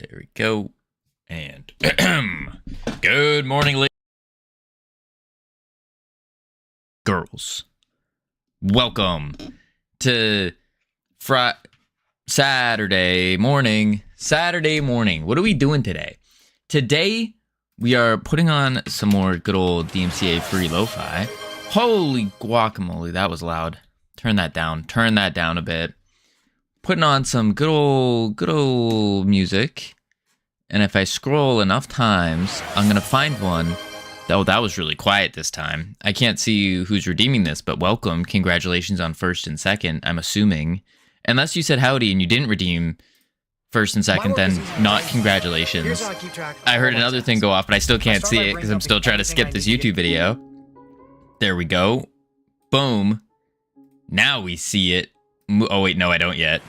There we go. And good morning, ladies. Girls. Welcome to Saturday morning. What are we doing today? Today, we are putting on some more good old DMCA free lo-fi. Holy guacamole, that was loud. Turn that down a bit. Putting on some good old music. And if I scroll enough times, I'm gonna find one. Oh, that was really quiet this time. I can't see who's redeeming this, but welcome. Congratulations on first and second, I'm assuming. Unless you said howdy and you didn't redeem first and second, then not congratulations. I heard another thing go off, but I still can't see it because I'm still trying to skip this YouTube video. There we go. Boom. Now we see it. Oh, wait, no, I don't yet.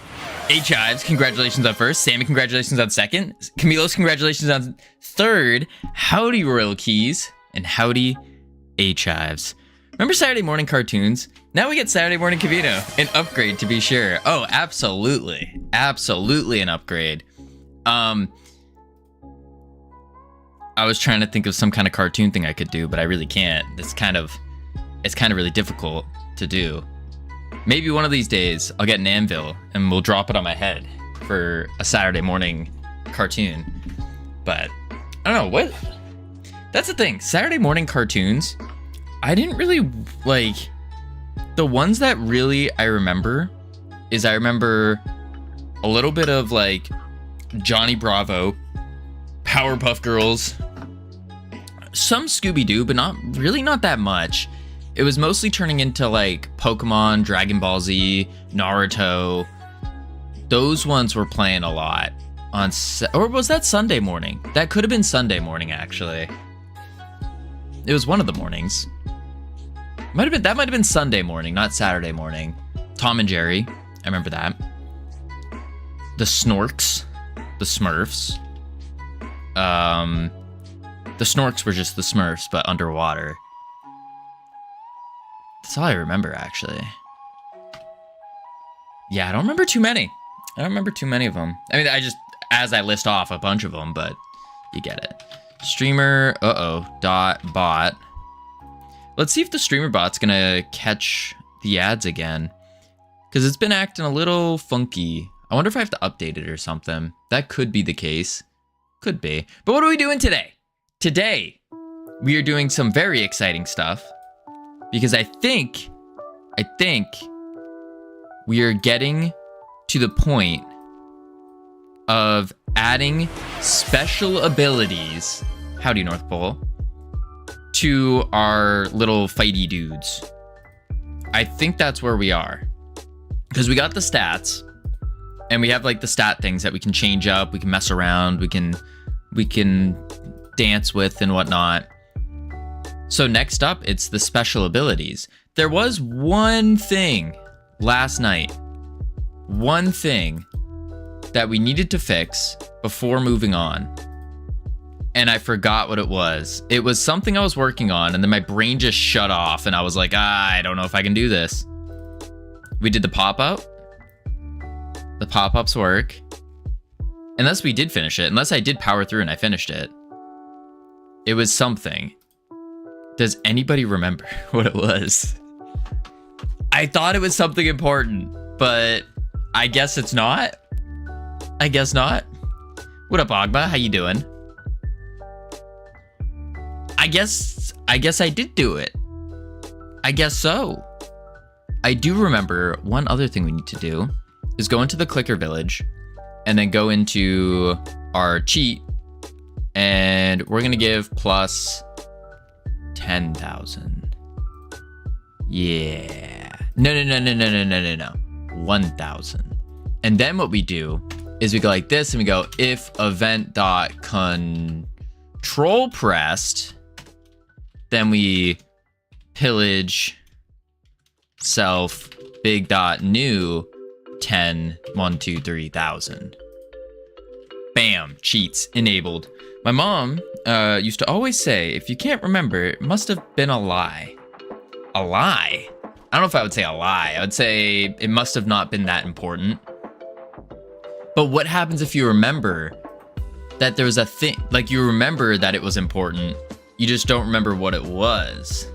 H-Ives, congratulations on first. Sammy, congratulations on second. Camilos, congratulations on third. Howdy, Royal Keys. And howdy, H-Ives. Remember Saturday morning cartoons? Now we get Saturday morning Covino. An upgrade, to be sure. Oh, absolutely. Absolutely an upgrade. I was trying to think of some kind of cartoon thing I could do, but I really can't. It's kind of really difficult to do. Maybe one of these days I'll get an anvil and we'll drop it on my head for a Saturday morning cartoon. But I don't know what. That's the thing. Saturday morning cartoons, I didn't really like. The ones that really I remember a little bit of like Johnny Bravo, Powerpuff Girls, some Scooby-Doo, but not that much. It was mostly turning into like Pokemon, Dragon Ball Z, Naruto. Those ones were playing a lot on, or was that Sunday morning? That could have been Sunday morning, actually. It was one of the mornings. That might have been Sunday morning, not Saturday morning. Tom and Jerry, I remember that. The Snorks, the Smurfs. The Snorks were just the Smurfs, but underwater. That's all I remember, actually. Yeah, I don't remember too many. I don't remember too many of them. I mean, as I list off a bunch of them, but you get it. Streamer, bot. Let's see if the streamer bot's gonna catch the ads again. Because it's been acting a little funky. I wonder if I have to update it or something. That could be the case. Could be. But what are we doing today? Today, we are doing some very exciting stuff. Because I think we are getting to the point of adding special abilities, howdy North Pole, to our little fighty dudes. I think that's where we are. Because we got the stats, and we have like the stat things that we can change up, we can mess around, we can dance with and whatnot. So next up, it's the special abilities. There was one thing last night, one thing that we needed to fix before moving on. And I forgot what it was. It was something I was working on, and then my brain just shut off, and I was like, I don't know if I can do this. We did the pop-up. The pop-ups work. Unless we did finish it. Unless I did power through and I finished it. It was something. Does anybody remember what it was? I thought it was something important, but I guess it's not. I guess not. What up, Agba? How you doing? I guess I did do it. I guess so. I do remember one other thing we need to do is go into the clicker village and then go into our cheat, and we're gonna give plus 10,000. Yeah. No. 1,000. And then what we do is we go like this and we go if event.control pressed, then we pillage self big.new 10 1 2 3,000. Bam, cheats enabled. My mom used to always say, if you can't remember, it must have been a lie. A lie? I don't know if I would say a lie. I would say it must have not been that important. But what happens if you remember that there was a thing, like you remember that it was important, you just don't remember what it was.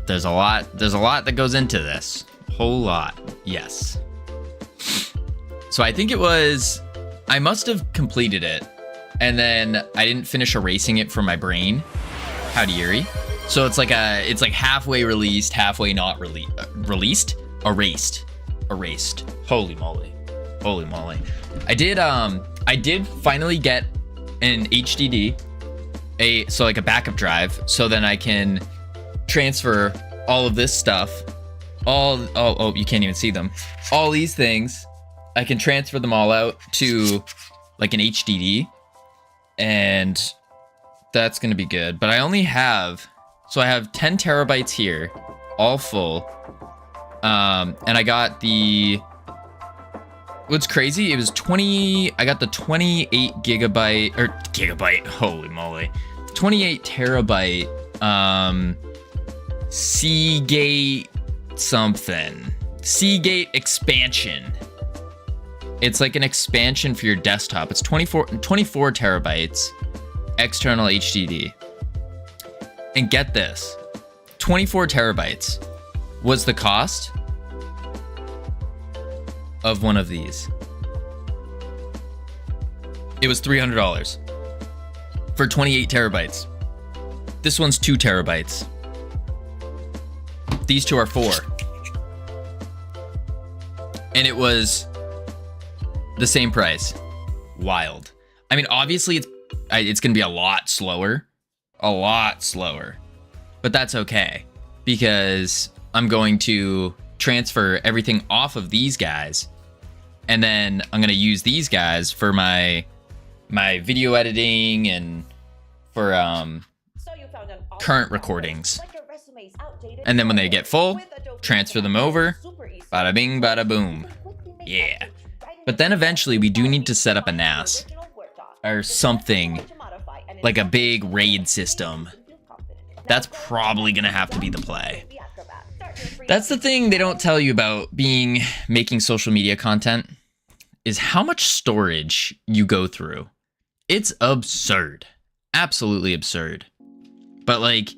There's a lot that goes into this. Whole lot. Yes. So I think it was, I must have completed it, and then I didn't finish erasing it from my brain. Howdy, Yuri. So it's like halfway released, halfway not released, erased. Holy moly. I did finally get an HDD, so like a backup drive, so then I can transfer all of this stuff, oh, you can't even see them. All these things, I can transfer them all out to like an HDD, and that's gonna be good. But I only have, so I have 10 terabytes here, all full. And I got what's crazy, it was I got the 28 gigabyte, holy moly, 28 terabyte, Seagate expansion. It's like an expansion for your desktop. It's 24 terabytes, external HDD. And get this, 24 terabytes was the cost of one of these. It was $300 for 28 terabytes. This one's 2 terabytes. These two are 4. And it was the same price. Wild. I mean, obviously it's gonna be a lot slower. But that's okay, because I'm going to transfer everything off of these guys, and then I'm gonna use these guys for my video editing and for current recordings. And then when they get full, transfer them over. Bada bing, bada boom. Yeah. But then eventually we do need to set up a NAS or something, like a big RAID system. That's probably gonna have to be the play. That's the thing they don't tell you about making social media content, is how much storage you go through. It's absurd. Absolutely absurd. But like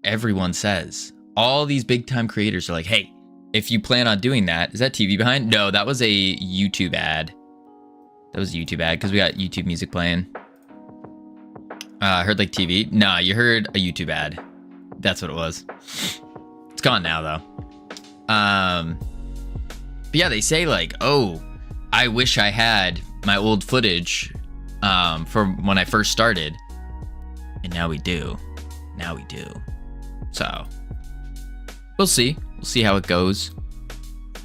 everyone says, all these big time creators are like, hey, if you plan on doing that, is that TV behind? No, that was a YouTube ad. That was a YouTube ad because we got YouTube music playing. I heard like TV. Nah, you heard a YouTube ad. That's what it was. It's gone now though. But yeah, they say like, oh, I wish I had my old footage from when I first started. And now we do. So we'll see. We'll see how it goes.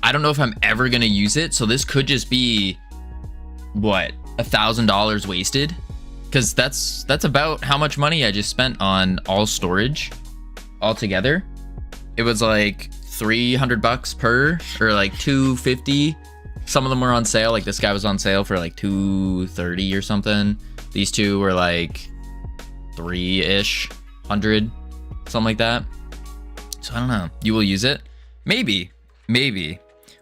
I don't know if I'm ever gonna use it, so this could just be what, $1,000 wasted, because that's about how much money I just spent on all storage altogether. It was like $300 per, or like $250. Some of them were on sale, like this guy was on sale for like $230 or something. These two were like $300-ish, something like that. So I don't know. You will use it? Maybe.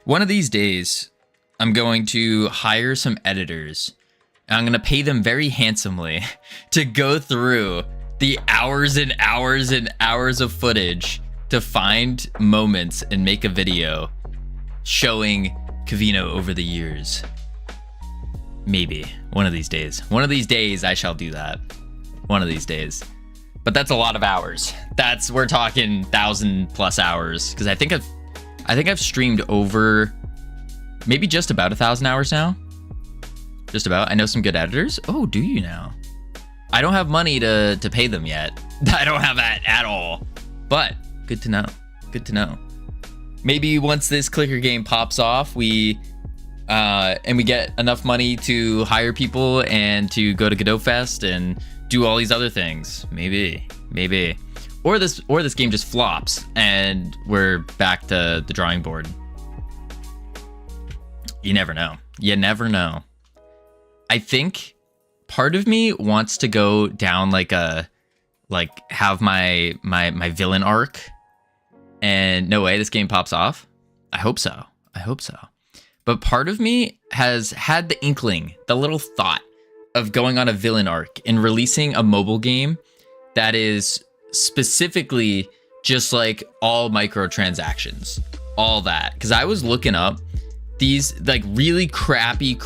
One of these days, I'm going to hire some editors, and I'm going to pay them very handsomely to go through the hours and hours and hours of footage to find moments and make a video showing Covino over the years. Maybe. One of these days. One of these days I shall do that. One of these days. But that's a lot of hours. We're talking 1,000+ hours, because I think I've streamed over maybe just about 1,000 hours now. Just about. I know some good editors. Oh, do you now? I don't have money to pay them yet. I don't have that at all. But good to know. Good to know. Maybe once this clicker game pops off, and we get enough money to hire people and to go to Godot Fest and do all these other things. Maybe. Or this game just flops and we're back to the drawing board. You never know. I think part of me wants to go down have my villain arc, and no way this game pops off. I hope so. but part of me has had the inkling, the little thought of going on a villain arc and releasing a mobile game that is specifically just like all microtransactions, all that. Because I was looking up these like really crappy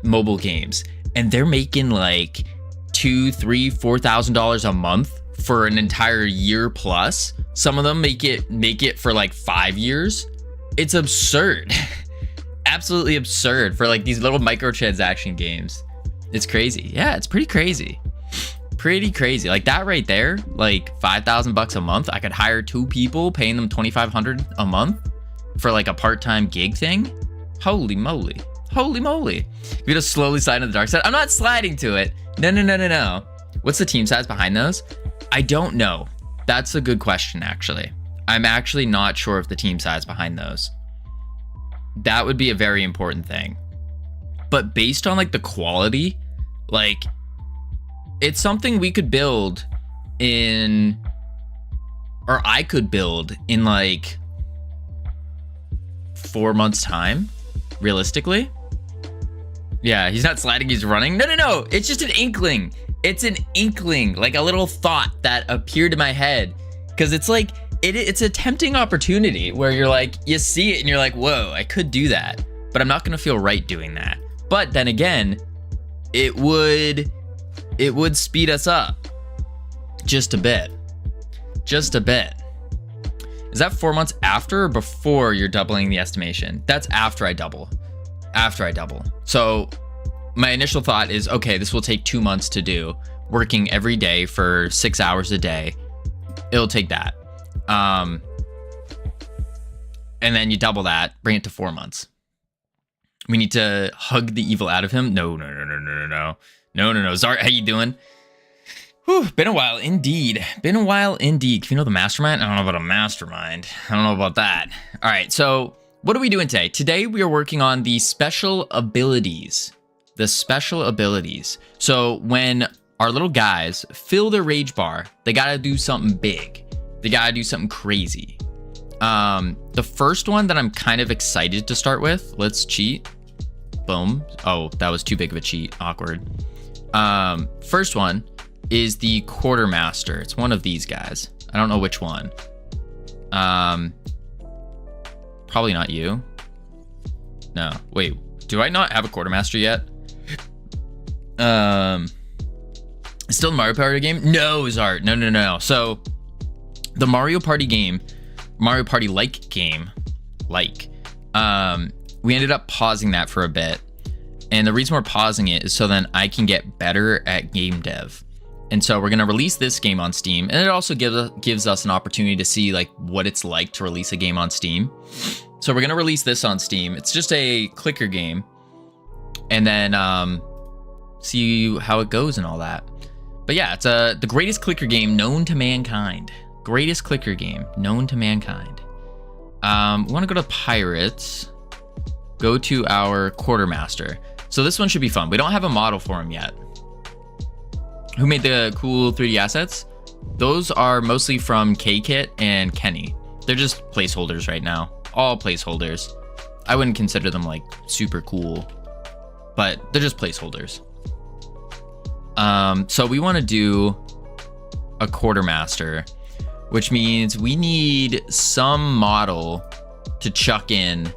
mobile games, and they're making like $2,000, $3,000, $4,000 a month for an entire year plus. Some of them make it for like 5 years. It's absurd. Absolutely absurd for like these little microtransaction games. It's crazy. Yeah, it's pretty crazy. Pretty crazy. Like that right there, like $5,000 a month. I could hire 2 people, paying them $2,500 a month for like a part-time gig thing. Holy moly. Holy moly. You're gonna slowly slide to the dark side. I'm not sliding to it. No. What's the team size behind those? I don't know. That's a good question, actually. I'm actually not sure of the team size behind those. That would be a very important thing. But based on like the quality, like it's something we could build in, or I could build in like 4 months time, realistically. Yeah, he's not sliding, he's running. No. It's just an inkling. It's an inkling, like a little thought that appeared in my head. Because it's like, it's a tempting opportunity where you're like, you see it and you're like, whoa, I could do that. But I'm not going to feel right doing that. But then again, it would speed us up just a bit. Just a bit. Is that 4 months after or before you're doubling the estimation? That's after I double. After I double. So my initial thought is, okay, this will take 2 months to do, working every day for 6 hours a day. It'll take that. And then you double that, bring it to 4 months. We need to hug the evil out of him. No. Zart, how you doing? Whew, been a while indeed. If you know the mastermind, I don't know about a mastermind. I don't know about that. All right, so what are we doing today? Today we are working on the special abilities. The special abilities. So when our little guys fill their rage bar, they gotta do something big. They gotta do something crazy. The first one that I'm kind of excited to start with, let's cheat. Boom. Oh, that was too big of a cheat. Awkward. First one is the quartermaster. It's one of these guys. I don't know which one. Probably not you. No, wait, do I not have a quartermaster yet? Still the Mario Party game? No, Zart. No. So the Mario Party game, Mario Party like game, we ended up pausing that for a bit. And the reason we're pausing it is so then I can get better at game dev. And so we're going to release this game on Steam. And it also gives us an opportunity to see like what it's like to release a game on Steam. So we're going to release this on Steam. It's just a clicker game. And then see how it goes and all that. But yeah, it's the greatest clicker game known to mankind. Greatest clicker game known to mankind. We want to go to Pirates. Go to our quartermaster. So this one should be fun. We don't have a model for him yet. Who made the cool 3D assets? Those are mostly from K-Kit and Kenny. They're just placeholders right now. All placeholders. I wouldn't consider them like super cool, but they're just placeholders. So we want to do a quartermaster, which means we need some model to chuck in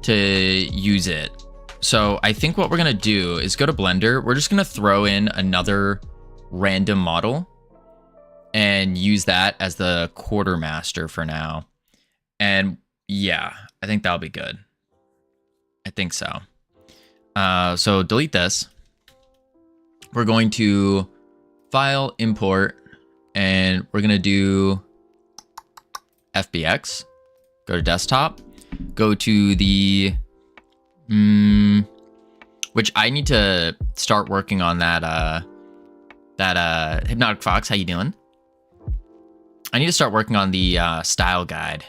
to use it. So I think what we're going to do is go to Blender. We're just going to throw in another random model and use that as the quartermaster for now. And yeah, I think that'll be good. I think so. So delete this. We're going to file, import, and we're going to do FBX. Go to desktop. Go to the which I need to start working on that Hypnotic Fox. How you doing? I need to start working on the style guide,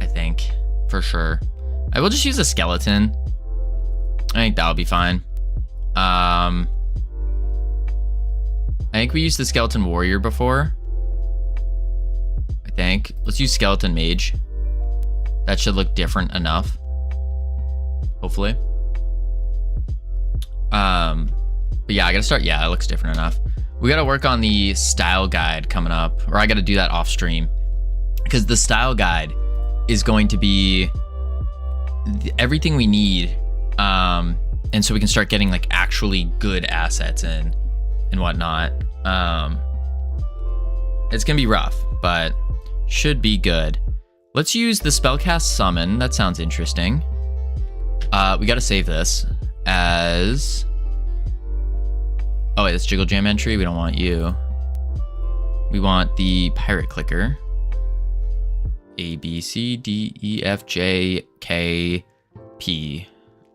I think, for sure. I will just use a skeleton. I think that'll be fine. I think we used the skeleton warrior before. I think let's use skeleton mage. That should look different enough. Hopefully. But yeah, I gotta start. Yeah, it looks different enough. We gotta work on the style guide coming up, or I gotta do that off stream, because the style guide is going to be everything we need, and so we can start getting like actually good assets and whatnot. It's gonna be rough, but should be good. Let's use the spellcast summon. That sounds interesting. We gotta save this as... Oh wait, that's Jiggle Jam entry. We don't want you. We want the pirate clicker. A, B, C, D, E, F, J, K, P.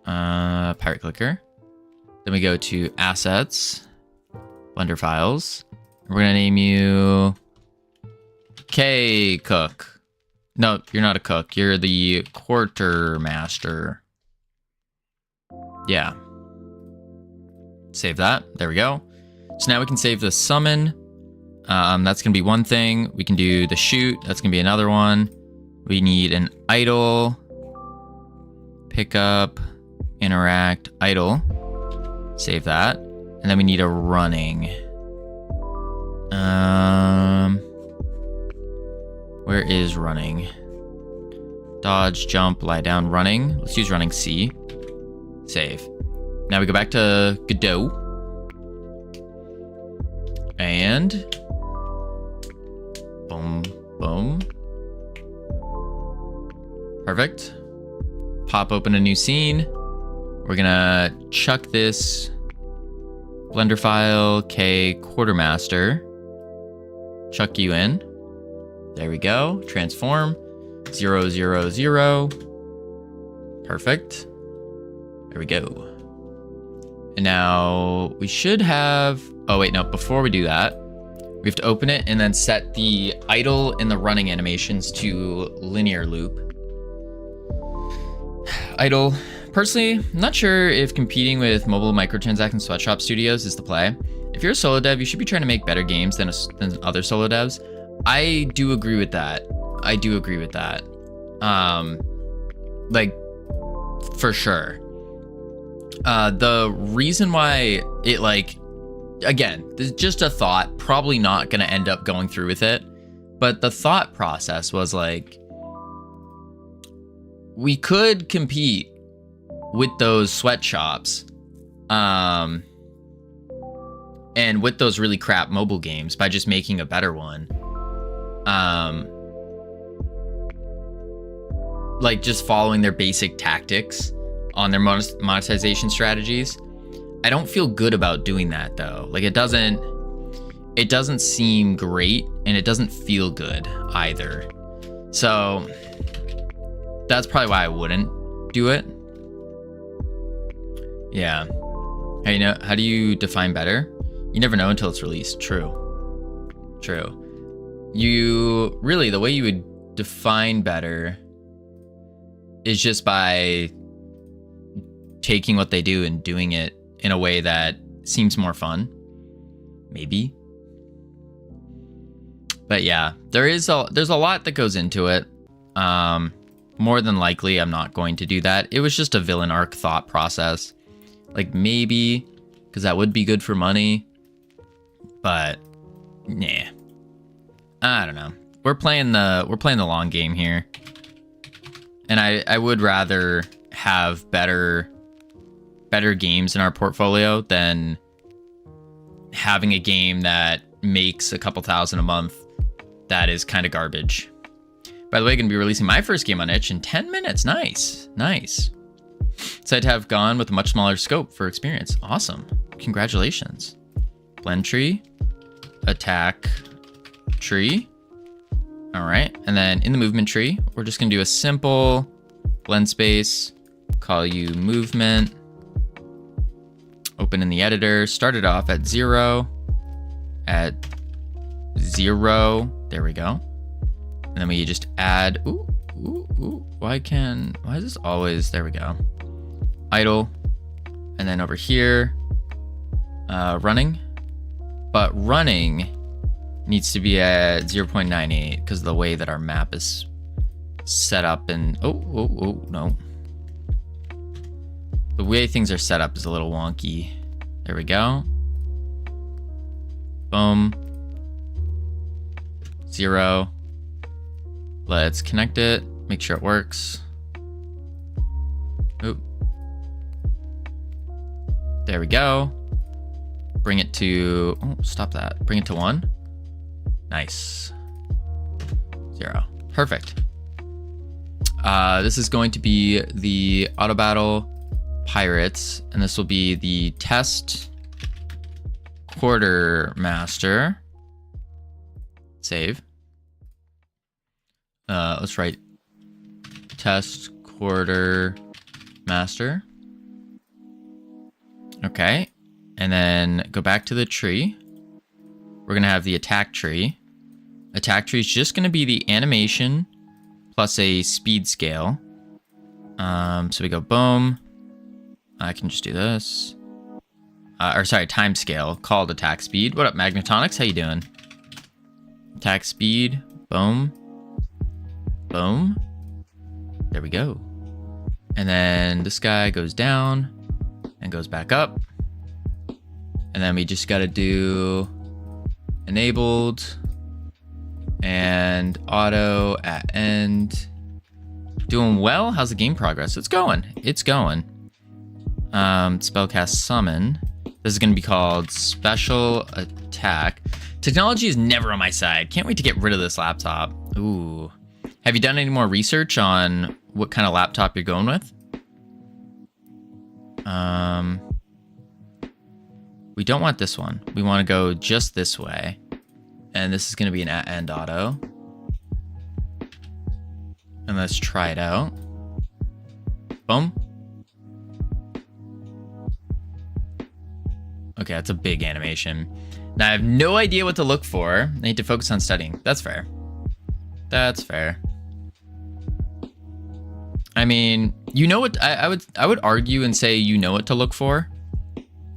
Pirate clicker. Then we go to assets, Blender files. We're gonna name you K Cook. No, you're not a cook. You're the quartermaster. Yeah. Save that. There we go. So now we can save the summon. That's going to be one thing. We can do the shoot. That's going to be another one. We need an idle. Pick up. Interact. Idle. Save that. And then we need a running. Where is running? Dodge, jump, lie down, running. Let's use running C. Save. Now we go back to Godot. And boom, boom. Perfect. Pop open a new scene. We're gonna chuck this Blender file K quartermaster. Chuck you in. There we go. Transform. 0, 0, 0. Perfect. There we go. And now we should have... Oh, wait, no. Before we do that, we have to open it and then set the idle and the running animations to linear loop. Idle. Personally, I'm not sure if competing with mobile microtransaction sweatshop studios is the play. If you're a solo dev, you should be trying to make better games than other solo devs. I do agree with that. I do agree with that. Like, for sure. The reason why it, like, again, this is just a thought, probably not going to end up going through with it. But the thought process was like, we could compete with those sweatshops, and with those really crap mobile games by just making a better one. Like just following their basic tactics on their monetization strategies. I don't feel good about doing that though. Like it doesn't seem great and it doesn't feel good either. So that's probably why I wouldn't do it. Yeah. How do you define better? You never know until it's released. True. You really, the way you would define better is just by taking what they do and doing it in a way that seems more fun. Maybe. But yeah, there's a lot that goes into it. More than likely, I'm not going to do that. It was just a villain arc thought process. Like maybe, because that would be good for money. But nah. I don't know. We're playing the long game here. And I would rather have better games in our portfolio than having a game that makes a couple thousand a month that is kind of garbage. By the way, going to be releasing my first game on itch in 10 minutes. Nice. Excited to have gone with a much smaller scope for experience. Awesome. Congratulations. Blend tree. Attack tree. All right. And then in the movement tree, we're just going to do a simple blend space. Call you movement. Open in the editor. Start it off at 0. At 0. There we go. And then we just add, ooh. Why is this always, there we go. Idle. And then over here, running. But running needs to be at 0.98 because of the way that our map is set up and oh no. The way things are set up is a little wonky. There we go. Boom. 0. Let's connect it. Make sure it works. Oop. There we go. Bring it to, oh, stop that. Bring it to 1. Nice. 0. Perfect. This is going to be the auto battle pirates, and this will be the test quartermaster. Save. Let's write test quartermaster. Okay. And then go back to the tree. We're going to have the attack tree. Attack tree is just going to be the animation plus a speed scale. So we go boom. I can just do this. Or sorry, time scale called attack speed. What up, Magnetonics? How you doing? Attack speed. Boom. Boom. There we go. And then this guy goes down and goes back up. And then we just got to do enabled and auto at end. Doing well. How's the game progress? It's going. It's going. Spellcast summon. This is going to be called special attack. Technology is never on my side. Can't wait to get rid of this laptop. Ooh. Have you done any more research on what kind of laptop you're going with? We don't want this one. We want to go just this way. And this is going to be an at-end auto. And let's try it out. Boom. Okay, that's a big animation. Now I have no idea what to look for. I need to focus on studying. That's fair. That's fair. I mean, you know what? I would argue and say you know what to look for,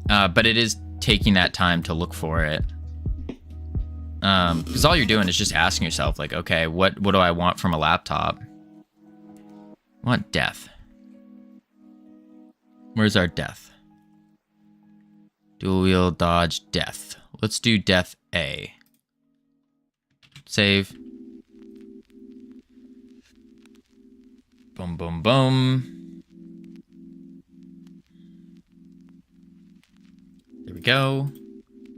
but it is taking that time to look for it. Because all you're doing is just asking yourself, like, okay, what do I want from a laptop? I want death. Where's our death? Dual wheel dodge death. Let's do death A. Save. Boom, boom, boom. There we go.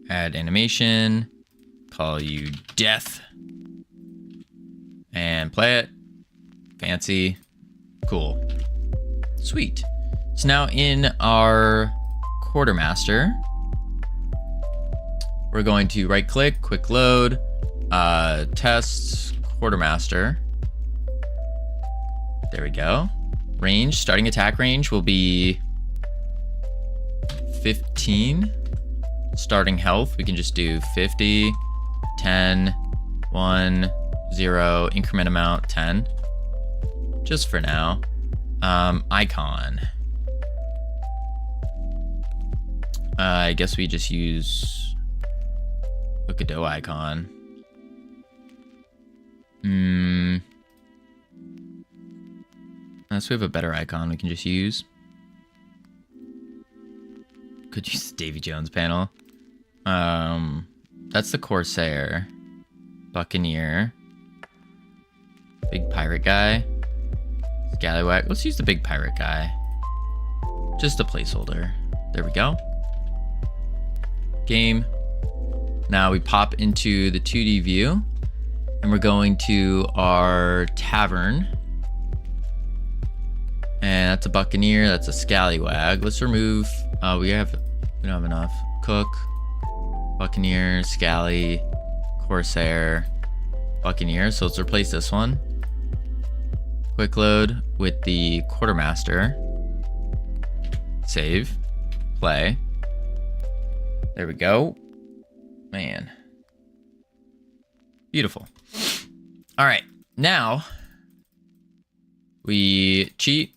Add animation. Call you death. And play it. Fancy. Cool. Sweet. So now in our quartermaster, we're going to right click, quick load, test quartermaster. There we go. Range, starting attack range will be 15. Starting health, we can just do 50, 10, 1, 0, increment amount 10. Just for now. Icon. I guess we just use a Godot icon. Unless we have a better icon we can just use. Could use the Davy Jones panel. That's the Corsair. Buccaneer. Big pirate guy. Scallywag. Let's use the big pirate guy. Just a placeholder. There we go. Game. Now we pop into the 2D view. And we're going to our tavern. And that's a buccaneer. That's a scallywag. Let's remove. We don't have enough. Cook, buccaneer, scally, corsair, buccaneer. So let's replace this one. Quick load with the quartermaster. Save. Play. There we go. Man. Beautiful. All right. Now we cheat.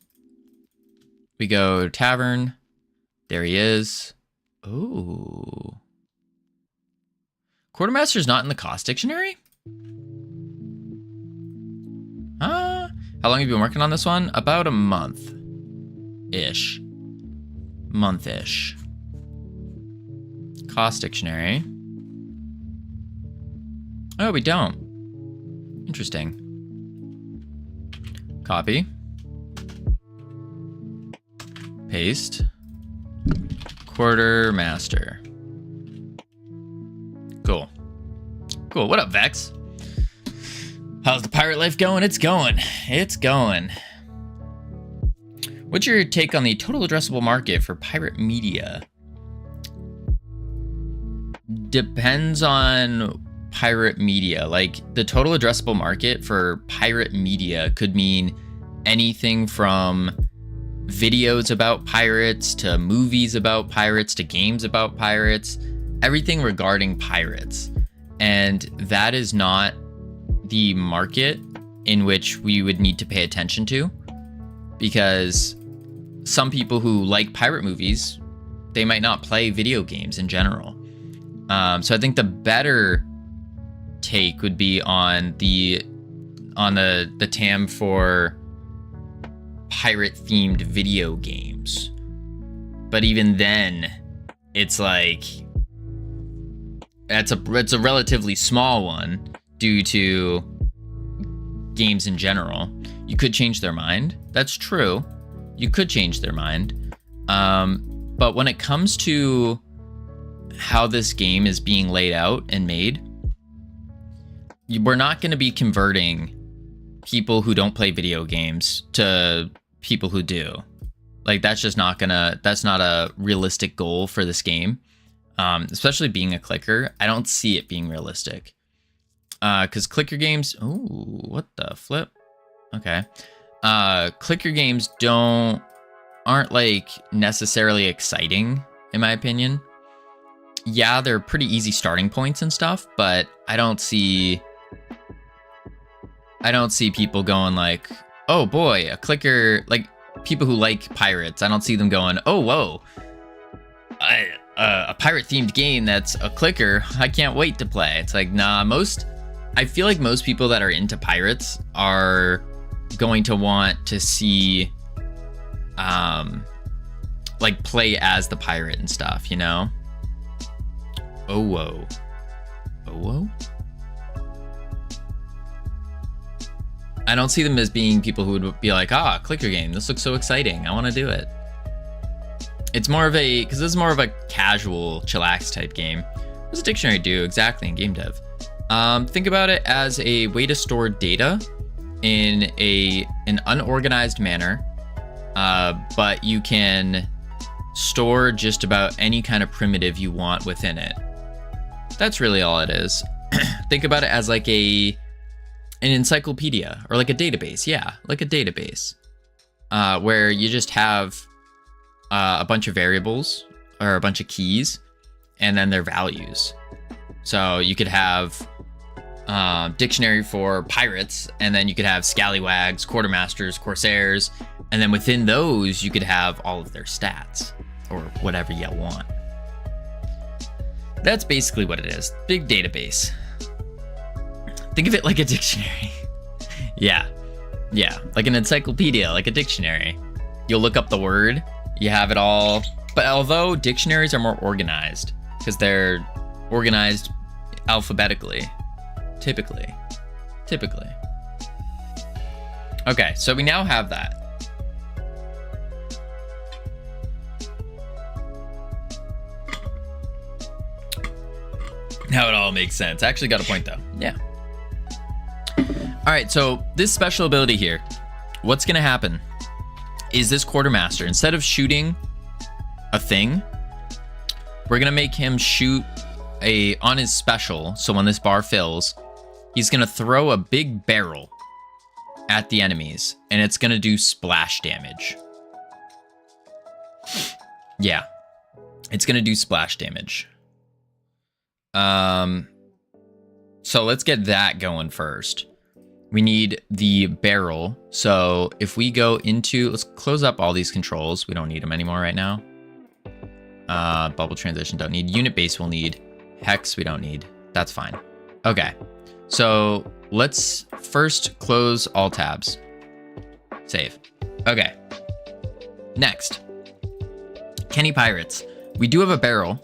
We go tavern. There he is. Oh. Quartermaster's not in the cost dictionary? How long have you been working on this one? About a month. Ish. Month-ish. Cost dictionary. Oh, we don't. Interesting. Copy. Paste. Quartermaster. Cool. Cool. What up, Vex? How's the pirate life going? It's going. It's going. What's your take on the total addressable market for pirate media? Depends on pirate media. Like, the total addressable market for pirate media could mean anything from videos about pirates to movies about pirates to games about pirates, everything regarding pirates. And that is not the market in which we would need to pay attention to, because some people who like pirate movies, they might not play video games in general. So I think the better take would be on the TAM for pirate themed video games. But even then, it's like it's a relatively small one due to games in general. You could change their mind. That's true. You could change their mind. But when it comes to how this game is being laid out and made, we're not going to be converting people who don't play video games to people who do. Like, that's not a realistic goal for this game. Especially being a clicker, I don't see it being realistic. Because clicker games, ooh, what the flip? Okay. Clicker games aren't like necessarily exciting, in my opinion. Yeah, they're pretty easy starting points and stuff, but I don't see people going like, oh boy, a clicker, like people who like pirates. I don't see them going, oh, whoa, a pirate themed game that's a clicker. I can't wait to play. It's like, nah, I feel like most people that are into pirates are going to want to see, like play as the pirate and stuff, you know? Oh, whoa. Oh, whoa? I don't see them as being people who would be like, clicker game, this looks so exciting, I want to do it. It's more of because this is more of a casual, chillax type game. What does a dictionary do exactly in game dev? Think about it as a way to store data in an unorganized manner, but you can store just about any kind of primitive you want within it. That's really all it is. Think about it as like an encyclopedia or like a database. Yeah, like a database, where you just have a bunch of variables or a bunch of keys and then their values. So you could have dictionary for pirates, and then you could have scallywags, quartermasters, corsairs, and then within those you could have all of their stats or whatever you want. That's basically what it is. Big database. Think of it like a dictionary. Yeah, like an encyclopedia, like a dictionary. You'll look up the word, you have it all. But although dictionaries are more organized, because they're organized alphabetically, typically. Okay, so we now have that. Now it all makes sense. I actually got a point though. Yeah. All right, so this special ability here, what's gonna happen is this quartermaster, instead of shooting a thing, we're gonna make him shoot on his special. So when this bar fills, he's gonna throw a big barrel at the enemies, and it's gonna do splash damage. Yeah, it's gonna do splash damage. So let's get that going first. We need the barrel. So if we go into, let's close up all these controls. We don't need them anymore right now. Bubble transition, don't need. Unit base we'll need. Hex we don't need. That's fine. Okay. So let's first close all tabs. Save. Okay. Next. Kenny Pirates. We do have a barrel,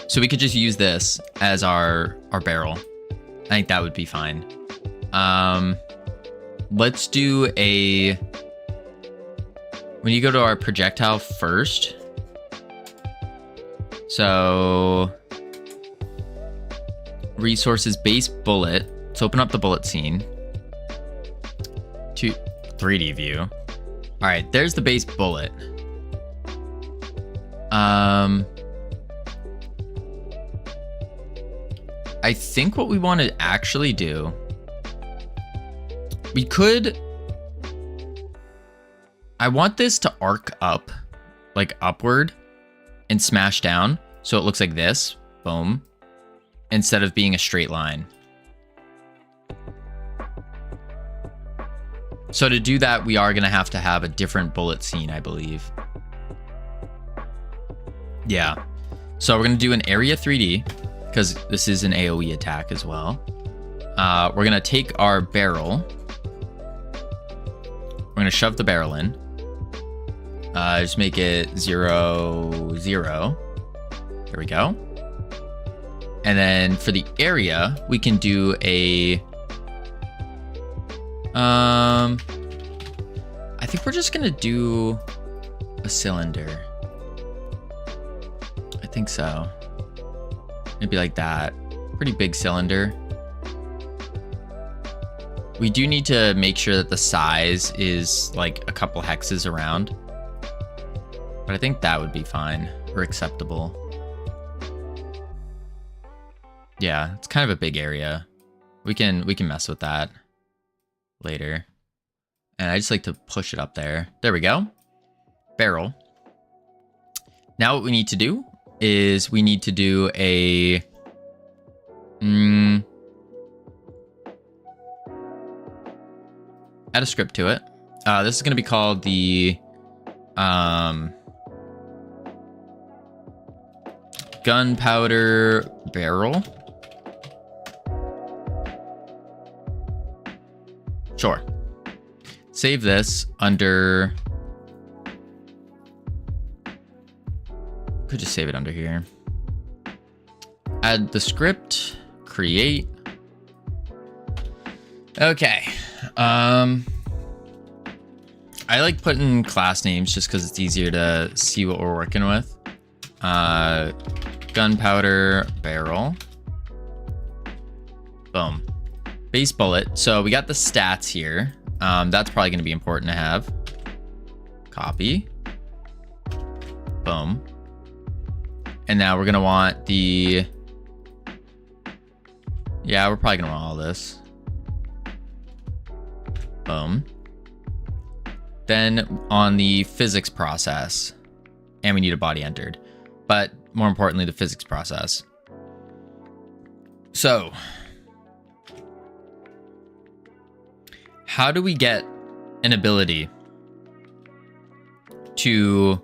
so we could just use this as our barrel. I think that would be fine. Let's do a... When you go to our projectile first. So... Resources, base bullet. Let's open up the bullet scene. 3D view. All right, there's the base bullet. I think what we want to actually do, we could, I want this to arc up, like upward and smash down. So it looks like this, boom, instead of being a straight line. So to do that, we are going to have a different bullet scene, I believe. Yeah. So we're going to do an area 3D because this is an AoE attack as well. We're going to take our barrel. We're going to shove the barrel in. Just make it 0, 0. There we go. And then for the area, we can do a... I think we're just gonna do a cylinder. I think so. Maybe like that. Pretty big cylinder. We do need to make sure that the size is like a couple hexes around. But I think that would be fine or acceptable. Yeah, it's kind of a big area. We can mess with that later. And I just like to push it up there. There we go. Barrel. Now what we need to do is we need to do a... add a script to it. This is going to be called the... gunpowder barrel. Sure. Save this under... Could just save it under here. Add the script. Create. Okay. I like putting class names just because it's easier to see what we're working with. Gunpowder barrel. Boom. Base bullet. So we got the stats here. That's probably going to be important to have. Copy. Boom. And now we're going to want the... Yeah, we're probably going to want all this. Boom. Then on the physics process. And we need a body entered. But more importantly, the physics process. So... how do we get an ability to,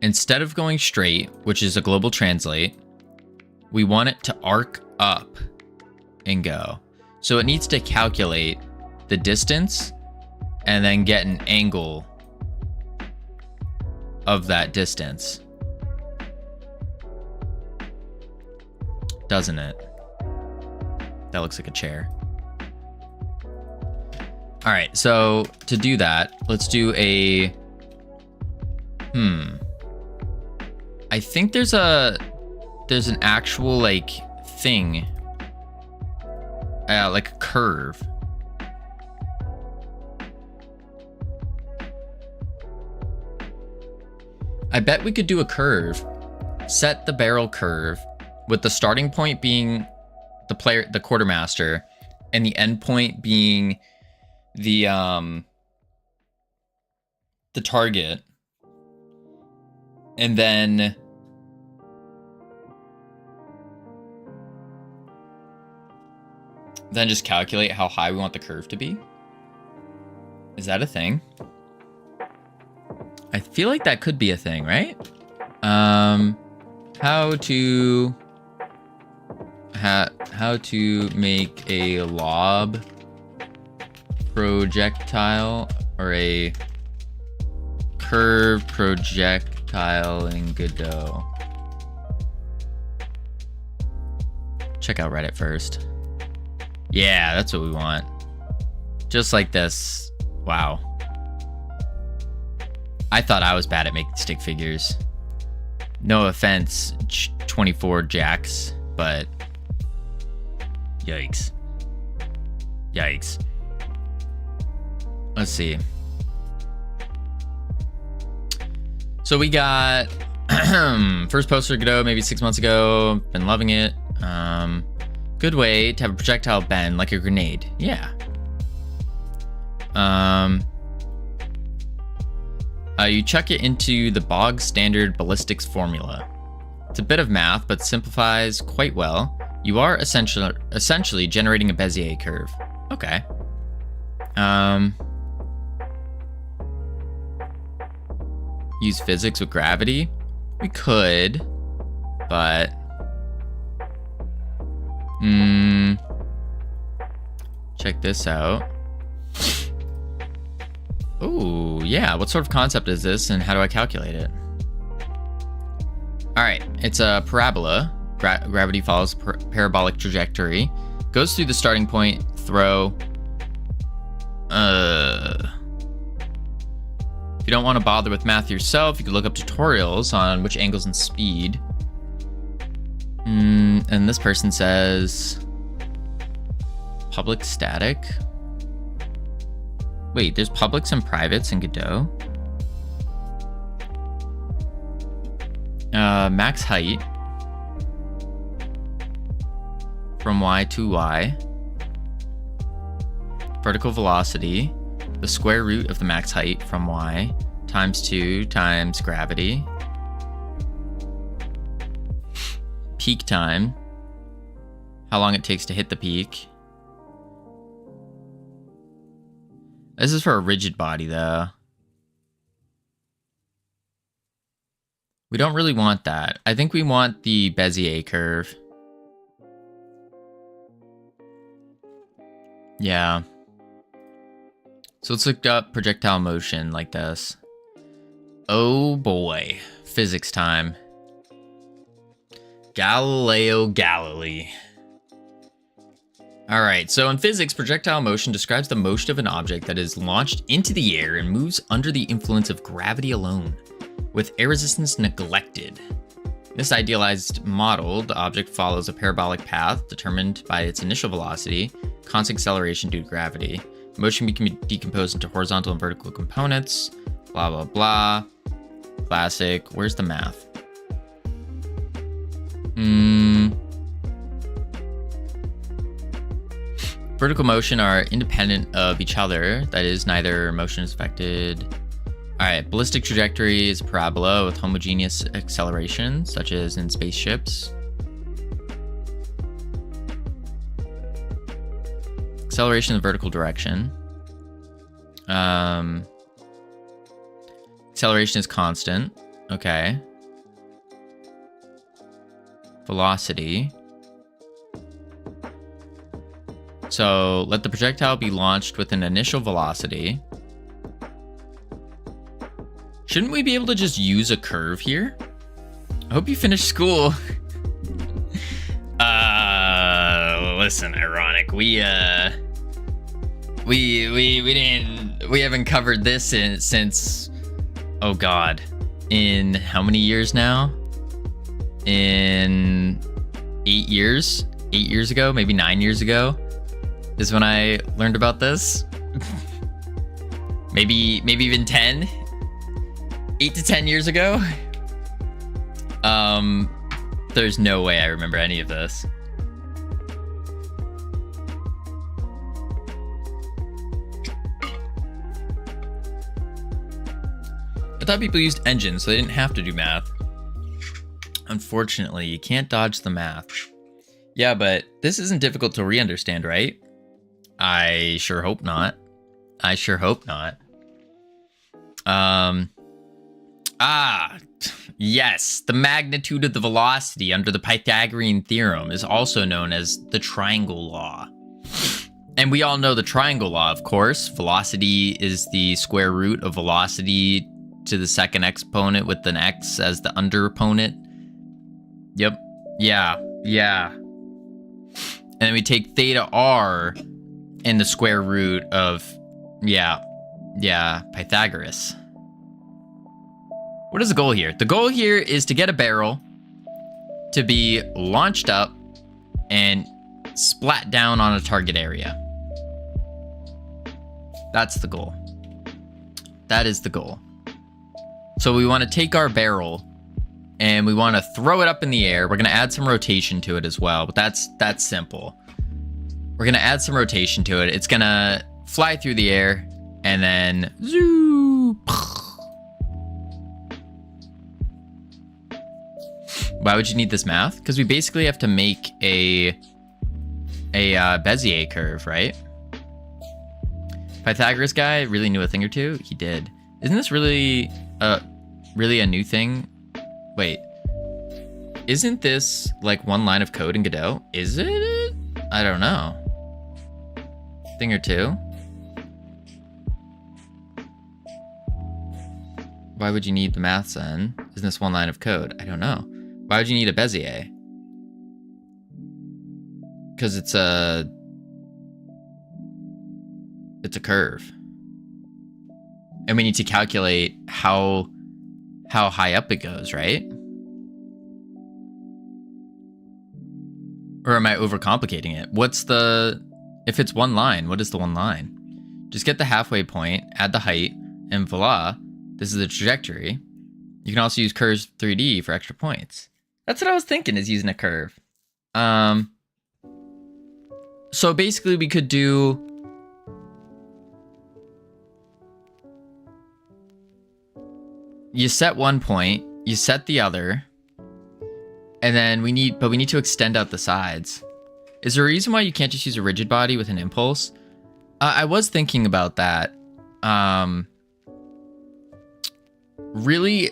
instead of going straight, which is a global translate, we want it to arc up and go. So it needs to calculate the distance and then get an angle of that distance. Doesn't it? That looks like a chair. All right, so to do that, let's do a, I think there's an actual like thing, like a curve. I bet we could do a curve, set the barrel curve with the starting point being the quartermaster and the end point being the target, and then just calculate how high we want the curve to be. Is that a thing? I feel like that could be a thing, right? How to make a lob projectile or a curved projectile in Godot? Check out Reddit first. Yeah, that's what we want. Just like this. Wow. I thought I was bad at making stick figures. No offense, 24 jacks, but yikes. Yikes. Let's see. So we got first poster Godot maybe 6 months ago. Been loving it. Good way to have a projectile bend like a grenade. Yeah. You chuck it into the bog standard ballistics formula. It's a bit of math, but simplifies quite well. You are essentially generating a Bezier curve. Okay. Use physics with gravity? We could, but check this out. Oh, yeah. What sort of concept is this, and how do I calculate it? All right. It's a parabola. Gravity follows parabolic trajectory. Goes through the starting point, throw. If you don't want to bother with math yourself, you can look up tutorials on which angles and speed. And this person says public static. Wait, there's publics and privates in Godot. Max height from Y to Y. Vertical velocity, the square root of the max height from Y times 2 times gravity. Peak time, how long it takes to hit the peak. This is for a rigid body, though. We don't really want that. I think we want the Bezier curve. Yeah. So let's look up projectile motion like this. Oh boy. Physics time. Galileo Galilei. Alright, so in physics, projectile motion describes the motion of an object that is launched into the air and moves under the influence of gravity alone, with air resistance neglected. In this idealized model, the object follows a parabolic path determined by its initial velocity, constant acceleration due to gravity. Motion can be decomposed into horizontal and vertical components, blah, blah, blah. Classic. Where's the math? Vertical motion are independent of each other. That is, neither motion is affected. All right, ballistic trajectory is a parabola with homogeneous acceleration, such as in spaceships. Acceleration in the vertical direction. Acceleration is constant. Okay. Velocity. So let the projectile be launched with an initial velocity. Shouldn't we be able to just use a curve here? I hope you finished school. Listen, ironic. We haven't covered this since, oh God, in how many years now? In 8 years? 8 years ago, maybe 9 years ago is when I learned about this. maybe even 10. 8 to 10 years ago. There's no way I remember any of this. I thought people used engines, so they didn't have to do math. Unfortunately, you can't dodge the math. Yeah, but this isn't difficult to re-understand, right? I sure hope not. I sure hope not. Yes, the magnitude of the velocity under the Pythagorean theorem is also known as the triangle law. And we all know the triangle law, of course. Velocity is the square root of velocity to the second exponent with an x as the under opponent. Yep. Yeah. And then we take theta r and the square root of, Pythagoras. What is the goal here? The goal here is to get a barrel to be launched up and splat down on a target area. That's the goal. That is the goal. So we want to take our barrel and we want to throw it up in the air. We're going to add some rotation to it as well, but that's simple. We're going to add some rotation to it. It's going to fly through the air and then zoo. Why would you need this math? Because we basically have to make a Bezier curve, right? Pythagoras guy really knew a thing or two. He did. Isn't this really a new thing? Wait, isn't this like one line of code in Godot? Is it? I don't know. Thing or two. Why would you need the maths then? Isn't this one line of code? I don't know. Why would you need a Bezier? Because it's a curve. And we need to calculate how high up it goes, right? Or am I overcomplicating it? If it's one line, what is the one line? Just get the halfway point, add the height, and voila, this is the trajectory. You can also use curves 3D for extra points. That's what I was thinking, is using a curve. So basically we could do you set one point, you set the other, and then we need to extend out the sides. Is there a reason why you can't just use a rigid body with an impulse? I was thinking about that. Really,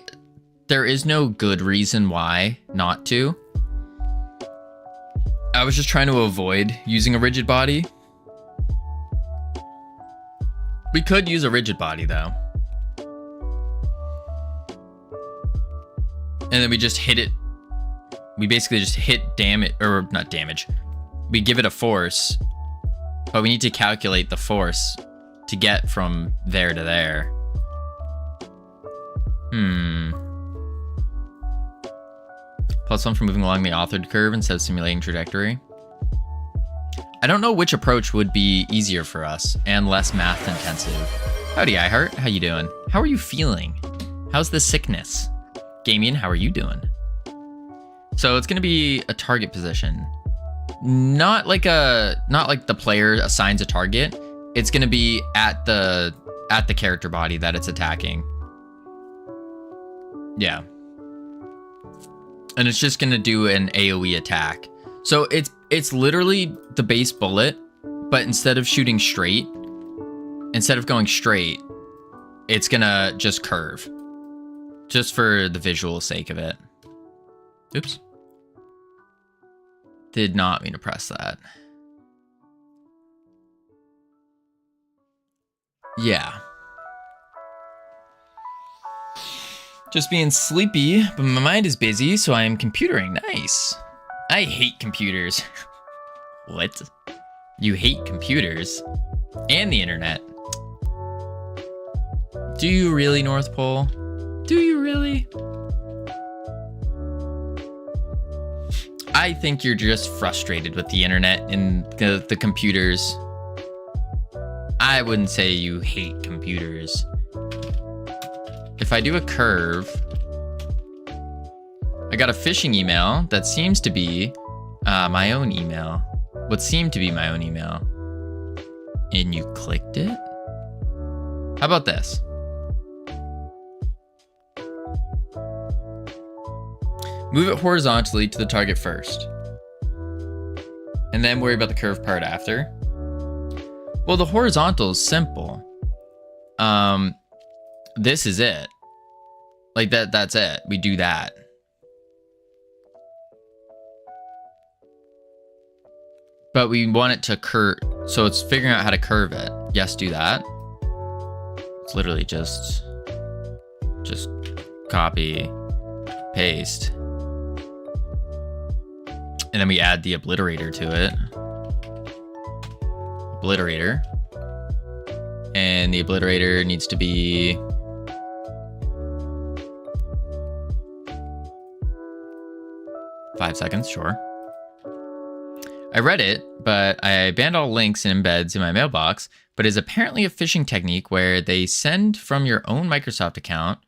there is no good reason why not to. I was just trying to avoid using a rigid body. We could use a rigid body though. And then we just hit it. We basically just hit damage, or not damage. We give it a force, but we need to calculate the force to get from there to there. +1 for moving along the authored curve instead of simulating trajectory. I don't know which approach would be easier for us and less math intensive. Howdy, iHeart. How you doing? How are you feeling? How's the sickness? Gamian, how are you doing? So it's gonna be a target position. Not like the player assigns a target. It's gonna be at the character body that it's attacking. Yeah. And it's just gonna do an AoE attack. So it's literally the base bullet, but instead of shooting straight, instead of going straight, it's gonna just curve. Just for the visual sake of it. Oops. Did not mean to press that. Yeah. Just being sleepy, but my mind is busy, so I am computering. Nice. I hate computers. What? You hate computers? And the internet? Do you really, North Pole? Do you really? I think you're just frustrated with the internet and the computers. I wouldn't say you hate computers. If I do a curve, I got a phishing email that seems to be my own email. What seemed to be my own email. And you clicked it? How about this? Move it horizontally to the target first. And then worry about the curve part after. Well, the horizontal is simple. This is it. Like that's it. We do that. But we want it to So it's figuring out how to curve it. Yes, do that. It's literally just copy, paste. And then we add the obliterator to it. Obliterator. And the obliterator needs to be... $5 sure. I read it, but I banned all links and embeds in my mailbox, but is apparently a phishing technique where they send from your own Microsoft account,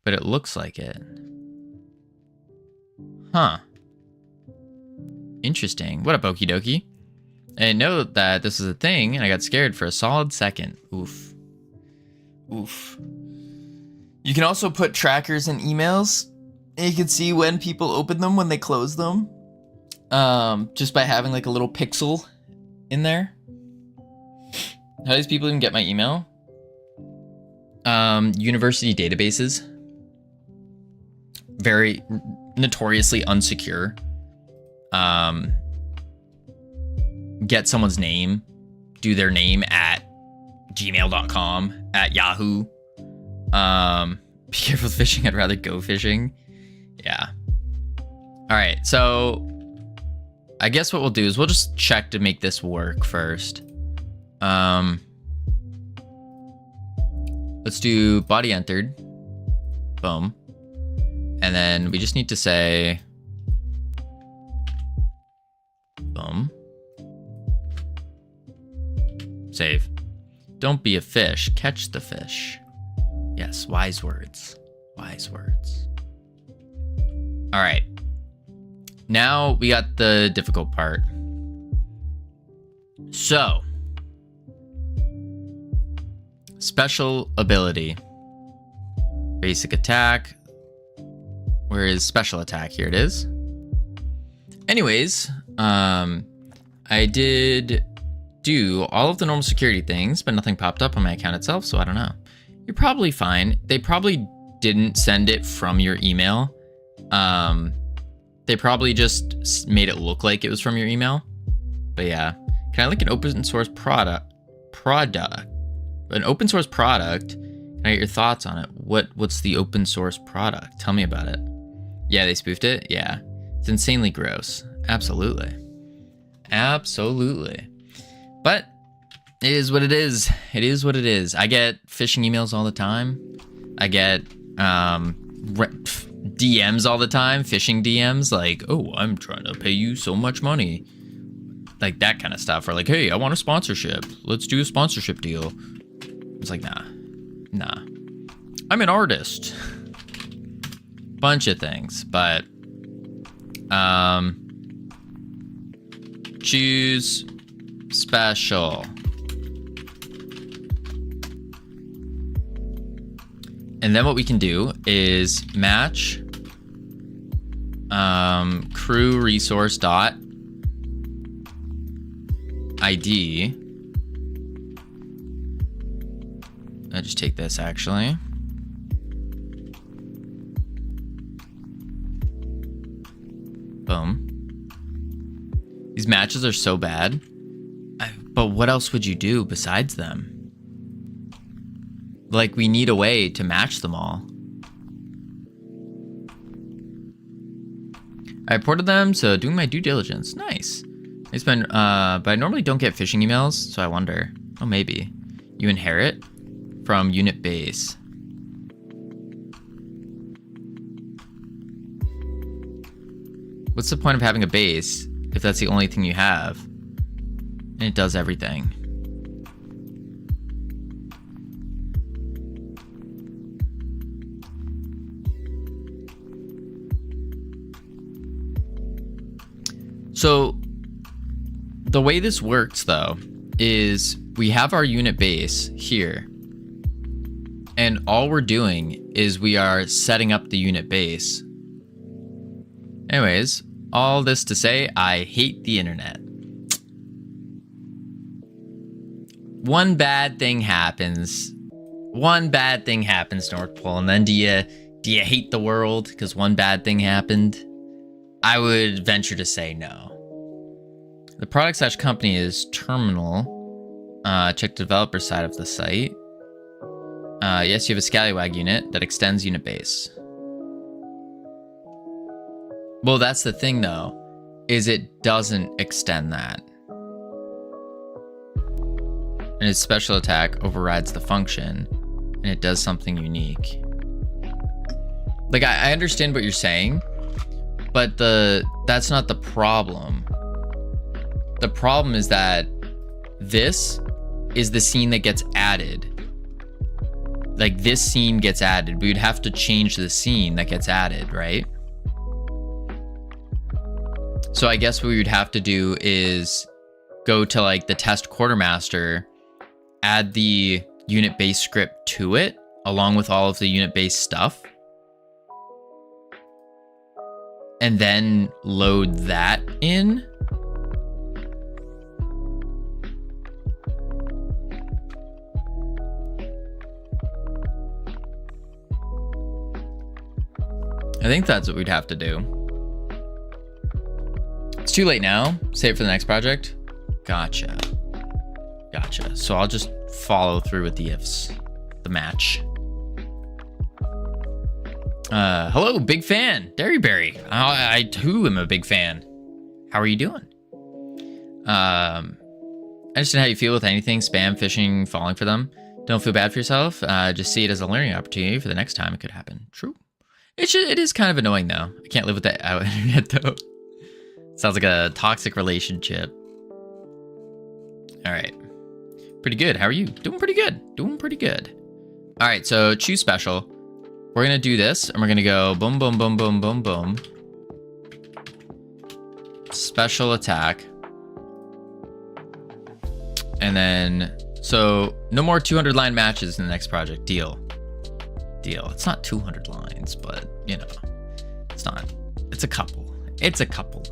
but it looks like it. Huh. Interesting. What up, okie dokie? I didn't know that this is a thing, and I got scared for a solid second. Oof. Oof. You can also put trackers in emails, and you can see when people open them, when they close them. Just by having like a little pixel in there. How do these people even get my email? University databases. Very notoriously unsecure. Get someone's name, do their name at gmail.com, at Yahoo. Be careful with phishing. I'd rather go fishing. Yeah. All right. So I guess what we'll do is we'll just check to make this work first. Let's do body entered. Boom. And then we just need to say, boom. Save. Don't be a fish, catch the fish. Yes, wise words. Wise words. All right. Now we got the difficult part. So, special ability. Basic attack. Where is special attack? Here it is. Anyways, I did do all of the normal security things, but nothing popped up on my account itself, so I don't know. You're probably fine. They probably didn't send it from your email. They probably just made it look like it was from your email. But yeah, can I link an open source product? An open source product? Can I get your thoughts on it? What's the open source product? Tell me about it. Yeah, they spoofed it? Yeah. It's insanely gross. Absolutely. Absolutely. But it is what it is. It is what it is. I get phishing emails all the time. I get DMs all the time, phishing DMs, like, oh, I'm trying to pay you so much money. Like that kind of stuff. Or like, hey, I want a sponsorship. Let's do a sponsorship deal. It's like, nah. I'm an artist. Bunch of things, but choose special. And then what we can do is match crew resource dot ID. I'll just take this actually. Boom. These matches are so bad. But what else would you do besides them? Like, we need a way to match them all. I reported them, so doing my due diligence. Nice. But I normally don't get phishing emails, so I wonder. Oh, maybe. You inherit from unit base. What's the point of having a base if that's the only thing you have? And it does everything. So the way this works though is we have our unit base here, and all we're doing is we are setting up the unit base. Anyways, all this to say, I hate the internet. One bad thing happens. One bad thing happens, North Pole, and then do you hate the world because one bad thing happened? I would venture to say no. The product/company is Terminal. Check the developer side of the site. Yes, you have a scallywag unit that extends unit base. Well, that's the thing though, is it doesn't extend that. And its special attack overrides the function, and it does something unique. Like, I understand what you're saying, but that's not the problem. The problem is that this is the scene that gets added. Like, this scene gets added. We would have to change the scene that gets added, right? So I guess what we would have to do is go to like the test quartermaster, add the unit base script to it, along with all of the unit base stuff, and then load that in. I think that's what we'd have to do. It's too late now. Save it for the next project. Gotcha. Gotcha. So I'll just follow through with the ifs. The match. Hello, big fan. Derryberry. I too am a big fan. How are you doing? I just know how you feel with anything, spam, phishing, falling for them. Don't feel bad for yourself. Just see it as a learning opportunity for the next time it could happen. True. It is kind of annoying though. I can't live with that out internet though. Sounds like a toxic relationship. All right. Pretty good. How are you? Doing pretty good. Doing pretty good. All right. So choose special. We're going to do this and we're going to go boom, boom, boom, boom, boom, boom. Special attack. And then, so no more 200 line matches in the next project. Deal. It's not 200 lines, but you know, it's not. It's a couple. It's a couple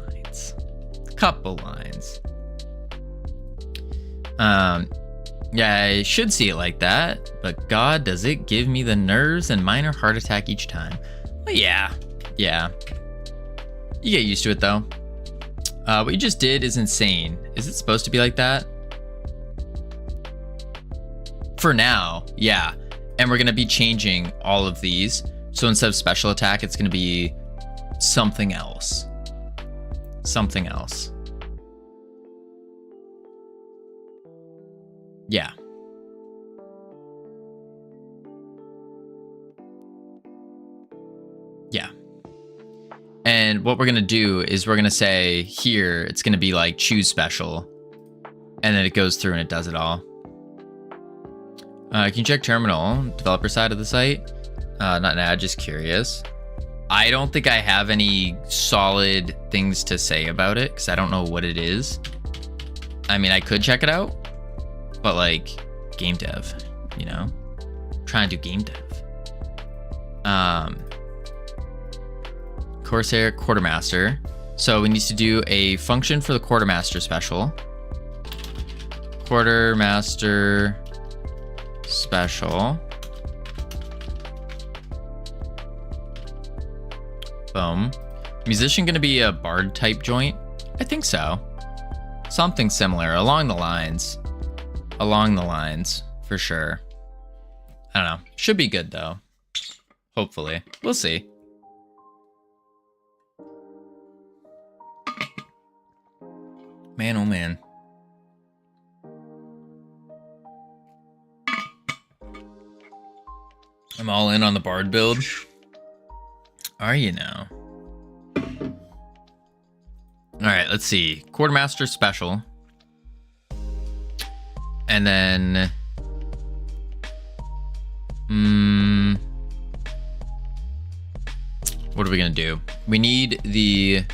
lines. Yeah, I should see it like that, but God, does it give me the nerves and minor heart attack each time. Well, yeah. You get used to it though. What you just did is insane. Is it supposed to be like that? For now, yeah. And we're gonna be changing all of these. So instead of special attack, it's gonna be something else. Something else. Yeah. Yeah. And what we're gonna do is we're gonna say here, it's gonna be like choose special. And then it goes through and it does it all. Can you check terminal, developer side of the site? Not now, just curious. I don't think I have any solid things to say about it because I don't know what it is. I mean, I could check it out, but like game dev, you know, I'm trying to do game dev. Corsair quartermaster. So we need to do a function for the quartermaster special. Quartermaster special. Boom. Musician gonna be a bard type joint? I think so. Something similar along the lines. For sure. I don't know. Should be good though. Hopefully. We'll see. Man, oh man. I'm all in on the bard build. Are you now? All right, let's see. Quartermaster special. And then... what are we gonna do? We need the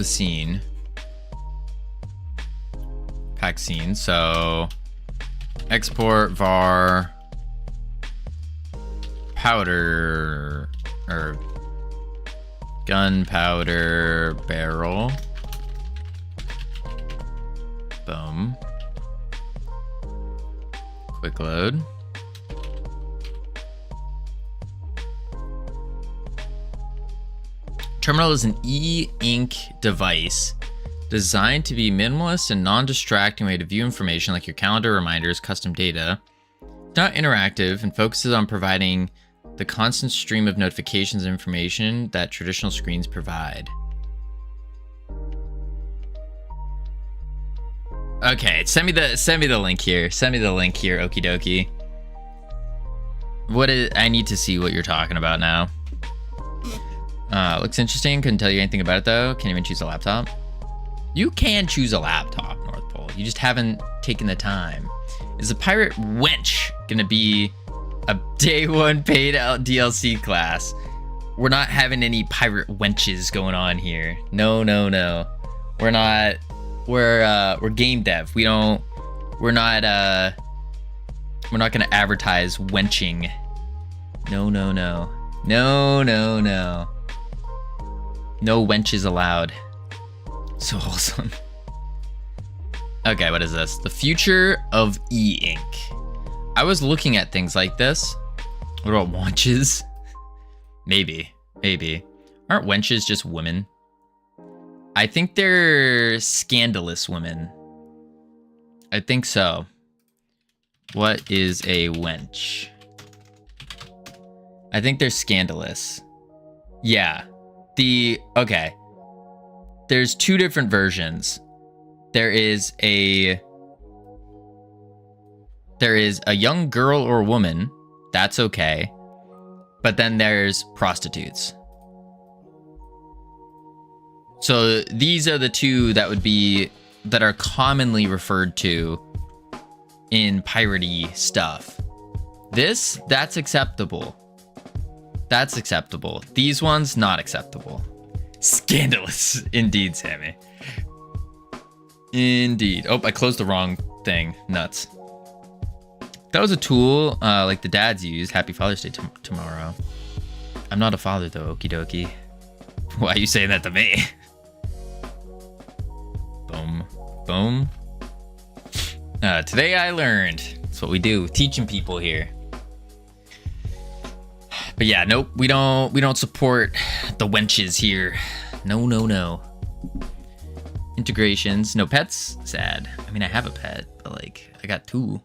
scene. Pack scene, so... export var powder or gunpowder barrel. Boom. Quick load. Terminal is an e-ink device Designed to be minimalist and non-distracting way to view information like your calendar, reminders, custom data. Not interactive and focuses on providing the constant stream of notifications and information that traditional screens provide. Okay, send me the link here. Send me the link here, okie dokie. I need to see what you're talking about now. Looks interesting. Couldn't tell you anything about it though. Can't even choose a laptop. You can choose a laptop, North Pole. You just haven't taken the time. Is a pirate wench gonna be a day one paid out DLC class? We're not having any pirate wenches going on here. No. We're not. We're game dev. We're not gonna advertise wenching. No. No wenches allowed. So awesome. Okay, what is this? The future of e-ink. I was looking at things like this. What about wenches? Maybe. Aren't wenches just women? I think they're scandalous women. I think so. What is a wench? I think they're scandalous. Yeah. Okay. There's two different versions. There is a young girl or woman. That's okay. But then there's prostitutes. So these are the two that are commonly referred to in piratey stuff. That's acceptable. That's acceptable. These ones, not acceptable. Scandalous. Indeed, Sammy. Indeed. Oh, I closed the wrong thing. Nuts. That was a tool like the dads use. Happy Father's Day tomorrow. I'm not a father though, okie dokie. Why are you saying that to me? Boom. Today I learned. That's what we do, teaching people here. But yeah, nope, we don't support the wenches here. No. Integrations, no pets. Sad. I mean, I have a pet, but like I got two.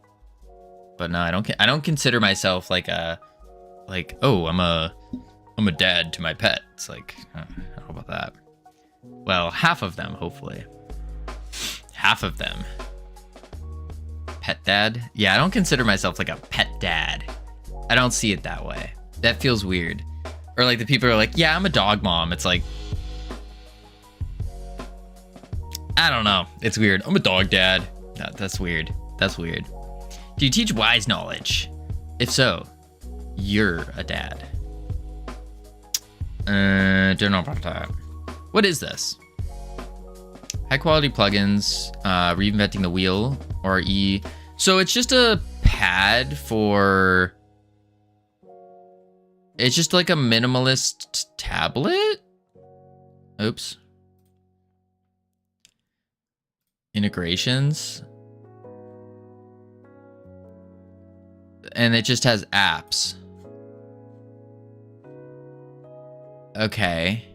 But no, I don't consider myself like oh, I'm a dad to my pet. It's like, how about that? Well, half of them, hopefully. Half of them. Pet dad? Yeah, I don't consider myself like a pet dad. I don't see it that way. That feels weird. Or like the people are like, yeah, I'm a dog mom. It's like, I don't know. It's weird. I'm a dog dad. No, that's weird. That's weird. Do you teach wise knowledge? If so, you're a dad. Don't know about that. What is this? High quality plugins, reinventing the wheel, or E. So it's just a pad for... It's just like a minimalist tablet? Oops. Integrations. And it just has apps. Okay.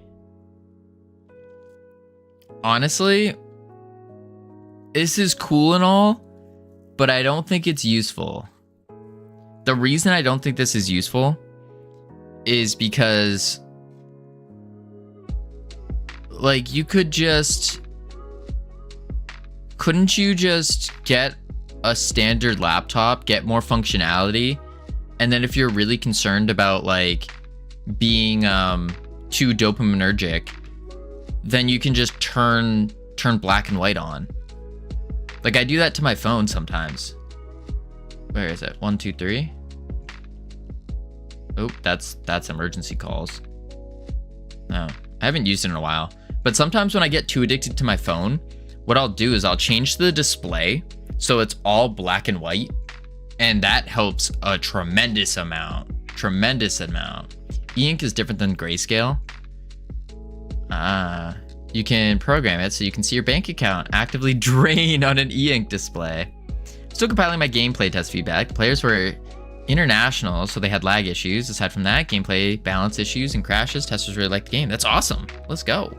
Honestly, this is cool and all, but I don't think it's useful. The reason I don't think this is useful is because, like, couldn't you just get a standard laptop, get more functionality, and then if you're really concerned about like being too dopaminergic, then you can just turn black and white on. Like I do that to my phone sometimes. Where is it? 1, 2, 3. Oh, that's emergency calls. No, I haven't used it in a while. But sometimes when I get too addicted to my phone, what I'll do is I'll change the display so it's all black and white, and that helps a tremendous amount. E-ink is different than grayscale. You can program it so you can see your bank account actively drain on an e-ink display. Still compiling my gameplay test feedback. The players were international, so they had lag issues. Aside from that, gameplay balance issues and crashes. Testers really liked the game. That's awesome. Let's go.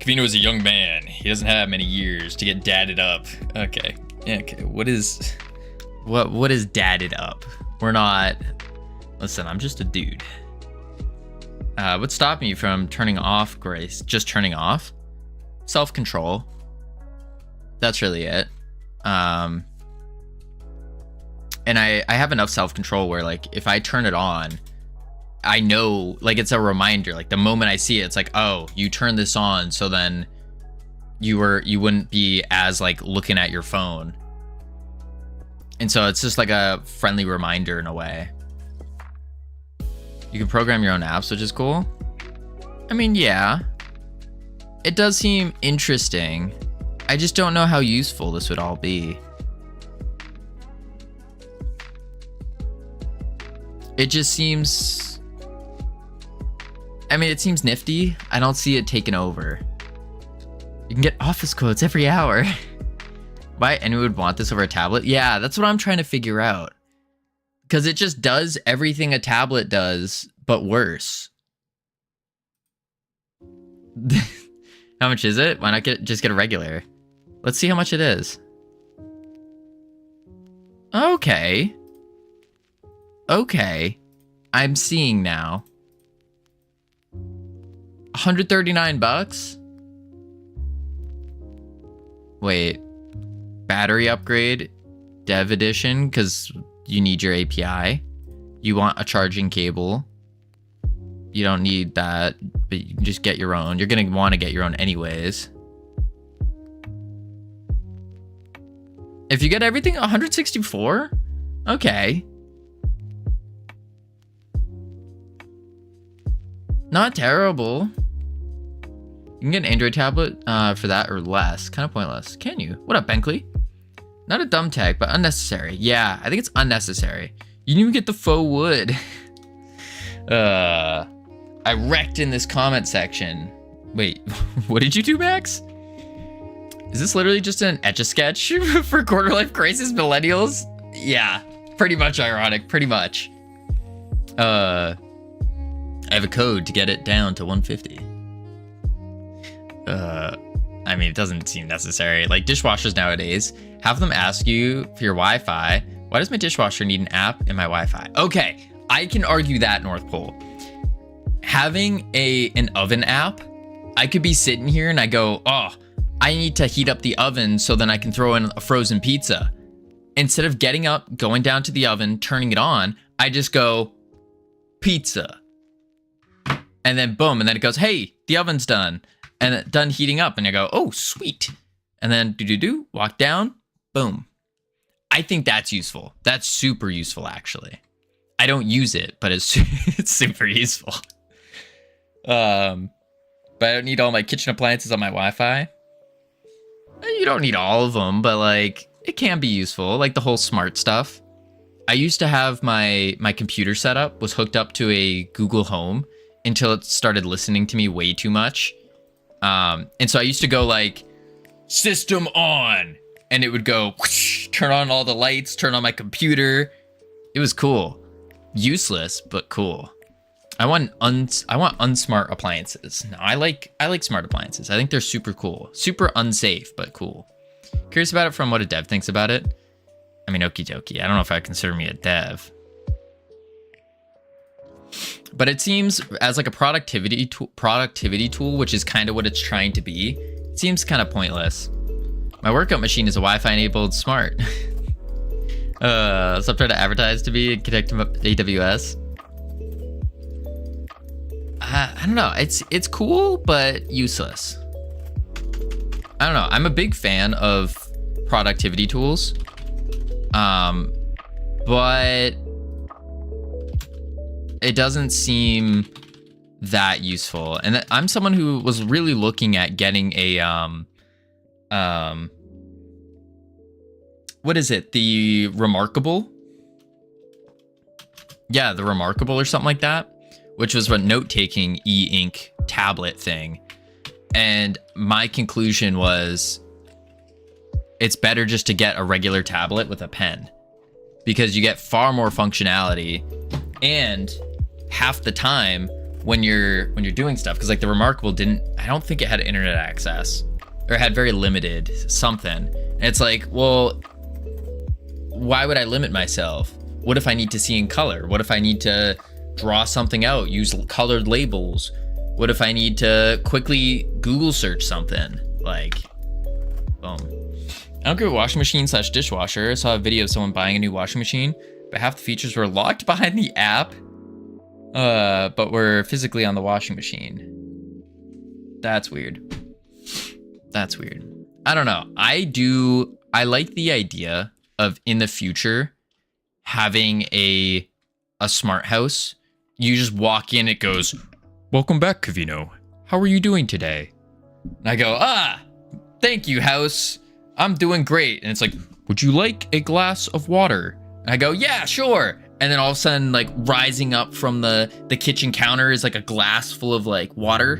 Covino is a young man. He doesn't have many years to get dadded up. Okay. Okay. What is dadded up? We're not. Listen, I'm just a dude. What's stopping you from turning off grace? Just turning off? Self-control. That's really it. And I have enough self-control where, like, if I turn it on, I know, like, it's a reminder. Like, the moment I see it, it's like, oh, you turn this on, so then you wouldn't be as, like, looking at your phone. And so it's just like a friendly reminder in a way. You can program your own apps, which is cool. I mean, yeah. It does seem interesting. I just don't know how useful this would all be. It just seems... I mean, it seems nifty. I don't see it taken over. You can get office quotes every hour. Why anyone would want this over a tablet? Yeah, that's what I'm trying to figure out. Because it just does everything a tablet does, but worse. How much is it? Why not just get a regular? Let's see how much it is. Okay. Okay. I'm seeing now. 139 bucks? Wait. Battery upgrade, dev edition, because you need your API. You want a charging cable. You don't need that, but you can just get your own. You're going to want to get your own anyways. If you get everything, 164? Okay. Not terrible. You can get an Android tablet for that or less. Kind of pointless. Can you? What up, Benkley? Not a dumb tag, but unnecessary. Yeah, I think it's unnecessary. You didn't even get the faux wood. I wrecked in this comment section. Wait, what did you do, Max? Is this literally just an etch-a-sketch for Quarter Life Crisis Millennials? Yeah, pretty much ironic, pretty much. I have a code to get it down to 150. I mean, it doesn't seem necessary. Like, dishwashers nowadays, have them ask you for your Wi-Fi. Why does my dishwasher need an app in my Wi-Fi? Okay, I can argue that, North Pole. Having an oven app, I could be sitting here and I go, oh, I need to heat up the oven so then I can throw in a frozen pizza. Instead of getting up, going down to the oven, turning it on, I just go, pizza. And then boom, and then it goes, hey, the oven's done. And done heating up, and I go, oh, sweet. And then walk down, boom. I think that's useful. That's super useful, actually. I don't use it, but it's super useful. But I don't need all my kitchen appliances on my Wi-Fi. You don't need all of them, but like, it can be useful, like the whole smart stuff. I used to have my computer setup was hooked up to a Google Home until it started listening to me way too much. And so I used to go like, system on, and it would go, whoosh, turn on all the lights, turn on my computer. It was cool. Useless, but cool. I want unsmart appliances. No, I like smart appliances. I think they're super cool. Super unsafe, but cool. Curious about it from what a dev thinks about it. I mean, okie dokie. I don't know if I consider me a dev. But it seems as like a productivity tool, which is kind of what it's trying to be. It seems kind of pointless. My workout machine is a Wi-Fi enabled smart. Stop trying to advertise to me and connect to AWS. I don't know. It's cool, but useless. I don't know. I'm a big fan of productivity tools. But it doesn't seem that useful. And I'm someone who was really looking at getting a, what is it? The Remarkable? Yeah, the Remarkable or something like that, which was a note-taking e-ink tablet thing. And my conclusion was it's better just to get a regular tablet with a pen because you get far more functionality, and half the time when you're doing stuff, because like the Remarkable didn't, I don't think it had internet access, or had very limited something. And it's like, well, why would I limit myself? What if I need to see in color? What if I need to draw something out, use colored labels? What if I need to quickly Google search something? Like, boom. I don't get a washing machine / dishwasher. I saw a video of someone buying a new washing machine, but half the features were locked behind the app, but were physically on the washing machine. That's weird. That's weird. I don't know. I like the idea of, in the future, having a smart house. You just walk in, it goes, "Welcome back, Covino. How are you doing today?" And I go, "Thank you, house. I'm doing great." And it's like, "Would you like a glass of water?" And I go, "Yeah, sure." And then all of a sudden, like, rising up from the kitchen counter is like a glass full of like water.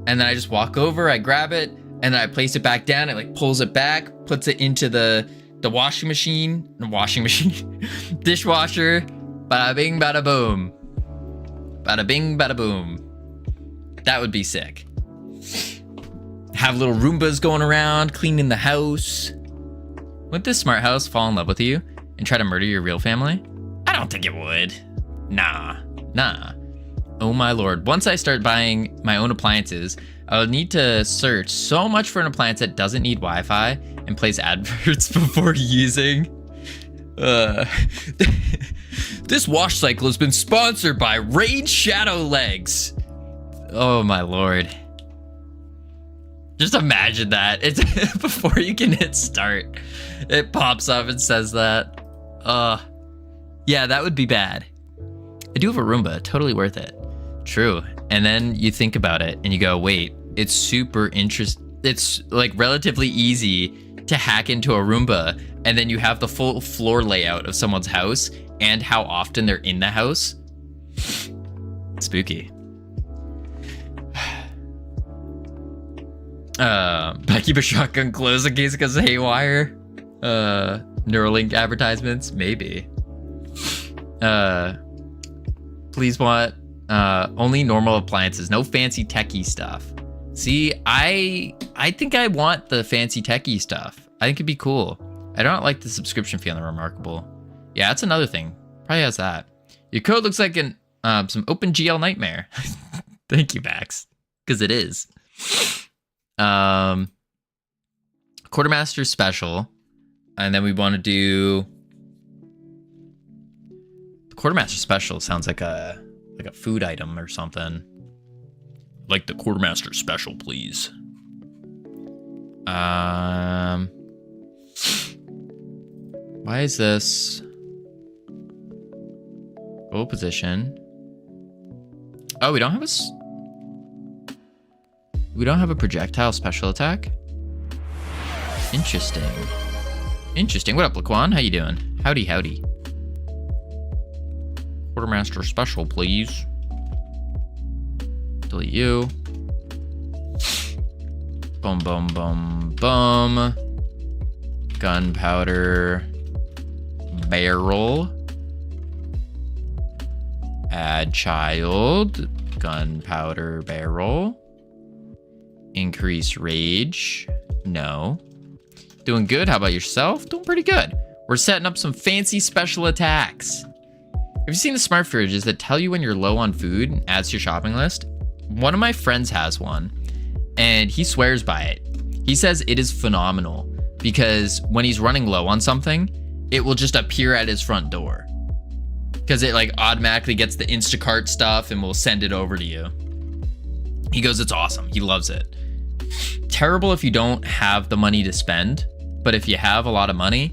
And then I just walk over, I grab it, and then I place it back down. It like pulls it back, puts it into the washing machine, dishwasher. Bada bing, bada boom. Bada bing, bada boom. That would be sick. Have little Roombas going around, cleaning the house. Would this smart house fall in love with you and try to murder your real family? I don't think it would. Nah. Oh my lord. Once I start buying my own appliances, I'll need to search so much for an appliance that doesn't need Wi-Fi and place adverts before using. This wash cycle has been sponsored by Raid Shadow Legs. Oh my lord. Just imagine that. It's before you can hit start, it pops up and says that. Yeah, that would be bad. I do have a Roomba, totally worth it. True. And then you think about it and you go, wait, it's super interesting. It's like relatively easy to hack into a Roomba, and then you have the full floor layout of someone's house and how often they're in the house. Spooky. But I keep a shotgun close in case it goes haywire. Neuralink advertisements, maybe. Please want only normal appliances, no fancy techie stuff. See, I think I want the fancy techie stuff. I think it'd be cool. I don't like the subscription fee on the Remarkable. Yeah, that's another thing. Probably has that. Your code looks like an some OpenGL nightmare. Thank you, Max, because it is. Quartermaster special, and then we want to do the Quartermaster special. Sounds like a food item or something. Like the Quartermaster special, please. Why is this goal position? Oh, we don't have a projectile special attack. Interesting. What up, Laquan? How you doing? Howdy. Quartermaster special, please. Delete you. Boom. Gunpowder barrel. Add child. Gunpowder barrel. Increase rage. No. Doing good. How about yourself? Doing pretty good. We're setting up some fancy special attacks. Have you seen the smart fridges that tell you when you're low on food and adds to your shopping list? One of my friends has one, and he swears by it. He says it is phenomenal because when he's running low on something, it will just appear at his front door because it like automatically gets the Instacart stuff and will send it over to you. He goes, it's awesome. He loves it. Terrible if you don't have the money to spend, but if you have a lot of money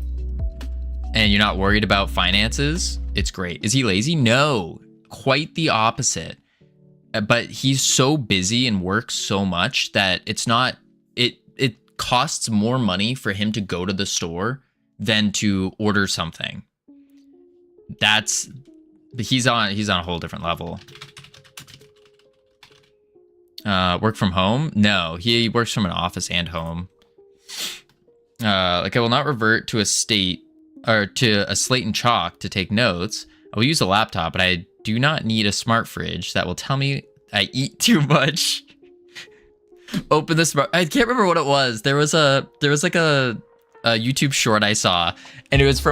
and you're not worried about finances, it's great. Is he lazy? No, quite the opposite. But he's so busy and works so much that it costs more money for him to go to the store than to order something. He's on a whole different level. Work from home? No, he works from an office and home. Like I will not revert to a slate and chalk to take notes. I will use a laptop, but I do not need a smart fridge that will tell me I eat too much. Open the smart. I can't remember what it was. There was like a YouTube short I saw, and it was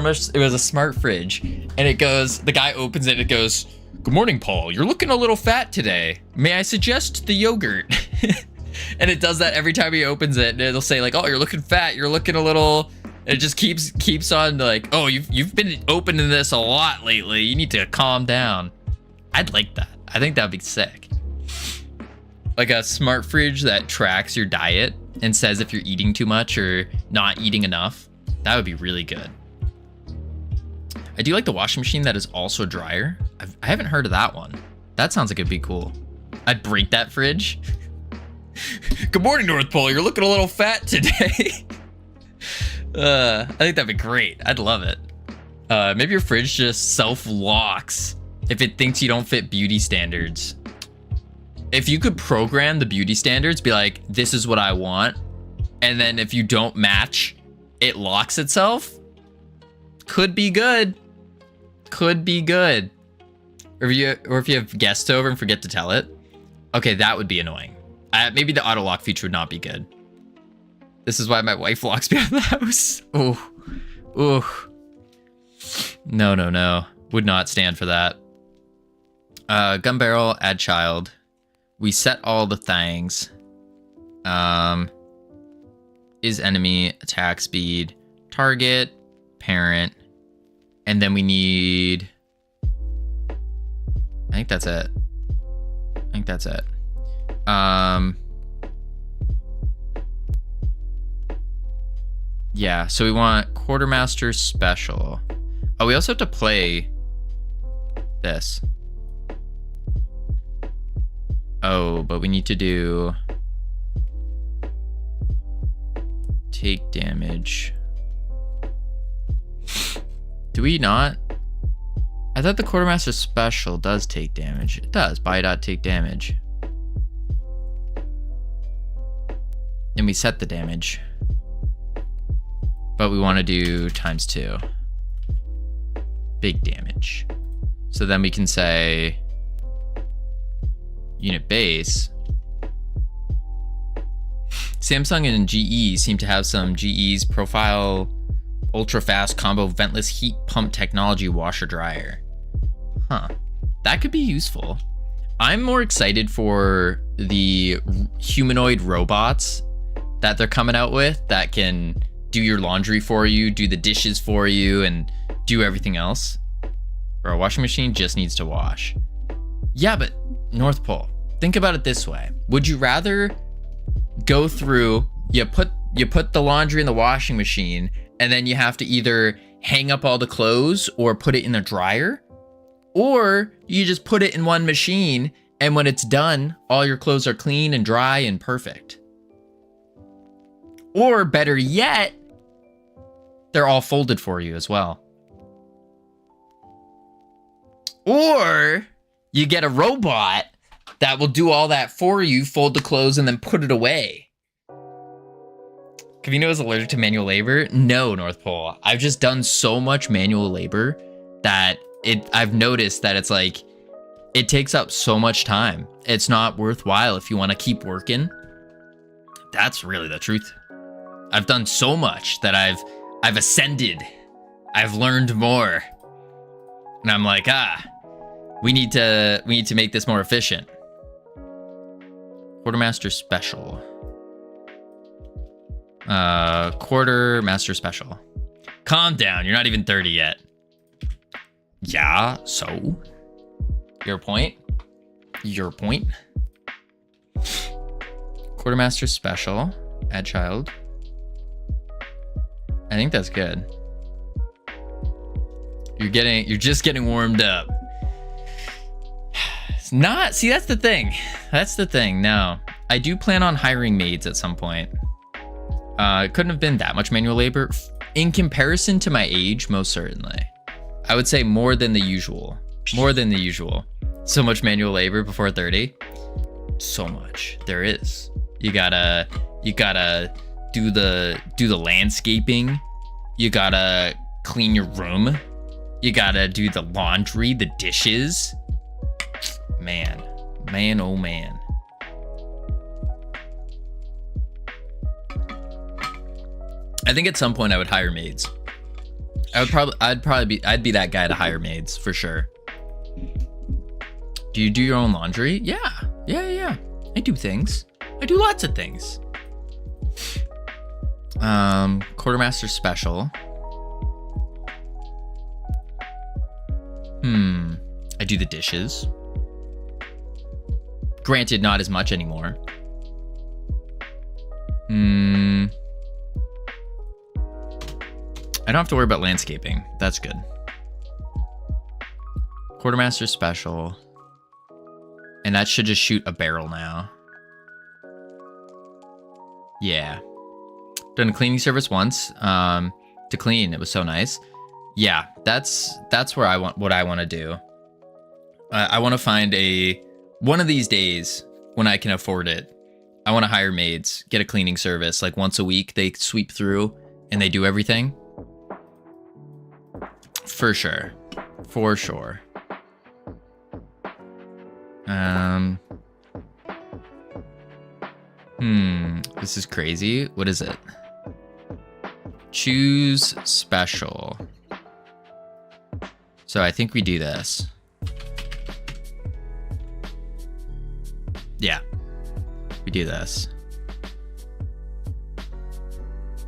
a smart fridge, and it goes, the guy opens it, and it goes, "Good morning, Paul. You're looking a little fat today. May I suggest the yogurt?" And it does that every time he opens it, and it'll say like, "Oh, you're looking fat. You're looking a little." It just keeps on like, "Oh, you've been opening this a lot lately. You need to calm down." I'd like that. I think that'd be sick. Like a smart fridge that tracks your diet and says if you're eating too much or not eating enough. That would be really good. I do like the washing machine that is also dryer. I haven't heard of that one. That sounds like it'd be cool. I'd break that fridge. "Good morning, North Pole. You're looking a little fat today." I think that'd be great. I'd love it. Maybe your fridge just self-locks if it thinks you don't fit beauty standards. If you could program the beauty standards, be like, "This is what I want," and then if you don't match, it locks itself. Could be good. Could be good. Or if you have guests over and forget to tell it. Okay, that would be annoying. Maybe the auto lock feature would not be good. This is why my wife locks me out of the house. Oh, oh. No. Would not stand for that. Gun barrel, add child. We set all the things. Is enemy, attack speed, target, parent, and then we need, I think that's it. Yeah, so we want quartermaster special. Oh, we also have to play this. Oh, but we need to do take damage. Do we not? I thought the quartermaster special does take damage. It does. Buy dot take damage. And we set the damage. But we want to do ×2. Big damage. So then we can say unit base. Samsung and GE seem to have some GE's profile ultra fast combo ventless heat pump technology washer dryer. Huh. That could be useful. I'm more excited for the humanoid robots that they're coming out with that can do your laundry for you, do the dishes for you, and do everything else. Or a washing machine just needs to wash. Yeah, but North Pole, think about it this way. Would you rather go through, you put the laundry in the washing machine, and then you have to either hang up all the clothes or put it in the dryer? Or you just put it in one machine, and when it's done, all your clothes are clean and dry and perfect. Or better yet, they're all folded for you as well. Or you get a robot that will do all that for you, fold the clothes, and then put it away. Covino is allergic to manual labor? No, North Pole. I've just done so much manual labor that I've noticed that it's like, it takes up so much time. It's not worthwhile if you want to keep working. That's really the truth. I've done so much that I've ascended. I've learned more. And I'm like, we need to make this more efficient. Quartermaster special. Quartermaster special. Calm down, you're not even 30 yet. Yeah, so? Your point? Your point? Quartermaster special. Add child. I think that's good. You're just getting warmed up. It's not, see, that's the thing. That's the thing. No, I do plan on hiring maids at some point. It couldn't have been that much manual labor. In comparison to my age, most certainly. I would say more than the usual. More than the usual. So much manual labor before 30. So much. There is. You gotta do the landscaping. You gotta clean your room. You gotta do the laundry, the dishes. Man, Man, oh man. I think at some point I would hire maids. I'd be that guy to hire maids for sure. Do you do your own laundry? Yeah. I do things. I do lots of things. Quartermaster special. I do the dishes. Granted, not as much anymore. I don't have to worry about landscaping. That's good. Quartermaster special. And that should just shoot a barrel now. Yeah. Done a cleaning service once. To clean. It was so nice. Yeah, that's where I want to do. I want to find one of these days when I can afford it. I want to hire maids, get a cleaning service like once a week. They sweep through and they do everything. For sure. This is crazy. What is it? Choose special. So I think we do this. Yeah. We do this.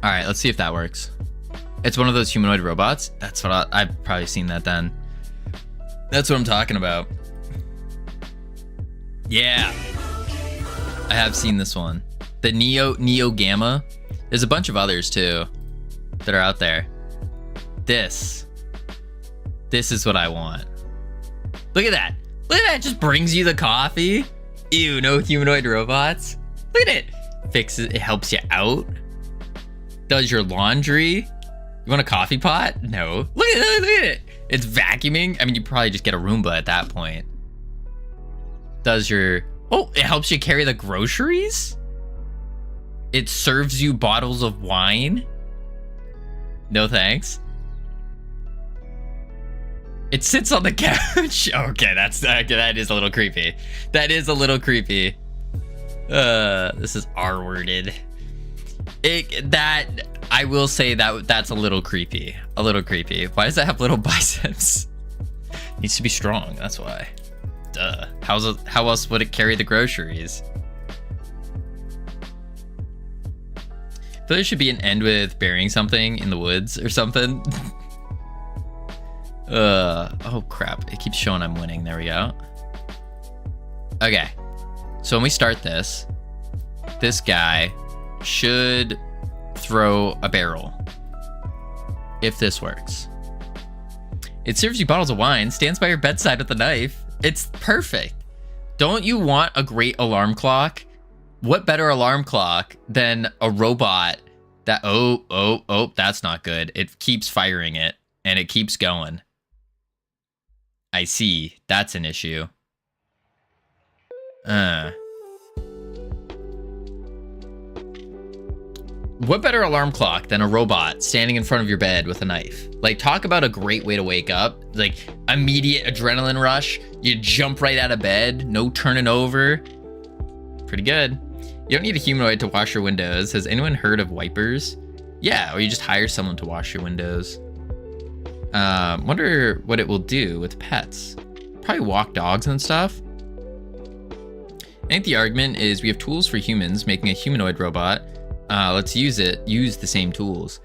All right, let's see if that works. It's one of those humanoid robots. That's what I've probably seen that then. That's what I'm talking about. Yeah. I have seen this one. The Neo Gamma. There's a bunch of others too that are out there. This is what I want. Look at that. Look at that. It just brings you the coffee. Ew, no humanoid robots. Look at it. Fixes it, helps you out. Does your laundry. You want a coffee pot? No. Look at it. It's vacuuming. I mean, you probably just get a Roomba at that point. Does your... Oh, it helps you carry the groceries? It serves you bottles of wine? No thanks. It sits on the couch. Okay, that is a little creepy. That is a little creepy. This is R-worded. I will say that's a little creepy. A little creepy. Why does that have little biceps? Needs to be strong, that's why. Duh. How else would it carry the groceries? I feel there should be an end with burying something in the woods or something. Oh crap. It keeps showing I'm winning. There we go. Okay. So when we start this guy should throw a barrel. If this works. It serves you bottles of wine, stands by your bedside with a knife. It's perfect. Don't you want a great alarm clock? What better alarm clock than a robot that, oh, that's not good. It keeps firing it and it keeps going. I see. That's an issue. What better alarm clock than a robot standing in front of your bed with a knife? Like, talk about a great way to wake up. Like, immediate adrenaline rush. You jump right out of bed. No turning over. Pretty good. You don't need a humanoid to wash your windows. Has anyone heard of wipers? Yeah, or you just hire someone to wash your windows. Wonder what it will do with pets. Probably walk dogs and stuff. I think the argument is we have tools for humans, making a humanoid robot. Let's use the same tools.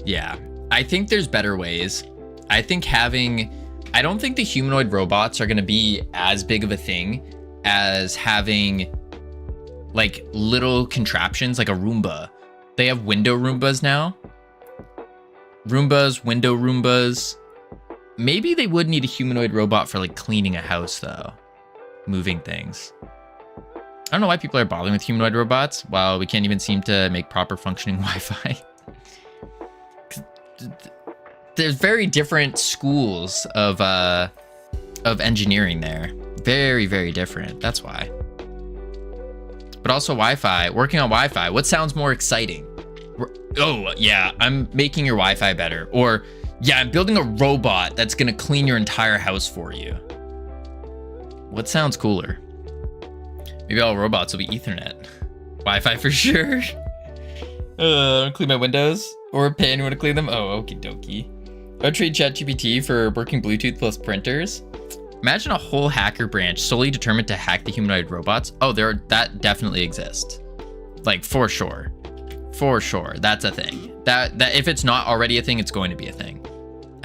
Yeah, I think there's better ways. I don't think the humanoid robots are gonna be as big of a thing as having like little contraptions like a Roomba. They have window Roombas now. Roombas, window Roombas. Maybe they would need a humanoid robot for like cleaning a house though. Moving things. I don't know why people are bothering with humanoid robots while we can't even seem to make proper functioning Wi-Fi. There's very different schools of engineering there. Very, very different. That's why. But also Wi-Fi. Working on Wi-Fi. What sounds more exciting? Oh, yeah, I'm making your Wi-Fi better. Or, yeah, I'm building a robot that's going to clean your entire house for you. What sounds cooler? Maybe all robots will be Ethernet. Wi-Fi for sure. Clean my windows or pay anyone to clean them. Oh, okie dokie. I would trade ChatGPT for working Bluetooth plus printers. Imagine a whole hacker branch solely determined to hack the humanoid robots. Oh, that definitely exists. Like for sure. For sure. That's a thing. That if it's not already a thing, it's going to be a thing.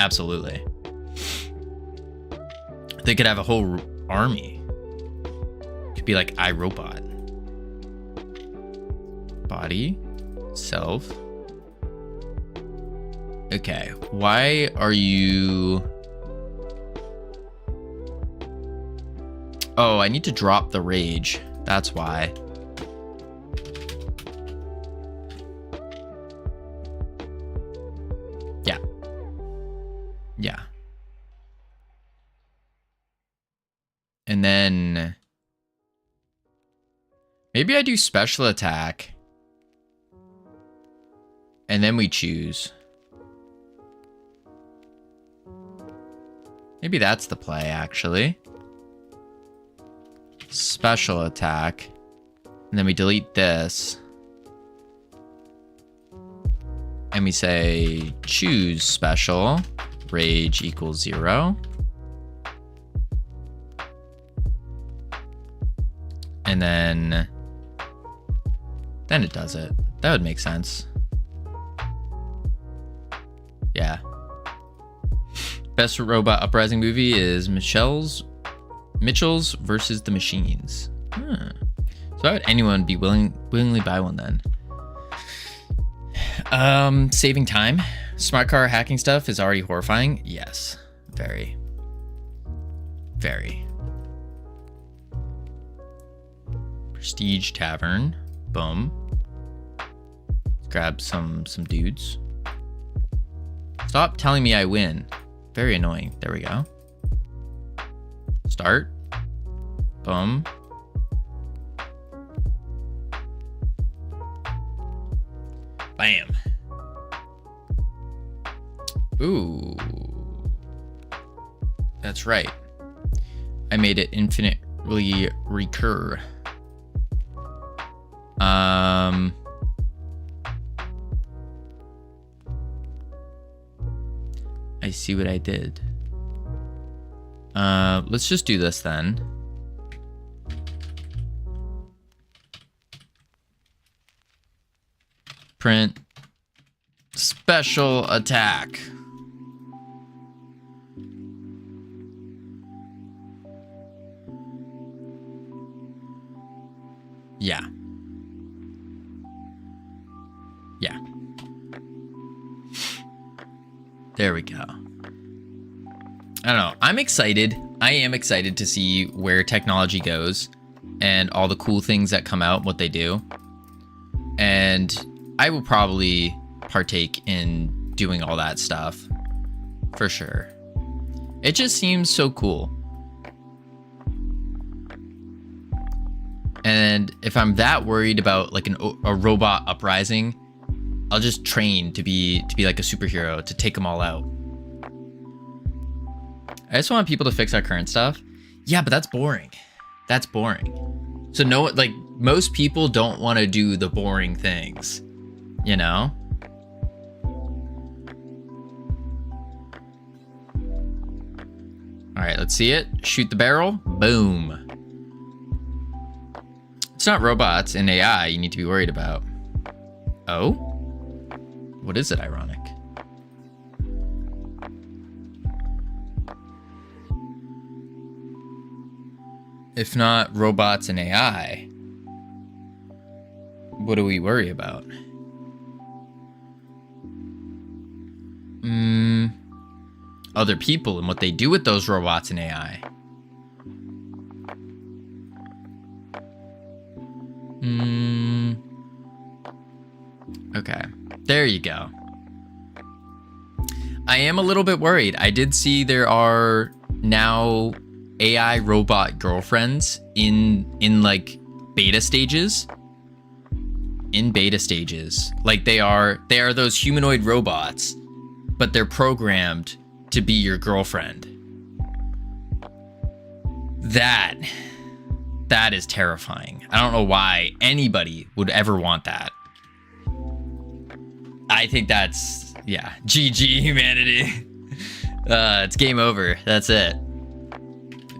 Absolutely. They could have a whole army. Could be like iRobot. Body. Self. Okay. Why are you... Oh, I need to drop the rage. That's why. Yeah. Yeah. And then maybe I do special attack. And then we choose. Maybe that's the play, actually. Special attack. And then we delete this. And we say choose special. Rage equals 0. And then it does it. That would make sense. Yeah. Best robot uprising movie is Mitchell's versus the Machines. So why would anyone be willingly buy one then? Saving time. Smart car hacking stuff is already horrifying. Yes. Very. Very. Prestige Tavern. Boom. Let's grab some dudes. Stop telling me I win. Very annoying. There we go. Start. Boom. Bam. Ooh. That's right. I made it infinitely recur. I see what I did. Let's just do this then. Print special attack. Yeah. Yeah. There we go. I don't know. I'm excited. I am excited to see where technology goes and all the cool things that come out, what they do. And I will probably partake in doing all that stuff for sure. It just seems so cool. And if I'm that worried about like a robot uprising, I'll just train to be like a superhero to take them all out. I just want people to fix our current stuff. Yeah, but that's boring. That's boring. So no, like most people don't want to do the boring things, you know? All right, let's see it. Shoot the barrel. Boom. It's not robots and AI you need to be worried about. Oh? What is it, ironic? If not robots and AI, what do we worry about? Other people and what they do with those robots and AI. Okay, there you go. I am a little bit worried. I did see there are now AI robot girlfriends in like beta stages. In beta stages. Like they are those humanoid robots, but they're programmed to be your girlfriend. That That is terrifying. I don't know why anybody would ever want that. I think that's, yeah, GG humanity. It's game over. That's it.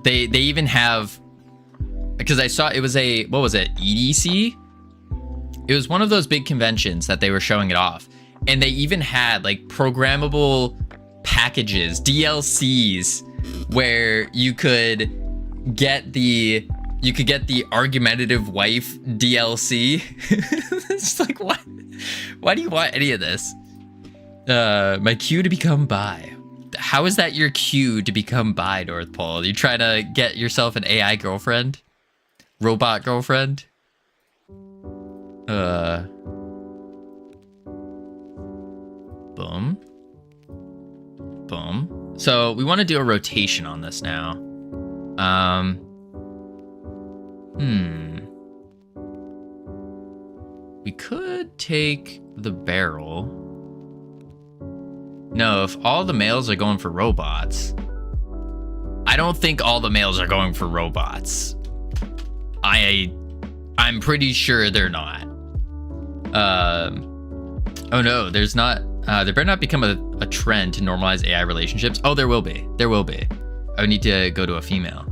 They even have, because I saw it was a, what was it, EDC? It was one of those big conventions that they were showing it off. And they even had like programmable packages, DLCs, where you could get the argumentative wife DLC. It's like, what? Why do you want any of this? My cue to become bi. How is that your cue to become bi, North Pole? You try to get yourself an AI girlfriend? Robot girlfriend? Boom. Boom. So we want to do a rotation on this now. We could take the barrel. No, if all the males are going for robots. I don't think all the males are going for robots. I'm pretty sure they're not. Oh no, there's not. There better not become a trend to normalize AI relationships. Oh, there will be. There will be. I would need to go to a female.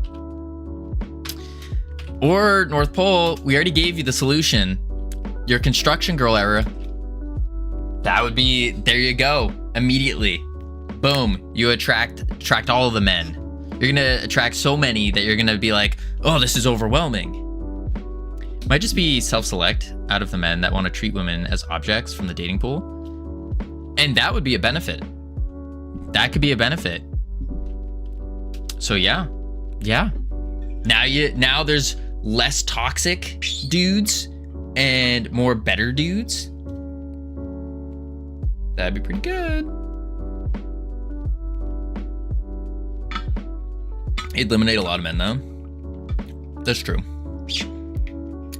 Or North Pole, we already gave you the solution. Your construction girl era. That would be, there you go. Immediately. Boom. You attract all of the men. You're gonna attract so many that you're gonna be like, oh, this is overwhelming. Might just be self-select out of the men that want to treat women as objects from the dating pool. And that would be a benefit. That could be a benefit. So yeah. Yeah. Now there's less toxic dudes and more better dudes. That'd be pretty good. It'd eliminate a lot of men though. That's true.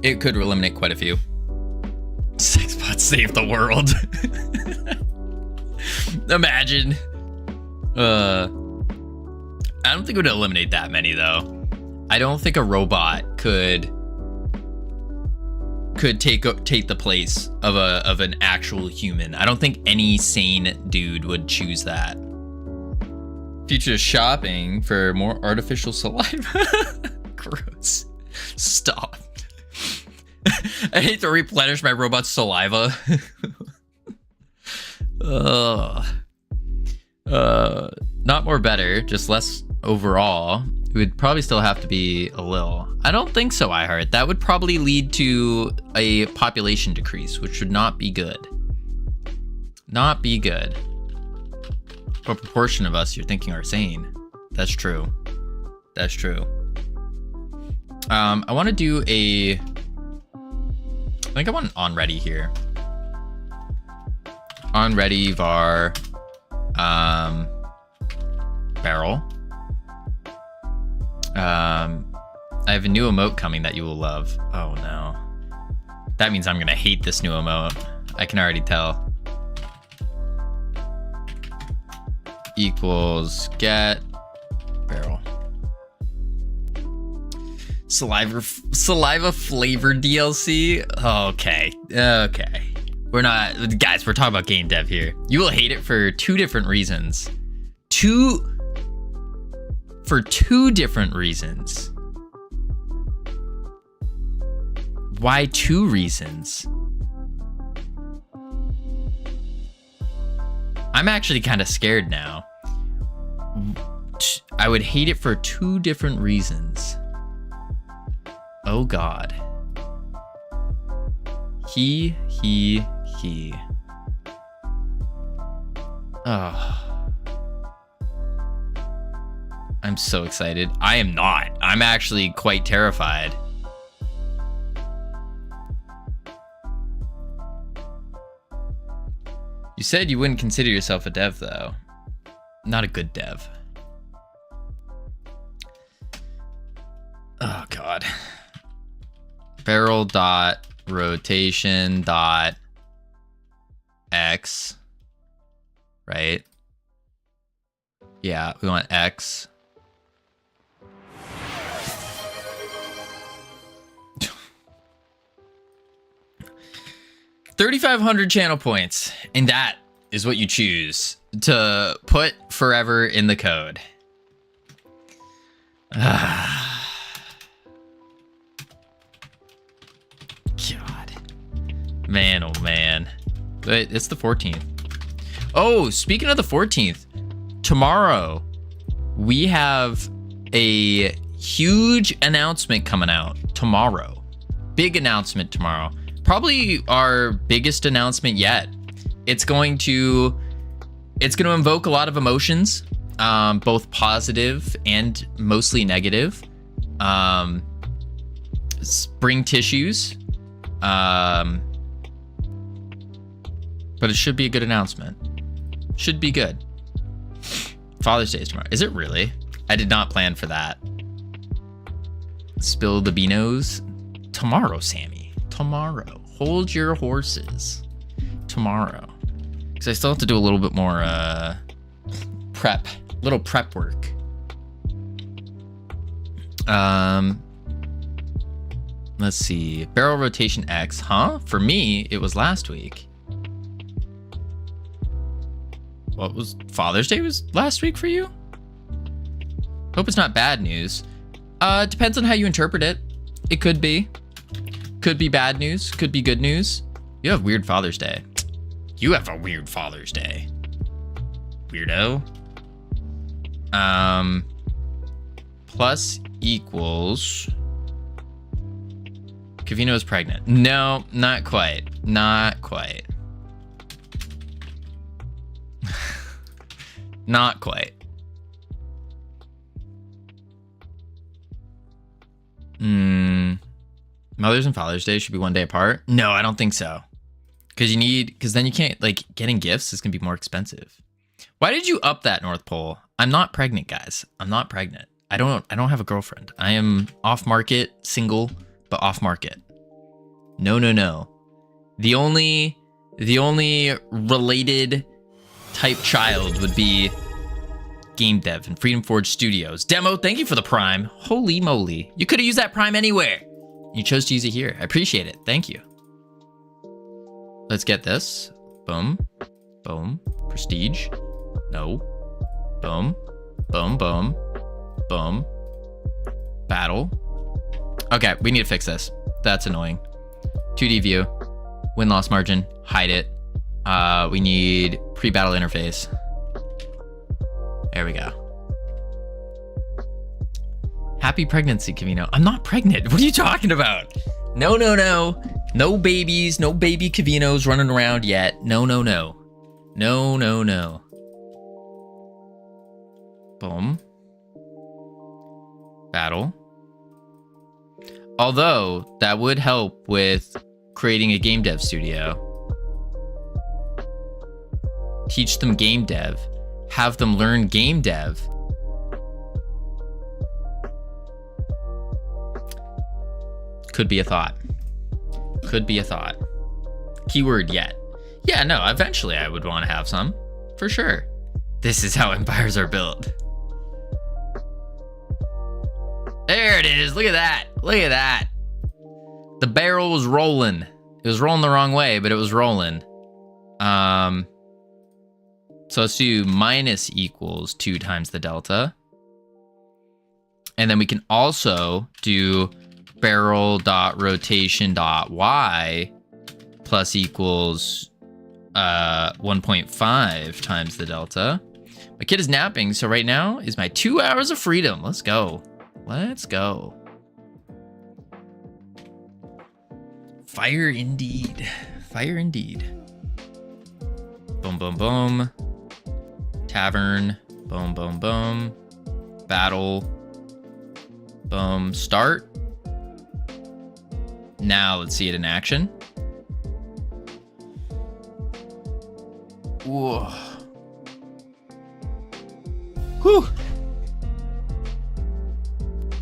It could eliminate quite a few. Sex bots save the world. Imagine. I don't think it would eliminate that many though. I don't think a robot could take the place of an actual human. I don't think any sane dude would choose that. Future shopping for more artificial saliva. Gross. Stop. I hate to replenish my robot's saliva. Not more better, just less overall. It would probably still have to be a little. I don't think so, iHeart. That would probably lead to a population decrease, which would not be good. Not be good. What proportion of us you're thinking are sane? That's true. That's true. I want to do a... I think I want an on ready here. On ready var barrel. I have a new emote coming that you will love. Oh no. That means I'm gonna hate this new emote. I can already tell. Equals get barrel. Saliva flavored DLC. Okay. Okay. We're not, guys, we're talking about game dev here. You will hate it for two different reasons. For two different reasons. Why two reasons? I'm actually kind of scared now. I would hate it for two different reasons. Oh God. He. Oh. I'm so excited. I am not. I'm actually quite terrified. You said you wouldn't consider yourself a dev, though. Not a good dev. Oh, God. Barrel dot rotation dot X. Right? Yeah, we want X. 3,500 channel points. And that is what you choose to put forever in the code. God. Man, oh man. But it's the 14th. Oh, speaking of the 14th, tomorrow we have a huge announcement coming out tomorrow. Big announcement tomorrow. Probably our biggest announcement yet. It's going to invoke a lot of emotions, both positive and mostly negative. Bring tissues. But it should be a good announcement. Should be good. Father's Day is tomorrow. Is it really? I did not plan for that. Spill the beanos. Tomorrow, Sammy. Tomorrow. Hold your horses. Tomorrow. Because I still have to do a little bit more prep. Little prep work. Let's see. Barrel rotation X. Huh? For me, it was last week. What was Father's Day was last week for you? Hope it's not bad news. Depends on how you interpret it. It could be. Could be bad news. Could be good news. You have weird Father's Day. You have a weird Father's Day. Weirdo. Plus equals. Covino is pregnant. No, not quite. Not quite. Not quite. Mother's and Father's Day should be one day apart. No, I don't think so. Because then you can't, like, getting gifts is gonna be more expensive. Why did you up that, North Pole? I'm not pregnant, guys. I'm not pregnant. I don't have a girlfriend. I am off market, single, but off market. No, no, no. The only related type child would be game dev and Freedom Forge Studios. Demo, thank you for the Prime. Holy moly. You could have used that Prime anywhere. You chose to use it here. I appreciate it. Thank you. Let's get this. Boom. Boom. Prestige. No. Boom. Boom, boom. Boom. Battle. Okay, we need to fix this. That's annoying. 2D view. Win-loss margin. Hide it. We need pre-battle interface. There we go. Happy pregnancy, Covino. I'm not pregnant. What are you talking about? No, no, no. No babies. No baby Covinos running around yet. No, no, no. No, no, no. Boom. Battle. Although, that would help with creating a game dev studio. Teach them game dev. Have them learn game dev. Could be a thought. Could be a thought. Keyword yet. Yeah, no, eventually I would want to have some. For sure. This is how empires are built. There it is. Look at that. Look at that. The barrel was rolling. It was rolling the wrong way, but it was rolling. So let's do minus equals 2 times the delta. And then we can also do barrel.rotation.y plus equals 1.5 times the delta. My kid is napping, so right now is my 2 hours of freedom. Let's go. Let's go. Fire indeed. Fire indeed. Boom, boom, boom. Tavern. Boom, boom, boom. Battle. Boom. Start. Now let's see it in action. Whoa. Whew.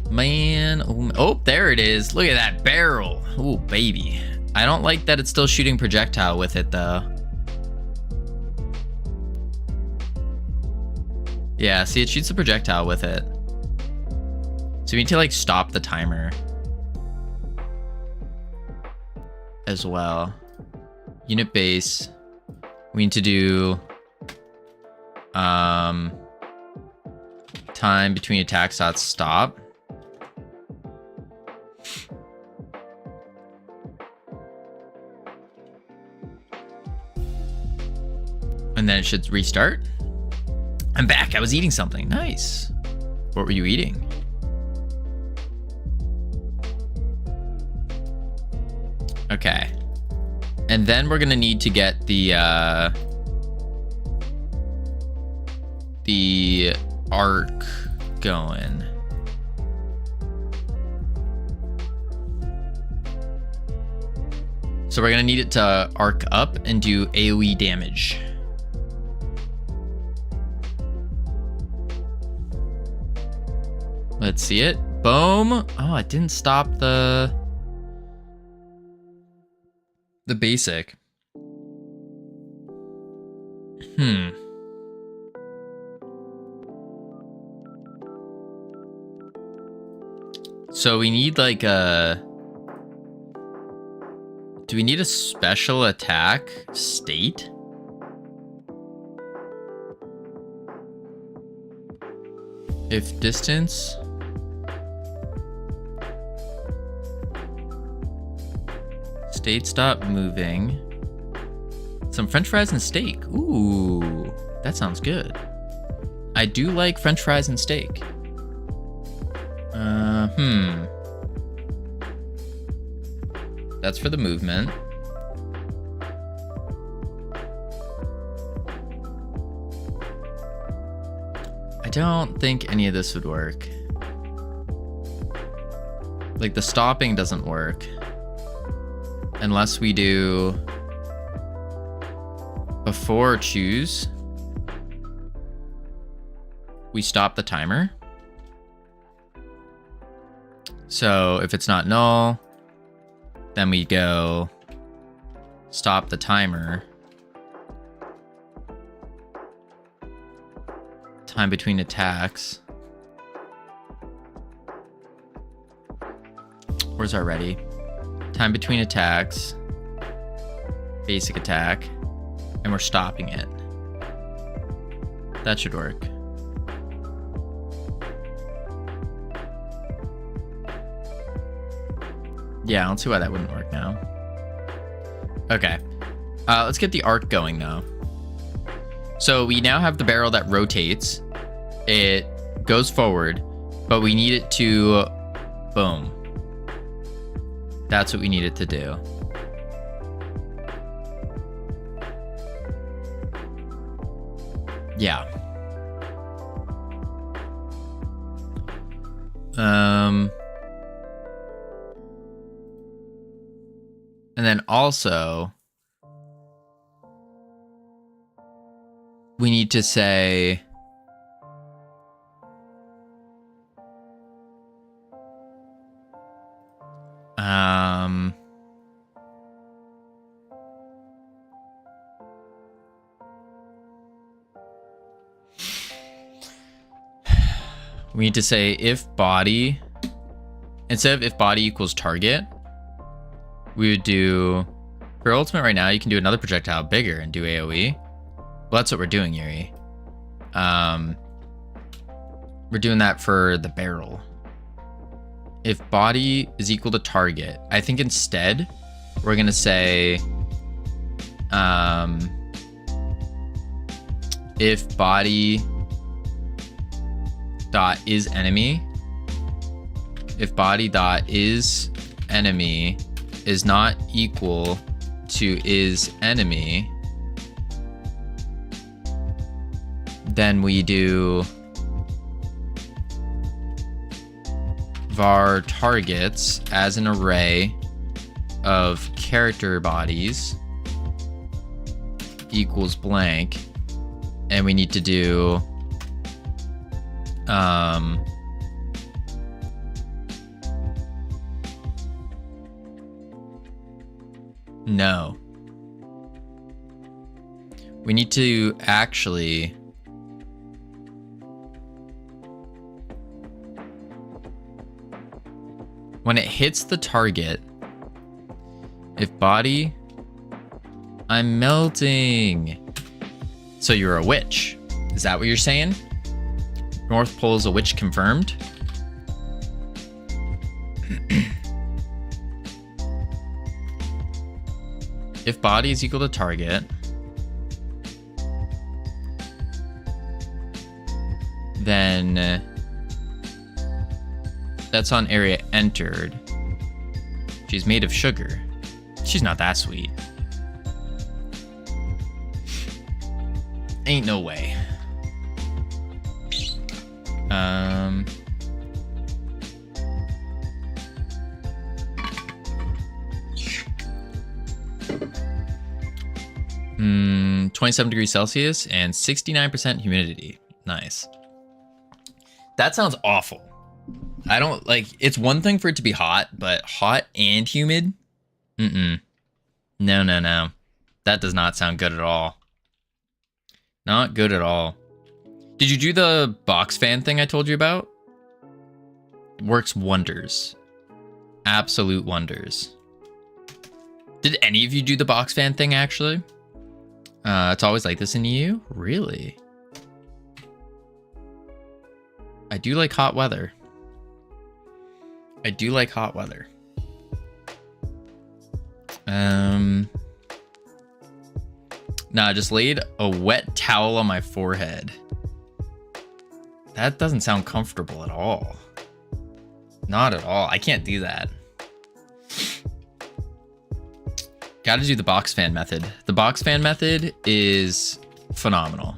Man. Oh, there it is. Look at that barrel. Oh, baby. I don't like that it's still shooting projectile with it, though. Yeah, see, it shoots the projectile with it. So we need to, like, stop the timer as well. unit base. We need to do time between attacks dot stop. And then it should restart. I'm back. I was eating something. Nice. What were you eating? Okay. And then we're gonna need to get the arc going. So we're gonna need it to arc up and do AoE damage. Let's see it. Boom. Oh, it didn't stop the basic. So we need like a... Do we need a special attack state? If distance... State stop moving. Some french fries and steak. Ooh, that sounds good. I do like french fries and steak. That's for the movement. I don't think any of this would work. Like the stopping doesn't work. Unless we do before choose, we stop the timer. So if it's not null, then we go stop the timer. Time between attacks. Where's our ready? Time between attacks, basic attack, and we're stopping it. That should work. Yeah, I don't see why that wouldn't work now. Okay, let's get the arc going though. So we now have the barrel that rotates. It goes forward, but we need it to, boom. That's what we need it to do. Yeah. And then also we need to say we need to say if body, instead of if body equals target, we would do, for ultimate right now, you can do another projectile bigger and do AoE. Well, that's what we're doing, Yuri. We're doing that for the barrel. If body is equal to target, I think instead we're gonna say if body dot is enemy, if body dot is enemy is not equal to is enemy, then we do var targets as an array of character bodies equals blank, and we need to do no. We need to actually when it hits the target, if body I'm melting. So you're a witch. Is that what you're saying? North Pole is a witch confirmed? If body is equal to target, then that's on area entered. She's made of sugar. She's not that sweet. Ain't no way. 27 degrees Celsius and 69% humidity. Nice. That sounds awful. I don't like, it's one thing for it to be hot, but hot and humid? No. That does not sound good at all. Not good at all. Did you do the box fan thing I told you about? It works wonders. Absolute wonders. Did any of you do the box fan thing actually? It's always like this in EU? Really? I do like hot weather. I do like hot weather. No, I just laid a wet towel on my forehead. That doesn't sound comfortable at all. Not at all. I can't do that. Gotta do the box fan method. The box fan method is phenomenal.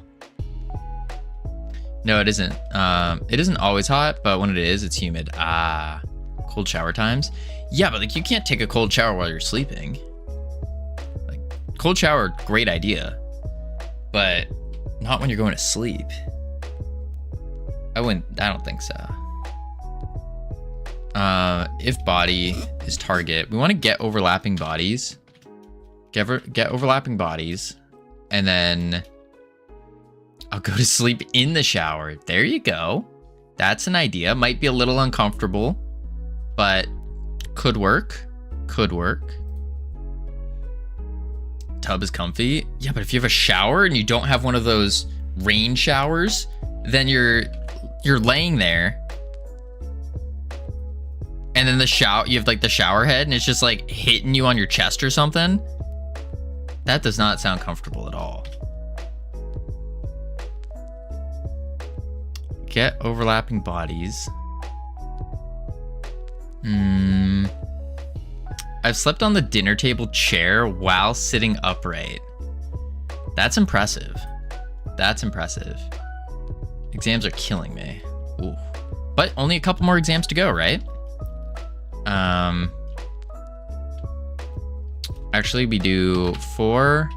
No, it isn't. It isn't always hot, but when it is, it's humid. Cold shower times. Yeah, but like you can't take a cold shower while you're sleeping. Like cold shower, great idea, but not when you're going to sleep. I don't think so. If body is target, we want to get overlapping bodies. Get overlapping bodies, and then I'll go to sleep in the shower. There you go. That's an idea. Might be a little uncomfortable, but could work. Could work. Tub is comfy. Yeah, but if you have a shower and you don't have one of those rain showers, then you're laying there. And then you have like the shower head and it's just like hitting you on your chest or something. That does not sound comfortable at all. Get overlapping bodies. I've slept on the dinner table chair while sitting upright. That's impressive. That's impressive. Exams are killing me. Ooh. But only a couple more exams to go, right? Actually, we do 4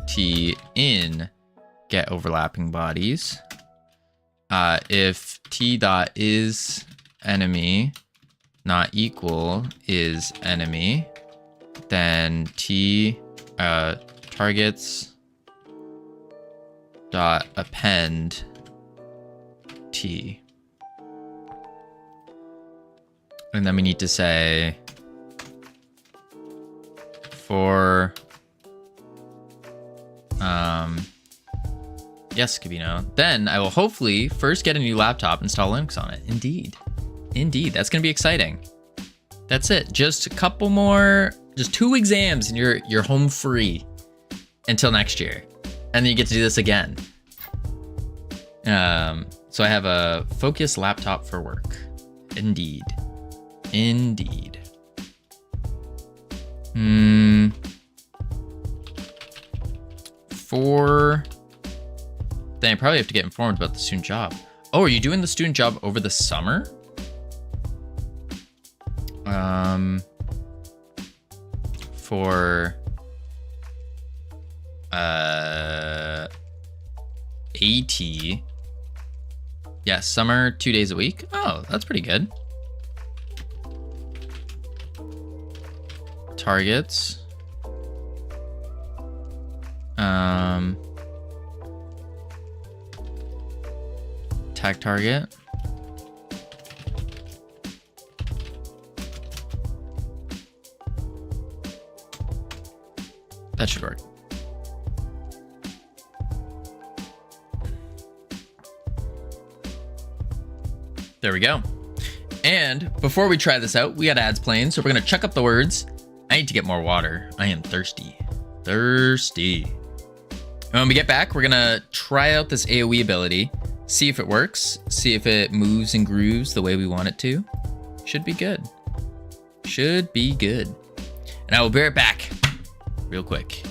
T in get overlapping bodies. If T dot is enemy not equal is enemy, then T targets dot append T. And then we need to say for yes, Covino. Then I will hopefully first get a new laptop, install Linux on it. Indeed. That's gonna be exciting. That's it. Just a couple more, just 2 exams and you're home free until next year. And then you get to do this again. So I have a Focus laptop for work. Indeed. Then I probably have to get informed about the student job. Oh, are you doing the student job over the summer? For AT. Yeah, summer 2 days a week. Oh, that's pretty good. Targets. Tag target. that should work. There we go. And before we try this out, we got ads playing, so we're gonna check up the words. I need to get more water. I am thirsty. Thirsty. And when we get back, we're gonna try out this AoE ability, see if it works, see if it moves and grooves the way we want it to. Should be good. Should be good. And I will be right back real quick.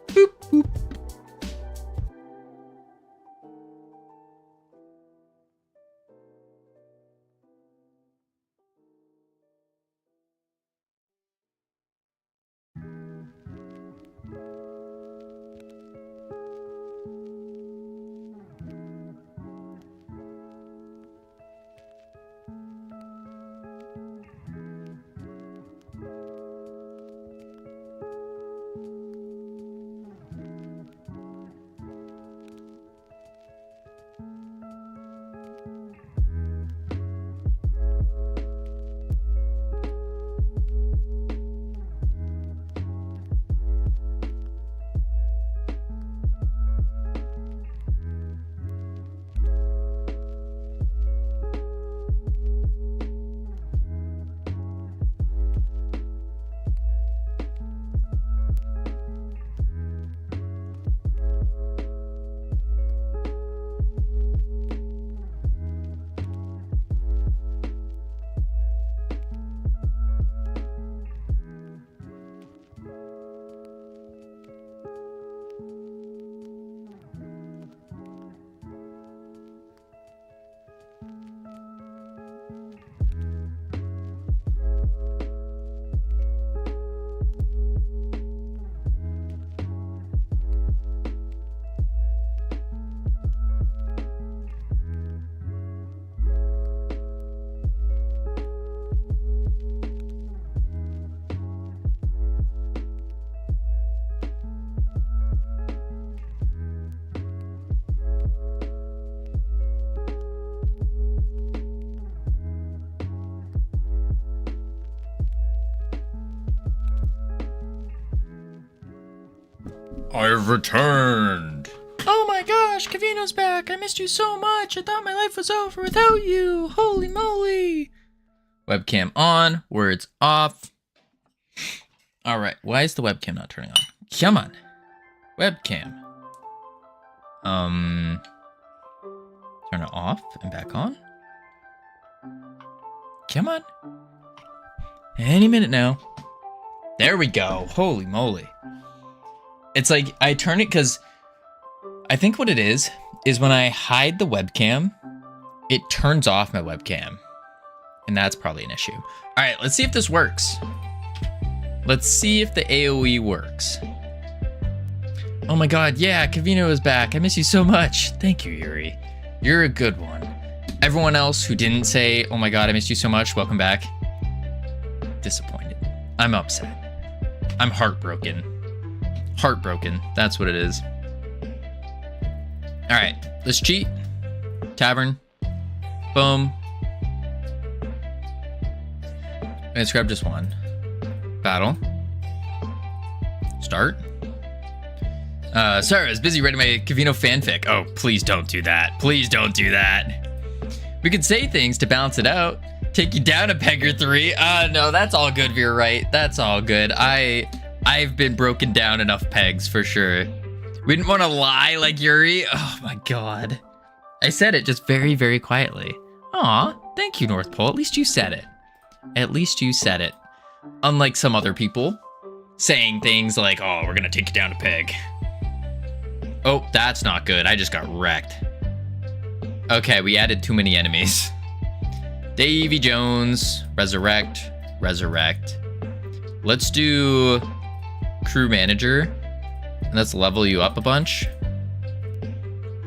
Boop, boop. I've returned. Oh my gosh, Covino's back. I missed you so much. I thought my life was over without you. Holy moly. Webcam on, words off. All right, why is the webcam not turning on? Come on. Webcam. Turn it off and back on. Come on. Any minute now. There we go. Holy moly. It's like I turn it because I think what it is when I hide the webcam, it turns off my webcam. And that's probably an issue. All right, let's see if this works. Let's see if the AoE works. Oh my god, yeah, Covino is back. I miss you so much. Thank you, Yuri. You're a good one. Everyone else who didn't say, oh my god, I missed you so much, welcome back. Disappointed. I'm upset. I'm heartbroken. Heartbroken, that's what it is. All right, let's cheat. Tavern. Boom. Let's grab just one. Battle. Start. Sorry, I was busy writing my Covino fanfic. Oh, please don't do that. Please don't do that. We could say things to balance it out. Take you down a peg or three. No, that's all good, Veer, right? That's all good. I've been broken down enough pegs for sure. We didn't want to lie like Yuri. Oh my god. I said it just very, very quietly. Aw, thank you, North Pole. At least you said it. At least you said it. Unlike some other people saying things like, oh, we're gonna take you down a peg. Oh, that's not good. I just got wrecked. Okay, we added too many enemies. Davy Jones, resurrect, resurrect. Let's do crew manager, and let's level you up a bunch.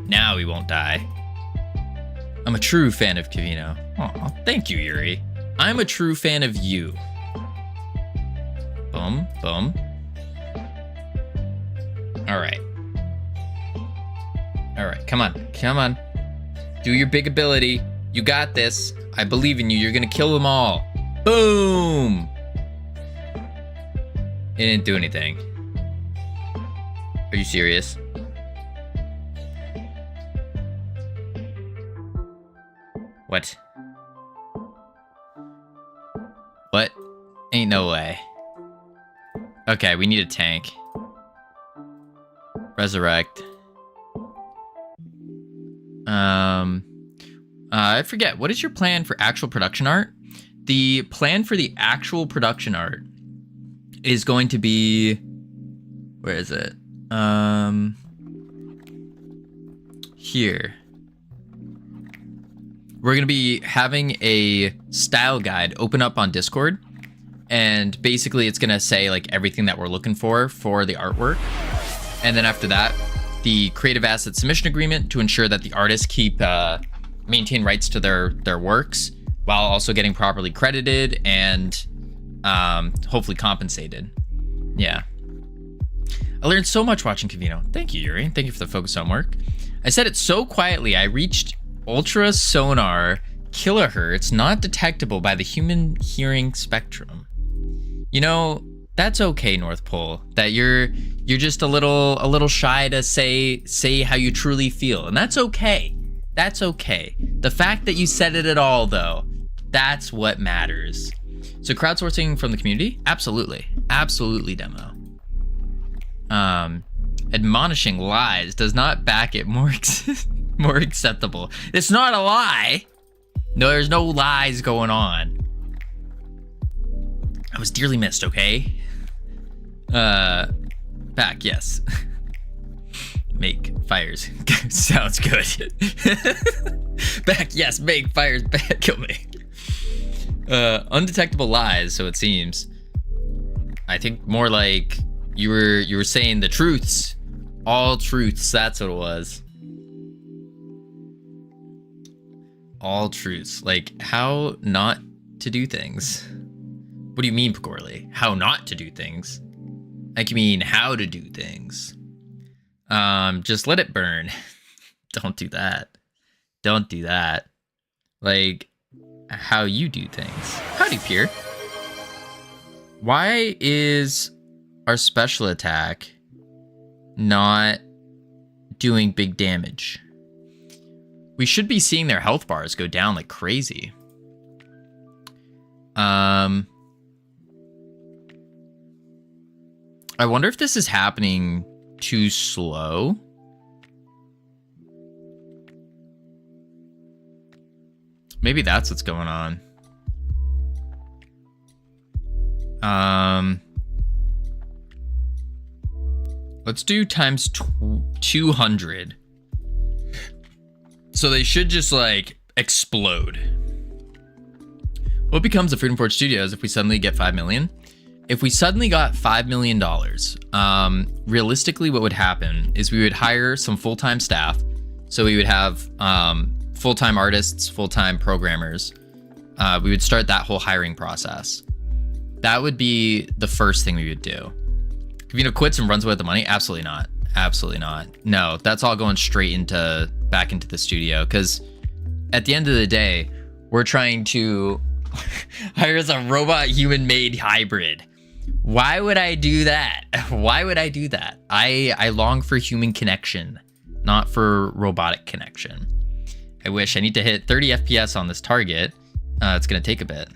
Now we won't die. I'm a true fan of Covino. Aw, thank you, Yuri. I'm a true fan of you. Boom, boom. All right. All right, come on, come on. Do your big ability. You got this. I believe in you. You're gonna kill them all. Boom. It didn't do anything. Are you serious? What? What? Ain't no way. Okay, we need a tank. Resurrect. I forget. What is your plan for actual production art? The plan for the actual production art is going to be... Where is it? Here. We're going to be having a style guide open up on Discord. And basically it's going to say like everything that we're looking for the artwork. And then after that, the creative asset submission agreement to ensure that the artists keep maintain rights to their works while also getting properly credited and hopefully compensated. Yeah. I learned so much watching Covino. Thank you, Yuri. Thank you for the focus on work. I said it so quietly, I reached ultra sonar kilohertz not detectable by the human hearing spectrum. You know, that's okay, North Pole. That you're just a little shy to say how you truly feel, and that's okay. That's okay. The fact that you said it at all, though, that's what matters. So crowdsourcing from the community? Absolutely. Absolutely, demo. Admonishing lies does not back it more acceptable. It's not a lie. No, there's no lies going on. I was dearly missed, okay? Back, yes. Make fires. Sounds good. Back, yes, make fires back. Kill me. Undetectable lies, so it seems. I think more like you were saying the truths. All truths, that's what it was. All truths. Like how not to do things. What do you mean, Pagorli? How not to do things? Like you mean how to do things. Just let it burn. Don't do that. Don't do that. Like how you do things. Howdy, Pierre. Why is our special attack not doing big damage? We should be seeing their health bars go down like crazy. I wonder if this is happening too slow. Maybe that's what's going on. Let's do times 200. So they should just like explode. What becomes of Freedom Forge Studios if we suddenly get 5 million? If we suddenly got $5 million, realistically what would happen is we would hire some full-time staff. So we would have full-time artists, full-time programmers. We would start that whole hiring process. That would be the first thing we would do. Covino quits and runs away with the money? Absolutely not. Absolutely not. No, that's all going straight back into the studio. Because at the end of the day, we're trying to hire as a robot human-made hybrid. Why would I do that? Why would I do that? I long for human connection, not for robotic connection. I wish. I need to hit 30 FPS on this target. It's going to take a bit.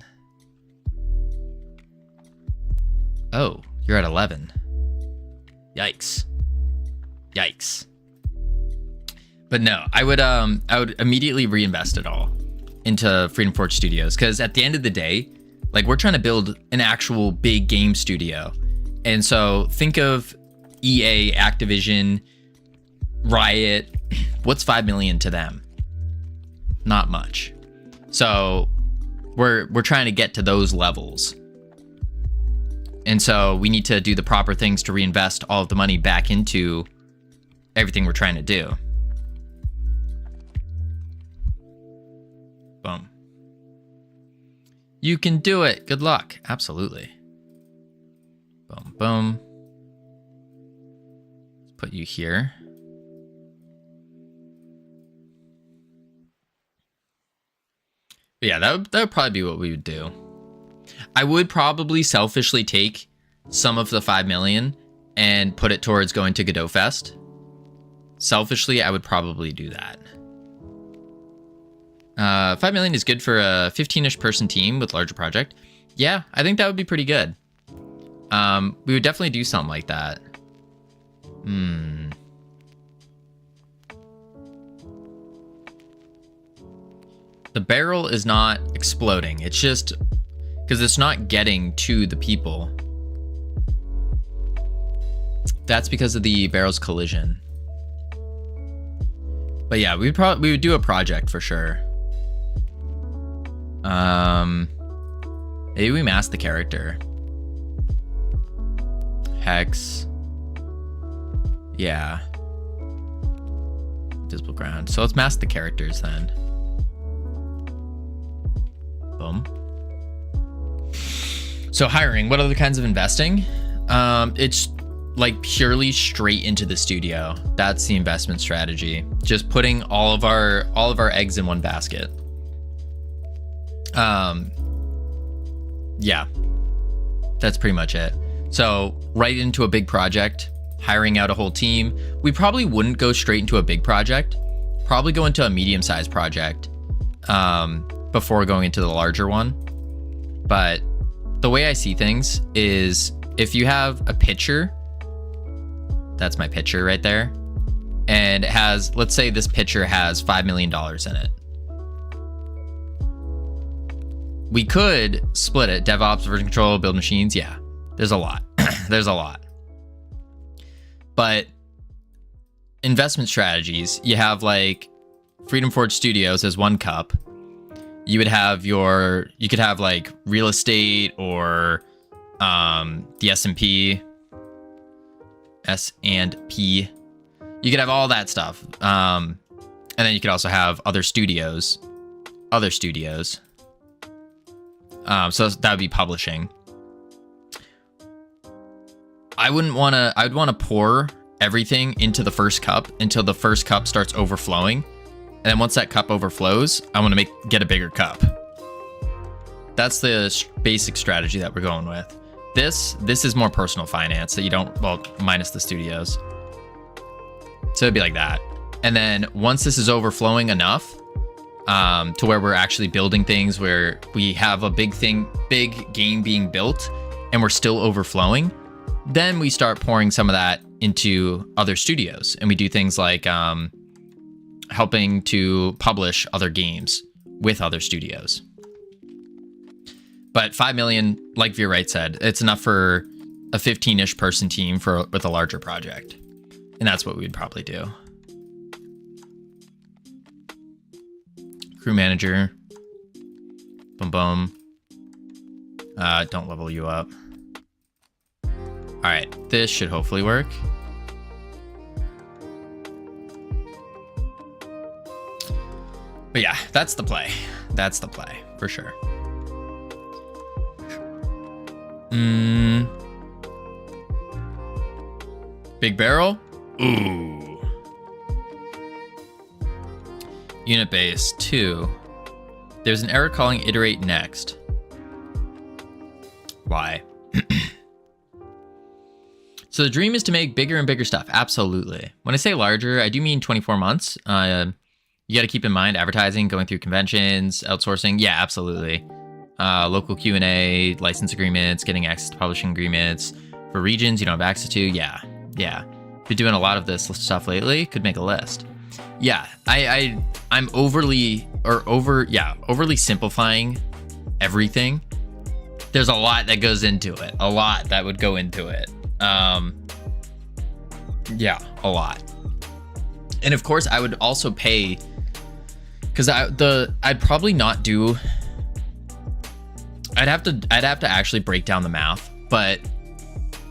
Oh, you're at 11. Yikes. Yikes. But no, I would immediately reinvest it all into Freedom Forge Studios, because at the end of the day, like, we're trying to build an actual big game studio. And so think of EA, Activision, Riot. What's 5 million to them? Not much. So we're trying to get to those levels. And so we need to do the proper things to reinvest all of the money back into everything we're trying to do. Boom. You can do it. Good luck. Absolutely. Boom, boom. Let's put you here. But yeah, that would probably be what we would do. I would probably selfishly take some of the 5 million and put it towards going to Godot Fest. Selfishly, I would probably do that. 5 million is good for a 15-ish person team with larger project. Yeah, I think that would be pretty good. We would definitely do something like that. The barrel is not exploding. It's just because it's not getting to the people. That's because of the barrel's collision. But yeah, we would do a project for sure. Maybe we mask the character. Hex. Yeah. Visible ground. So let's mask the characters then. Boom. So hiring, what other kinds of investing? It's like purely straight into the studio. That's the investment strategy. Just putting all of our eggs in one basket. Yeah. That's pretty much it. So right into a big project, hiring out a whole team. We probably wouldn't go straight into a big project. Probably go into a medium-sized project before going into the larger one. But the way I see things is if you have a pitcher, that's my pitcher right there, and it has, let's say this pitcher has $5 million in it. We could split it. DevOps, version control, build machines. Yeah, there's a lot. There's a lot. But investment strategies, you have like Freedom Forge Studios as one cup. You could have like real estate or the S&P. S&P. You could have all that stuff. And then you could also have other studios. So that would be publishing. I would want to pour everything into the first cup until the first cup starts overflowing. And then once that cup overflows, I want to get a bigger cup. That's the basic strategy that we're going with. This is more personal finance that you don't, well, minus the studios. So it'd be like that. And then once this is overflowing enough to where we're actually building things, where we have a big game being built and we're still overflowing, then we start pouring some of that into other studios. And we do things like helping to publish other games with other studios. But 5 million, like Veer Wright said, it's enough for a 15-ish person team with a larger project. And that's what we'd probably do. Crew manager. Boom, boom. Don't level you up. All right, this should hopefully work. But yeah, that's the play. That's the play, for sure. Big barrel? Ooh. Unit base 2. There's an error calling iterate next. Why? So the dream is to make bigger and bigger stuff. Absolutely. When I say larger, I do mean 24 months. You got to keep in mind advertising, going through conventions, outsourcing. Yeah, absolutely. Local Q&A, license agreements, getting access to publishing agreements for regions you don't have access to. Yeah. Been doing a lot of this stuff lately. Could make a list. Yeah, I'm overly simplifying everything. There's a lot that goes into it. A lot that would go into it. Yeah, a lot. And of course, I would also pay, because I'd probably not do. I'd have to actually break down the math, but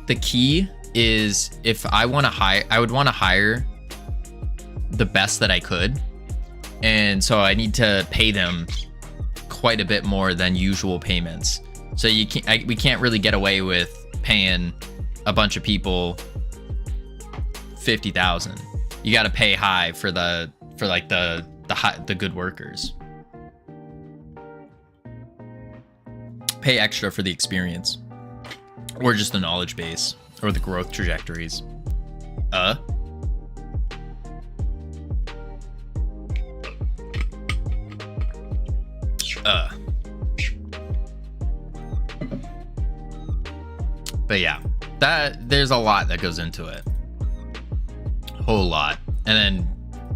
the key is if I want to hire, I would want to hire the best that I could, and so I need to pay them quite a bit more than usual payments. So we can't really get away with paying a bunch of people $50,000. You got to pay high for the good workers. Pay extra for the experience, or just the knowledge base. or the growth trajectories. But yeah, there's a lot that goes into it. Whole lot. And then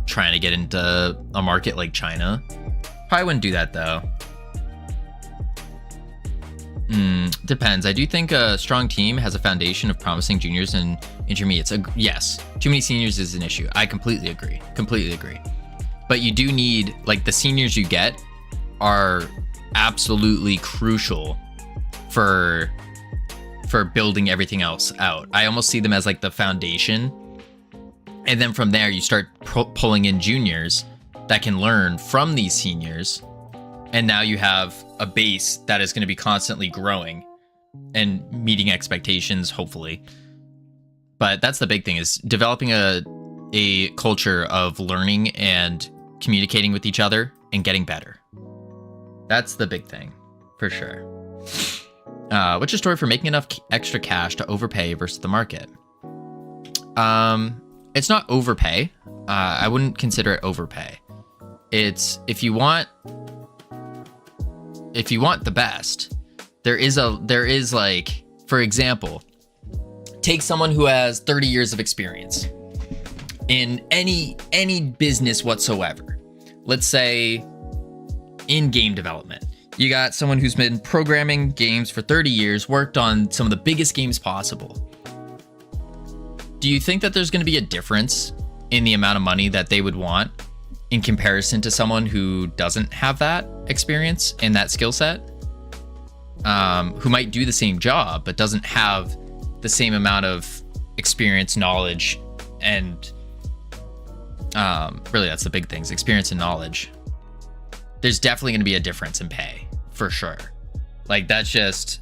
trying to get into a market like China. Probably wouldn't do that though. Depends. I do think a strong team has a foundation of promising juniors and intermediates. Yes, too many seniors is an issue. I completely agree. Completely agree. But you do need, like, the seniors you get are absolutely crucial for building everything else out. I almost see them as like the foundation. And then from there, you start pulling in juniors that can learn from these seniors. And now you have a base that is going to be constantly growing and meeting expectations, hopefully. But that's the big thing, is developing a culture of learning and communicating with each other and getting better. That's the big thing, for sure. What's your story for making enough extra cash to overpay versus the market? It's not overpay. I wouldn't consider it overpay. It's if you want the best, there is like, for example, take someone who has 30 years of experience in any business whatsoever. Let's say in game development. You got someone who's been programming games for 30 years, worked on some of the biggest games possible. Do you think that there's going to be a difference in the amount of money that they would want in comparison to someone who doesn't have that experience and that skill set? Who might do the same job, but doesn't have the same amount of experience, knowledge, and really that's the big things, experience and knowledge. There's definitely going to be a difference in pay, for sure. Like, that's just,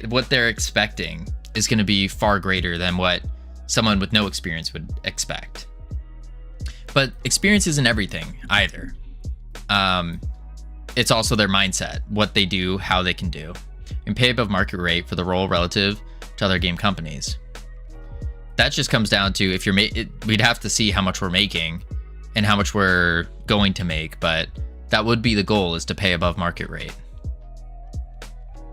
what they're expecting is going to be far greater than what someone with no experience would expect. But experience isn't everything either. It's also their mindset, what they do, how they can do, and pay above market rate for the role relative to other game companies. That just comes down to, if you're we'd have to see how much we're making and how much we're going to make, but that would be the goal, is to pay above market rate.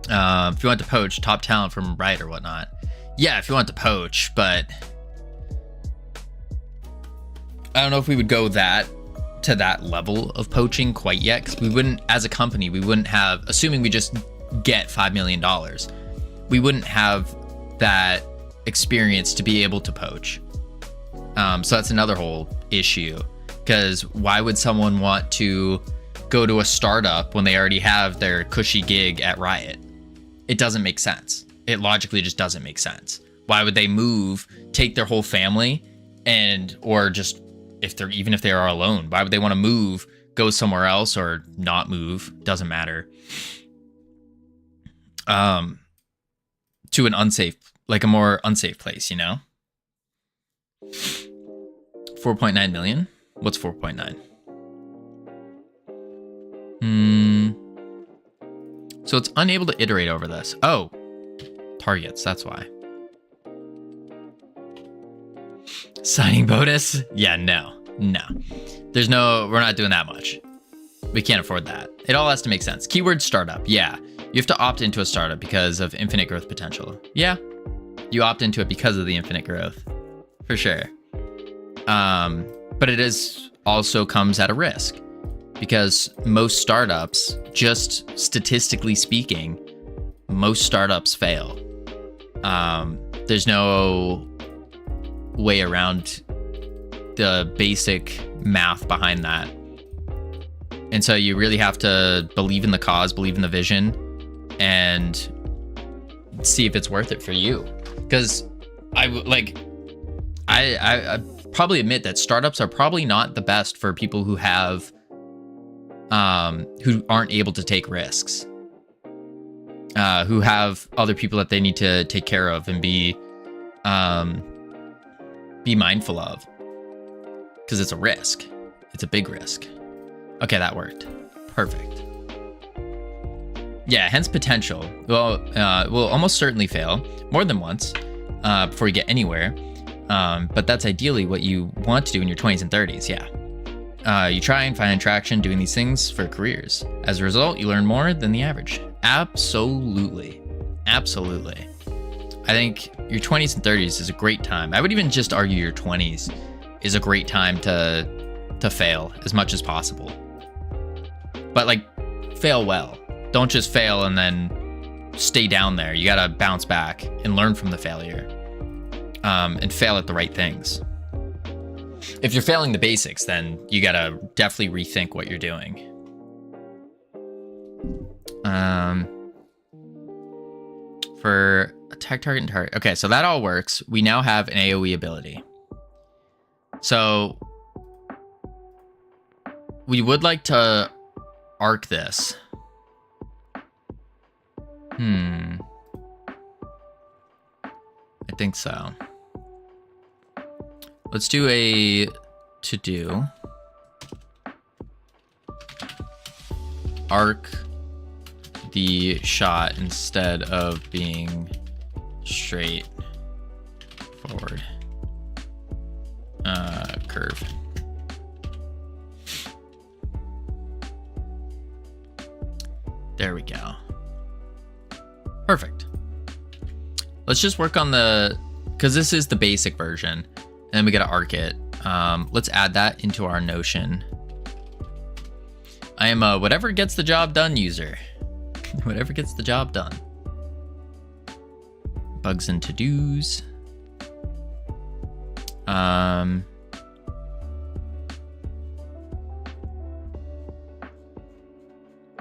If you want to poach top talent from Riot or whatnot, yeah, if you want to poach, but I don't know if we would go to that level of poaching quite yet, because we wouldn't, as a company, we wouldn't have, assuming we just get $5 million, we wouldn't have that experience to be able to poach. So that's another whole issue, because why would someone want to go to a startup when they already have their cushy gig at Riot? It doesn't make sense. It logically just doesn't make sense. Why would they move, take their whole family, or just, even if they are alone, why would they want to move, go somewhere else, or not move? Doesn't matter. To an unsafe, like a more unsafe place, you know? 4.9 million? What's 4.9? So it's unable to iterate over this. Oh, targets, that's why. Signing bonus? Yeah, no. We're not doing that much. We can't afford that. It all has to make sense. Keyword startup, yeah. You have to opt into a startup because of infinite growth potential. Yeah, you opt into it because of the infinite growth, for sure. But it is also comes at a risk, because most startups, just statistically speaking, most startups fail. There's no way around the basic math behind that. And so you really have to believe in the cause, believe in the vision, and see if it's worth it for you. Because I probably admit that startups are probably not the best for people who have who aren't able to take risks, who have other people that they need to take care of and be mindful of, because it's a risk. It's a big risk. Okay, that worked. Perfect. Yeah, hence potential. Well, will almost certainly fail more than once. before you get anywhere. But that's ideally what you want to do in your 20s and 30s. Yeah. You try and find traction doing these things for careers. As a result, you learn more than the average. Absolutely. Absolutely. I think your 20s and 30s is a great time. I would even just argue your 20s is a great time to fail as much as possible. But like, fail well. Don't just fail and then stay down there. You gotta bounce back and learn from the failure. And fail at the right things. If you're failing the basics, then you gotta definitely rethink what you're doing. For attack target and target. Okay, so that all works. We now have an AoE ability. So we would like to arc this. I think so. Let's do a to-do. Arc the shot instead of being straight forward. Curve. There we go. Perfect. Let's just work on the, because this is the basic version, and then we gotta arc it. Let's add that into our Notion. I am a whatever gets the job done user. Whatever gets the job done. Bugs and to-dos.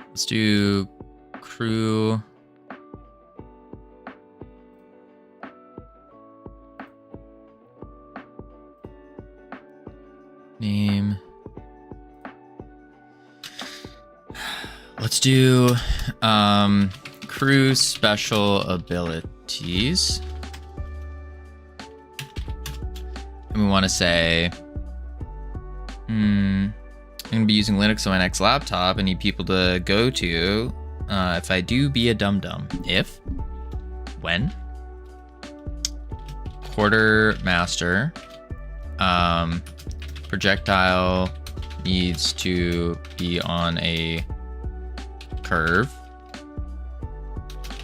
Let's do crew. Name. Let's do crew special abilities. And we want to say, I'm going to be using Linux on my next laptop. I need people to go to, if I do, be a dum-dum. If, when, quartermaster, projectile needs to be on a curve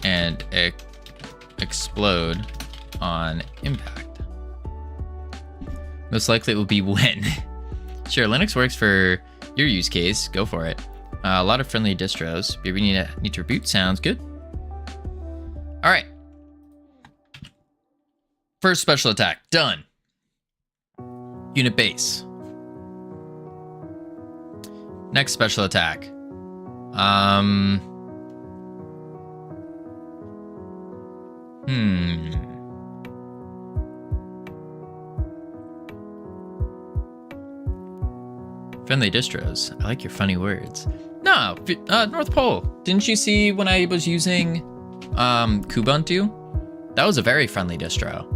and explode on impact. Most likely it will be when. Sure, Linux works for your use case. Go for it. A lot of friendly distros. We need to reboot. Sounds good. All right. First special attack done. Unit base. Next special attack. Friendly distros. I like your funny words. No, North Pole. Didn't you see when I was using Kubuntu? That was a very friendly distro.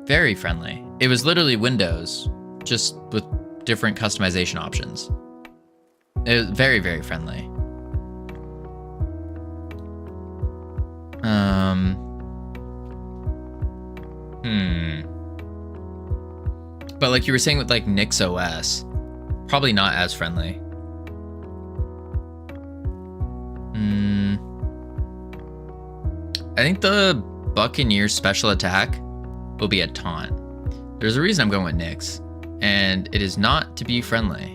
Very friendly. It was literally Windows, just with different customization options. It was very, very friendly. But like you were saying with like Nix OS, probably not as friendly. I think the Buccaneer special attack will be a taunt. There's a reason I'm going with Nix, and it is not to be friendly.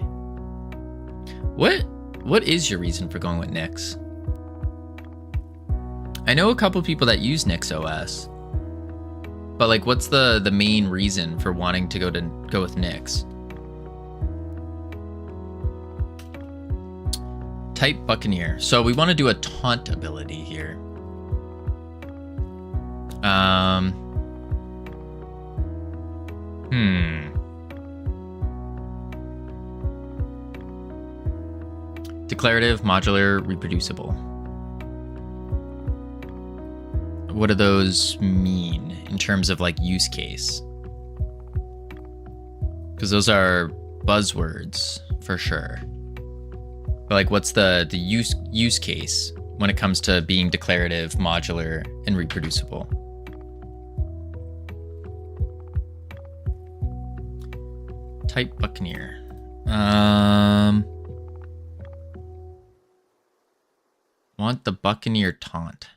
What is your reason for going with Nix? I know a couple people that use Nix OS, but like, what's the main reason for wanting to go with Nix? Type Buccaneer. So we want to do a taunt ability here. Declarative, modular, reproducible. What do those mean in terms of like use case? Because those are buzzwords for sure. But like, what's the use case when it comes to being declarative, modular, and reproducible? Type Buccaneer. Want the Buccaneer taunt.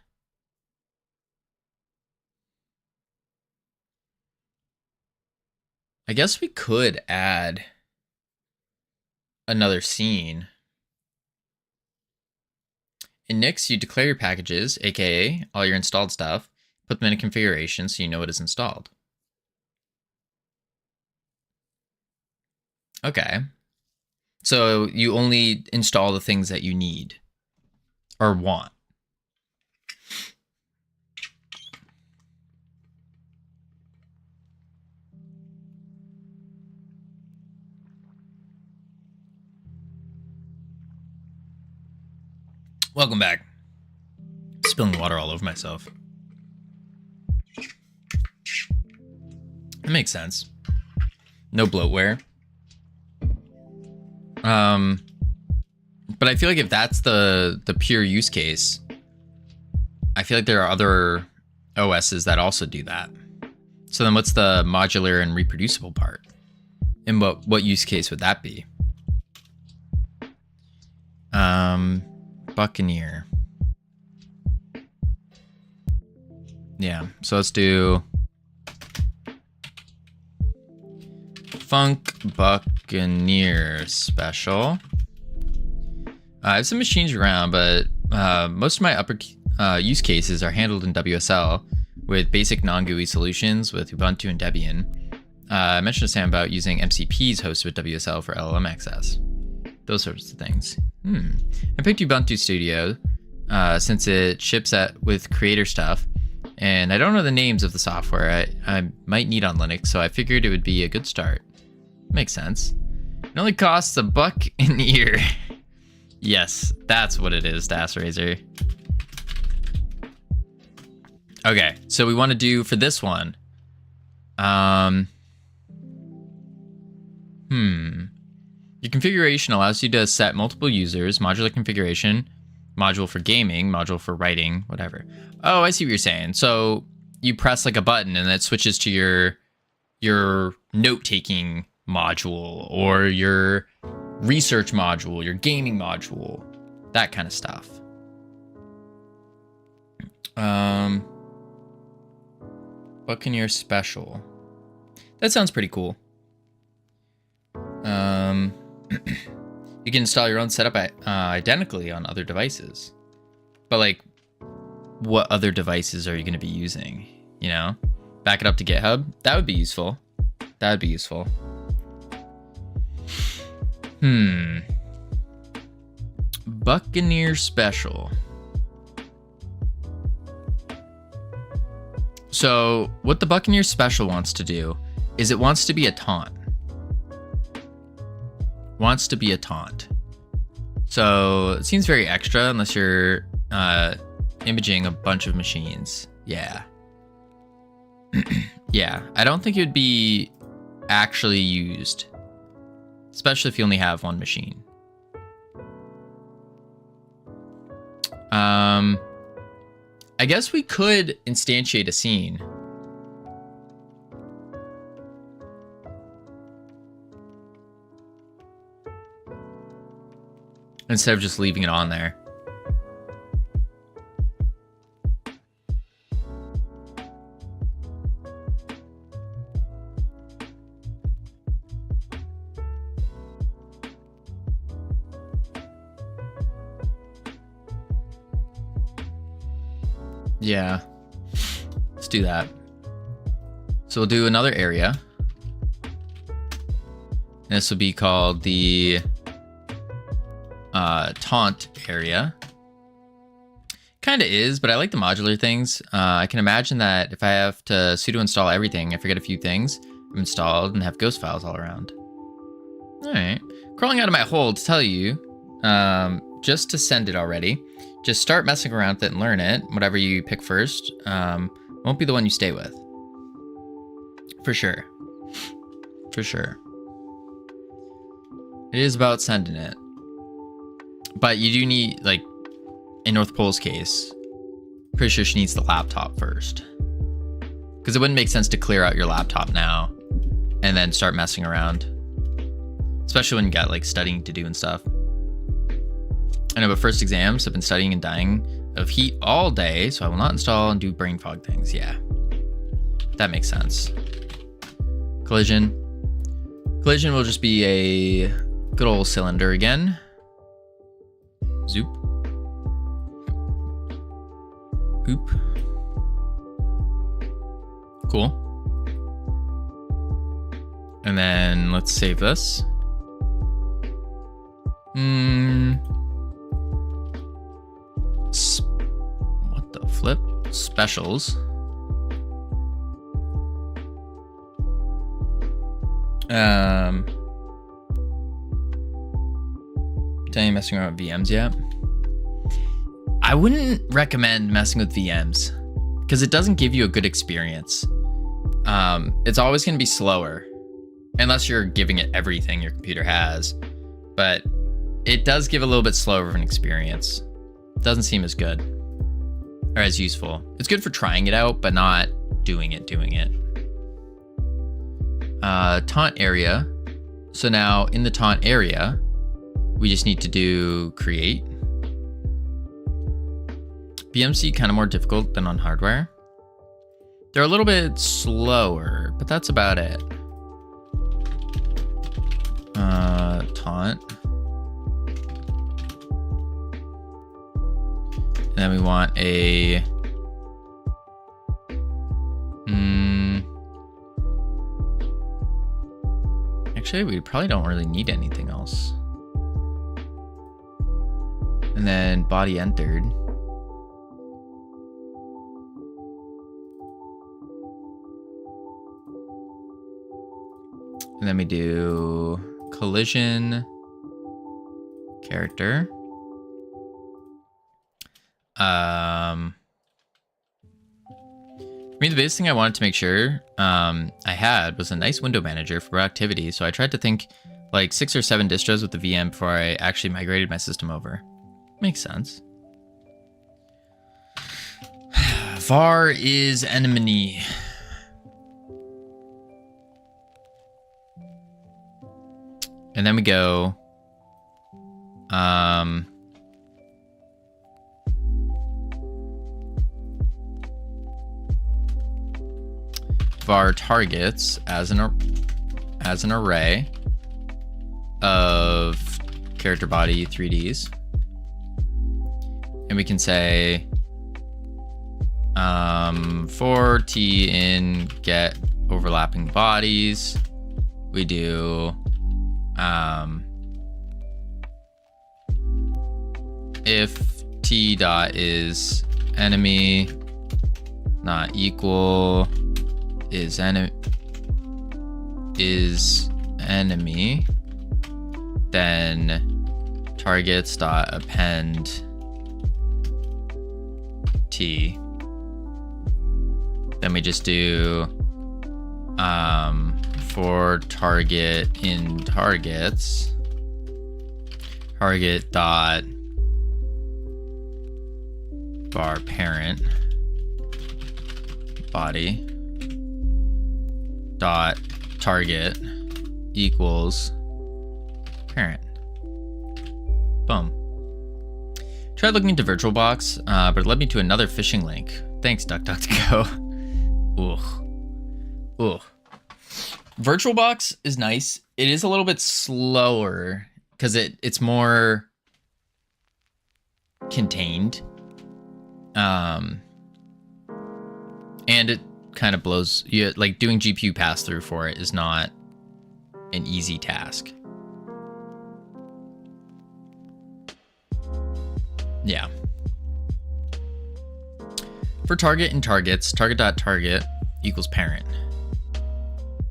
I guess we could add another scene. In Nix, you declare your packages, aka all your installed stuff, put them in a configuration so you know it is installed. Okay. So you only install the things that you need or want. Welcome back. Spilling water all over myself. That makes sense. No bloatware. But I feel like if that's the pure use case, I feel like there are other OSs that also do that. So then what's the modular and reproducible part? And what use case would that be? Buccaneer. Yeah, so let's do Funk Buccaneer special. I have some machines around, but most of my upper use cases are handled in WSL with basic non-GUI solutions with Ubuntu and Debian. I mentioned to Sam about using MCPs hosted with WSL for LLM access. Those sorts of things. I picked Ubuntu Studio since it ships with creator stuff, and I don't know the names of the software I might need on Linux, so I figured it would be a good start. Makes sense. It only costs $1 an ear. Yes, that's what it is, Das Razor. Okay, so we want to do for this one. Your configuration allows you to set multiple users, modular configuration, module for gaming, module for writing, whatever. Oh, I see what you're saying. So you press like a button and it switches to your note-taking module or your research module, your gaming module, that kind of stuff. Buccaneer special. That sounds pretty cool. You can install your own setup identically on other devices. But like, what other devices are you going to be using? You know, back it up to GitHub. That would be useful. That would be useful. Buccaneer special. So what the Buccaneer special wants to do is it wants to be a taunt. Wants to be a taunt. So it seems very extra unless you're imaging a bunch of machines. Yeah. Yeah, I don't think it would be actually used, especially if you only have one machine. I guess we could instantiate a scene. Instead of just leaving it on there. Yeah, let's do that. So we'll do another area. And this will be called the taunt area. Kind of is, but I like the modular things. I can imagine that if I have to sudo install everything, I forget a few things, I'm installed and have ghost files all around. All right, crawling out of my hole to tell you, just to send it already. Just start messing around with it and learn it. Whatever you pick first won't be the one you stay with. For sure. For sure. It is about sending it. But you do need, like, in North Pole's case, pretty sure she needs the laptop first. Because it wouldn't make sense to clear out your laptop now and then start messing around. especially when you got like studying to do and stuff. I know, but first exams, I've been studying and dying of heat all day, so I will not install and do brain fog things. Yeah, that makes sense. Collision. Collision will just be a good old cylinder again. Zoop. Oop. Cool. And then let's save this. What the flip? Specials. Are you messing around with VMs yet? I wouldn't recommend messing with VMs because it doesn't give you a good experience. It's always going to be slower unless you're giving it everything your computer has, but it does give a little bit slower of an experience. It doesn't seem as good or as useful. It's good for trying it out, but not doing it. Taunt area. So now in the taunt area, we just need to do create. BMC kind of more difficult than on hardware. They're a little bit slower, but that's about it. Taunt. And then we want a actually, we probably don't really need anything else. And then body entered. And then we do collision character. I mean, the biggest thing I wanted to make sure I had was a nice window manager for productivity. So I tried to think like 6 or 7 distros with the VM before I actually migrated my system over. Makes sense. var is enemy. And then we go var targets as an array of character body 3Ds, and we can say for t in get overlapping bodies, we do if t dot is enemy not equal is enemy, then targets dot append t. Then we just do for target in targets, target dot var parent body dot target equals parent. Boom. Tried looking into VirtualBox, but it led me to another phishing link. Thanks, DuckDuckGo. Ugh. VirtualBox is nice. It is a little bit slower because it's more contained. And it kind of blows you, like doing GPU pass through for it is not an easy task. Yeah. For target and targets, target.target equals parent.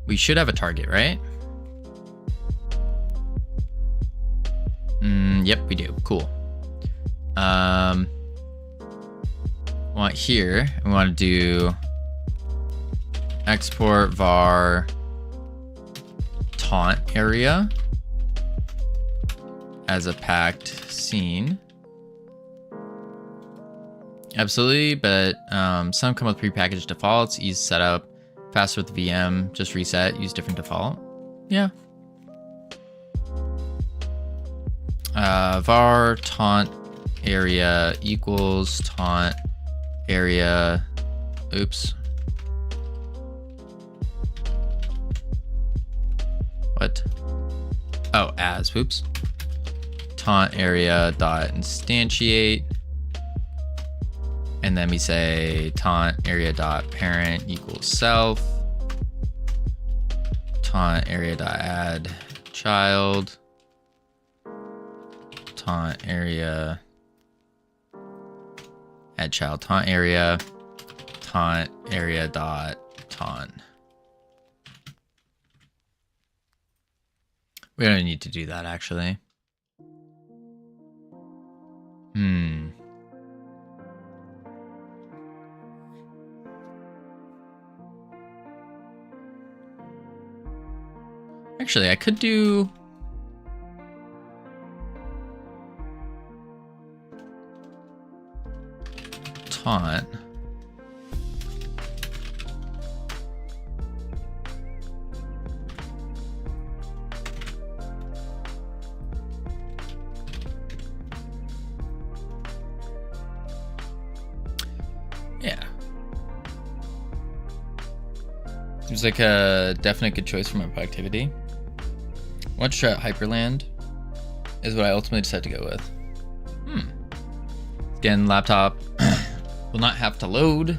We should have a target, right? Yep, we do. Cool. Want here, we want to do export var taunt area as a packed scene. Absolutely, but some come with prepackaged defaults, easy setup, faster with the VM, just reset, use different default. Yeah. var taunt area equals taunt area. Oops. What? Oh, as. Oops. Taunt area dot instantiate. And then we say taunt area dot parent equals self. Taunt area dot add child. Taunt area add child taunt area dot taunt. We don't need to do that actually. Actually, I could do taunt. Yeah. Seems like a definite good choice for my productivity. One shot Hyperland is what I ultimately decided to go with. Again, laptop will not have to load.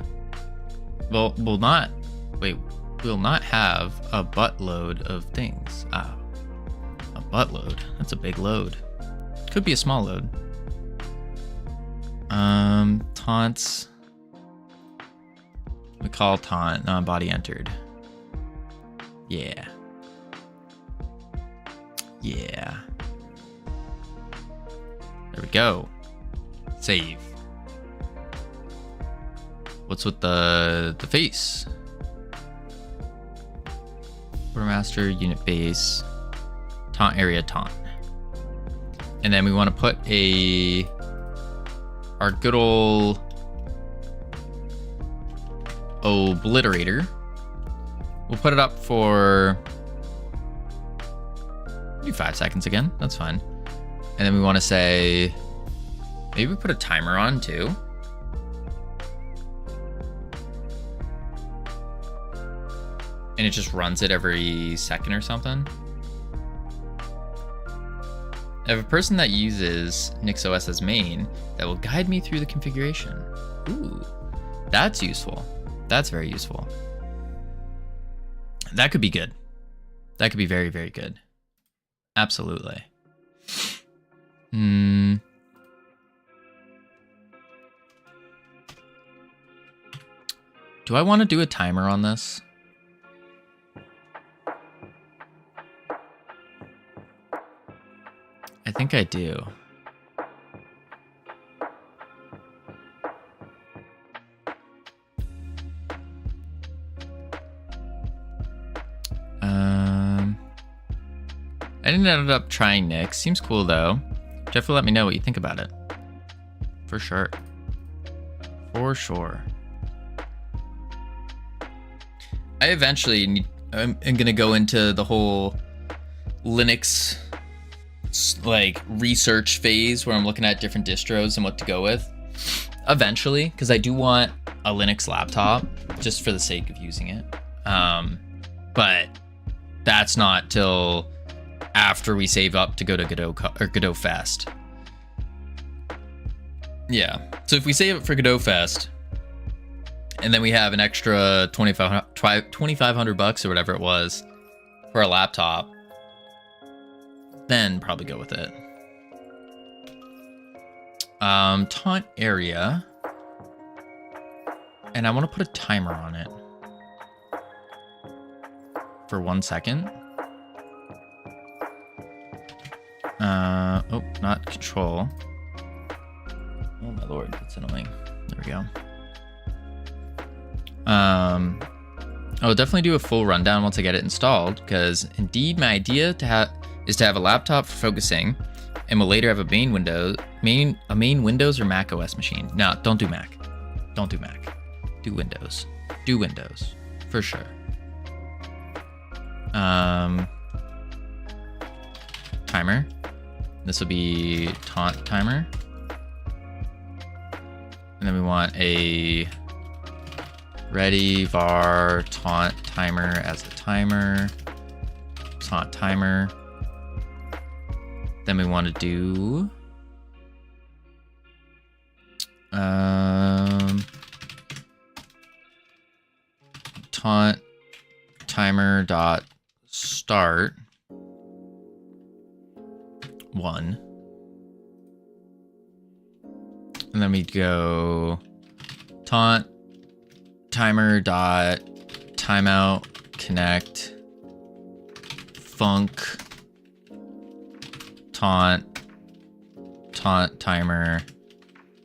Well, will not have a buttload of things. Ah, a buttload. That's a big load. Could be a small load. Taunts. We call taunt non-body entered. Yeah. Yeah. There we go. Save. What's with the face? Quartermaster, unit base, taunt area taunt. And then we want to put our good old obliterator. We'll put it up for 5 seconds again. That's fine. And then we want to say, maybe we put a timer on too. And it just runs it every second or something. I have a person that uses NixOS as main that will guide me through the configuration. Ooh, that's useful. That's very useful. That could be good. That could be very, very good. Absolutely. Do I want to do a timer on this? I think I do. I didn't end up trying Nix. Seems cool though. Definitely let me know what you think about it. For sure. For sure. I eventually I'm gonna go into the whole Linux like research phase where I'm looking at different distros and what to go with. Eventually, because I do want a Linux laptop just for the sake of using it. But that's not till after we save up to go to Godot Fest. Yeah. So if we save up for Godot Fest, and then we have an extra $2,500 or whatever it was for a laptop, then probably go with it. Taunt area. And I want to put a timer on it. For 1 second. Oh, not control. Oh my lord, that's annoying. There we go. I'll definitely do a full rundown once I get it installed, because indeed my idea is to have a laptop for focusing, and we'll later have a main Windows or Mac OS machine. No, don't do Mac. Don't do Mac. Do Windows. Do Windows. For sure. Timer. This will be taunt timer. And then we want a ready var taunt timer as a timer. Taunt timer. Then we want to do taunt timer dot start 1. And then we go taunt timer dot timeout connect func taunt timer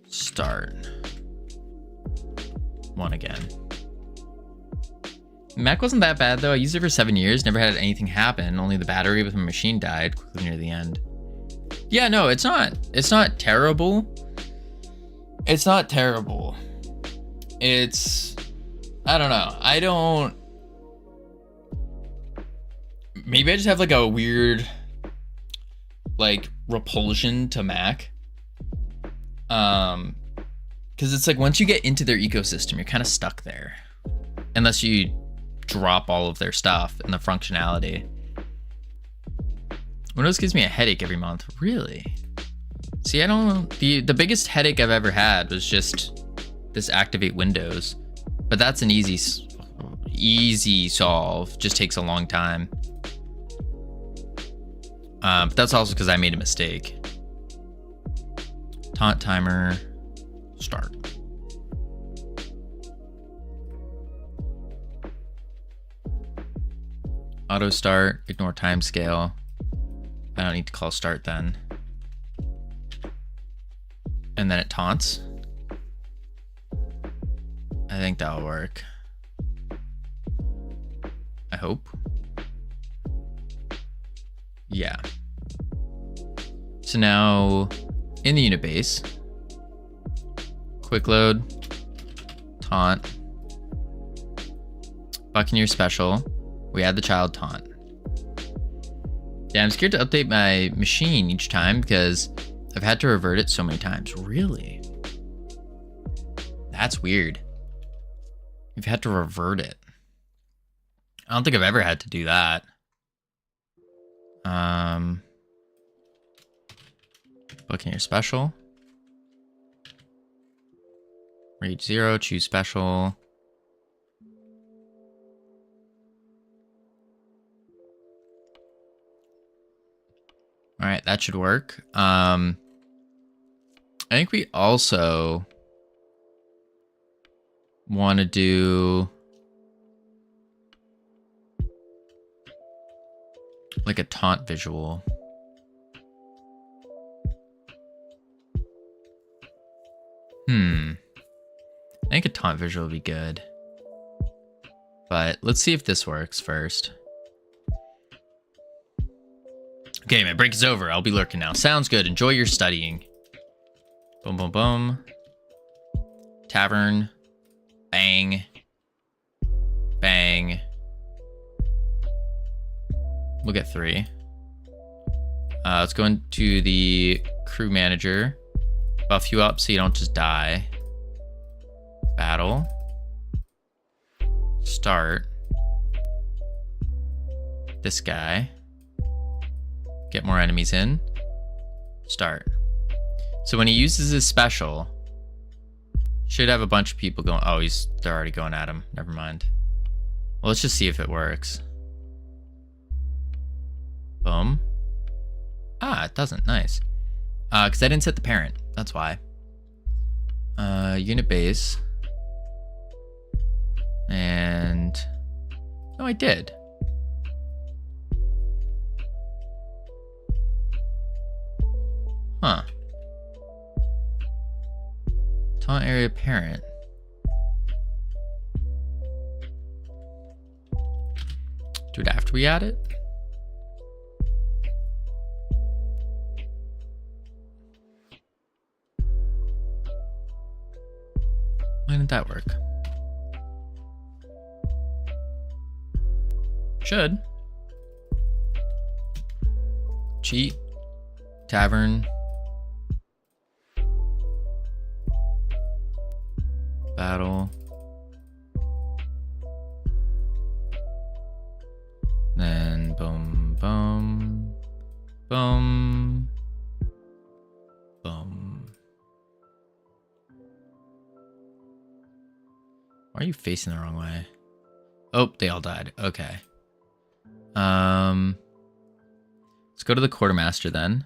start 1 again. Mac wasn't that bad though. I used it for 7 years, never had anything happen. Only the battery with my machine died quickly near the end. Yeah, no, it's not terrible. It's not terrible. It's, I don't know. Maybe I just have like a weird like repulsion to Mac. Because it's like once you get into their ecosystem, you're kind of stuck there. Unless you drop all of their stuff and the functionality. Windows gives me a headache every month. Really? See, I don't know. The biggest headache I've ever had was just this activate Windows. But that's an easy solve. Just takes a long time. But that's also because I made a mistake. Taunt timer, start. Auto start, ignore timescale. I don't need to call start then. And then it taunts. I think that'll work. I hope. Yeah. So now in the unit base, quick load, taunt, Buccaneer special, we add the child taunt. Yeah, I'm scared to update my machine each time because I've had to revert it so many times. Really? That's weird. You've had to revert it. I don't think I've ever had to do that. Buccaneer special. Rage 0, choose special. All right, that should work. I think we also want to do like a taunt visual. I think a taunt visual would be good. But let's see if this works first. Okay, my break is over. I'll be lurking now. Sounds good. Enjoy your studying. Boom, boom, boom. Tavern. Bang. Bang. We'll get 3. Let's go into the crew manager. Buff you up so you don't just die. Battle. Start. This guy. Get more enemies in. Start. So when he uses his special, should have a bunch of people going. Oh, they're already going at him. Never mind. Well, let's just see if it works. Boom. Ah, it doesn't. Nice. Because I didn't set the parent. That's why. Unit base. And no, I did. Huh. Taunt area parent. Do it after we add it? Why didn't that work? Should. Cheat. Tavern. Battle. Then boom, boom, boom, boom. Why are you facing the wrong way? Oh, they all died. Okay. Let's go to the quartermaster then.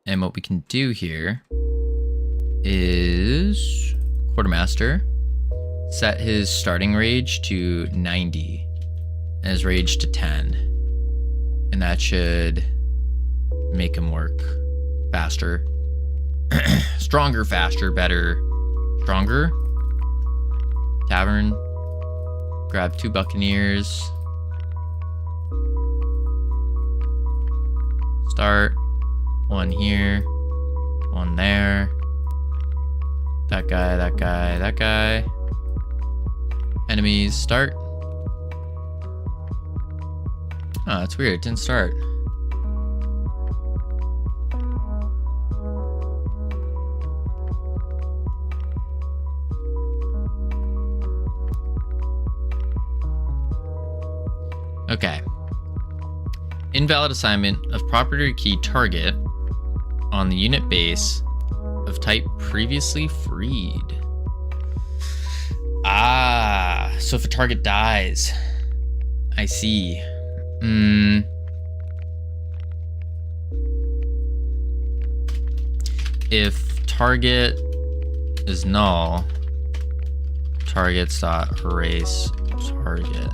And what we can do here is quartermaster set his starting rage to 90 and his rage to 10. And that should make him work faster. Stronger, faster, better, stronger. Tavern. Grab 2 buccaneers. Start. 1 here. 1 there. That guy, that guy, that guy. Enemies, start. Oh, that's weird. It didn't start. Okay. Invalid assignment of property key target on the unit base of type previously freed. Ah, so if a target dies. I see. If target is null, targets.erase target.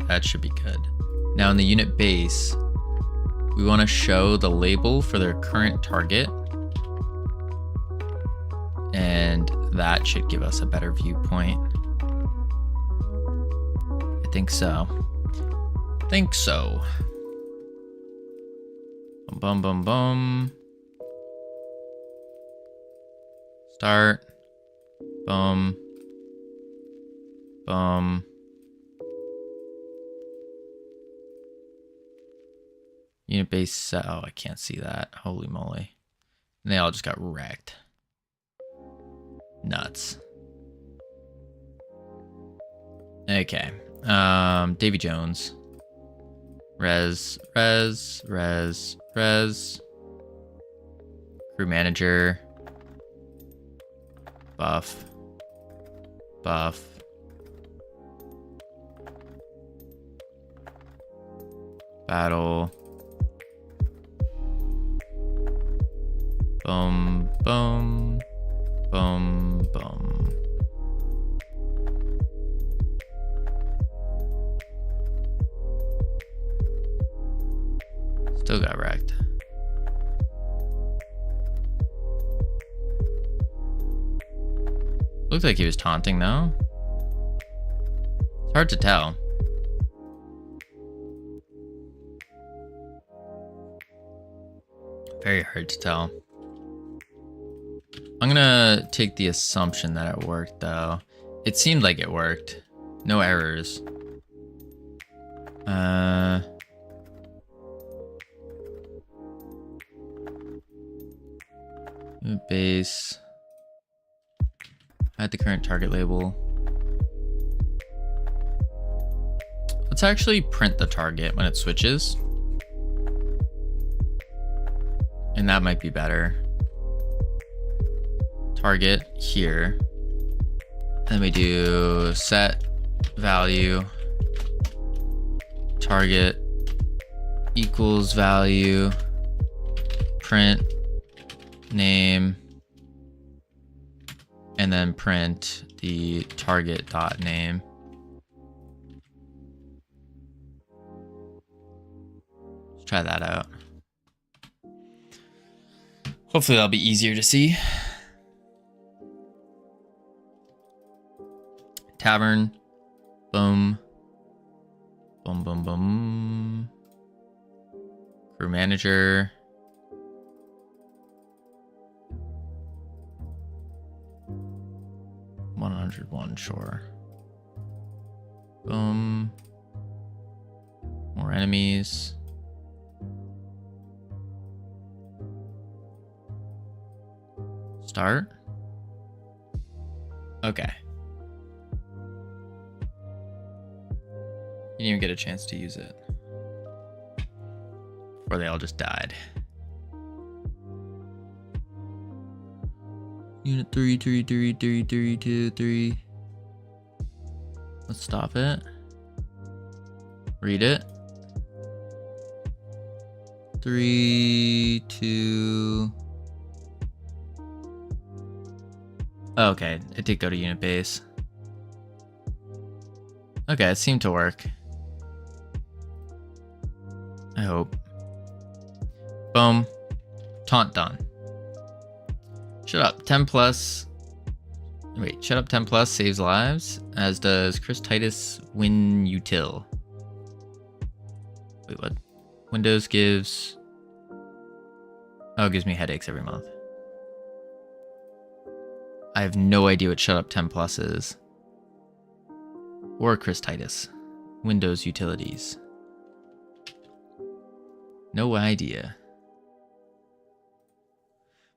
That should be good. Now in the unit base, we want to show the label for their current target. And that should give us a better viewpoint. I think so. Think so. Bum, bum, bum. Start. Bum. Bum. Unit base, oh, I can't see that. Holy moly. And they all just got wrecked. Nuts. Okay. Davy Jones. Res. Crew manager. Buff. Battle. Boom, boom, boom, boom. Still got wrecked. Looks like he was taunting though. It's hard to tell. Very hard to tell. I'm gonna take the assumption that it worked though. It seemed like it worked. No errors. Base. Add the current target label. Let's actually print the target when it switches. And that might be better. Target here. Then we do set value. Target equals value. Print name. And then print the target dot name. Let's try that out. Hopefully that'll be easier to see. Tavern. Boom. Boom, boom, boom. Crew manager. unsure. Boom. More enemies. Start. Okay. You didn't even get a chance to use it. Or they all just died. Unit 3, 3, 3, 3, 3, 2, 3. Let's stop it. Read it. 3, 2. Oh, okay, it did go to unit base. Okay, it seemed to work. I hope. Boom. Taunt done. Shut up. 10 plus. Wait, shut up 10 plus saves lives, as does Chris Titus win util. Wait, what? Windows gives... Oh, it gives me headaches every month. I have no idea what shut up 10 plus is. Or Chris Titus. Windows utilities. No idea.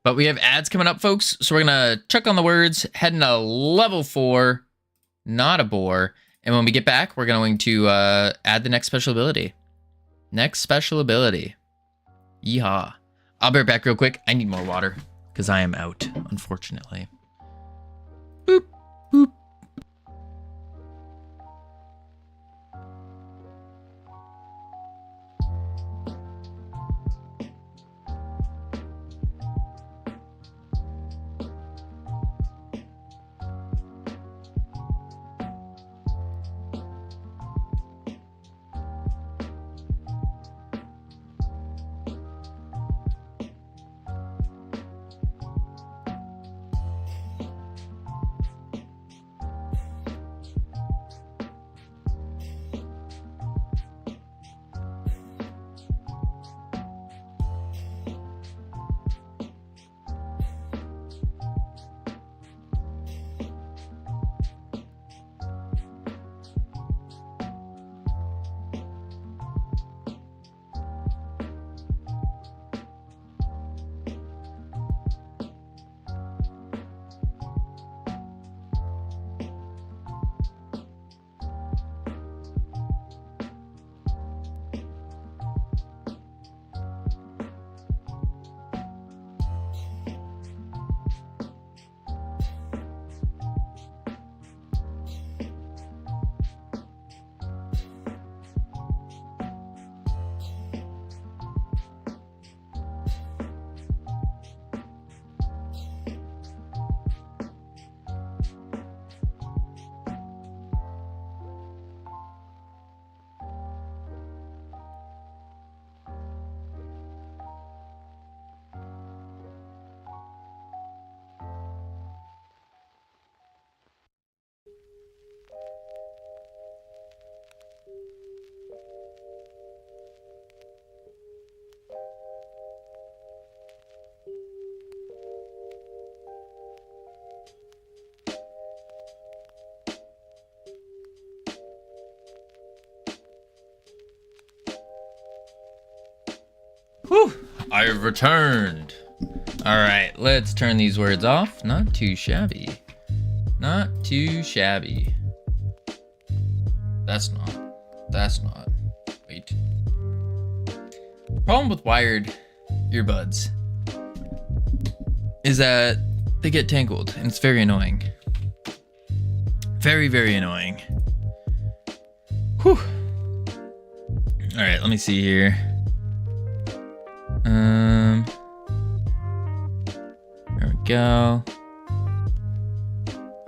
But we have ads coming up, folks. So we're going to check on the words, head into level 4, not a bore. And when we get back, we're going to add the next special ability. Next special ability. Yeehaw. I'll be right back real quick. I need more water because I am out, unfortunately. Boop, boop. Whew, I have returned. All right, let's turn these words off. Not too shabby. Not too shabby. That's not. Wait. Problem with wired earbuds is that they get tangled and it's very annoying. Very, very annoying. Whew. All right, let me see here. There we go.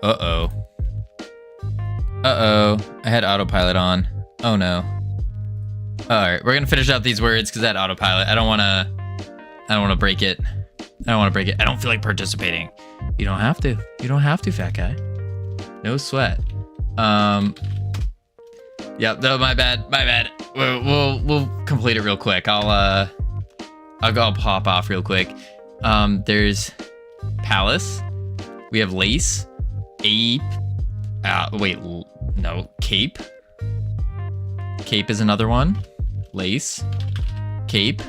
Uh-oh. I had autopilot on. Oh no. Alright, we're gonna finish out these words because that autopilot. I don't wanna break it. I don't feel like participating. You don't have to. You don't have to, fat guy. No sweat. Yep, no, my bad. We'll complete it real quick. I'll pop off real quick. There's Palace. We have Lace, Ape, Wait, no. Cape. Cape is another one. Lace. Cape.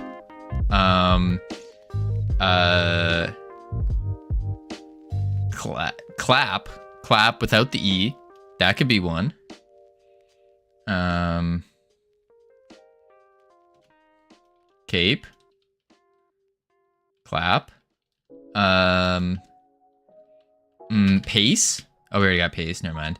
Clap. Clap without the E. That could be one. Cape. Clap. Pace. Oh, we already got pace. Never mind.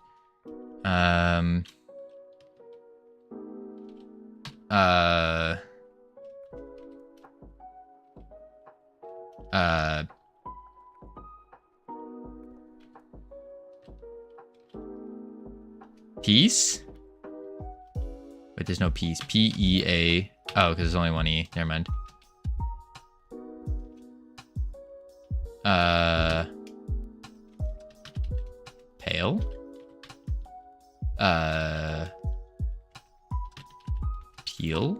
Peace? Wait, there's no peace. P-E-A. Oh, because there's only one E. Never mind. Pale? Peel?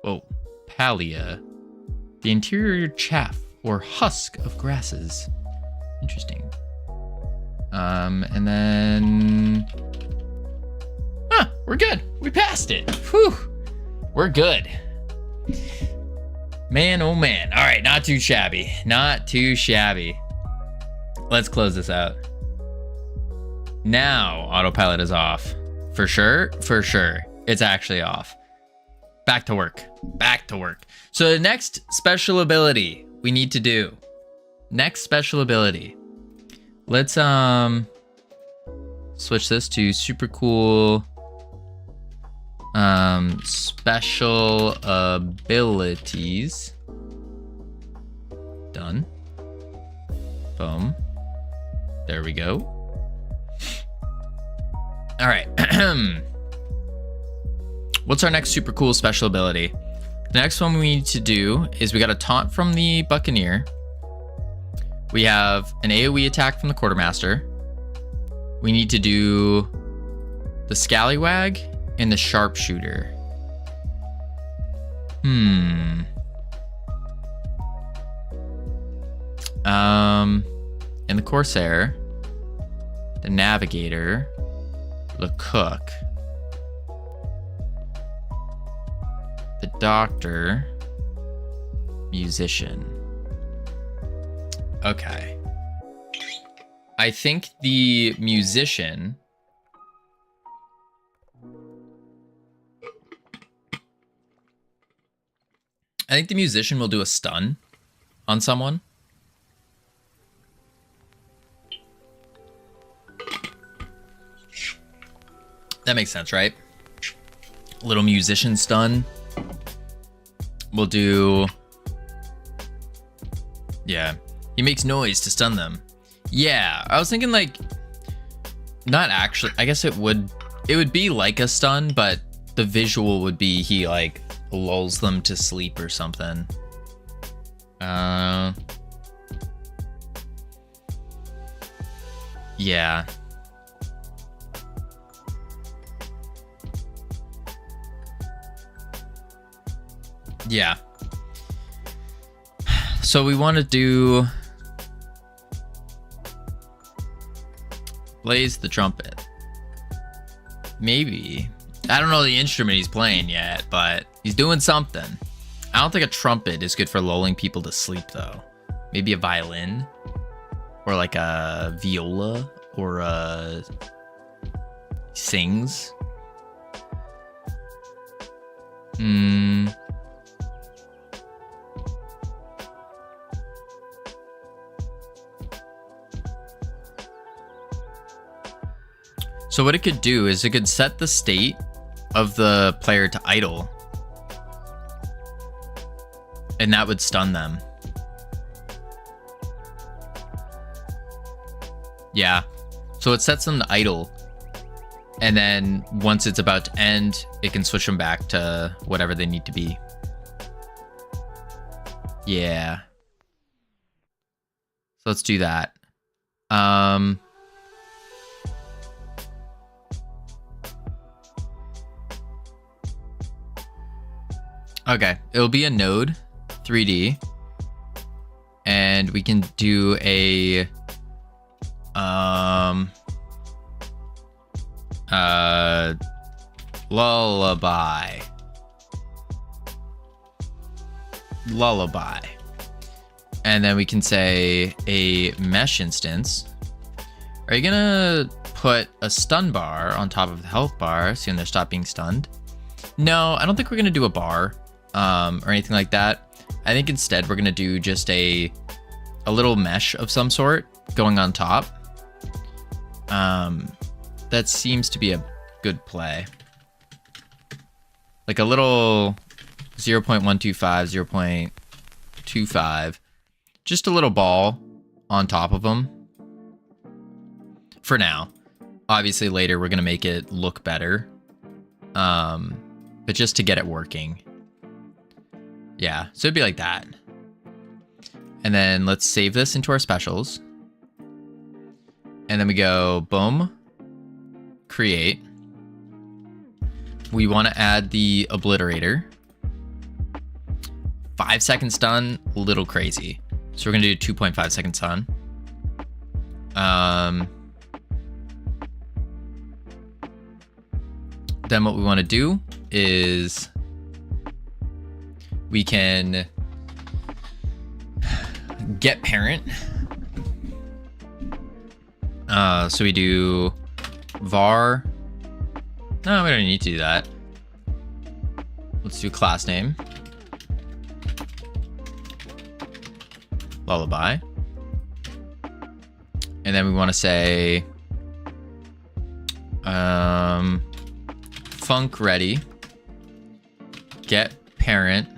Whoa. Pallia. The interior chaff or husk of grasses. Interesting. And then... we're good. We passed it. Whew. We're good. Man, oh man. All right, not too shabby. Not too shabby. Let's close this out. Now, autopilot is off. For sure, for sure. It's actually off. Back to work. Back to work. So the next special ability we need to do. Next special ability. Let's switch this to super cool special abilities. Done. Boom. There we go. All right. What's our next super cool special ability? The next one we need to do is we got a taunt from the Buccaneer. We have an AoE attack from the Quartermaster. We need to do the Scallywag and the Sharpshooter. And the Corsair, the Navigator, the Cook, the Doctor, Musician. Okay. I think the Musician... I think the Musician will do a stun on someone. That makes sense, right? A little Musician stun. We'll do... Yeah. He makes noise to stun them. Yeah, I was thinking like... Not actually... I guess it would be like a stun, but the visual would be he like lulls them to sleep or something. Yeah. Yeah. So we want to do Blaze the trumpet. Maybe. I don't know the instrument he's playing yet, but he's doing something. I don't think a trumpet is good for lulling people to sleep, though. Maybe a violin, or like a viola, or sings. So what it could do is it could set the state of the player to idle, and that would stun them. Yeah. So it sets them to idle, and then once it's about to end, it can switch them back to whatever they need to be. Yeah. So let's do that. Okay, it'll be a node 3D, and we can do a Lullaby. Lullaby. And then we can say a mesh instance. Are you gonna put a stun bar on top of the health bar so when they stop being stunned? No, I don't think we're gonna do a bar or anything like that. I think instead we're gonna do just a little mesh of some sort going on top. That seems to be a good play. Like a little 0.125, 0.25, just a little ball on top of them. For now. Obviously later we're gonna make it look better. But just to get it working. Yeah, so it'd be like that. And then let's save this into our specials. And then we go boom, create. We want to add the obliterator. 5 second stun, a little crazy. So we're gonna do 2.5 second stun. Then what we want to do is we can get parent. So we do var. No, we don't need to do that. Let's do class name. Lullaby. And then we want to say func ready. Get parent.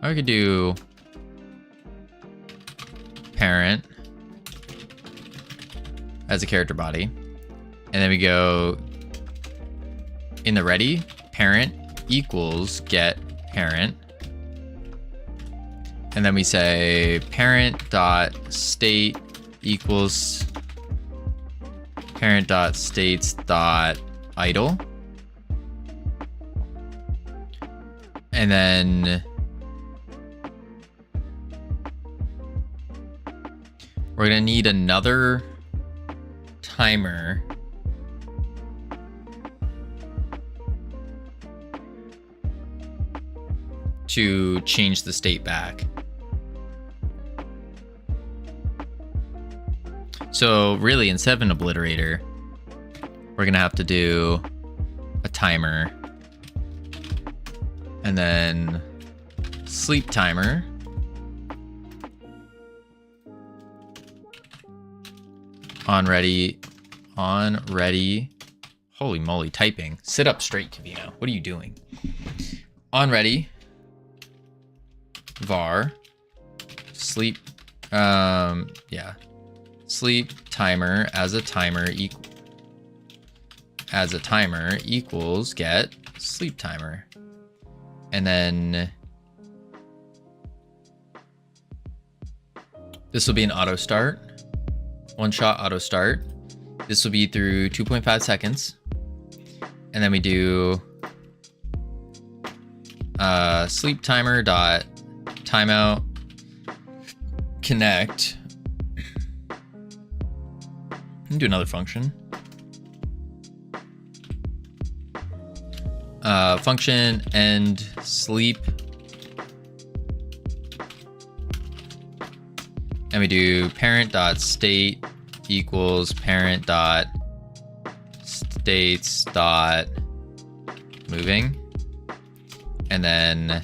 Or we could do parent as a character body. And then we go in the ready, parent equals get parent. And then we say parent dot state equals parent dot states dot idle. And then we're gonna need another timer to change the state back. So really, instead of an obliterator, we're gonna have to do a timer and then sleep timer. On ready. Holy moly, typing. Sit up straight, Covino. What are you doing? On ready. Var. Sleep. Yeah. Sleep timer as a timer equals get sleep timer. And then this will be an auto start. One shot auto start. This will be through 2.5 seconds. And then we do sleep timer dot timeout connect. And do another function. Function end sleep. And we do parent dot state equals parent dot states dot moving. And then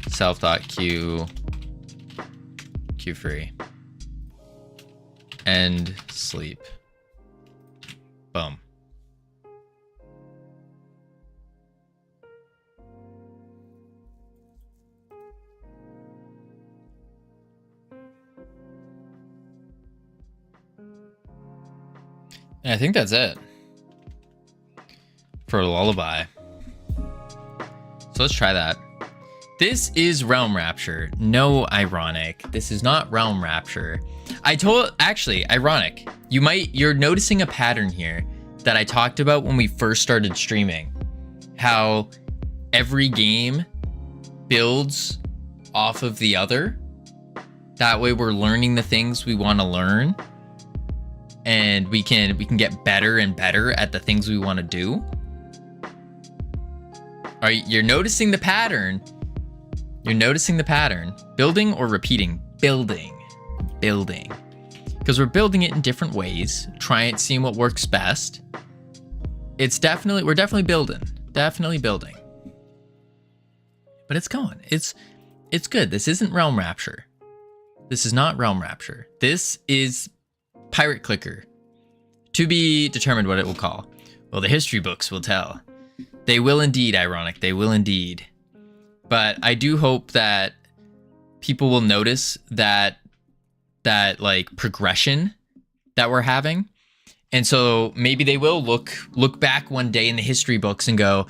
self dot q free. End sleep. Boom. And I think that's it for Lullaby. So let's try that. This is Realm Rapture. No, ironic. This is not Realm Rapture. Actually, ironic. You're noticing a pattern here that I talked about when we first started streaming. How every game builds off of the other. That way we're learning the things we want to learn. and we can get better and better at the things we want to do. You're noticing the pattern. You're noticing the pattern. Building or repeating? Building. Building. Because we're building it in different ways, trying seeing what works best. We're definitely building. Definitely building. But it's going. It's good. This isn't Realm Rapture. This is not Realm Rapture. This is Pirate Clicker. To be determined what it will call. Well, the history books will tell. They will indeed, ironic. They will indeed. But I do hope that people will notice that like progression that we're having. And so maybe they will look back one day in the history books and go,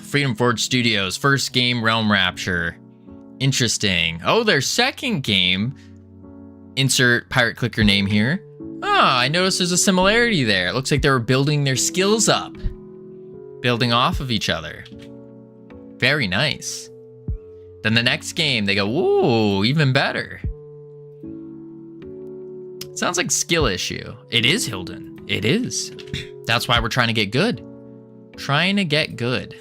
Freedom Forge Studios, first game Realm Rapture. Interesting. Oh, their second game, insert Pirate Clicker name here. I noticed there's a similarity there. It looks like they were building their skills up. Building off of each other. Very nice. Then the next game, they go, whoa, even better. Sounds like skill issue. It is, Hilden. It is. That's why we're trying to get good. Trying to get good.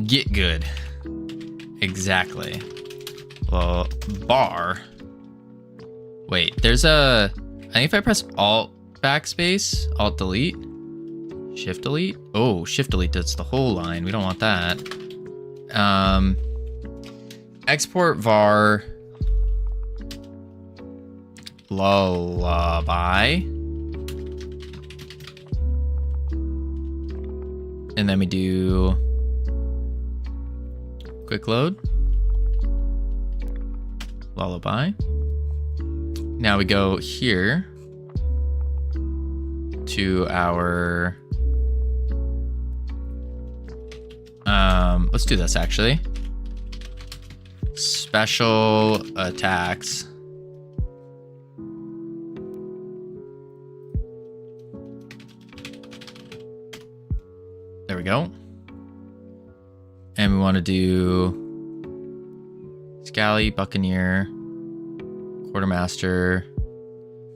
Get good. Exactly. Well, bar. Wait, there's a... I think if I press Alt backspace, Alt delete, Shift delete. Oh, Shift delete does the whole line. We don't want that. Export var lullaby. And then we do quick load. Lullaby. Now we go here to our let's do this actually. Special attacks. There we go. And we want to do Scally, Buccaneer, Quartermaster,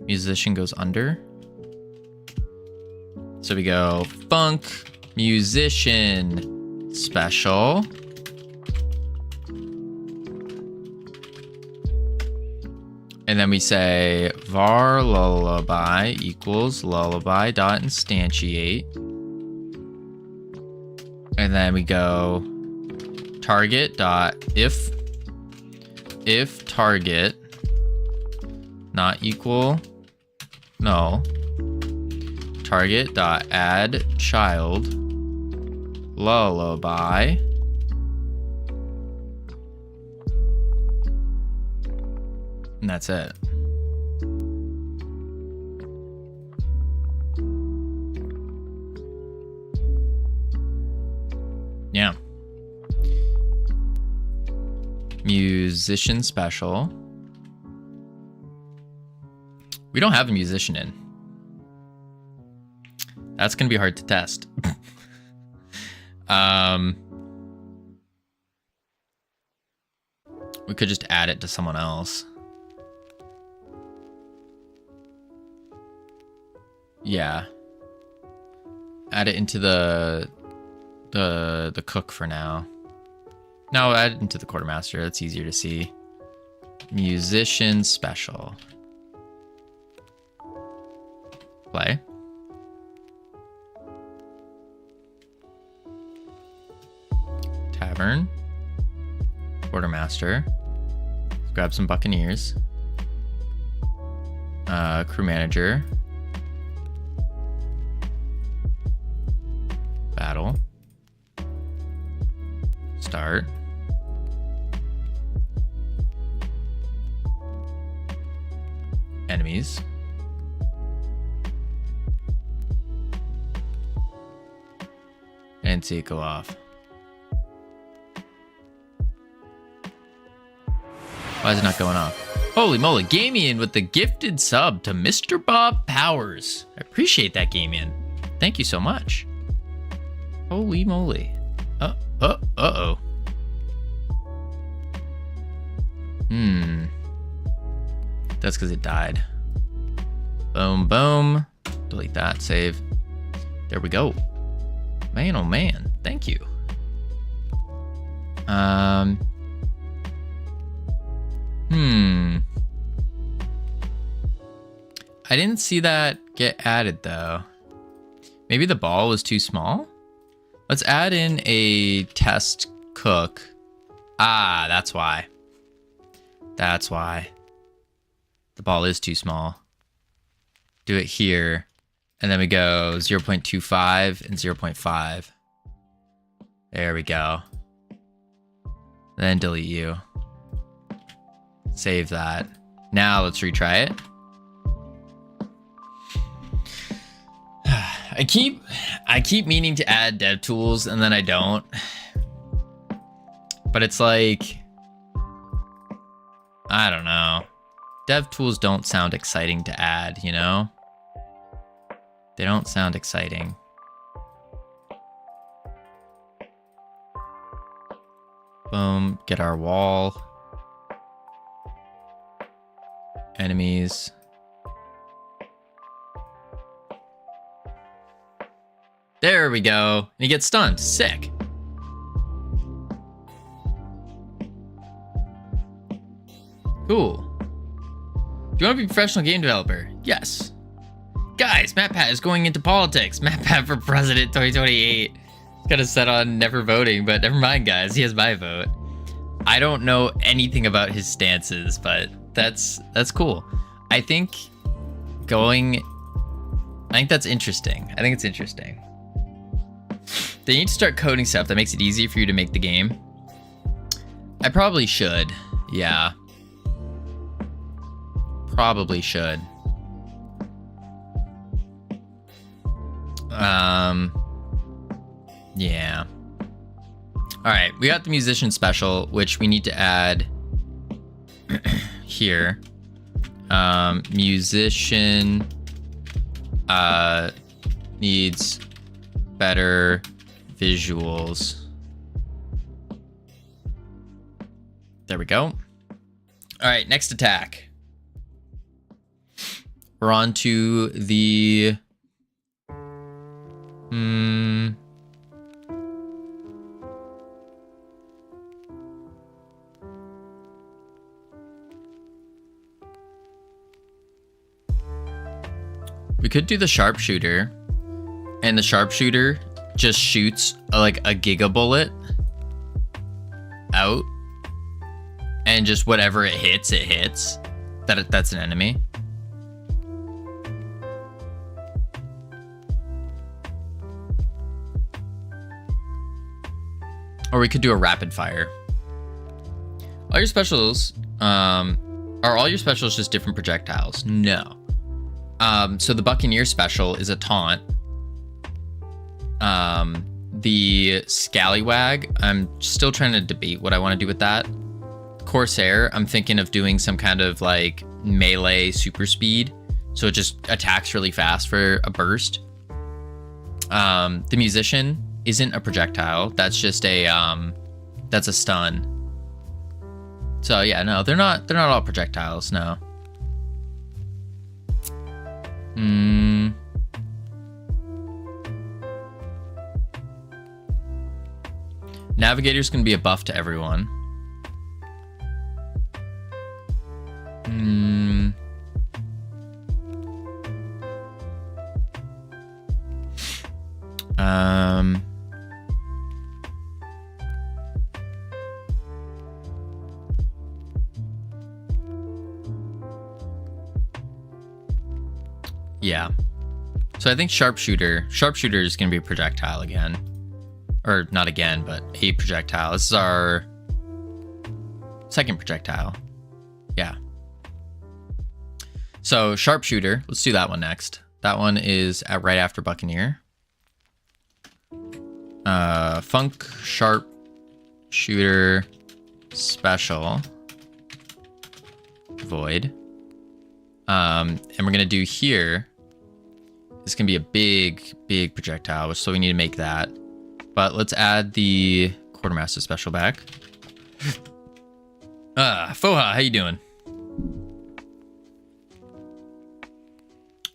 Musician goes under. So we go Funk, Musician, Special. And then we say var lullaby equals lullaby dot instantiate. And then we go target dot if target not equal null, target dot add child lullaby. And that's it. Yeah. Musician special. We don't have a musician in. That's gonna be hard to test. We could just add it to someone else. Yeah. Add it into the cook for now. No, add it into the quartermaster. That's easier to see. Musician special. Play. Tavern. Quartermaster. Let's grab some buccaneers. Crew manager. Battle. Start. Enemies. And see it go off. Why is it not going off? Holy moly, Gamian with the gifted sub to Mr. Bob Powers. I appreciate that, Gamian. Thank you so much. Holy moly. Uh-oh. That's because it died. Boom, boom. Delete that, save. There we go. Man, oh man, thank you. I didn't see that get added though. Maybe the ball was too small? Let's add in a test cook. Ah, that's why. That's why. The ball is too small. Do it here. And then we go 0.25 and 0.5. There we go. Then delete you. Save that. Now let's retry it. I keep meaning to add dev tools and then I don't. But it's like, I don't know. Dev tools don't sound exciting to add, you know? They don't sound exciting. Boom, get our wall. Enemies. There we go. And he gets stunned. Sick. Cool. Do you want to be a professional game developer? Yes. Guys, MatPat is going into politics. MatPat for president 2028. He's got a set on never voting, but never mind, guys. He has my vote. I don't know anything about his stances, but that's cool. I think that's interesting. I think it's interesting. They need to start coding stuff that makes it easier for you to make the game. I probably should. Yeah. Probably should. Yeah. All right, we got the musician special, which we need to add here. Musician needs better visuals. There we go. All right, next attack. We're on to the we could do the sharpshooter, and the sharpshooter just shoots like a giga bullet out, and just whatever it hits. That's an enemy. Or we could do a rapid fire. All your specials, are all your specials just different projectiles? No. So the Buccaneer special is a taunt. The Scallywag, I'm still trying to debate what I want to do with that. Corsair, I'm thinking of doing some kind of like melee super speed. So it just attacks really fast for a burst. The Musician isn't a projectile. That's just a that's a stun. So yeah, no, they're not all projectiles, no. Navigator's gonna be a buff to everyone. Yeah. So I think Sharpshooter is going to be a projectile again. Or not again, but a projectile. This is our second projectile. Yeah. So Sharpshooter, let's do that one next. That one is right after Buccaneer. Funk Sharpshooter Special. Void. And we're going to do here. This can be a big projectile, so we need to make that. But let's add the Quartermaster Special back. Foha, how you doing?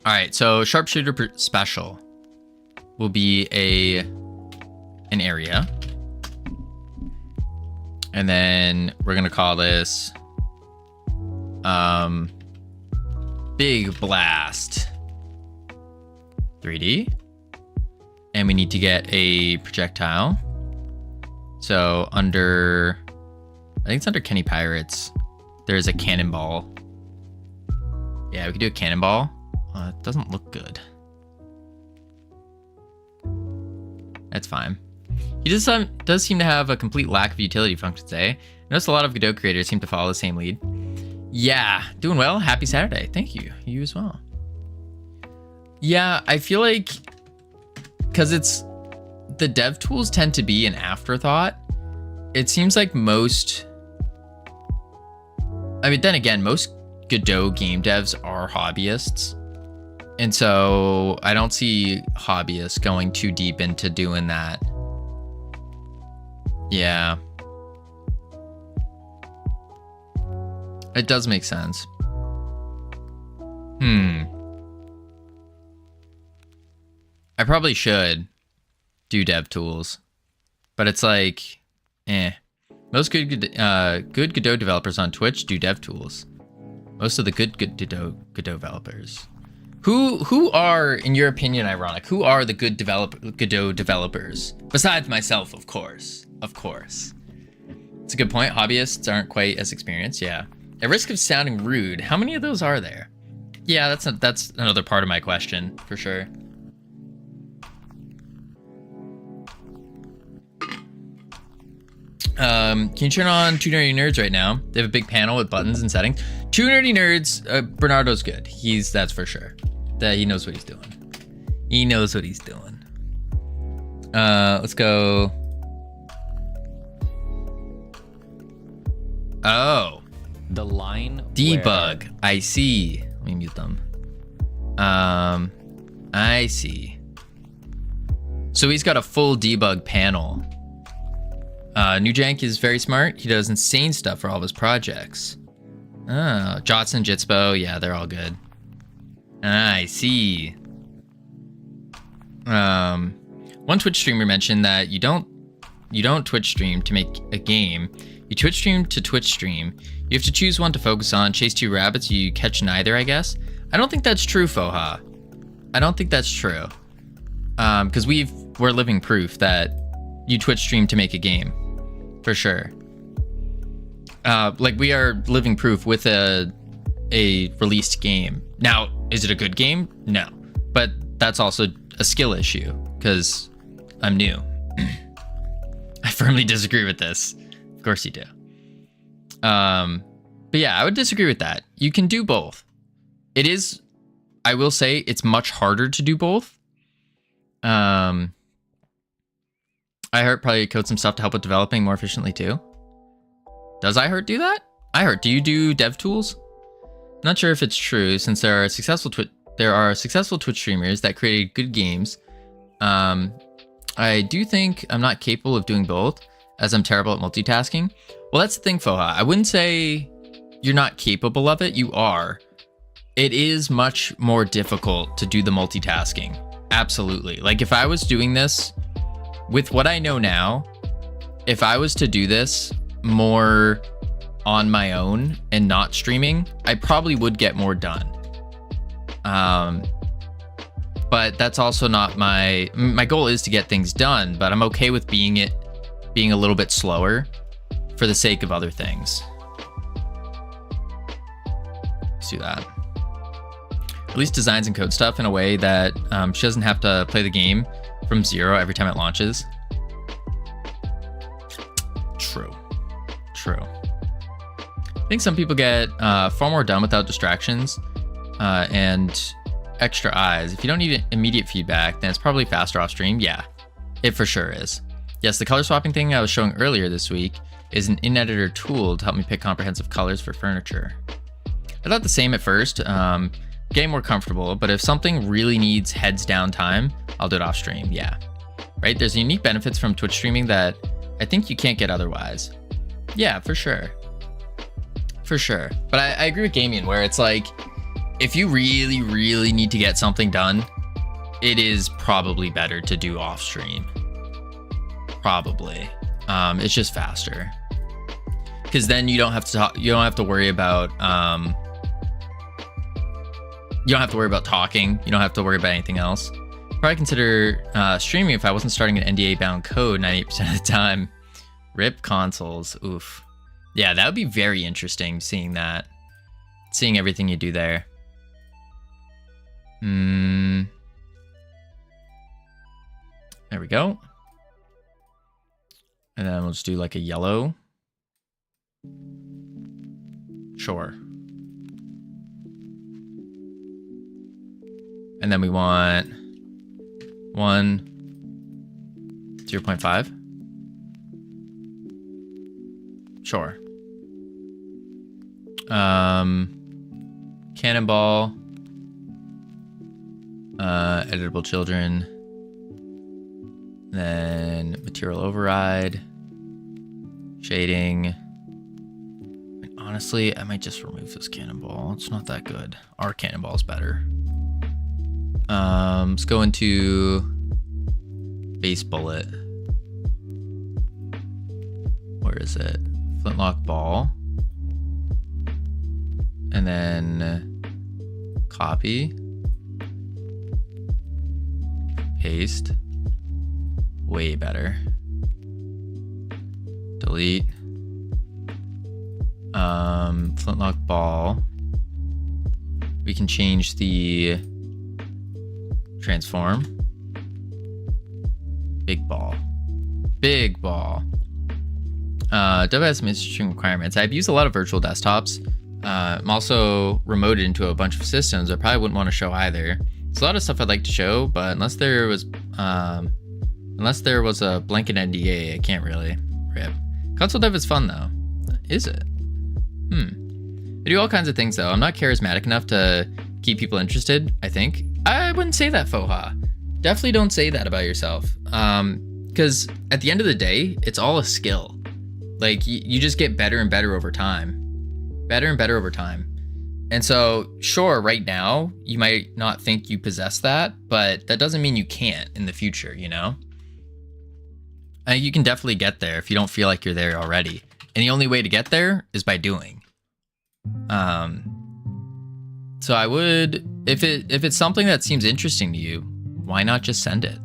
All right, so sharpshooter special will be an area. And then we're gonna call this Big Blast 3D. And we need to get a projectile. So under, I think it's under Kenny Pirates, there's a cannonball. Yeah, we could do a cannonball. It doesn't look good. That's fine. He does seem to have a complete lack of utility functions, eh? I noticed a lot of Godot creators seem to follow the same lead. Yeah, doing well. Happy Saturday. Thank you. You as well. Yeah, I feel like because it's the dev tools tend to be an afterthought. It seems like most, I mean, then again, most Godot game devs are hobbyists. And so I don't see hobbyists going too deep into doing that. Yeah. It does make sense. I probably should do dev tools, but it's like, Most good Godot developers on Twitch do dev tools. Most of the good Godot developers. Who are, in your opinion, ironic? Who are the good Godot developers? Besides myself, of course. Of course. It's a good point. Hobbyists aren't quite as experienced. Yeah. At risk of sounding rude, how many of those are there? Yeah, that's another part of my question, for sure. Can you turn on Two Nerdy Nerds right now? They have a big panel with buttons and settings. Two Nerdy Nerds, Bernardo's good. That's for sure. That he knows what he's doing. He knows what he's doing. Let's go. Oh. The line debug. Where... I see. Let me mute them. I see. So he's got a full debug panel. Nujank is very smart. He does insane stuff for all of his projects. Oh, Jotson, Jitspo, yeah, they're all good. I see. One Twitch streamer mentioned that you don't Twitch stream to make a game. You Twitch stream to Twitch stream. You have to choose one to focus on. Chase two rabbits, you catch neither, I guess. I don't think that's true, Foha. I don't think that's true. Because we're living proof that you Twitch stream to make a game. For sure. Like we are living proof with a released game. Now, is it a good game? No. But that's also a skill issue because I'm new. I firmly disagree with this. Of course you do. But yeah, I would disagree with that. You can do both. It is, I will say, it's much harder to do both. iHeart probably codes some stuff to help with developing more efficiently too. Does iHeart do that? iHeart, do you do dev tools? Not sure if it's true since there are successful Twitch streamers that created good games. I do think I'm not capable of doing both as I'm terrible at multitasking. Well, that's the thing, Foha. I wouldn't say you're not capable of it. You are. It is much more difficult to do the multitasking. Absolutely. Like if I was doing this with what I know now, if I was to do this more on my own and not streaming, I probably would get more done. But that's also not my goal is to get things done, but I'm okay with being a little bit slower for the sake of other things. Let's do that. At least designs and code stuff in a way that she doesn't have to play the game from zero every time it launches. True. I think some people get far more done without distractions and extra eyes. If you don't need immediate feedback, then it's probably faster off stream. Yeah, it for sure is. Yes, the color swapping thing I was showing earlier this week is an in-editor tool to help me pick comprehensive colors for furniture. I thought the same at first, getting more comfortable, but if something really needs heads down time, I'll do it off stream, yeah. Right, there's unique benefits from Twitch streaming that I think you can't get otherwise. Yeah, for sure. for sure. But I agree with gaming where it's like, if you really, really need to get something done, it is probably better to do off stream. Probably. It's just faster. Because then you don't have to worry about you don't have to worry about talking. You don't have to worry about anything else. Probably consider streaming if I wasn't starting an NDA bound code 98% of the time. Rip consoles. Oof. Yeah, that would be very interesting seeing that. Seeing everything you do there. There we go. And then we'll just do like a yellow. Sure. And then we want 0.5. Sure. Cannonball. Editable children. Then material override. Shading. And honestly, I might just remove this cannonball. It's not that good. Our cannonball's better. Let's go into base bullet. Where is it? Flintlock ball. And then copy. Paste. Way better. Delete. Flintlock ball. We can change the transform. Big ball. Big ball. WS string requirements. I've used a lot of virtual desktops. I'm also remoted into a bunch of systems I probably wouldn't want to show either. There's a lot of stuff I'd like to show, but unless there was a blanket NDA, I can't really rip. Console dev is fun though. Is it? I do all kinds of things though. I'm not charismatic enough to keep people interested, I think. I wouldn't say that, Foha. Definitely don't say that about yourself. Because at the end of the day, it's all a skill. Like, you just get better and better over time. Better and better over time. And so, sure, right now, you might not think you possess that, but that doesn't mean you can't in the future, you know? You can definitely get there if you don't feel like you're there already. And the only way to get there is by doing. So I would, if it's something that seems interesting to you, why not just send it?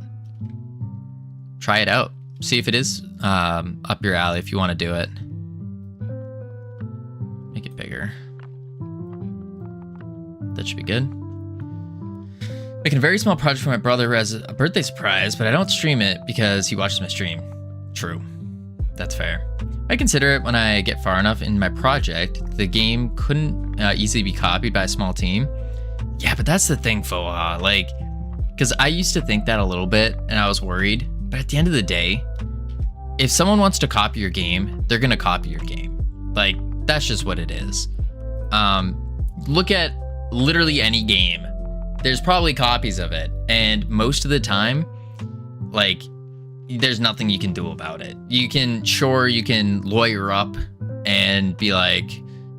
Try it out. See if it is up your alley if you want to do it. Make it bigger. That should be good. Making a very small project for my brother as a birthday surprise, but I don't stream it because he watches my stream. True. That's fair. I consider it when I get far enough in my project. The game couldn't easily be copied by a small team. Yeah, but that's the thing, Foha. Like, because I used to think that a little bit, and I was worried. But at the end of the day, if someone wants to copy your game, they're gonna copy your game. Like, that's just what it is. Look at literally any game. There's probably copies of it, and most of the time, like, there's nothing you can do about it. You can lawyer up and be like,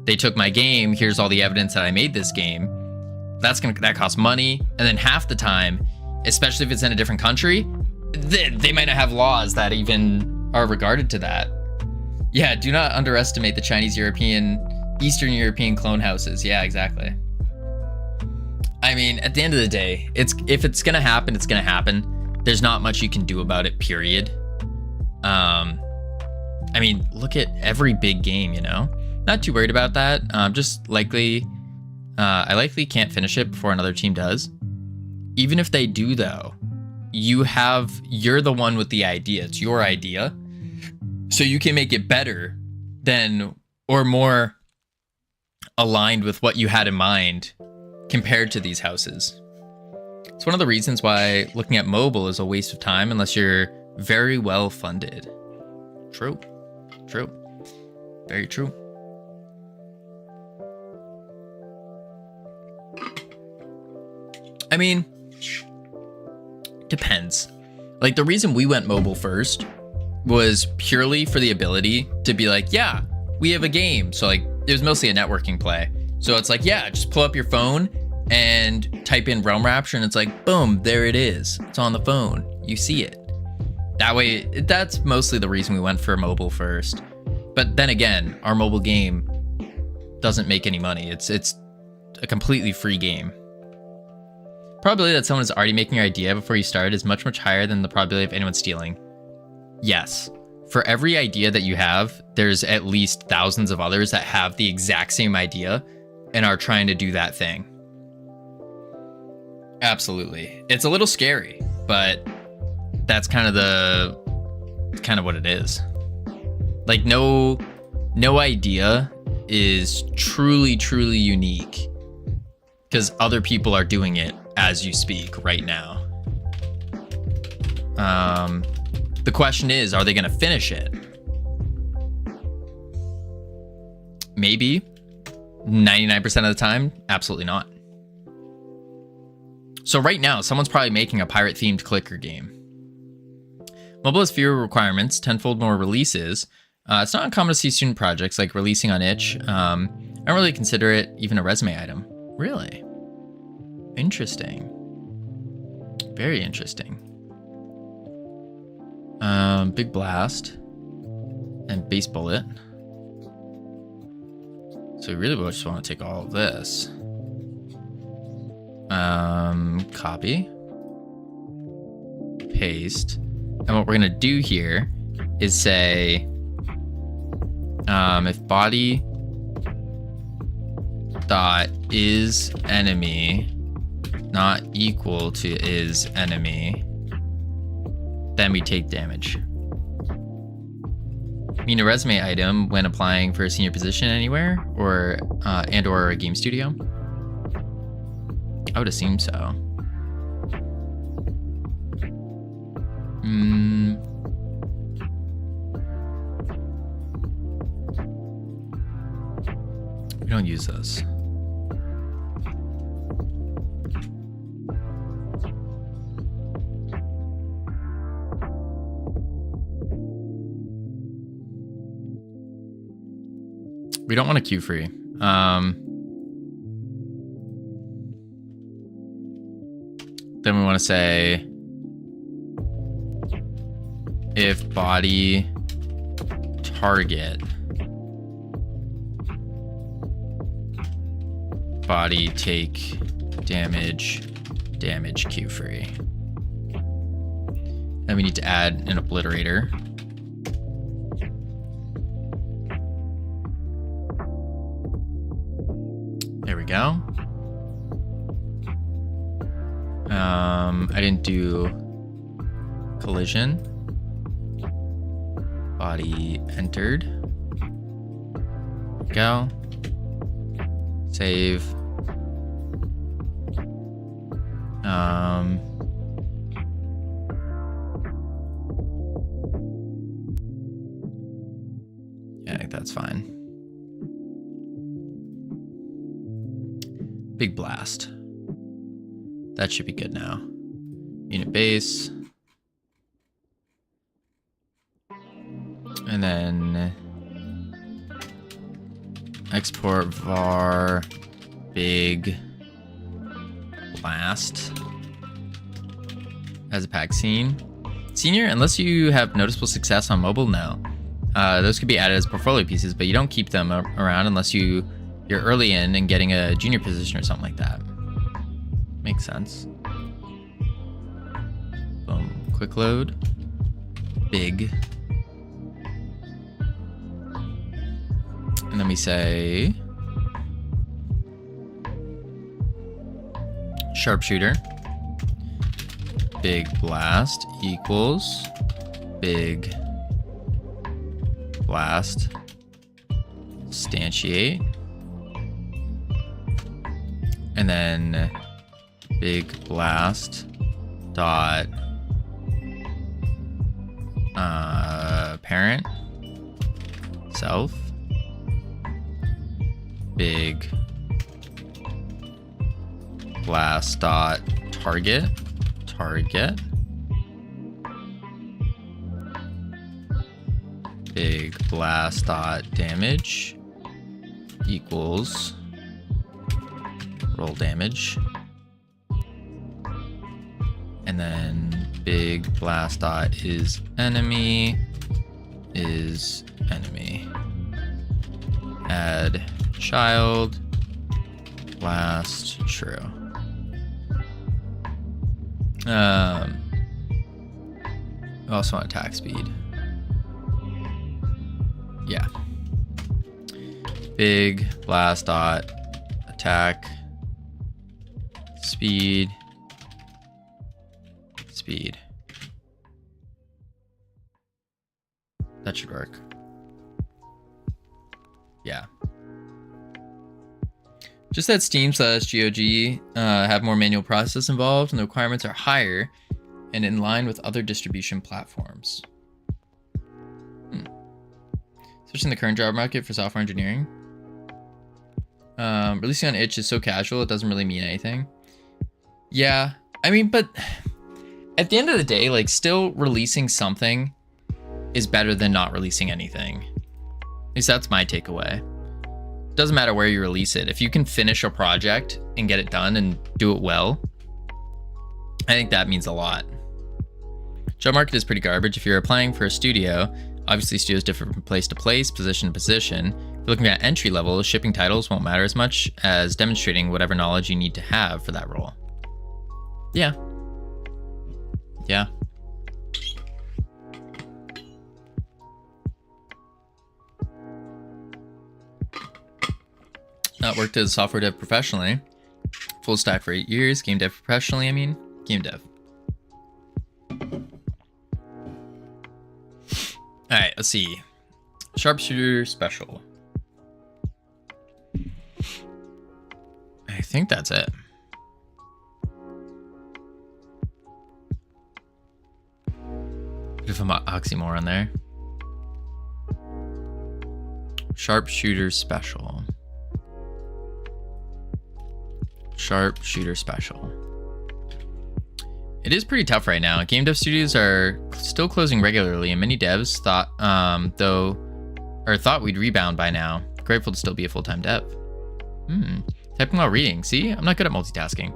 they took my game, here's all the evidence that I made this game. That costs money. And then half the time, especially if it's in a different country, they might not have laws that even are regarded to that. Yeah, do not underestimate the Chinese Eastern European clone houses. Yeah, exactly. I mean, at the end of the day, if it's gonna happen, it's gonna happen. There's not much you can do about it, period. I mean, look at every big game, you know? Not too worried about that. Just likely, I likely can't finish it before another team does. Even if they do though, you're the one with the idea. It's your idea. So you can make it better than, or more aligned with what you had in mind compared to these houses. It's one of the reasons why looking at mobile is a waste of time unless you're very well funded. True. True. Very true. I mean, depends. Like, the reason we went mobile first was purely for the ability to be like, yeah, we have a game. So, like, it was mostly a networking play. So it's like, yeah, just pull up your phone and type in Realm Rapture, and it's like, boom, there it is. It's on the phone. You see it. That way, that's mostly the reason we went for mobile first. But then again, our mobile game doesn't make any money. It's a completely free game. Probability that someone is already making your idea before you start is much, much higher than the probability of anyone stealing. Yes. For every idea that you have, there's at least thousands of others that have the exact same idea and are trying to do that thing. Absolutely. It's a little scary, but that's kind of what it is. Like no idea is truly, truly unique because other people are doing it as you speak right now. The question is, are they going to finish it? Maybe. 99% of the time, absolutely not. So right now, someone's probably making a pirate-themed clicker game. Mobile has fewer requirements, tenfold more releases. It's not uncommon to see student projects like releasing on itch. I don't really consider it even a resume item. Really? Interesting. Very interesting. Big blast and base bullet. So we really just want to take all of this. Copy. Paste. And what we're gonna do here is say, if body dot is enemy not equal to is enemy, then we take damage. Mean a resume item when applying for a senior position anywhere or a game studio? I would assume so. We don't use those. We don't want a queue free. Then we want to say if body target body take damage queue free. Then we need to add an obliterator. There we go. I didn't do collision. Body entered. Go. Save. Yeah, I think that's fine. Big blast. That should be good now. Unit base. And then export var big blast as a pack scene. Senior, unless you have noticeable success on mobile, no. Those could be added as portfolio pieces, but you don't keep them around unless you're early in and getting a junior position or something like that. Makes sense. Boom. Quick load. Big. And then we say sharpshooter. Big blast equals big blast instantiate. And then big blast dot parent self big blast dot target big blast dot damage equals roll damage. And then big blast dot is enemy. Add child blast true. We also want attack speed. Yeah. Big blast dot attack speed. That should work. Yeah. Just that Steam/GOG have more manual process involved and the requirements are higher and in line with other distribution platforms. Especially in the current job market for software engineering. Releasing on itch is so casual, it doesn't really mean anything. Yeah, I mean, but at the end of the day, like, still releasing something is better than not releasing anything. At least that's my takeaway. It doesn't matter where you release it. If you can finish a project and get it done and do it well, I think that means a lot. Job market is pretty garbage. If you're applying for a studio, obviously studios differ from place to place, position to position. If you're looking at entry level, shipping titles won't matter as much as demonstrating whatever knowledge you need to have for that role. Yeah. Yeah. Worked as a software dev professionally. Full stack for 8 years. Game dev professionally, I mean. Game dev. Alright, let's see. Sharpshooter special. I think that's it. Bit of an oxymoron there. Sharpshooter special. Sharpshooter special. It is pretty tough right now. Game dev studios are still closing regularly, and many devs thought we'd rebound by now. Grateful to still be a full-time dev. Typing while reading. See, I'm not good at multitasking.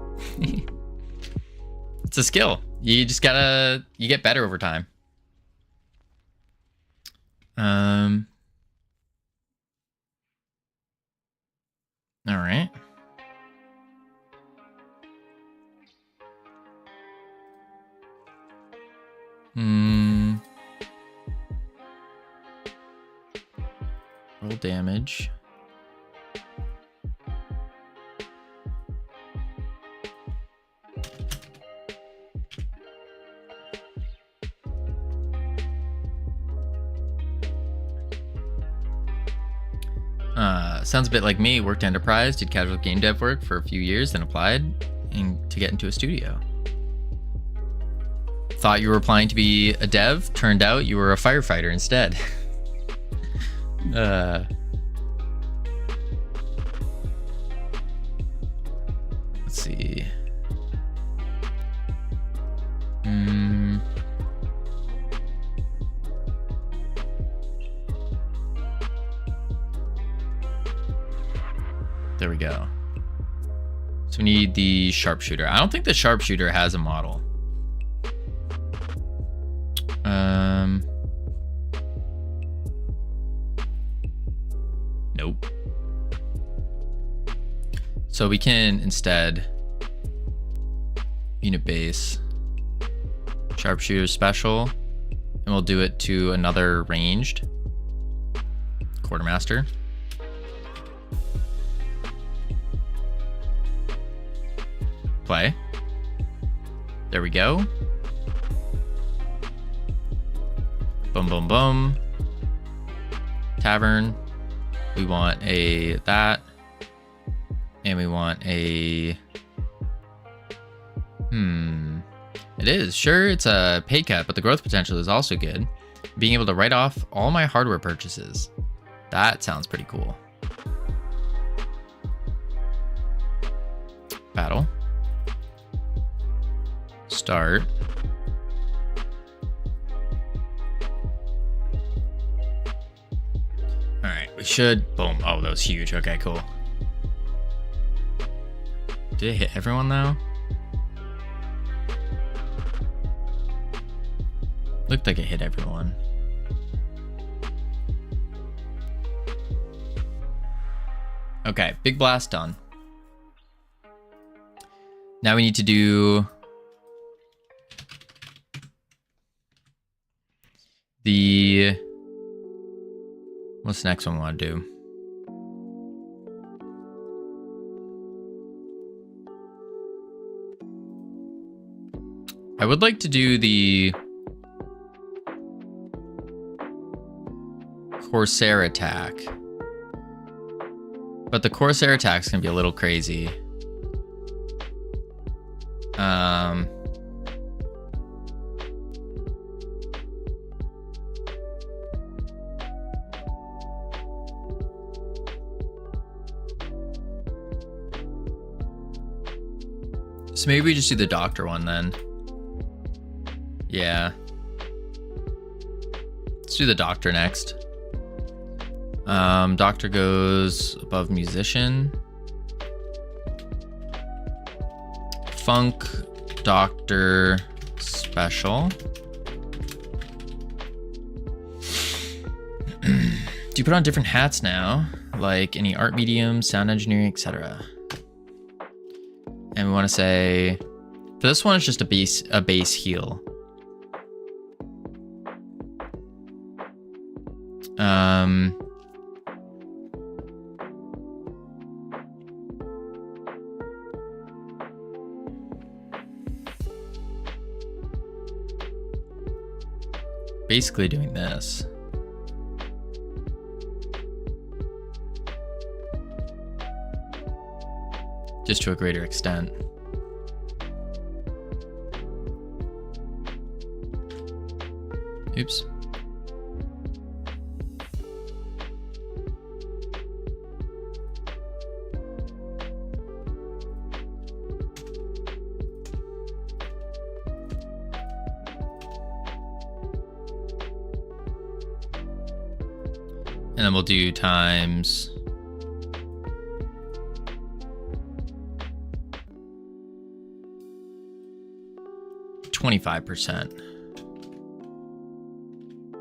It's a skill. You just gotta, you get better over time. All right. Roll damage. Sounds a bit like me. Worked enterprise, did casual game dev work for a few years, then applied to get into a studio. Thought you were applying to be a dev, turned out you were a firefighter instead. Let's see. There we go. So we need the sharpshooter. I don't think the sharpshooter has a model. Nope. So we can instead unit base sharpshooter special, and we'll do it to another ranged quartermaster. Play. There we go. Boom, boom, boom. Tavern. We want a that. And we want a... It is. Sure, it's a pay cut, but the growth potential is also good. Being able to write off all my hardware purchases. That sounds pretty cool. Battle. Start. All right. We should. Boom. Oh, that was huge. Okay, cool. Did it hit everyone though? Looked like it hit everyone. Okay, big blast done. Now we need to do the... What's the next one we want to do? I would like to do the Corsair attack. But the Corsair attack's gonna be a little crazy. So maybe we just do the doctor one then. Yeah. Let's do the doctor next. Doctor goes above musician. Funk doctor special. Do you put on different hats now? Like any art medium, sound engineering, etc. And we want to say, for this one, it's just a base heal. Basically doing this. Just to a greater extent. Oops. And then we'll do times 25%.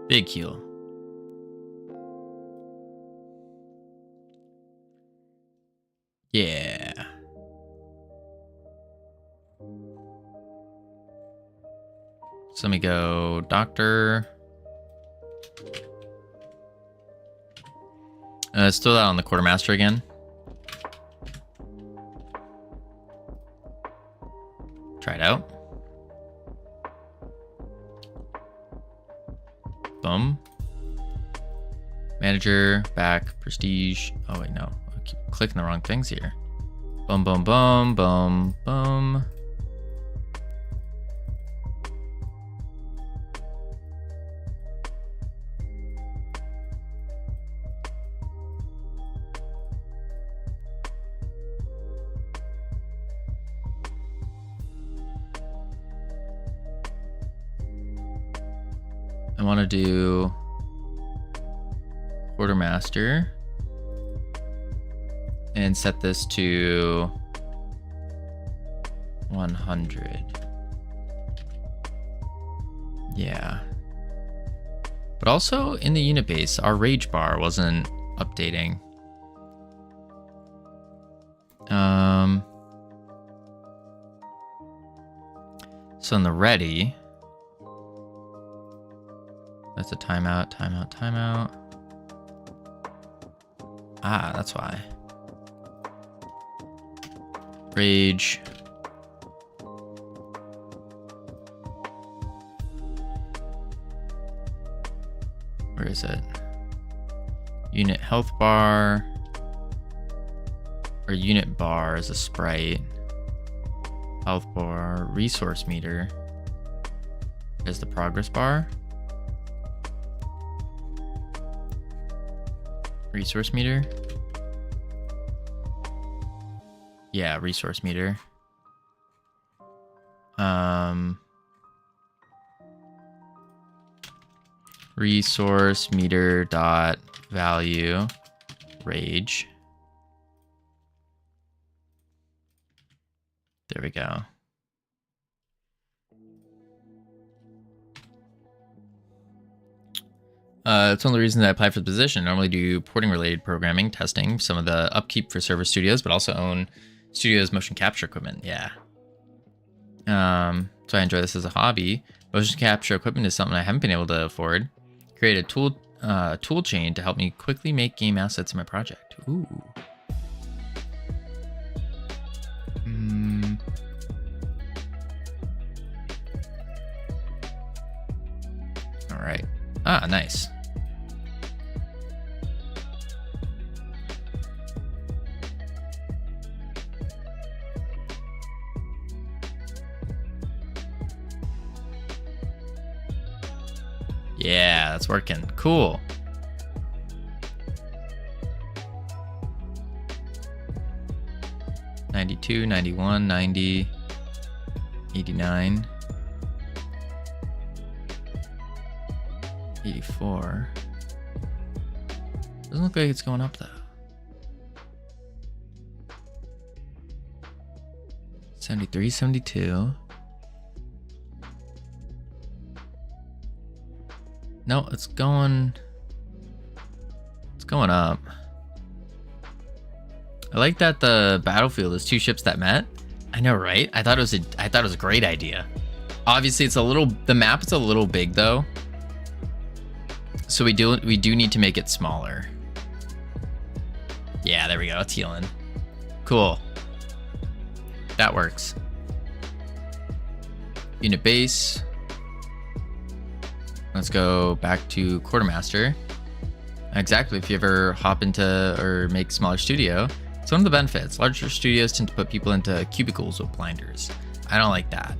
Big heal. Yeah. So let me go doctor. Let's throw that on the quartermaster again. Try it out. Boom. Manager, back, prestige. Oh wait, no. I keep clicking the wrong things here. Boom, boom, boom, boom, boom. I want to do quartermaster and set this to 100. Yeah. But also in the unit base, our rage bar wasn't updating. So in the ready, that's a timeout, timeout, timeout. Ah, that's why. Rage. Where is it? Unit health bar. Or unit bar is a sprite. Health bar, resource meter is the progress bar. Resource meter? Yeah, resource meter. Resource meter dot value Rage. There we go. It's one of the reasons I applied for the position. I normally do porting-related programming, testing, some of the upkeep for server studios, but also own studios' motion capture equipment. Yeah. So I enjoy this as a hobby. Motion capture equipment is something I haven't been able to afford. Create a tool chain to help me quickly make game assets in my project. Ooh. All right. Ah, nice. Yeah, that's working. Cool. $92, $91, $90, $89, $84. Doesn't look like it's going up though. $73, $72. No, it's going up. I like that the battlefield is 2 ships that met. I know, right? I thought it was a great idea. Obviously, the map is a little big though. So we do need to make it smaller. Yeah, there we go. It's healing. Cool. That works. Unit base. Let's go back to Quartermaster. Exactly, if you ever hop into or make smaller studio, it's one of the benefits. Larger studios tend to put people into cubicles with blinders. I don't like that.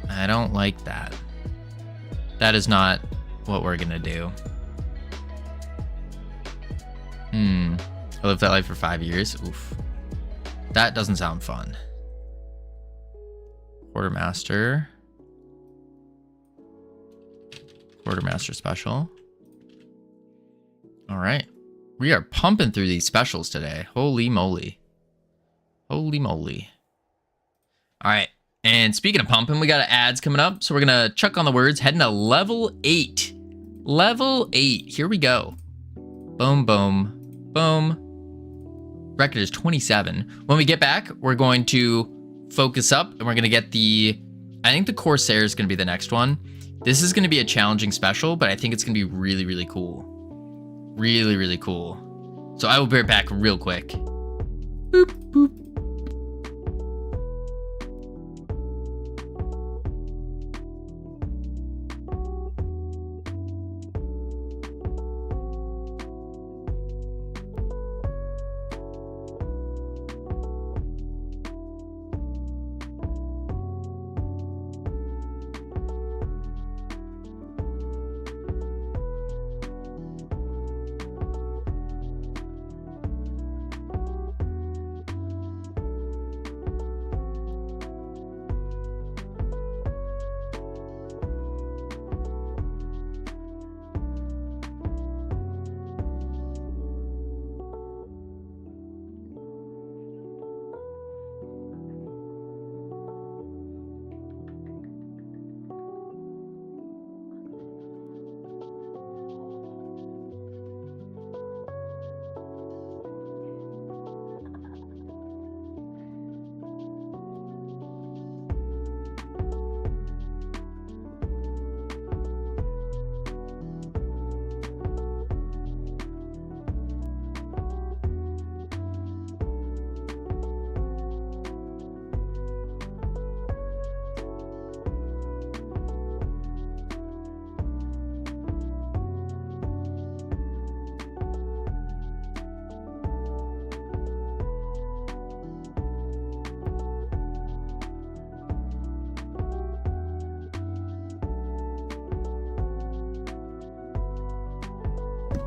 I don't like that. That is not what we're gonna do. I lived that life for 5 years. Oof. That doesn't sound fun. Quartermaster. Quartermaster special. All right. We are pumping through these specials today. Holy moly. Holy moly. All right. And speaking of pumping, we got ads coming up. So we're going to chuck on the words, heading to level 8. Level 8. Here we go. Boom, boom, boom. Record is 27. When we get back, we're going to focus up and we're going to get I think the Corsair is going to be the next one. This is going to be a challenging special, but I think it's going to be really, really cool. Really, really cool. So I will be right back real quick. Boop, boop.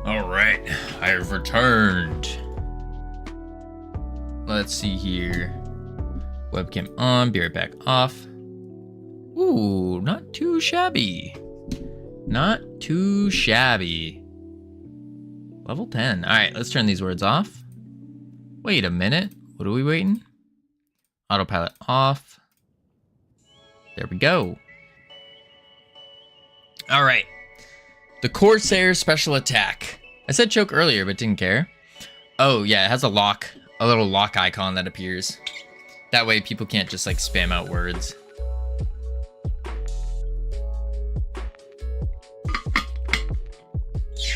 All right, I have returned. Let's see here. Webcam on, be right back off. Ooh, not too shabby. Not too shabby. Level 10. All right, let's turn these words off. Wait a minute. What are we waiting? Autopilot off. There we go. All right. The Corsair special attack. I said choke earlier, but didn't care. Oh, yeah, it has a little lock icon that appears. That way people can't just like spam out words.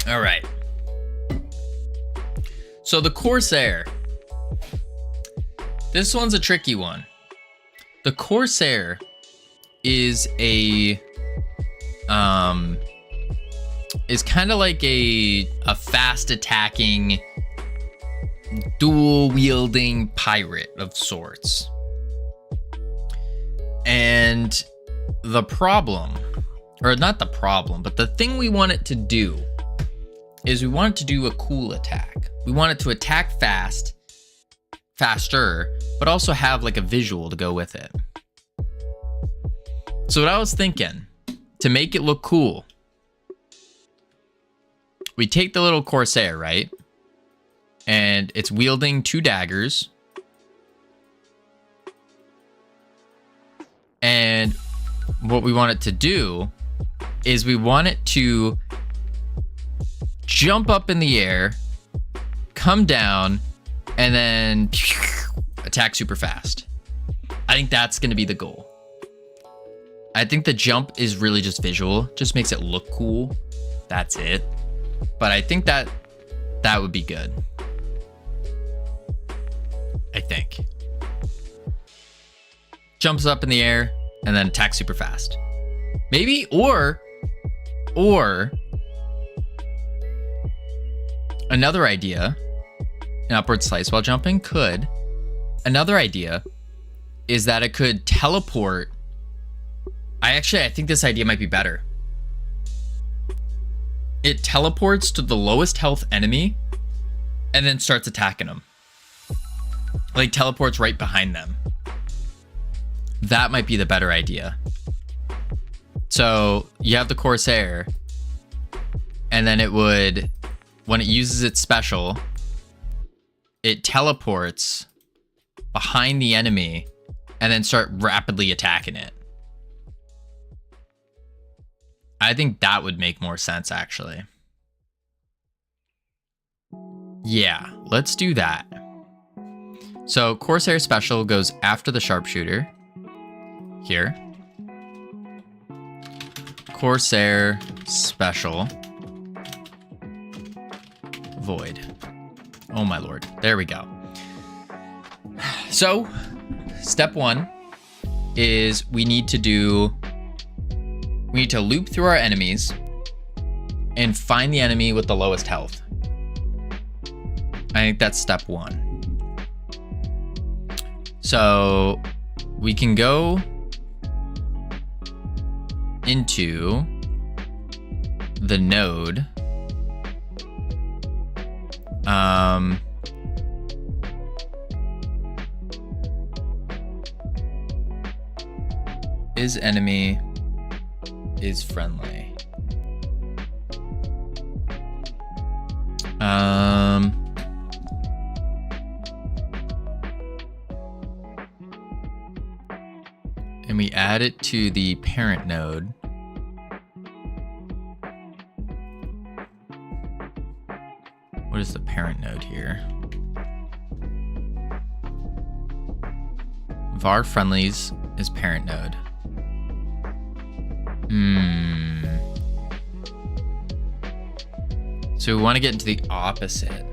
All right. So the Corsair. This one's a tricky one. The Corsair is kind of like a fast attacking, dual wielding pirate of sorts. And the problem, or not the problem, but the thing we want it to do is we want it to do a cool attack. We want it to attack faster, but also have like a visual to go with it. So what I was thinking, to make it look cool, we take the little Corsair, right? And it's wielding 2 daggers. And what we want it to do is we want it to jump up in the air, come down, and then attack super fast. I think that's going to be the goal. I think the jump is really just visual, just makes it look cool. That's it. But I think that would be good. I think. Jumps up in the air and then attacks super fast. Maybe, or another idea, an upward slice while jumping could. Another idea is that it could teleport. I think this idea might be better. It teleports to the lowest health enemy and then starts attacking them. Like teleports right behind them. That might be the better idea. So you have the Corsair, and then it would, when it uses its special, it teleports behind the enemy and then start rapidly attacking it. I think that would make more sense, actually. Yeah, let's do that. So Corsair special goes after the sharpshooter. Here. Corsair special. Void. Oh my lord. There we go. So, step 1 is we need to loop through our enemies and find the enemy with the lowest health. I think that's step 1. So we can go into the node. Is enemy is friendly. And we add it to the parent node. What is the parent node here? var friendlies is parent node. So we want to get into the opposite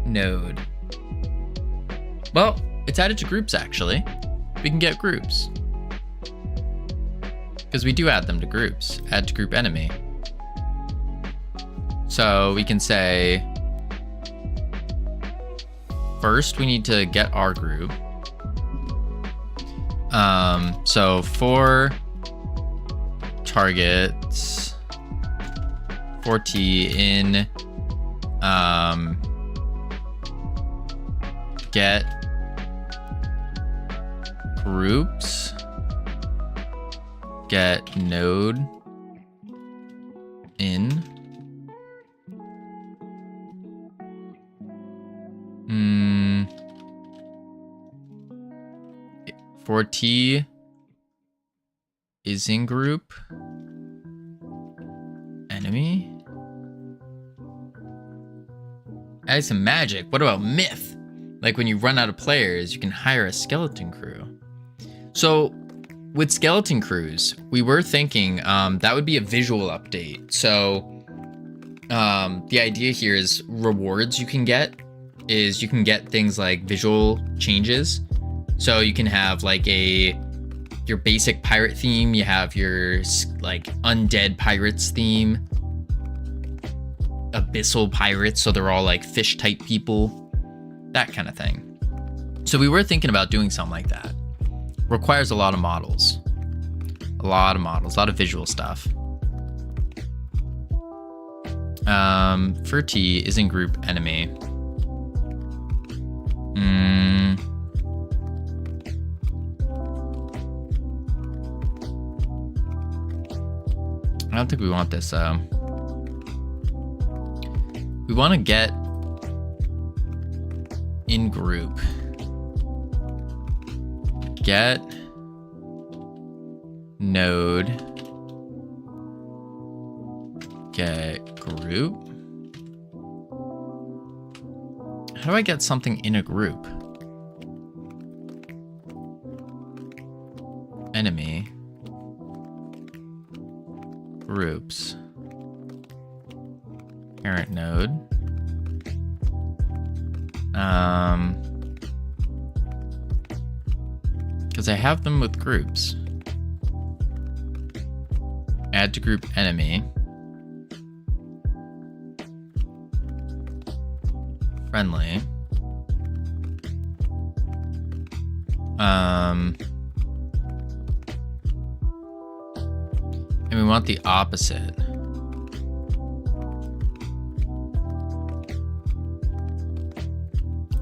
node. Well, it's added to groups, actually. We can get groups. Because we do add them to groups. Add to group enemy. So we can say, first we need to get our group. So for targets, for T in get groups, get node in. For T is in group enemy. Add some magic. What about myth? Like when you run out of players, you can hire a skeleton crew. So with skeleton crews, we were thinking that would be a visual update. So the idea here is rewards you can get things like visual changes. So you can have like your basic pirate theme. You have your like undead pirates theme, abyssal pirates. So they're all like fish type people, that kind of thing. So we were thinking about doing something like that. Requires a lot of models, a lot of visual stuff. For T is in group enemy. I don't think we want this though. We want to get in group. Get node. Get group. How do I get something in a group? Enemy. Groups. Parent node. Because I have them with groups. Add to group enemy. Friendly. And we want the opposite.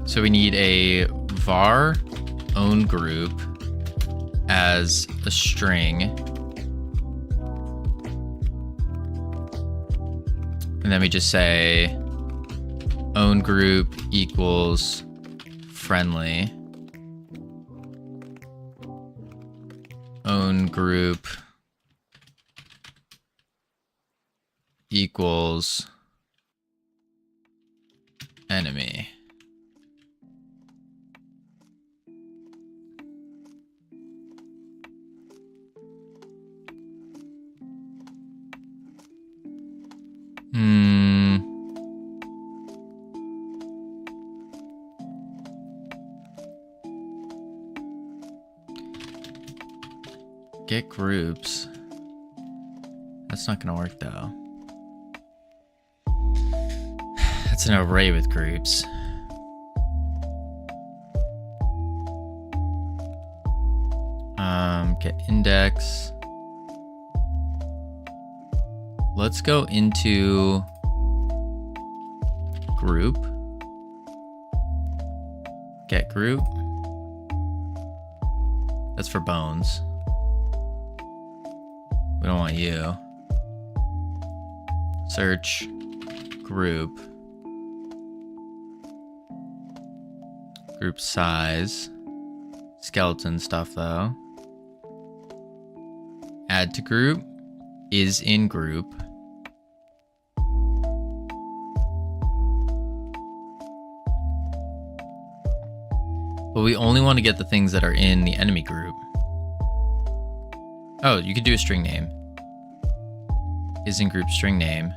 So we need a var own group as a string. And then we just say own group equals friendly. Own group equals enemy. Get groups. That's not gonna work though. That's an array with groups. Get index. Let's go into group. Get group. That's for bones. We don't want you. Search group. Group size. Skeleton stuff though. Add to group is in group. But we only want to get the things that are in the enemy group. Oh, you could do a string name. Is in group string name.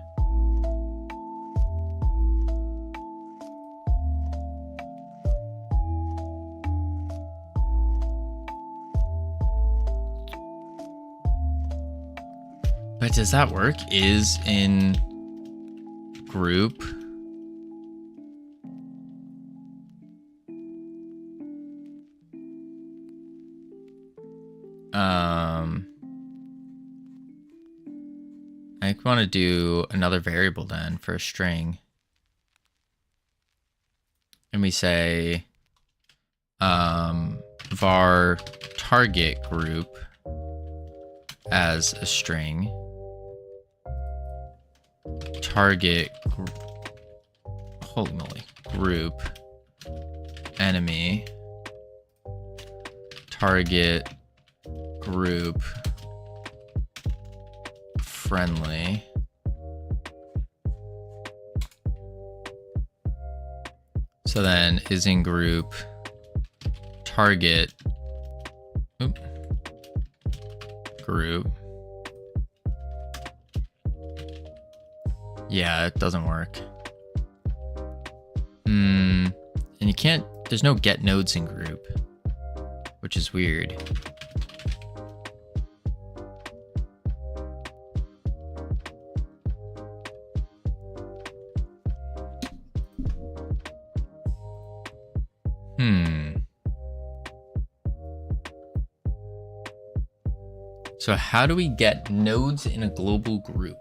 But does that work? Is in group. I want to do another variable then for a string. And we say var target group as a string. Target, holy moly, group enemy target group friendly. So then is in group target group. Yeah, it doesn't work. And you can't, there's no get nodes in group, which is weird. So how do we get nodes in a global group?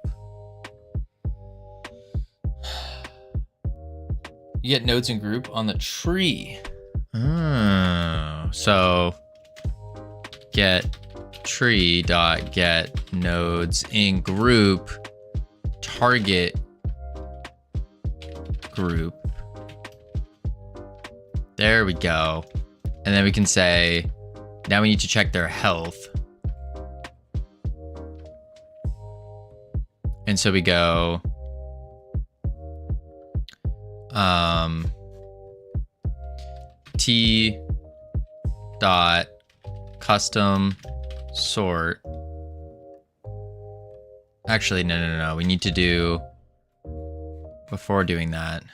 You get nodes in group on the tree. Oh, so get tree dot get nodes in group target group. There we go. And then we can say, now we need to check their health. And so we go, T dot custom sort. Actually, no. We need to do, before doing that,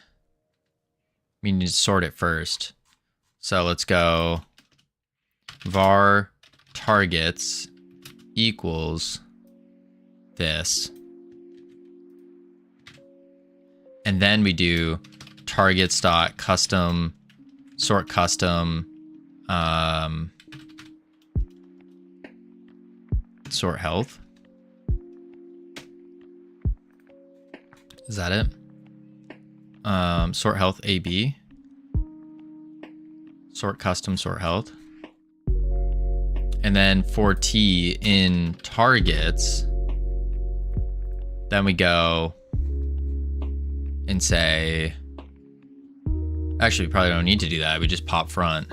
we need to sort it first. So let's go var targets equals this. And then we do targets dot custom sort custom sort health. Is that it? Sort health AB. Sort custom sort health. And then for T in targets, then we go and say, actually, we probably don't need to do that. We just pop front.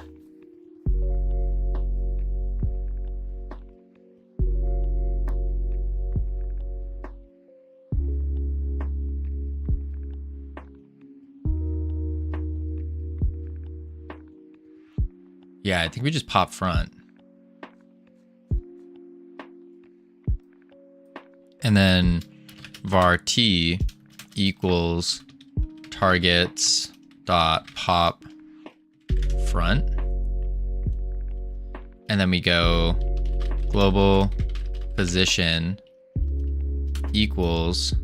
Yeah, I think we just pop front. And then var T equals targets dot pop front. And then we go global position equals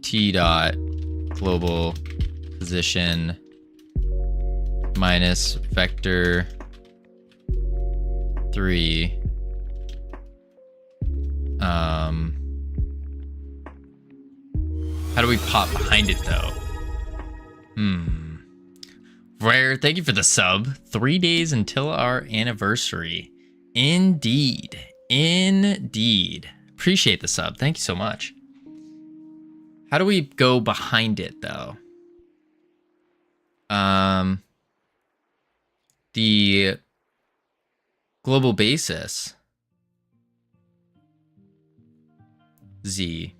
T dot global position minus vector 3 how do we pop behind it though? Rare, thank you for the sub. 3 days until our anniversary. Indeed. Appreciate the sub. Thank you so much. How do we go behind it though? The global basis Z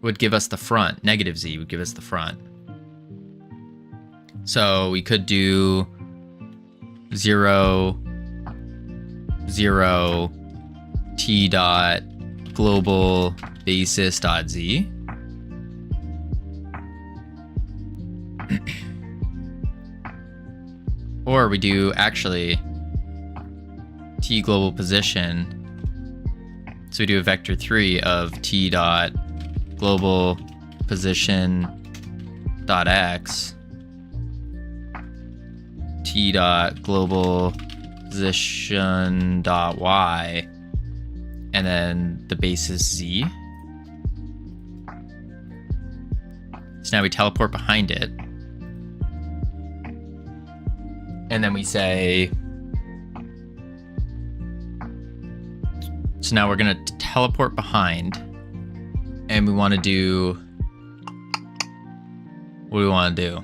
would give us the front. Negative Z would give us the front. So we could do 0, 0, T dot global basis dot Z. Or we do actually T global position. So we do a vector 3 of T dot global position dot X, T dot global position dot Y, and then the basis Z. So now we teleport behind it. And then we say, so now we're gonna teleport behind, and we wanna do, what do we wanna do?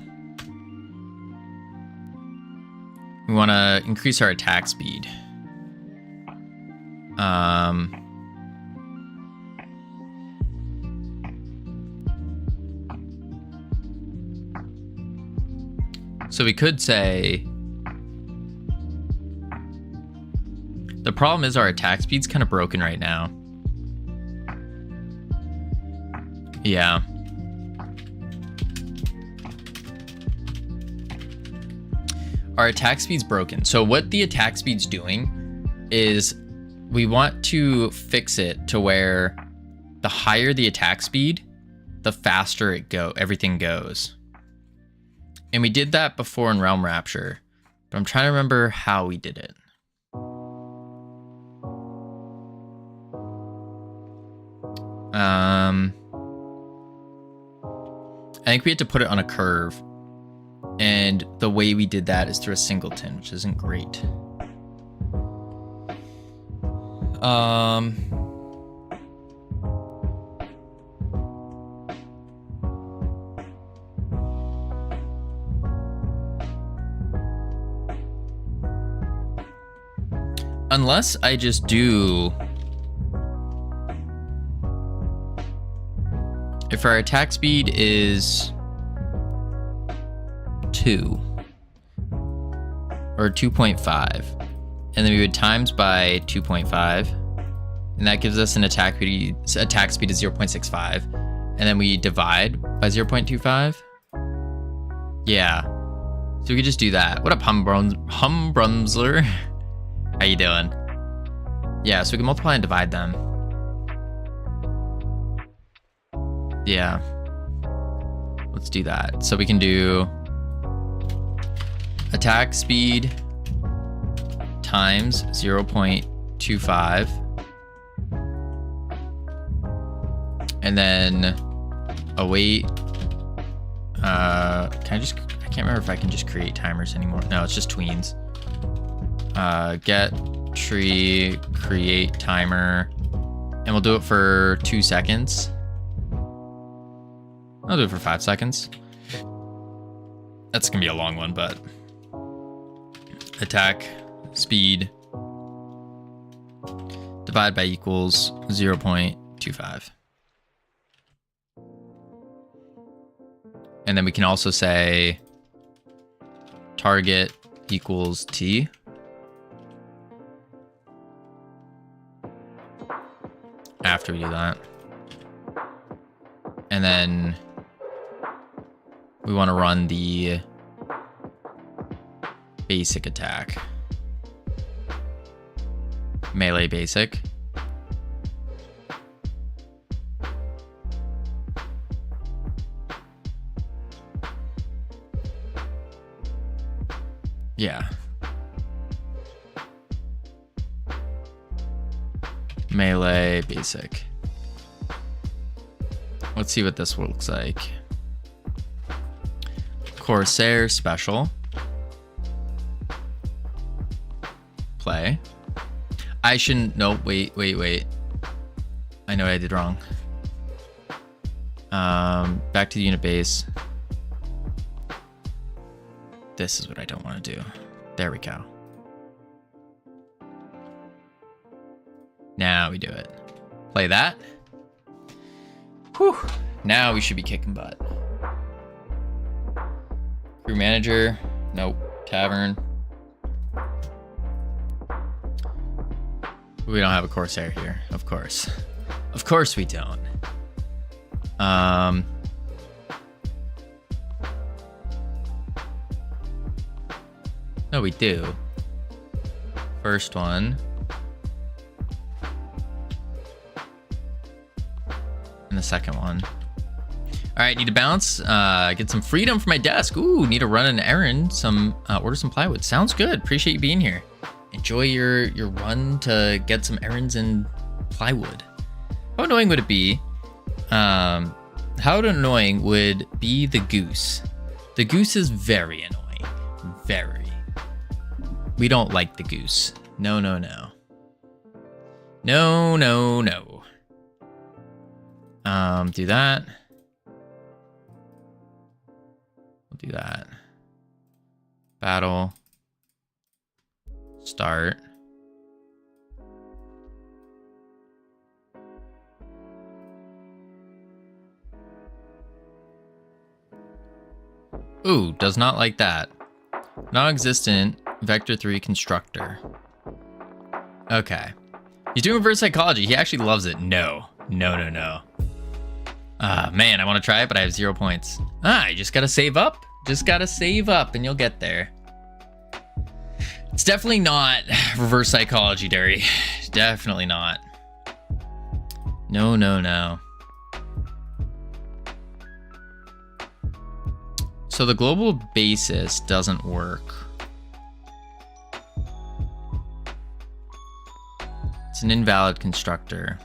We want to increase our attack speed. So we could say the problem is our attack speed's kind of broken right now. Yeah. Our attack speed's broken. So what the attack speed's doing is we want to fix it to where the higher the attack speed, the faster everything goes. And we did that before in Realm Rapture, but I'm trying to remember how we did it. I think we had to put it on a curve, and the way we did that is through a singleton, which isn't great. Unless I just do... If our attack speed is 2 or 2.5, and then we would times by 2.5, and that gives us an attack speed of 0.65, and then we divide by 0.25. Yeah, so we could just do that. What up, Humbrumsler? How you doing? Yeah, so we can multiply and divide them. Yeah. Let's do that. So we can do attack speed times 0.25. And then await. I can't remember if I can just create timers anymore. No, it's just tweens. Get tree, create timer, and we'll do it for 2 seconds. I'll do it for 5 seconds. That's gonna be a long one, but attack speed divide by equals 0.25. And then we can also say target equals T. After we do that. And then we want to run the basic attack. Melee basic. Yeah. Melee basic. Let's see what this looks like. Corsair special. Play. I shouldn't. No, wait. I know what I did wrong. Back to the unit base. This is what I don't want to do. There we go. Now we do it. Play that. Whew. Now we should be kicking butt. Crew manager. Nope. Tavern. We don't have a Corsair here, of course. Of course we don't. No, we do. First one. And the second one. All right, need to bounce. Get some freedom for my desk. Ooh, need to run an errand. Order some plywood. Sounds good. Appreciate you being here. Enjoy your run to get some errands and plywood. How annoying would it be? How annoying would be the goose? The goose is very annoying. Very. We don't like the goose. No. No. Do that. We'll do that. Battle. Start. Ooh, does not like that. Non-existent vector 3 constructor. Okay. He's doing reverse psychology. He actually loves it. No. Man, I want to try it, but I have 0 points. You just gotta save up. Just gotta save up and you'll get there. It's definitely not reverse psychology, Derry. Definitely not. No. So the global basis doesn't work. It's an invalid constructor.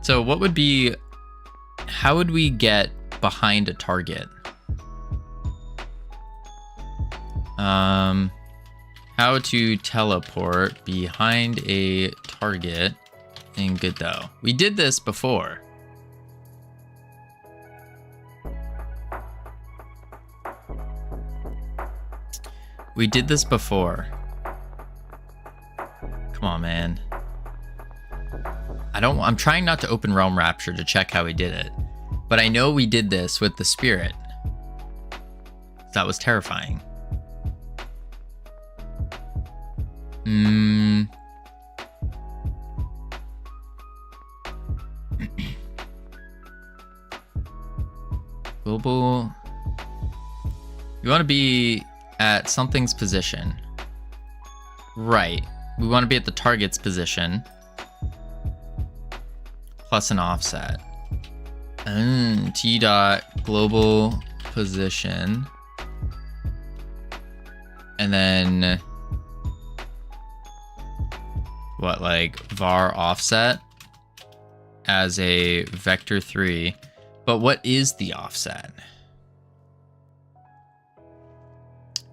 So what would be, how would we get behind a target? How to teleport behind a target in Godot. We did this before. Come on, man. I'm trying not to open Realm Rapture to check how we did it. But I know we did this with the spirit. That was terrifying. Global. We want to be at something's position. Right. We want to be at the target's position. Plus an offset. T dot global position. And then what, like var offset as a vector 3. But what is the offset?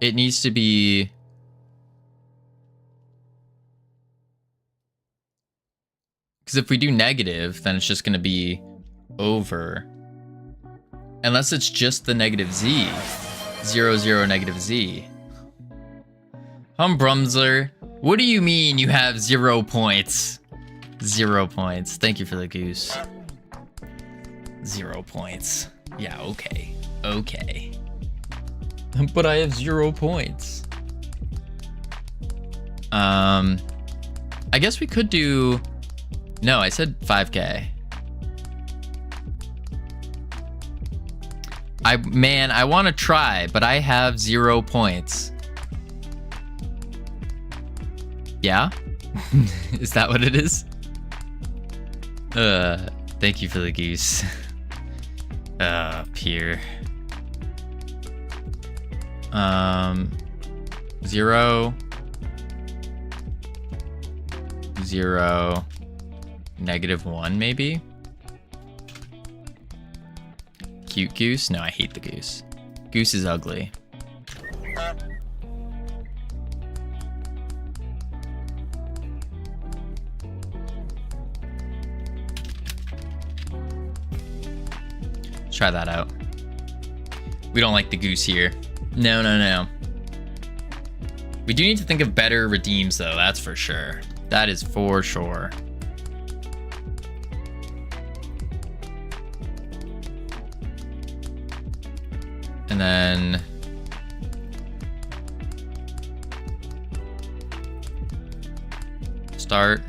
It needs to be because if we do negative, then it's just going to be over. Unless it's just the negative z. 0, 0, negative z. Humbrumsler, what do you mean you have 0 points? 0 points. Thank you for the goose. 0 points. Yeah, okay. Okay. But I have 0 points. I guess we could do... No, I said 5K. I want to try, but I have 0 points. Yeah? Is that what it is? Thank you for the goose. Peer. 0, 0, -1 maybe? Cute goose? No, I hate the goose. Goose is ugly. Let's try that out. We don't like the goose here. No. We do need to think of better redeems though, that's for sure. That is for sure. And then start.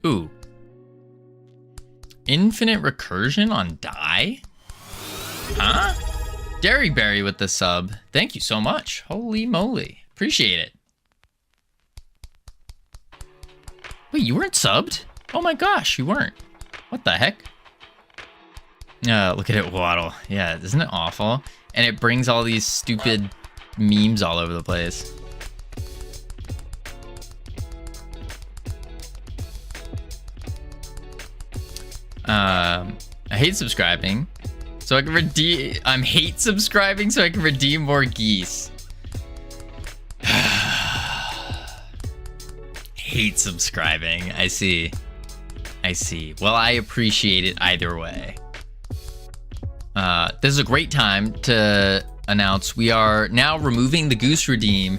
Ooh. Infinite recursion on die? Huh? Derryberry with the sub. Thank you so much. Holy moly. Appreciate it. Wait, you weren't subbed? Oh my gosh, you weren't. What the heck? Look at it waddle. Yeah, isn't it awful? And it brings all these stupid memes all over the place. I hate subscribing. So I can redeem. I'm hate subscribing so I can redeem more geese. Hate subscribing. I see. I see. Well, I appreciate it either way. This is a great time to announce we are now removing the goose redeem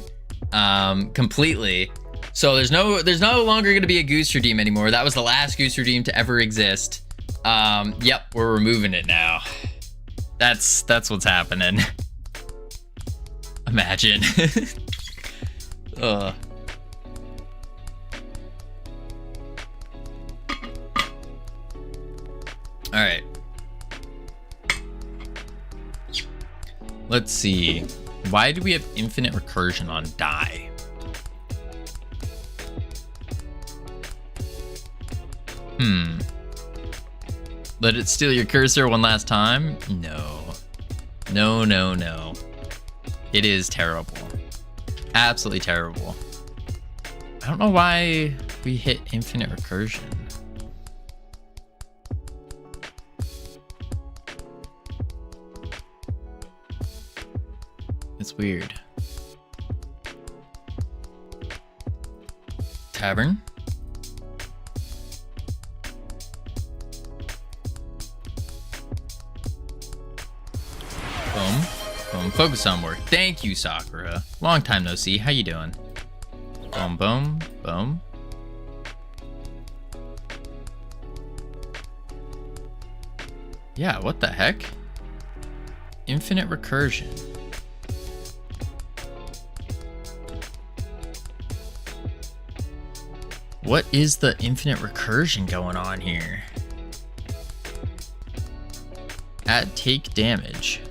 completely. So there's no longer going to be a goose redeem anymore. That was the last goose redeem to ever exist. Yep, we're removing it now. That's what's happening. Imagine. Ugh. All right. Let's see. Why do we have infinite recursion on die? Let it steal your cursor one last time? No. No, no, no. It is terrible. Absolutely terrible. I don't know why we hit infinite recursion. It's weird. Tavern. Boom. Boom. Focus on work. Thank you, Sakura. Long time no see. How you doing? Boom, boom, boom. Yeah, what the heck? Infinite recursion. What is the infinite recursion going on here? At take damage.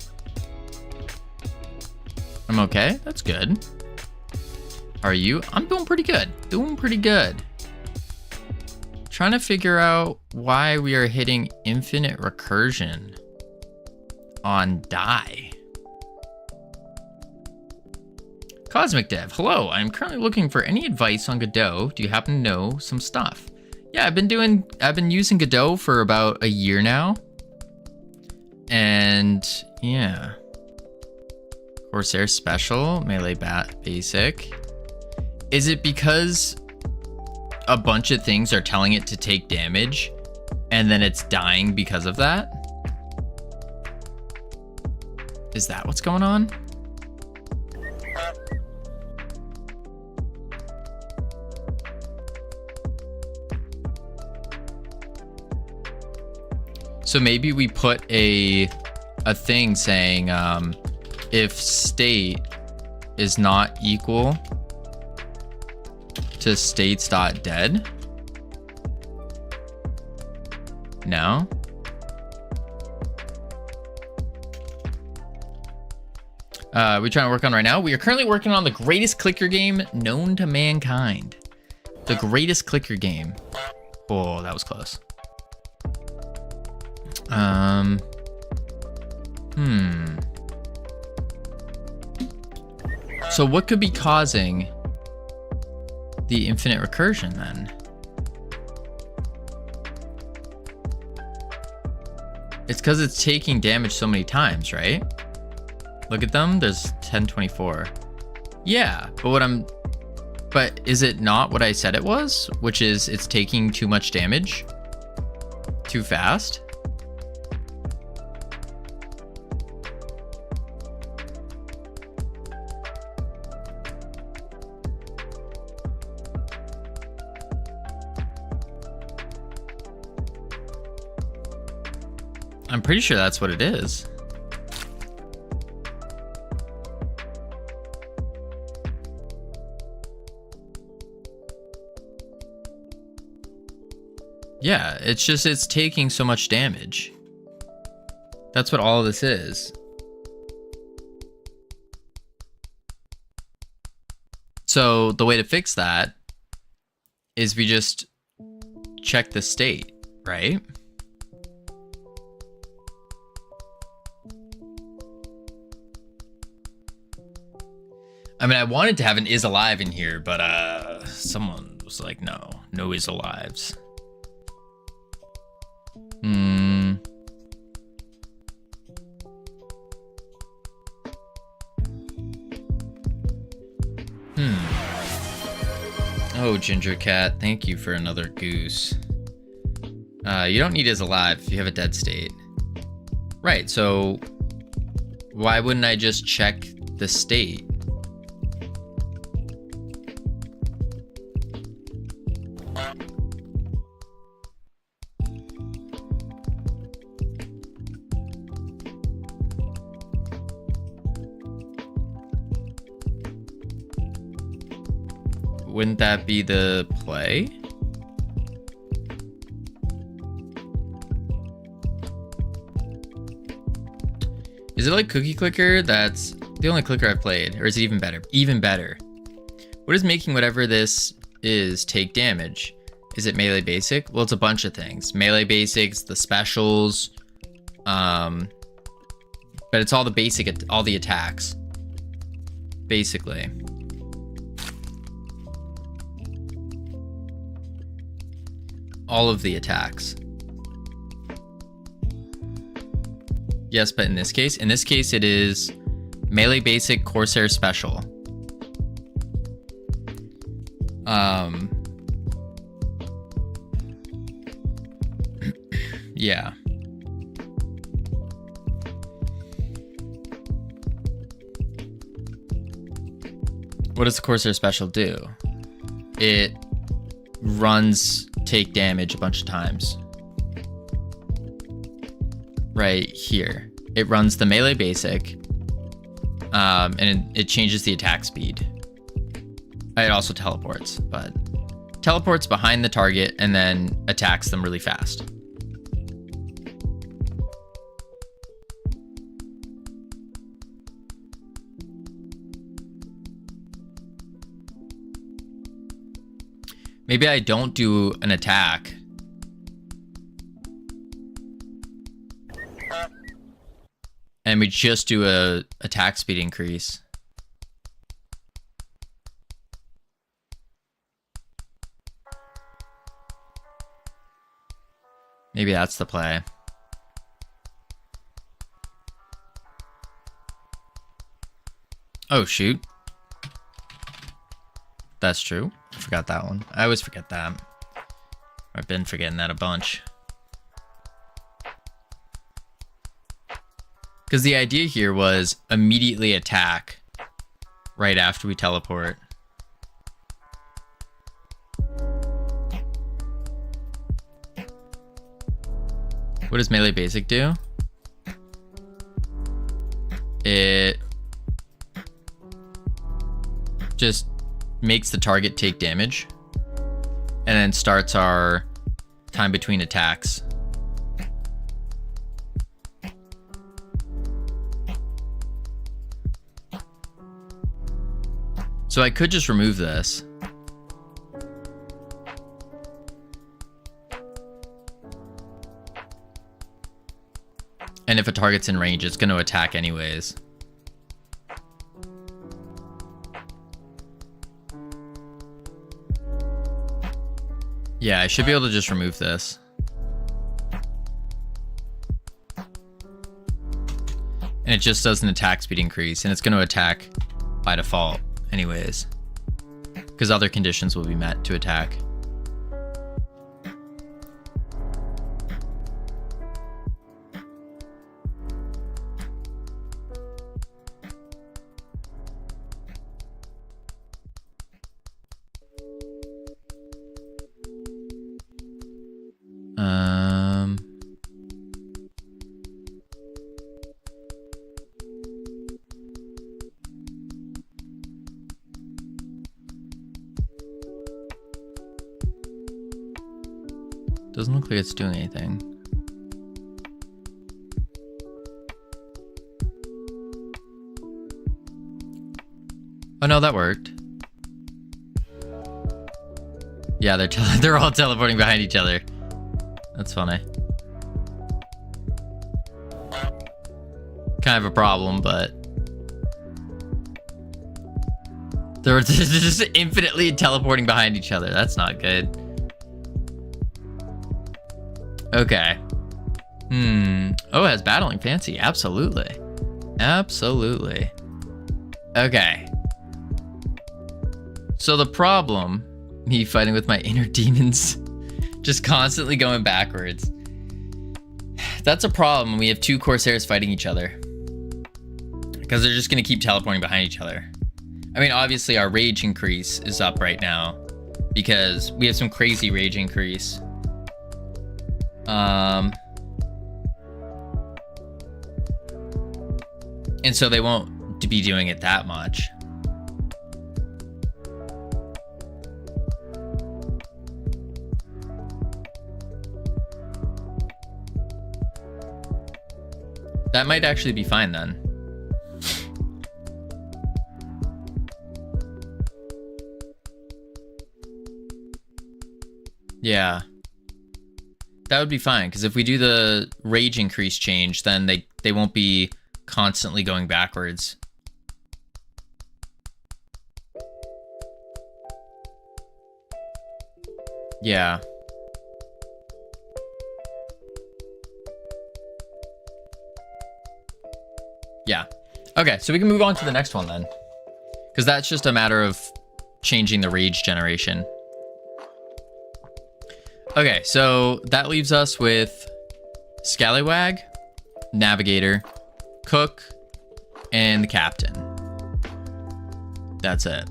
I'm okay. That's good. Are you? I'm doing pretty good. Doing pretty good. Trying to figure out why we are hitting infinite recursion on die. Cosmic Dev, hello. I'm currently looking for any advice on Godot. Do you happen to know some stuff? Yeah, I've been using Godot for about a year now. And yeah. Corsair Special, Melee Basic. Is it because a bunch of things are telling it to take damage and then it's dying because of that? Is that what's going on? So maybe we put a thing saying if state is not equal to states.dead. No. We're trying to work on right now. We are currently working on the greatest clicker game known to mankind. The greatest clicker game. Oh, that was close. So what could be causing the infinite recursion then? It's because it's taking damage so many times, right? Look at them. There's 1024. Yeah, but is it not what I said it was? Which is it's taking too much damage too fast? I'm pretty sure that's what it is. Yeah, it's taking so much damage. That's what all of this is. So the way to fix that is we just check the state, right? I mean, I wanted to have an is alive in here, but someone was like, no is alives. Ginger Cat. Thank you for another goose. You don't need as alive if you have a dead state. Right, so why wouldn't I just check the state? Wouldn't that be the play? Is it like Cookie Clicker? That's the only clicker I've played. Or is it even better? Even better. What is making whatever this is take damage? Is it melee basic? Well, it's a bunch of things. Melee basics, the specials, but it's all the basic, all the attacks, basically. All of the attacks. Yes, but in this case it is melee basic, Corsair special. Yeah. What does the Corsair special do? It runs take damage a bunch of times. Right here. It runs the melee basic, and it changes the attack speed. It also teleports, but teleports behind the target and then attacks them really fast. Maybe I don't do an attack. And we just do a attack speed increase. Maybe that's the play. Oh, shoot. That's true. I forgot that one. I always forget that. I've been forgetting that a bunch. Because the idea here was immediately attack right after we teleport. What does melee basic do? It just makes the target take damage and then starts our time between attacks. So I could just remove this. And if a target's in range, it's going to attack anyways. Yeah, I should be able to just remove this. And it just does an attack speed increase, and it's going to attack by default anyways. Because other conditions will be met to attack. Doesn't look like it's doing anything. Oh no, that worked. Yeah, they're all teleporting behind each other. That's funny. Kind of a problem, but they're just infinitely teleporting behind each other. That's not good. Okay. Oh, it has battling fancy. Absolutely. Absolutely. Okay. So the problem Me fighting with my inner demons. Just constantly going backwards. That's a problem when we have two Corsairs fighting each other. Because they're just going to keep teleporting behind each other. I mean, obviously our rage increase is up right now. Because we have some crazy rage increase. And so they won't be doing it that much. That might actually be fine then. Yeah. That would be fine, because if we do the rage increase change, then they won't be constantly going backwards. Yeah. Yeah. Okay, so we can move on to the next one then. Because that's just a matter of changing the rage generation. Okay, so that leaves us with Scallywag, Navigator, Cook, and the Captain. That's it.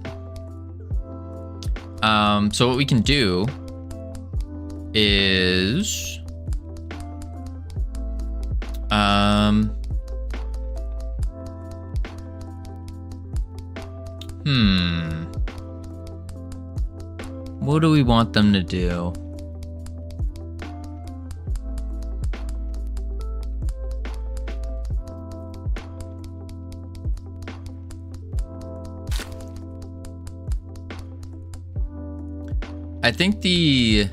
So what we can do is... What do we want them to do? I think the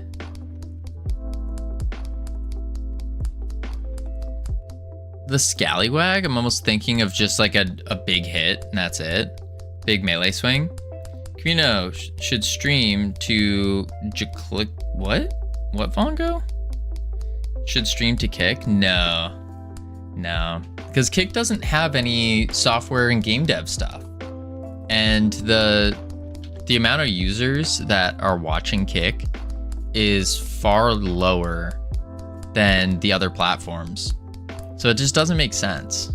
Scallywag, I'm almost thinking of just like a big hit, and that's it. Big melee swing. Covino should stream to click. What? What, Vongo? Should stream to Kick? No. No. Because Kick doesn't have any software and game dev stuff. And the amount of users that are watching Kick is far lower than the other platforms. So it just doesn't make sense.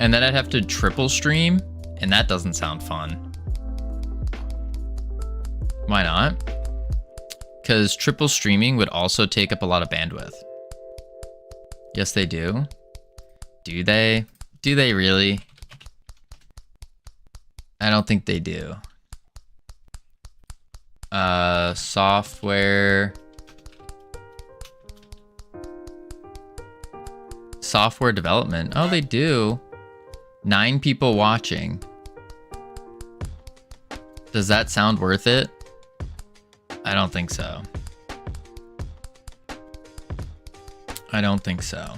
And then I'd have to triple stream, and that doesn't sound fun. Why not? Because triple streaming would also take up a lot of bandwidth. Yes, they do. Do they? Do they really? I don't think they do. Software development. Oh, they do. 9 people watching. Does that sound worth it? I don't think so. I don't think so.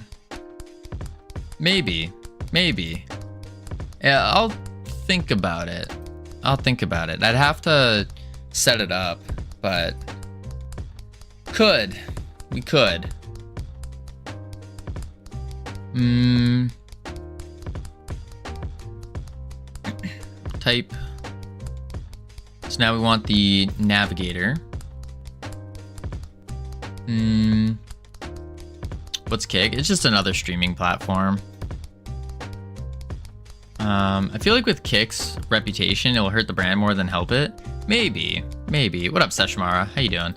Maybe. Yeah, I'll think about it. I'd have to set it up, but we could. Type. So now we want the Navigator. What's Kick? It's just another streaming platform. I feel like with Kick's reputation, it'll hurt the brand more than help it. Maybe. What up, Seshmara? How you doing?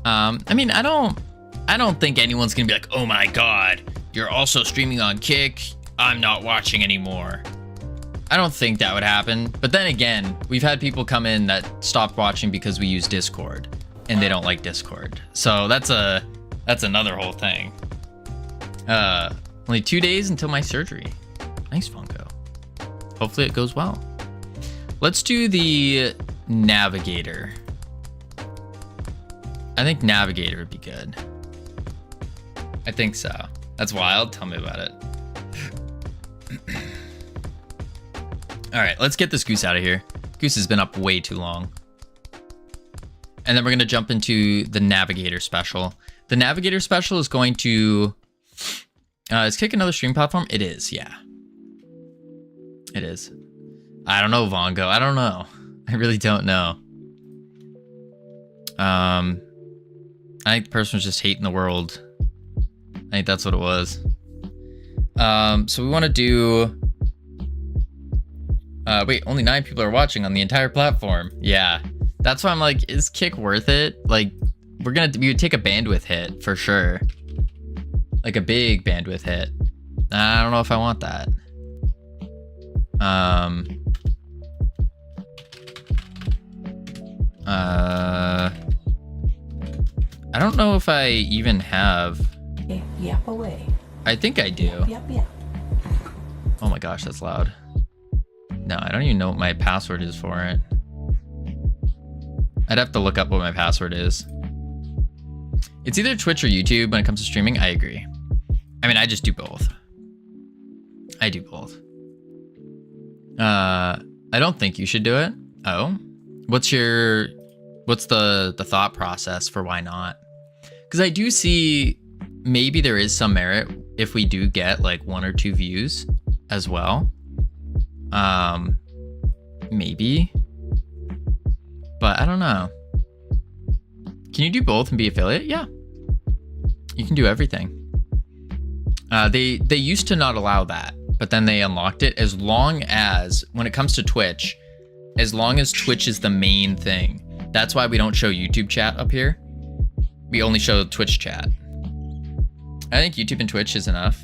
I mean, I don't think anyone's gonna be like, oh my god, you're also streaming on Kick. I'm not watching anymore. I don't think that would happen. But then again, we've had people come in that stopped watching because we use Discord, and they don't like Discord. So that's another whole thing. Only 2 days until my surgery. Nice, Funko. Hopefully it goes well. Let's do the Navigator. I think Navigator would be good. I think so. That's wild. Tell me about it. All right, let's get this Goose out of here. Goose has been up way too long. And then we're going to jump into the Navigator special. The Navigator special is going to... is Kick another stream platform? It is, yeah. It is. I don't know, Vongo. I don't know. I really don't know. I think the person was just hating the world. I think that's what it was. So we want to do... wait, only 9 people are watching on the entire platform. Yeah. That's why I'm like, is Kick worth it? Like, we would take a bandwidth hit for sure. Like a big bandwidth hit. I don't know if I want that. I don't know if I even have... Yap away. I think I do. Yap, yap. Oh my gosh, that's loud. No, I don't even know what my password is for it. I'd have to look up what my password is. It's either Twitch or YouTube when it comes to streaming. I agree. I mean, I just do both. I do both. I don't think you should do it. Oh, what's the thought process for why not? Because I do see maybe there is some merit if we do get like 1 or 2 views as well. Maybe, but I don't know. Can you do both and be affiliate? Yeah, you can do everything. They used to not allow that, but then they unlocked it. As long as, when it comes to Twitch, as long as Twitch is the main thing. That's why we don't show YouTube chat up here. We only show Twitch chat. I think YouTube and Twitch is enough.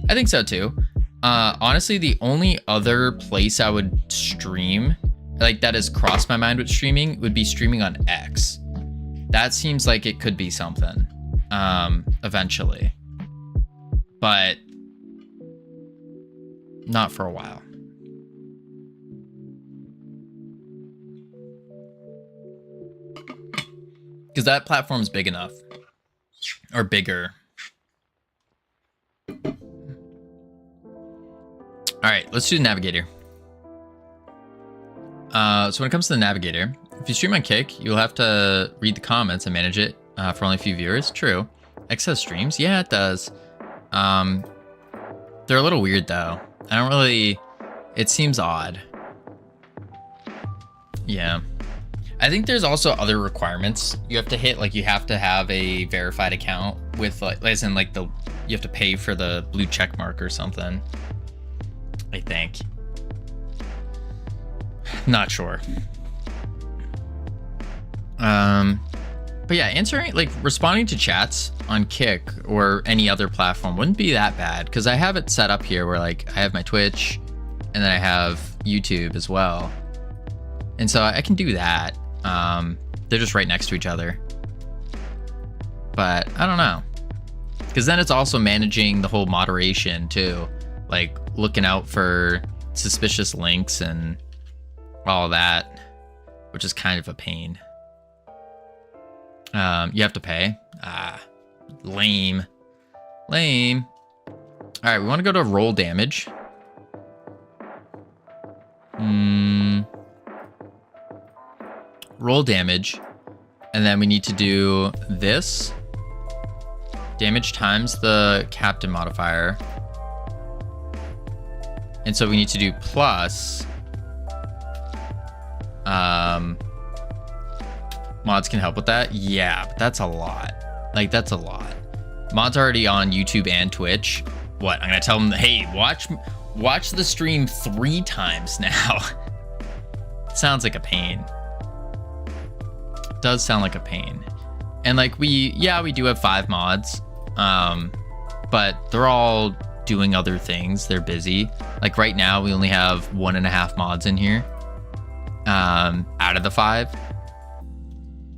I think so too. Honestly, the only other place I would stream, like that has crossed my mind with streaming, would be streaming on X. That seems like it could be something, eventually. But not for a while. Because that platform's big enough. Or bigger. Alright, let's do the navigator. So when it comes to the navigator, if you stream on Kick, you'll have to read the comments and manage it for only a few viewers. True. X has streams? Yeah, it does. They're a little weird though. I don't really... It seems odd. Yeah. I think there's also other requirements you have to hit. Like you have to have a verified account with like, as in like you have to pay for the blue check mark or something. I think. Not sure. But yeah, responding to chats on Kick or any other platform wouldn't be that bad, because I have it set up here where like I have my Twitch and then I have YouTube as well. And so I can do that. They're just right next to each other. But I don't know. Because then it's also managing the whole moderation too. Like looking out for suspicious links and all that, which is kind of a pain. You have to pay. Lame. Lame. All right, we want to go to roll damage. Roll damage. And then we need to do this. Damage times the captain modifier. And so we need to do plus. Mods can help with that. Yeah, but that's a lot. Like, that's a lot. Mod's already on YouTube and Twitch. What? I'm gonna tell them, hey, watch the stream 3 times now. Sounds like a pain. Does sound like a pain. And like we do have 5 mods, but they're all doing other things. They're busy. Like right now we only have 1.5 mods in here, out of the 5.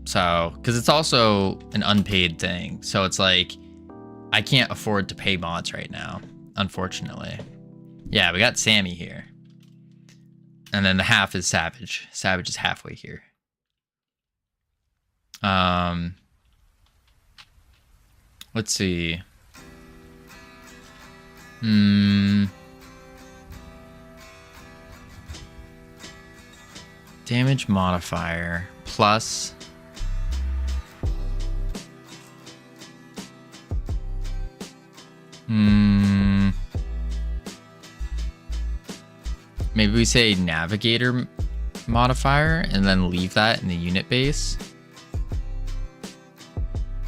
So, because it's also an unpaid thing, so it's like I can't afford to pay mods right now, unfortunately. Yeah, we got Sammy here, and then the half is Savage. Savage is halfway here. Let's see. Damage modifier plus. Maybe we say navigator modifier and then leave that in the unit base.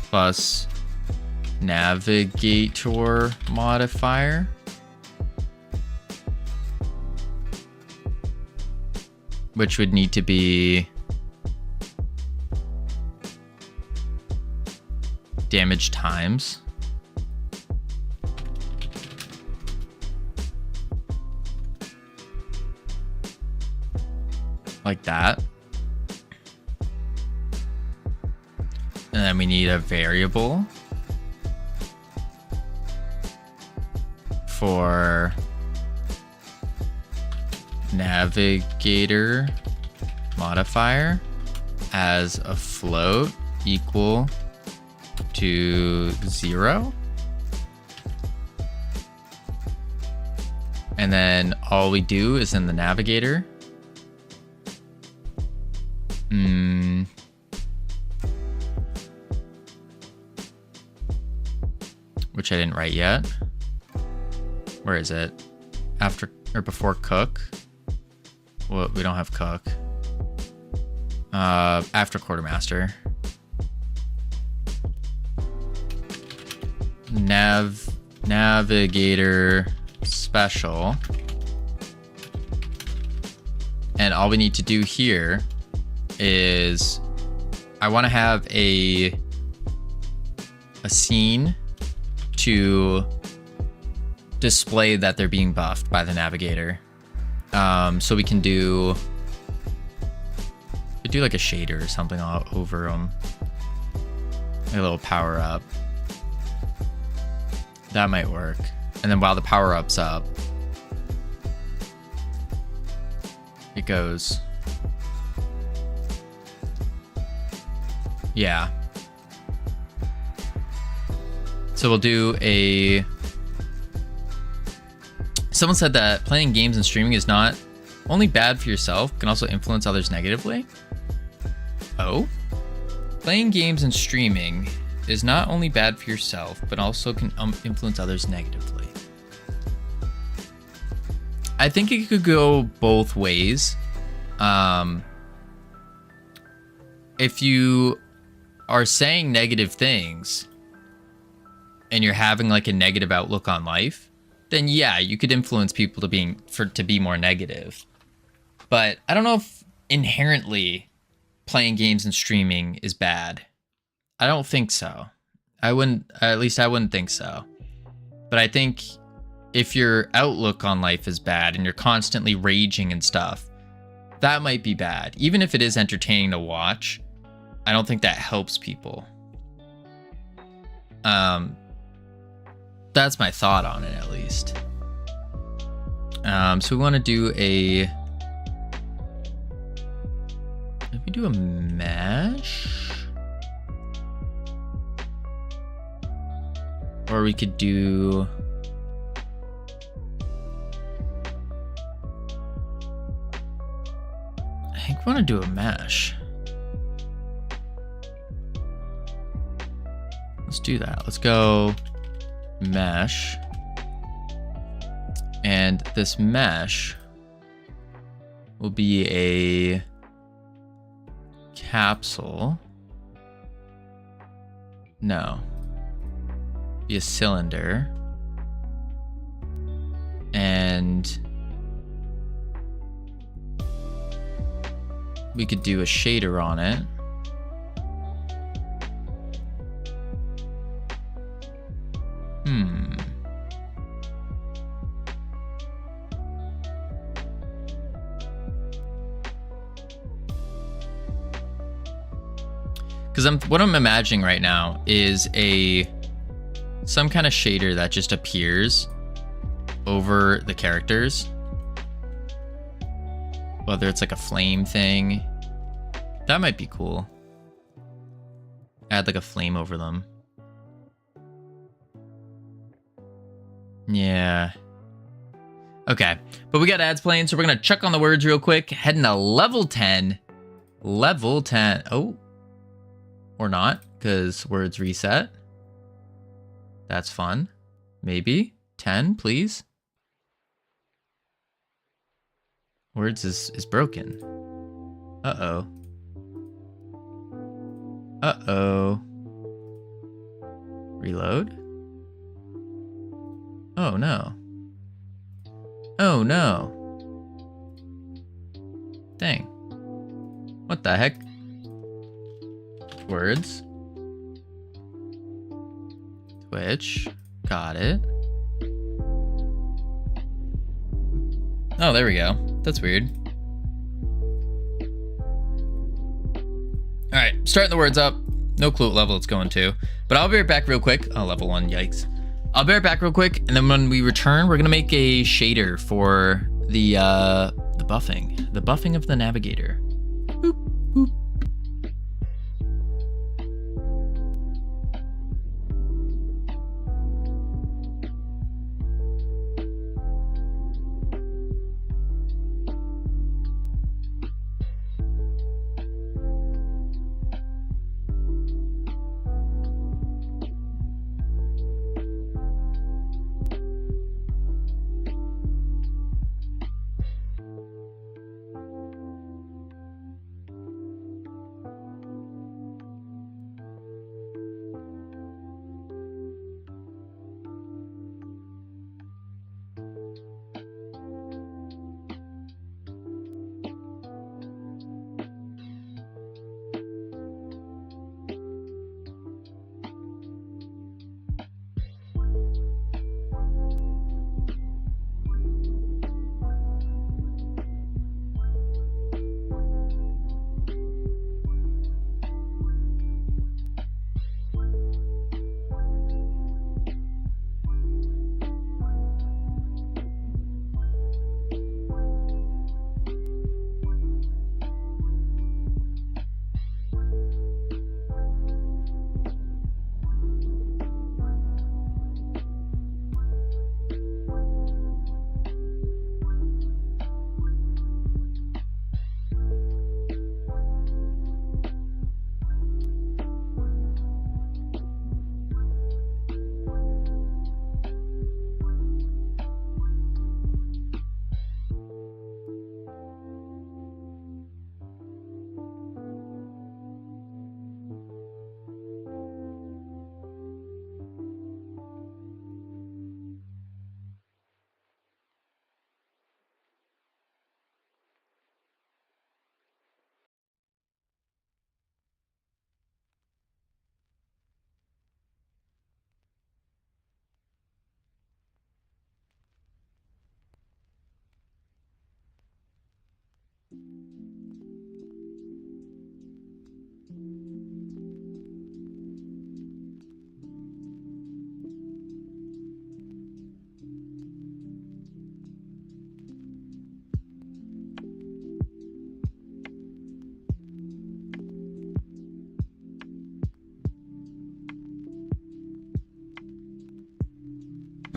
Plus navigator modifier. Which would need to be damage times. Like that. And then we need a variable for navigator modifier as a float equal to 0. And then all we do is in the navigator. Which I didn't write yet. Where is it? After or before cook? Well, we don't have cook. After quartermaster. Navigator special. And all we need to do here is I want to have a scene to display that they're being buffed by the navigator. So we can do like a shader or something all over them. A little power up. That might work. And then while the power up's up, it goes. Yeah. So we'll do a... Someone said that playing games and streaming is not only bad for yourself, can also influence others negatively. Oh? Playing games and streaming is not only bad for yourself, but also can influence others negatively. I think it could go both ways. If you are saying negative things and you're having like a negative outlook on life, then yeah, you could influence people to be more negative. But I don't know if inherently playing games and streaming is bad. I don't think so. I wouldn't think so. But I think if your outlook on life is bad and you're constantly raging and stuff, that might be bad. Even if it is entertaining to watch, I don't think that helps people. That's my thought on it, at least. So we want to do a... If we do a mesh... Or we could do... I think we want to do a mesh. Let's do that. Let's go mesh. And this mesh will be a capsule. No. Be a cylinder. And we could do a shader on it. Because what I'm imagining right now is some kind of shader that just appears over the characters. Whether it's like a flame thing. That might be cool. Add like a flame over them. Yeah. Okay. But we got ads playing, so we're going to check on the words real quick. Heading to level 10. Level 10. Oh. Or not, because words reset. That's fun. Maybe. 10, please. Words is broken. Uh-oh. Uh-oh. Reload? Oh, no. Oh, no. Dang. What the heck? Words. Twitch. Got it. Oh, there we go. That's weird. Alright, starting the words up. No clue what level it's going to. But I'll be right back real quick. Oh, level 1, yikes. I'll be right back real quick, and then when we return, we're gonna make a shader for the buffing. The buffing of the navigator. Boop, boop.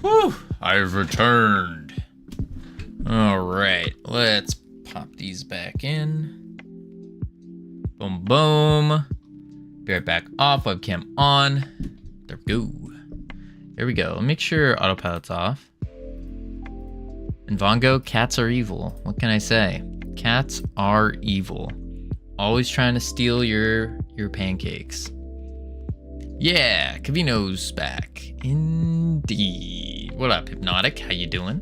Whew, I've returned. All right, let's pop these back in. Boom, boom. Be right back off, webcam on. There we go. There we go. Make sure autopilot's off. And Vongo, cats are evil. What can I say? Cats are evil. Always trying to steal your pancakes. Yeah, Covino's back. Indeed. What up, Hypnotic? How you doing?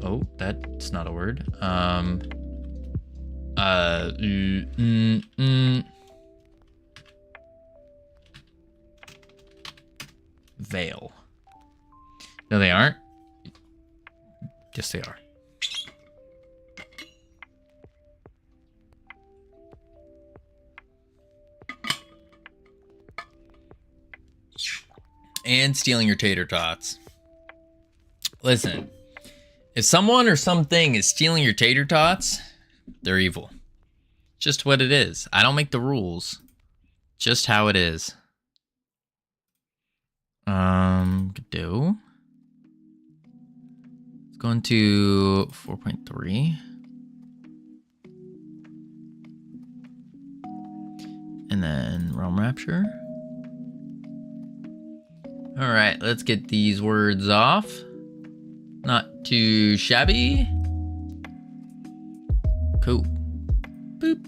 Oh, that's not a word. Veil. No, they aren't. Yes, they are. And stealing your tater tots. Listen, if someone or something is stealing your tater tots, they're evil. Just what it is. I don't make the rules. Just how it is. Do. Let's go into 4.3. And then Realm Rapture. All right, let's get these words off. Not Too shabby. Cool. Boop.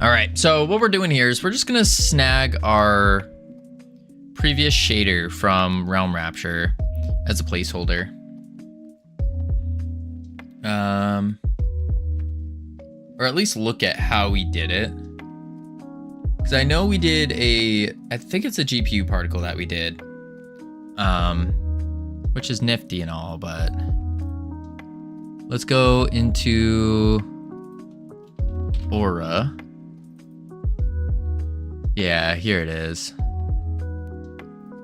All right, so what we're doing here is we're just gonna snag our previous shader from Realm Rapture as a placeholder. Or at least look at how we did it. Because I know we did I think it's a GPU particle that we did. Which is nifty and all, but let's go into Aura. Yeah, here it is.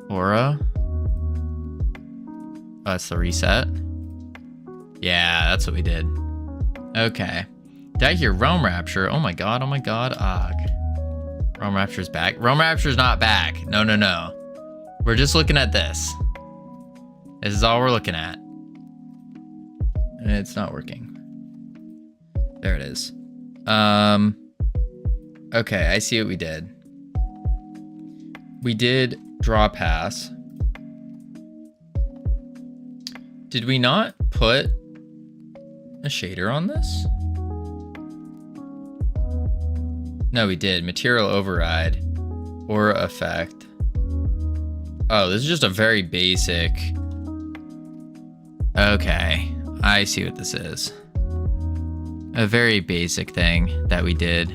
Aura. Oh, that's the reset. Yeah, that's what we did. Okay. Did I hear Realm Rapture? Oh my god, oh my god. Ugh. Realm Rapture's back. Realm Rapture's not back. No, no, no. We're just looking at this. This is all we're looking at. And it's not working. There it is. Okay, I see what we did. We did draw pass. Did we not put a shader on this? No, we did. Material override. Aura effect. Oh, this is just a very basic. Okay, I see what this is. A very basic thing that we did.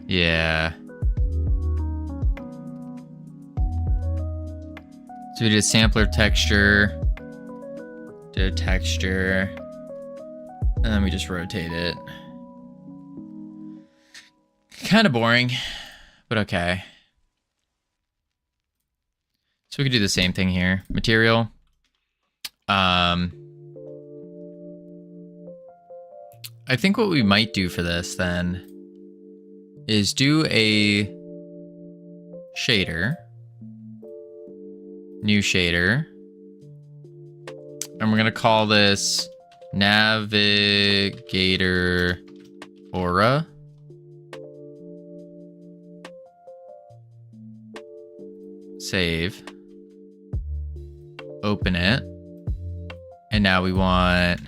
Yeah. So we did a sampler texture, did a texture, and then we just rotate it. Kind of boring, but okay. So we could do the same thing here. Material. I think what we might do for this then is do a shader. New shader. And we're gonna call this Navigator Aura. Save. Open it. And now we want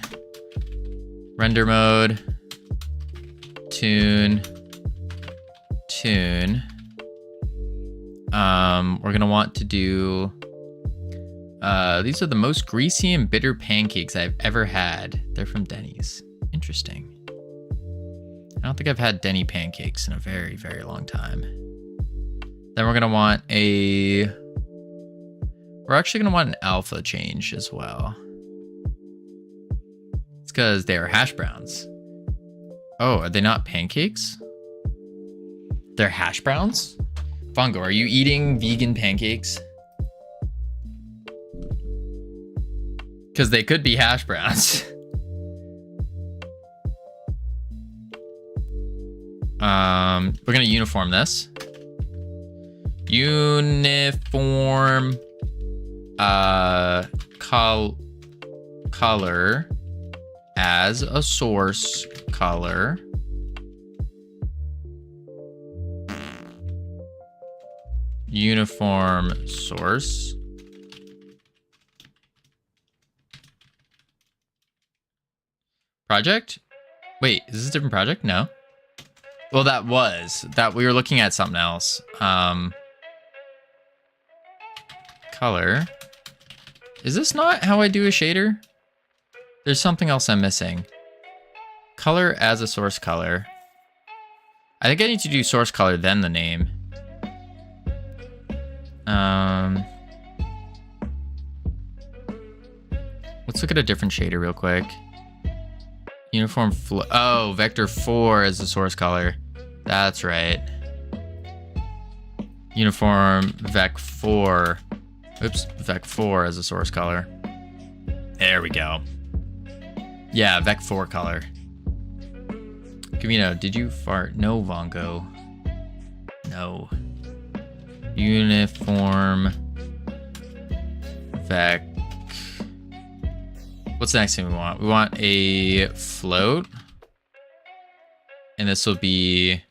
render mode, tune. We're gonna want to do these are the most greasy and bitter pancakes I've ever had. They're from Denny's. Interesting. I don't think I've had Denny pancakes in a very, very long time. Then we're gonna want we're actually gonna want an alpha change as well. It's because they are hash browns. Oh, are they not pancakes? They're hash browns? Fongo, are you eating vegan pancakes? Because they could be hash browns. We're gonna uniform this. Uniform color as a source color. Uniform source. Project? Wait, is this a different project? No. Well, that we were looking at something else. Color. Is this not how I do a shader? There's something else I'm missing. Color as a source color. I think I need to do source color, then the name. Let's look at a different shader real quick. Uniform flow. Oh, vector 4 as the source color. That's right. Uniform vec 4. Oops, vec 4 as a source color. There we go. Yeah, vec 4 color. Covino, did you fart? No, Vongo. No. Uniform vec. What's the next thing we want? We want a float. And this will be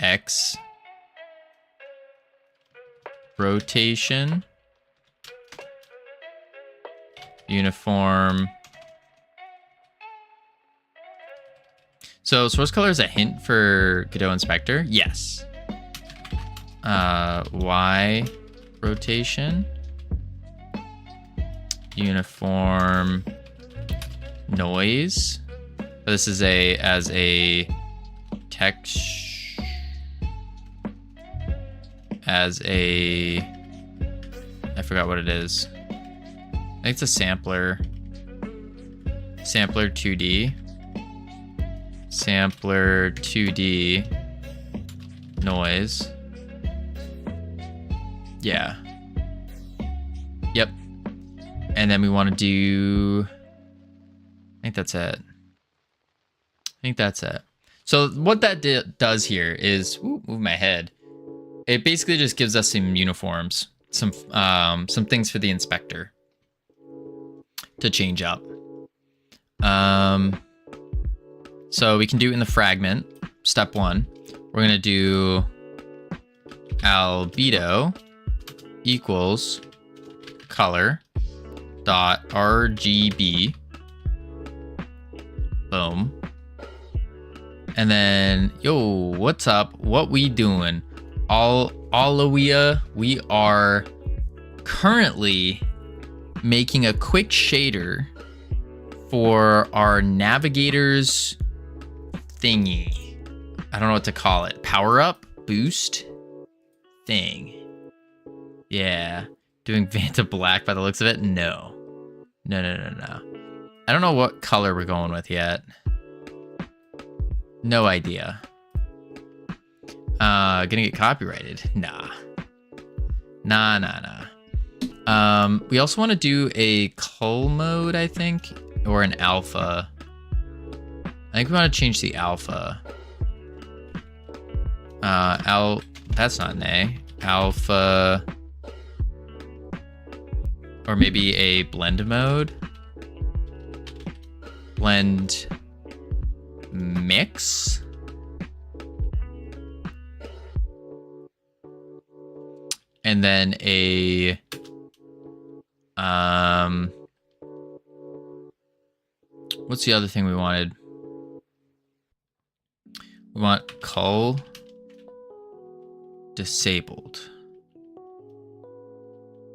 X rotation uniform. So source color is a hint for Godot Inspector. Yes. Y rotation uniform noise. This is as a text, I forgot what it is. I think it's a sampler 2D. Sampler 2D noise. Yeah. Yep. And then we want to do, I think that's it. So what that does here is, move my head. It basically just gives us some uniforms, some things for the inspector to change up. So we can do it in the fragment. Step 1, we're gonna do albedo equals color dot RGB. Boom. And then, yo, what's up? What we doing? We are currently making a quick shader for our navigator's thingy. I don't know what to call it. Power up, boost thing. Yeah. Doing Vanta Black by the looks of it? No. No. I don't know what color we're going with yet. No idea. Gonna get copyrighted? Nah. We also want to do a cull mode, I think, or an alpha. I think we want to change the alpha. That's not an A. Alpha, or maybe a blend mode. Blend mix. And then a what's the other thing we wanted? We want cull disabled,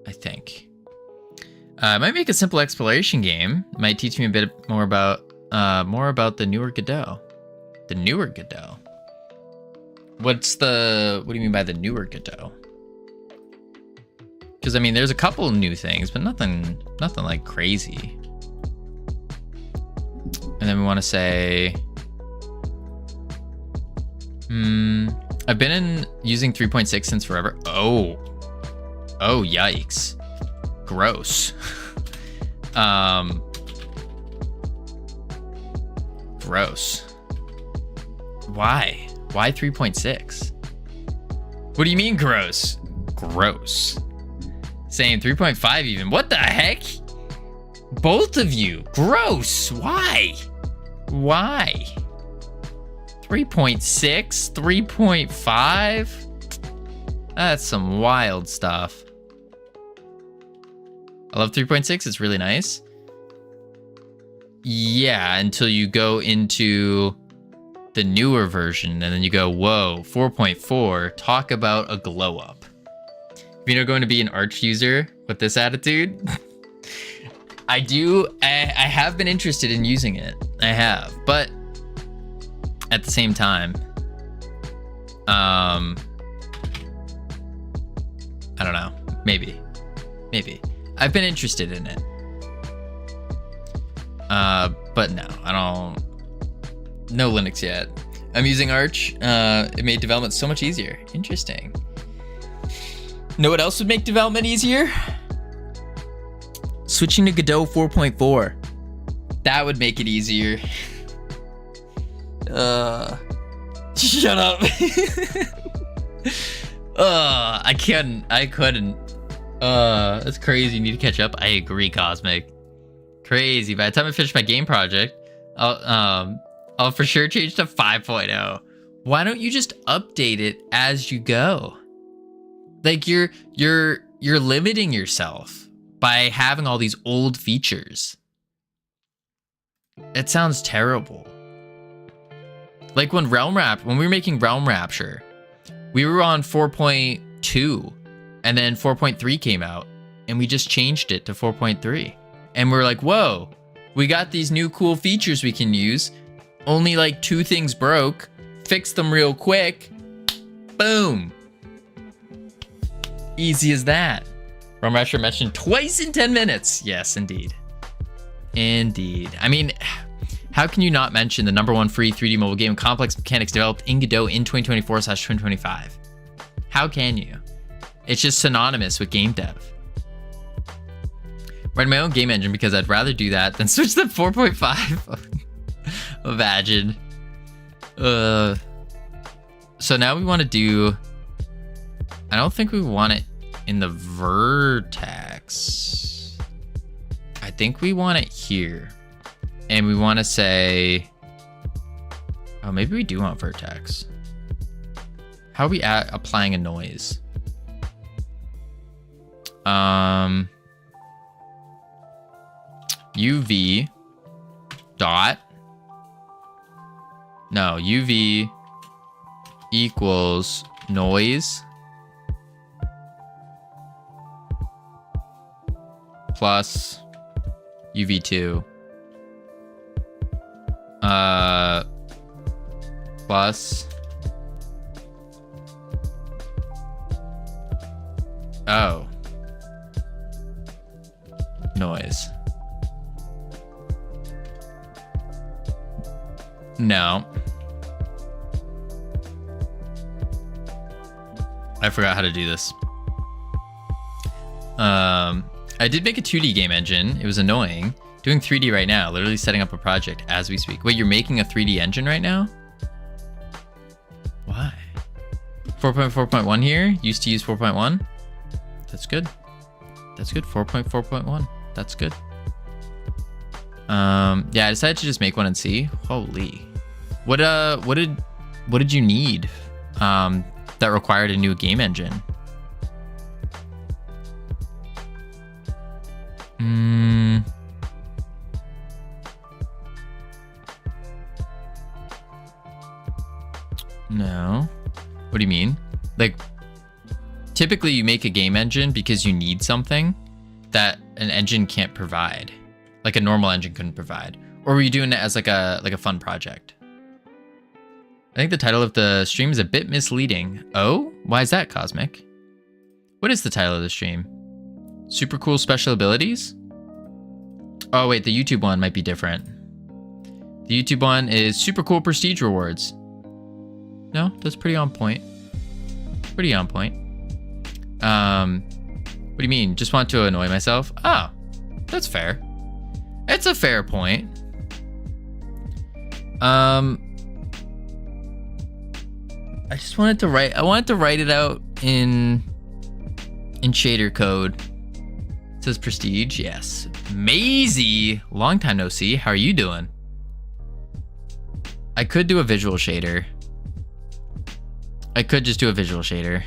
I think. It might make a simple exploration game. It might teach me a bit more about the newer Godot. The newer Godot. What do you mean by the newer Godot? Because I mean, there's a couple new things, but nothing like crazy. And then we want to say, I've been using 3.6 since forever. Oh, yikes. Gross. Gross. Why 3.6? What do you mean gross? Gross. Saying 3.5 even. What the heck? Both of you. Gross. Why? 3.6? 3.5? That's some wild stuff. I love 3.6. It's really nice. Yeah, until you go into the newer version and then you go, whoa, 4.4. Talk about a glow up. If you're going to be an Arch user with this attitude, I have been interested in using it. I have, but at the same time, I don't know. Maybe. I've been interested in it. But no, I don't. No Linux yet. I'm using Arch. It made development so much easier. Interesting. Know what else would make development easier? Switching to Godot 4.4. That would make it easier. Shut up. I couldn't. That's crazy. You need to catch up. I agree, Cosmic. Crazy. By the time I finish my game project, I'll for sure change to 5.0. Why don't you just update it as you go? Like you're limiting yourself by having all these old features. It sounds terrible. Like when we were making Realm Rapture, we were on 4.2 and then 4.3 came out and we just changed it to 4.3. And we're like, whoa, we got these new cool features we can use. Only like 2 things broke. Fix them real quick. Boom. Easy as that. Realm Rapture mentioned twice in 10 minutes. Yes, indeed. Indeed. I mean, how can you not mention the #1 free 3D mobile game with complex mechanics developed in Godot in 2024/2025? How can you? It's just synonymous with game dev. Write my own game engine because I'd rather do that than switch to 4.5. Imagine. So now we want to do... I don't think we want it in the vertex. I think we want it here. And we want to say... Oh, maybe we do want vertex. How are we applying a noise? UV dot... No, UV equals noise plus UV2 plus noise. No. I forgot how to do this. I did make a 2D game engine. It was annoying. Doing 3D right now, literally setting up a project as we speak. Wait, you're making a 3D engine right now? Why? 4.4.1 here. Used to use 4.1. That's good. That's good. 4.4.1. That's good. Yeah, I decided to just make one and see. Holy. What did you need that required a new game engine? No. What do you mean? Like, typically you make a game engine because you need something that an engine can't provide. Like a normal engine couldn't provide. Or were you doing it as like a fun project? I think the title of the stream is a bit misleading. Oh? Why is that, Cosmic? What is the title of the stream? Super cool special abilities? Oh wait, the YouTube one might be different. The YouTube one is super cool prestige rewards. No, that's pretty on point. Pretty on point. What do you mean? Just want to annoy myself? Oh, that's fair. It's a fair point. I just wanted to write. I wanted to write it out in shader code. It says prestige. Yes. Maisie, long time no see. How are you doing? I could do a visual shader. I could just do a visual shader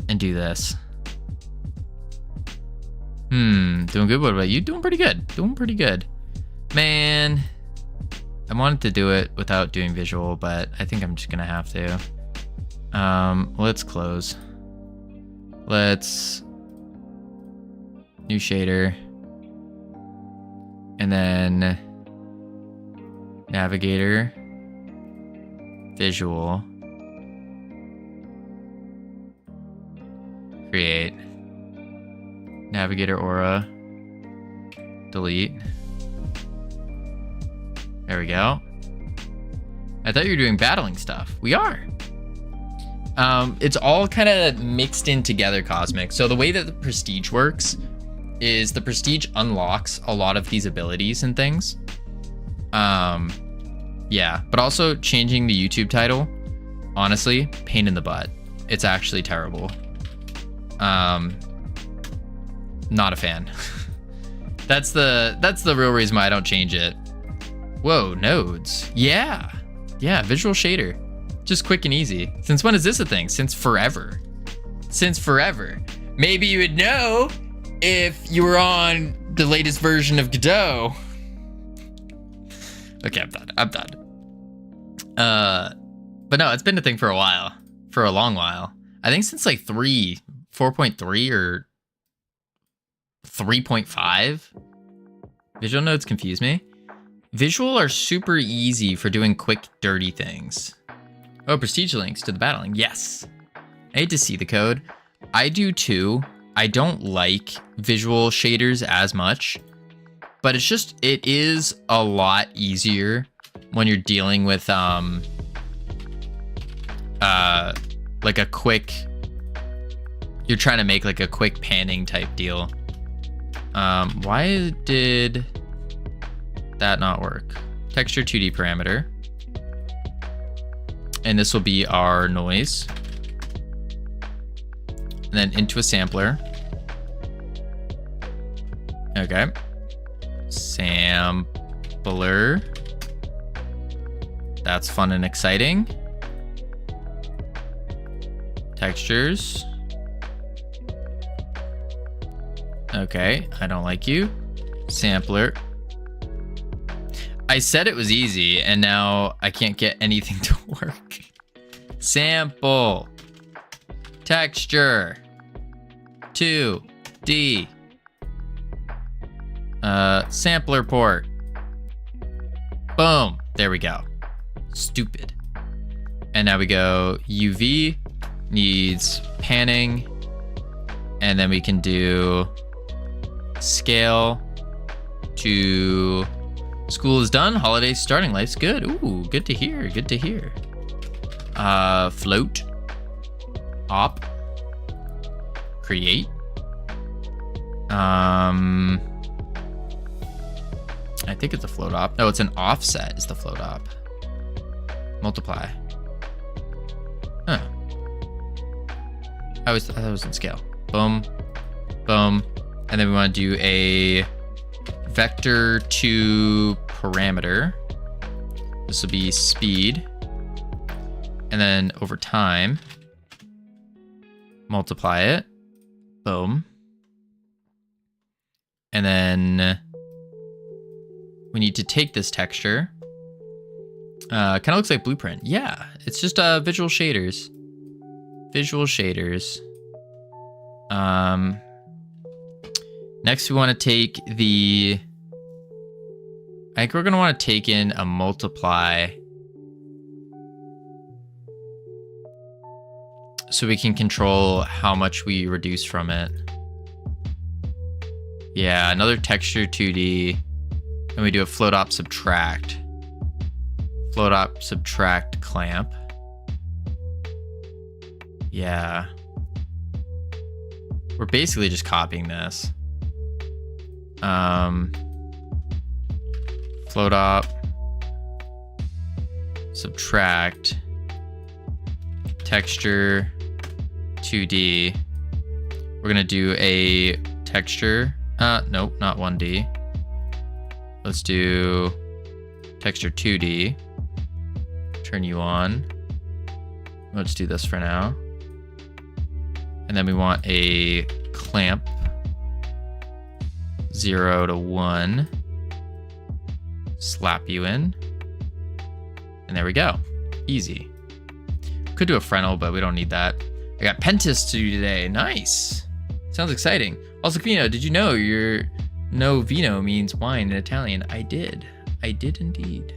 and do this. Doing good. What about you? Doing pretty good. Doing pretty good. Man, I wanted to do it without doing visual, but I think I'm just gonna have to. Let's close. Let's new shader. And then navigator, visual, create, navigator aura, delete. There we go. I thought you were doing battling stuff. We are. It's all kind of mixed in together, Cosmic. So the way that the prestige works is the prestige unlocks a lot of these abilities and things. Yeah, but also changing the YouTube title, honestly, pain in the butt. It's actually terrible. Not a fan. That's the real reason why I don't change it. Whoa, nodes. Yeah, visual shader. Just quick and easy. Since when is this a thing? Since forever. Since forever. Maybe you would know if you were on the latest version of Godot. Okay, I'm done. But no, it's been a thing for a while. For a long while. I think since like 4.3 or 3.5. Visual nodes confuse me. Visual are super easy for doing quick, dirty things. Oh, prestige links to the battling. Yes. I hate to see the code. I do too. I don't like visual shaders as much, but it is a lot easier when you're dealing with like a quick, you're trying to make like a quick panning type deal. Why did that not work? Texture 2D parameter. And this will be our noise. And then into a sampler. Okay. Sampler. That's fun and exciting. Textures. Okay, I don't like you. Sampler. I said it was easy, and now I can't get anything to work. Sample. Texture. 2D. Sampler port. Boom. There we go. Stupid. And now we go UV needs panning. And then we can do scale to school is done. Holiday starting. Life's good. Ooh, good to hear. Good to hear. Float. Op. Create. I think it's a float op. No, it's an offset is the float op. Multiply. Huh. I thought it was in scale. Boom. Boom. And then we want to do a vector to parameter. This will be speed. And then over time, multiply it. Boom. And then we need to take this texture. Kind of looks like Blueprint. Yeah, it's just visual shaders. Visual shaders. Next we want to take the, I think we're going to want to take in a multiply so we can control how much we reduce from it. Yeah, another texture 2D, and we do a float op subtract. Float op subtract clamp. Yeah. We're basically just copying this. Float op subtract texture 2D. We're gonna do a texture. Nope, not 1D. Let's do texture 2D. Turn you on. Let's do this for now. And then we want a clamp 0 to 1. Slap you in. And there we go. Easy. Could do a Fresnel, but we don't need that. I got Pentis to do today. Nice. Sounds exciting. Also, Covino, did you know your no vino means wine in Italian? I did. I did indeed.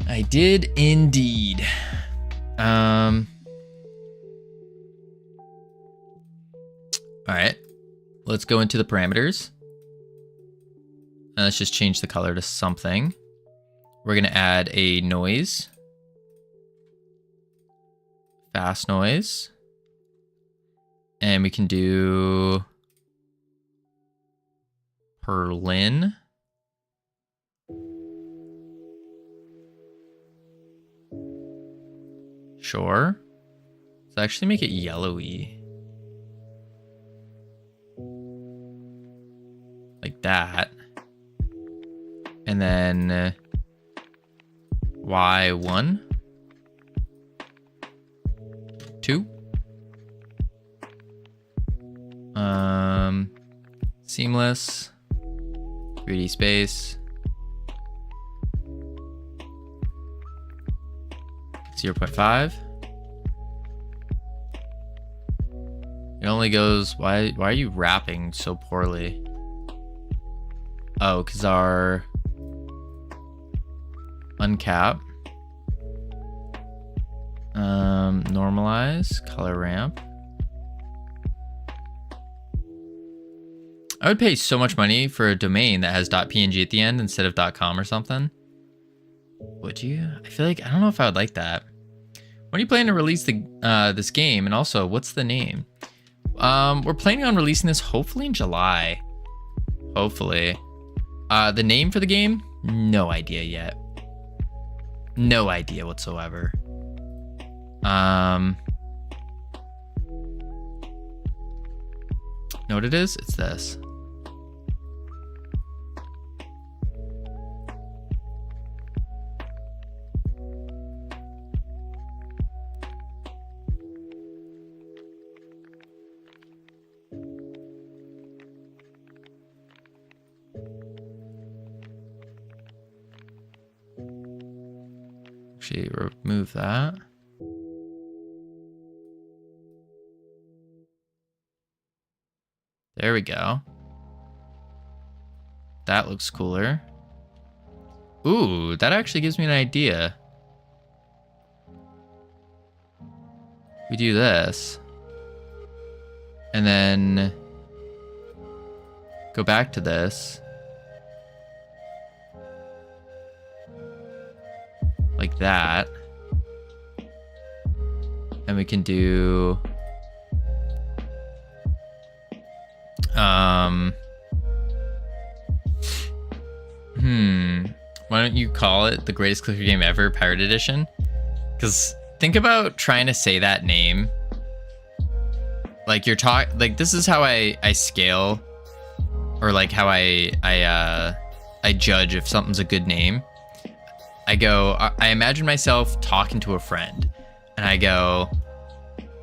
I did indeed. All right. Let's go into the parameters. Let's just change the color to something. We're going to add a noise. Fast noise. And we can do Perlin. Sure. Let's actually make it yellowy. Like that. And then Y1. 2. Seamless. 3D space. 0.5. It only goes. Why are you wrapping so poorly? Oh, because our uncap. Normalize color ramp. I would pay so much money for a domain that has .png at the end instead of .com or something. Would you? I feel like I don't know if I would like that. When are you planning to release the this game? And also, what's the name? We're planning on releasing this hopefully in July. Hopefully. The name for the game? No idea yet. No idea whatsoever. Know what it is? It's this. Actually, remove that. There we go. That looks cooler. Ooh, that actually gives me an idea. We do this. And then go back to this. Like that. And we can do why don't you call it the greatest clicker game ever pirate edition? Because think about trying to say that name. Like like this is how I scale, or like how I judge if something's a good name. I imagine myself talking to a friend, and I go,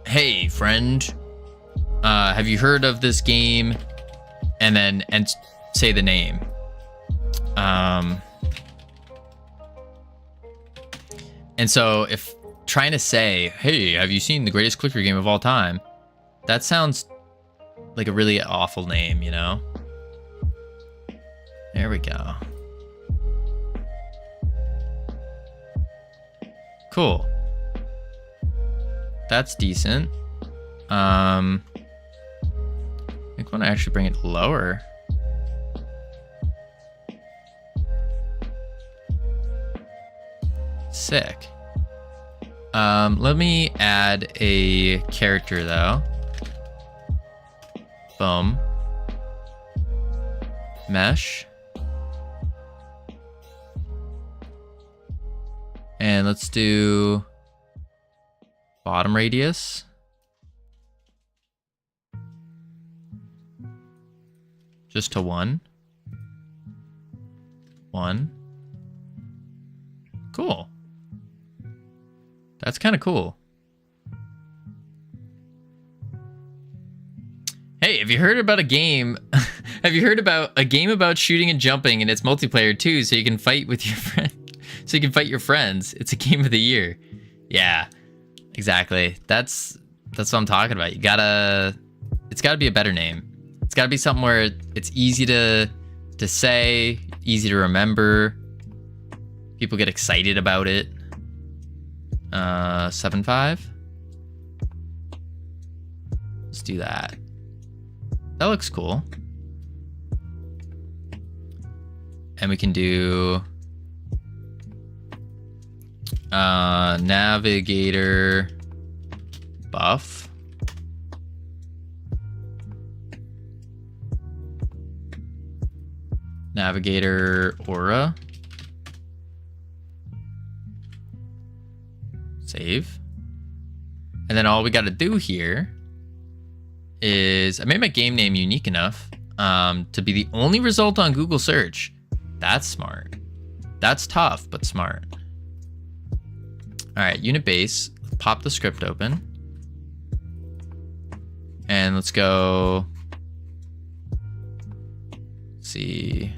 "Hey friend, have you heard of this game?" And say the name. And so if trying to say, "Hey, have you seen the greatest clicker game of all time?" That sounds like a really awful name, you know? There we go. Cool. That's decent. I think I want to actually bring it lower. Sick. Let me add a character though. Boom. Mesh. And let's do bottom radius. Just to 1. 1. Cool. That's kind of cool. Hey, have you heard about a game? Have you heard about a game about shooting and jumping, and it's multiplayer too, so you can fight with your friend, so you can fight your friends. It's a game of the year. Yeah, exactly. That's what I'm talking about. It's gotta be a better name. It's gotta be something where it's easy to say, easy to remember. People get excited about it. 7.5. Let's do that. That looks cool. And we can do navigator buff. Navigator aura. Save. And then all we got to do here is I made my game name unique enough to be the only result on Google search. That's smart. That's tough, but smart. All right, unit base. Pop the script open. And let's go. Let's see.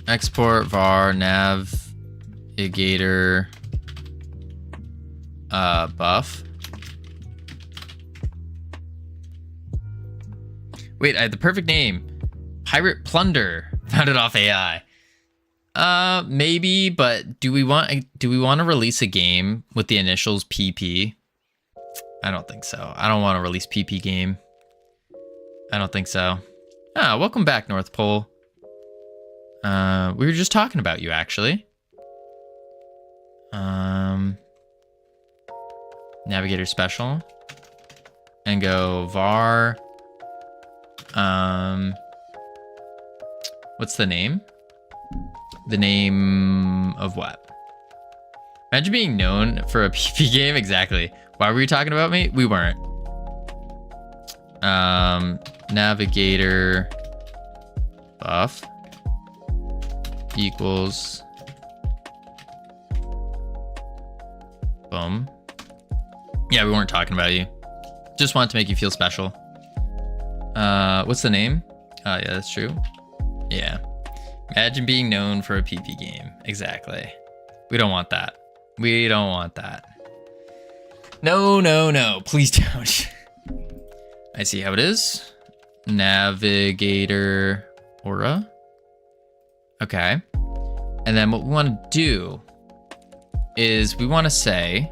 Export var navigator buff. Wait, I had the perfect name. Pirate Plunder. Found it off AI. Maybe, but do we want to release a game with the initials PP? I don't think so. I don't want to release PP game. I don't think so. Ah, welcome back, North Pole. We were just talking about you, actually. Navigator special. And go var. What's the name? The name of what? Imagine being known for a PP game. Exactly. Why were you talking about me? We weren't. Navigator buff equals boom. Yeah, we weren't talking about you. Just wanted to make you feel special. What's the name? Oh, yeah, that's true. Yeah. Imagine being known for a PP game. Exactly. We don't want that. We don't want that. No, no, no. Please don't. I see how it is. Navigator aura. Okay. And then what we want to do is we want to say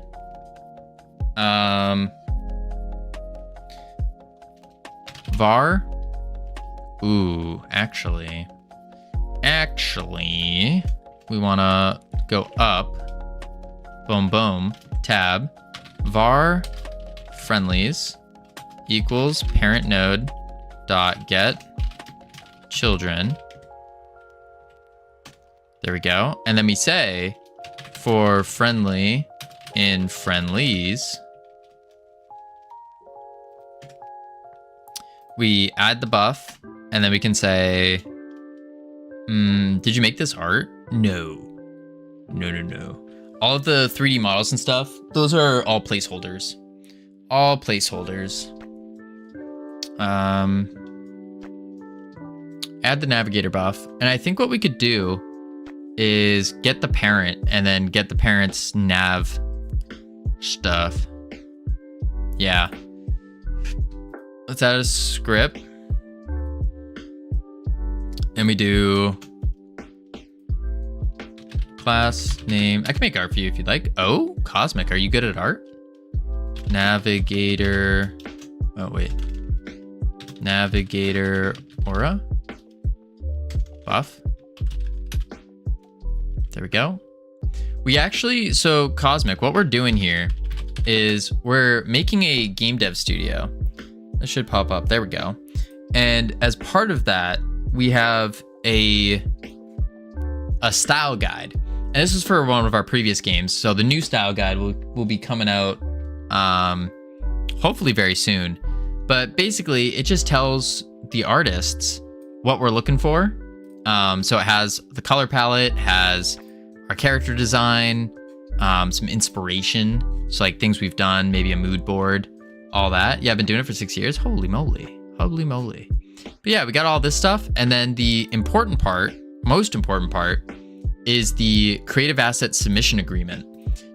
var. Ooh, actually, we want to go up. Boom, boom. Tab. Var friendlies equals parent node dot get children. There we go. And then we say for friendly in friendlies, we add the buff, and then we can say, did you make this art? No. No, no, no. All of the 3D models and stuff, those are all placeholders. All placeholders. Add the navigator buff. And I think what we could do is get the parent and then get the parent's nav stuff. Yeah. Let's add a script. And we do class name. I can make art for you if you'd like. Oh, Cosmic, are you good at art? Navigator. Oh, wait. Navigator aura. Buff. There we go. We actually, so Cosmic, what we're doing here is we're making a game dev studio. That should pop up. There we go. And as part of that, we have a style guide. And this is for one of our previous games. So the new style guide will be coming out hopefully very soon. But basically, it just tells the artists what we're looking for. So it has the color palette, has our character design, some inspiration. So like things we've done, maybe a mood board, all that. Yeah, I've been doing it for 6 years. Holy moly. Holy moly. But yeah, we got all this stuff. And then the important part, most important part, is the creative asset submission agreement.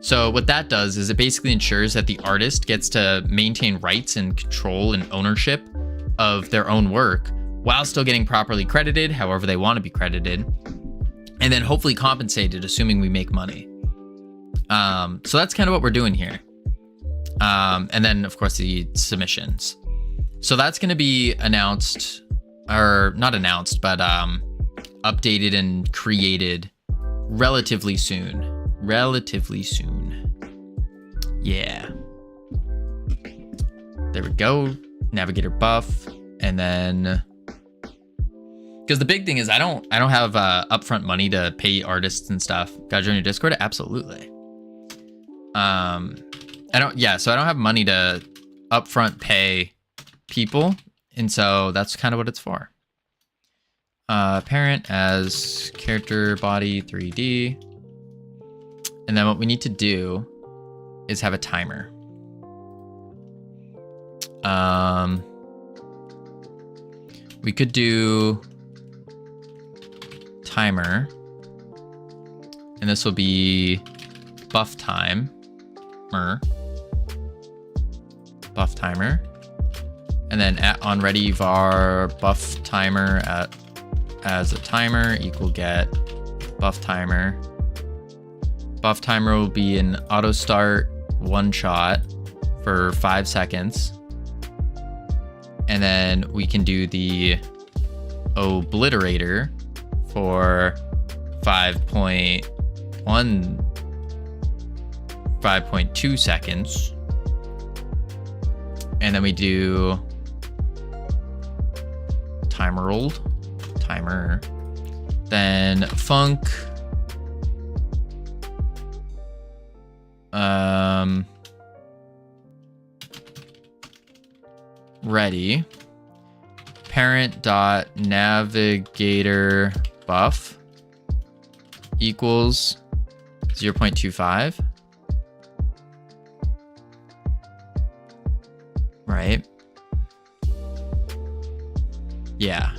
So what that does is it basically ensures that the artist gets to maintain rights and control and ownership of their own work while still getting properly credited, however they want to be credited, and then hopefully compensated, assuming we make money. So that's kind of what we're doing here. And then, of course, the submissions. So that's going to be announced, or not announced, but updated and created relatively soon. Relatively soon. Yeah. There we go. Navigator buff. And then, because the big thing is I don't have upfront money to pay artists and stuff. Gotta join your Discord? Absolutely. So I don't have money to upfront pay people. And so that's kind of what it's for. Parent as character body 3D. And then what we need to do is have a timer. We could do timer, and this will be buff timer, and then on ready var buff timer as a timer equal get buff timer. Buff timer will be an auto start one shot for 5 seconds. And then we can do the obliterator for 5.2 seconds. And then we do timer, then funk, ready, parent dot navigator buff equals 0.25, right? Yeah,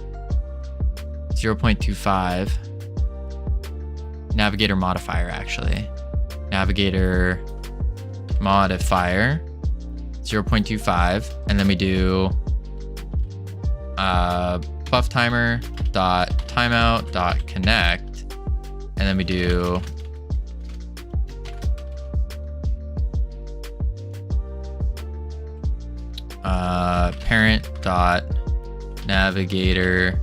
0.25 navigator modifier, actually. Navigator modifier 0.25, and then we do buff timer dot timeout dot connect, and then we do parent dot navigator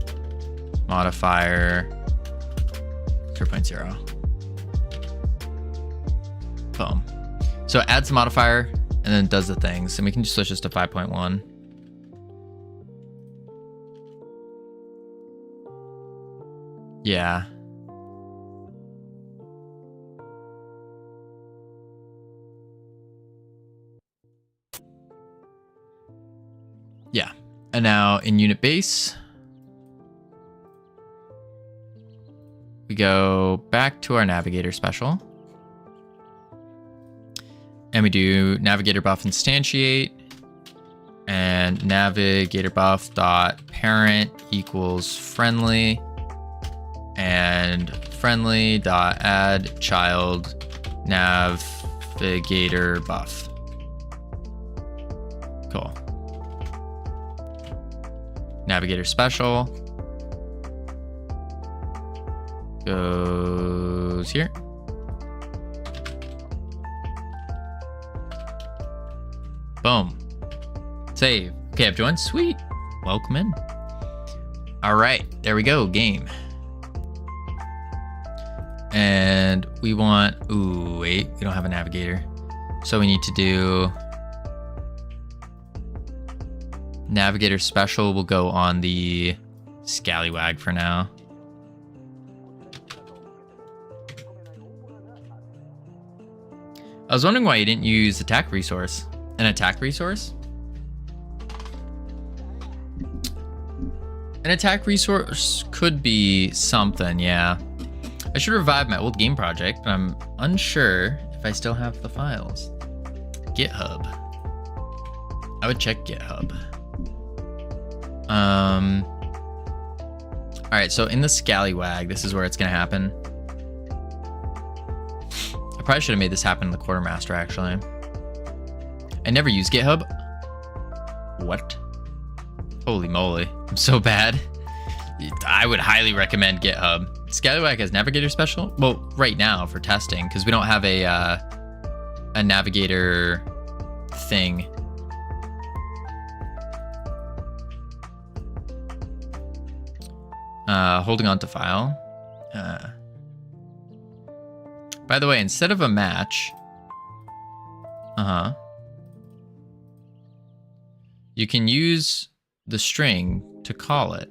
modifier 0.0. Boom. So it adds the modifier and then does the things, and we can just switch this to 5.1. Yeah. Yeah. And now in unit base, we go back to our navigator special. And we do navigator buff instantiate, and navigator buff dot parent equals friendly, and friendly dot add child navigator buff. Cool. Navigator special goes here. Boom. Save. Okay, I've joined. Sweet. Welcome in. All right, there we go. Game. And we want, ooh, wait, we don't have a navigator. So we need to do navigator special will go on the scallywag for now. I was wondering why you didn't use attack resource. An attack resource? An attack resource could be something, yeah. I should revive my old game project, but I'm unsure if I still have the files. GitHub. I would check GitHub. Alright, so in the scallywag, this is where it's gonna happen. I probably should have made this happen in the quartermaster, actually. I never use GitHub. What? Holy moly, I'm so bad. I would highly recommend GitHub. Scallywag has navigator special? Well, right now for testing, because we don't have a navigator thing. Holding on to file. By the way, instead of a match, you can use the string to call it.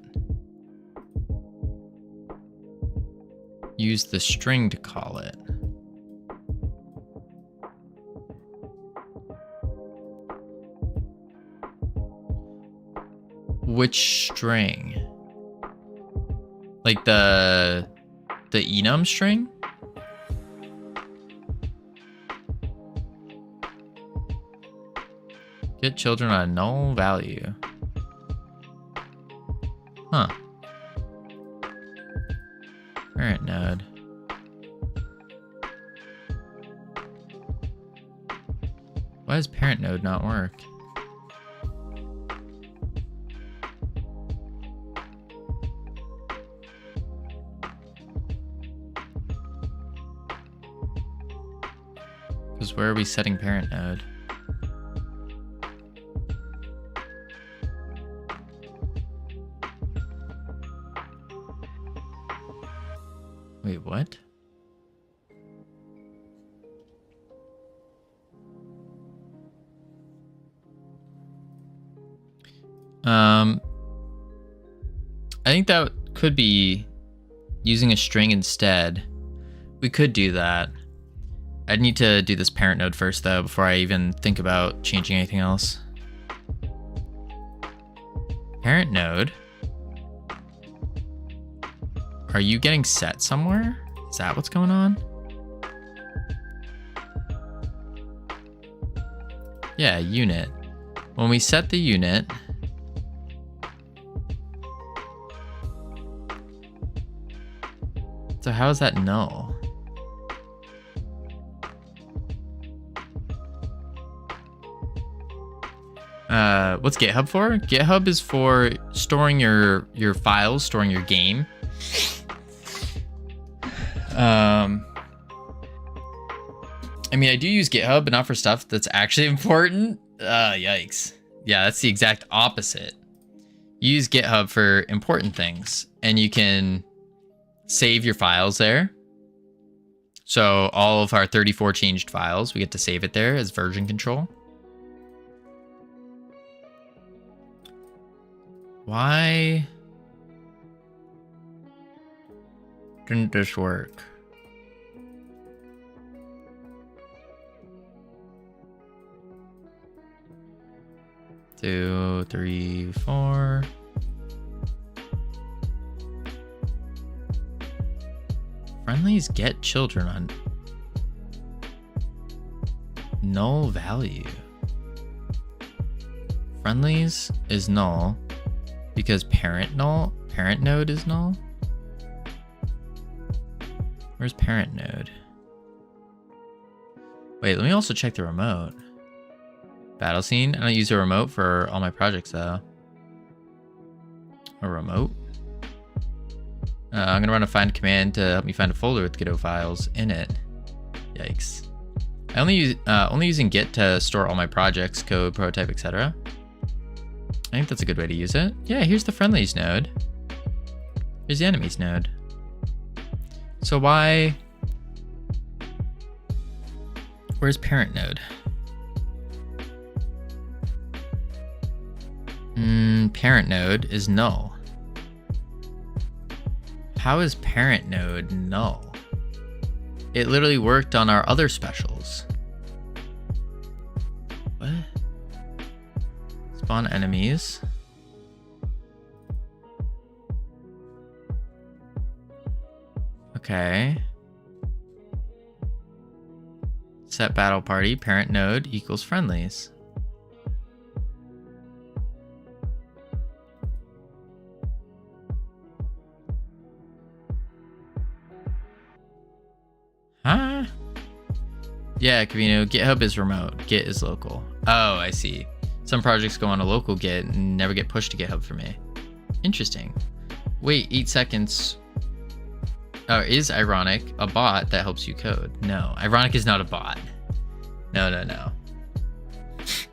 Use the string to call it. Which string? Like the enum string? Get children on null value. Huh. Parent node. Why does parent node not work? Because where are we setting parent node? Wait, what? I think that could be using a string instead. We could do that. I'd need to do this parent node first though, before I even think about changing anything else. Parent node. Are you getting set somewhere? Is that what's going on? Yeah, unit. When we set the unit, so how is that null? What's GitHub for? GitHub is for storing your files, storing your game. I mean, I do use GitHub, but not for stuff that's actually important. Yikes. Yeah, that's the exact opposite. You use GitHub for important things, and you can save your files there. So all of our 34 changed files, we get to save it there as version control. Why didn't this work? Two, three, four. Friendlies get children on null value. Friendlies is null because parent node is null. Where's parent node? Wait, let me also check the remote. Battle scene. I don't use a remote for all my projects though. A remote? I'm gonna run a find command to help me find a folder with Gitto files in it. Yikes. I only using Git to store all my projects, code, prototype, etc. I think that's a good way to use it. Yeah, here's the friendlies node. Here's the enemies node. So why? Where's parent node? Parent node is null. How is parent node null? It literally worked on our other specials. What? Spawn enemies. Okay. Set battle party, parent node equals friendlies. Huh? Yeah, Covino, GitHub is remote. Git is local. Oh, I see. Some projects go on a local Git and never get pushed to GitHub for me. Interesting. Wait, 8 seconds. Oh, is Ironic a bot that helps you code? No, Ironic is not a bot. No.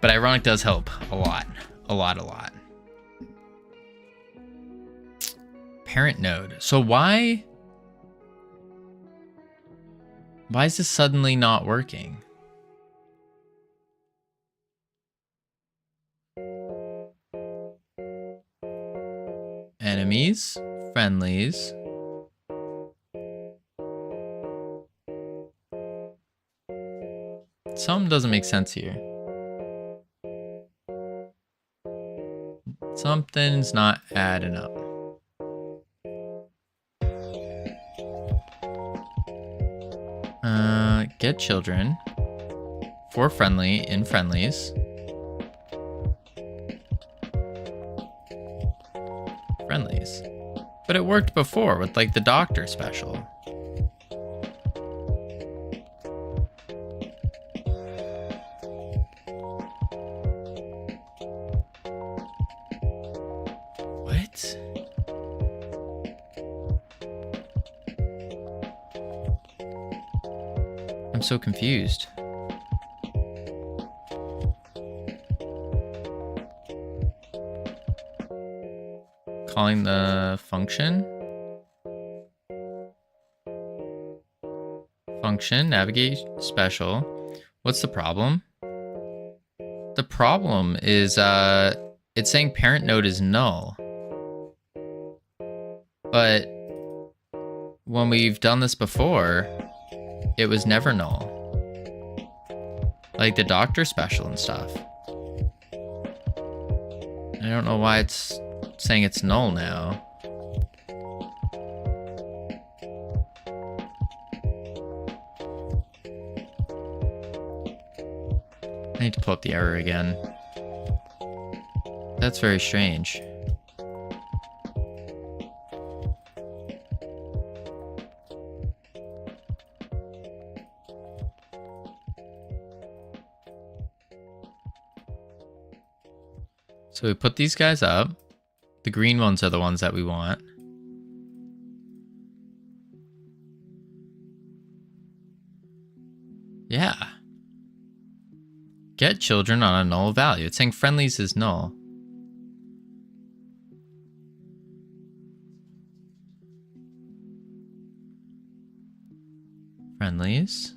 But Ironic does help a lot. A lot. Parent node. So why is this suddenly not working? Enemies, friendlies. Something doesn't make sense here. Something's not adding up. Get children for friendly in friendlies. friendlies. But it worked before with like the doctor special. What? I'm so confused. Calling the function. Function, navigate special. What's the problem? The problem is it's saying parent node is null. But when we've done this before, it was never null. Like the doctor special and stuff. I don't know why it's saying it's null now. I need to pull up the error again. That's very strange. So we put these guys up. The green ones are the ones that we want. Yeah. Get children on a null value. It's saying friendlies is null. Friendlies.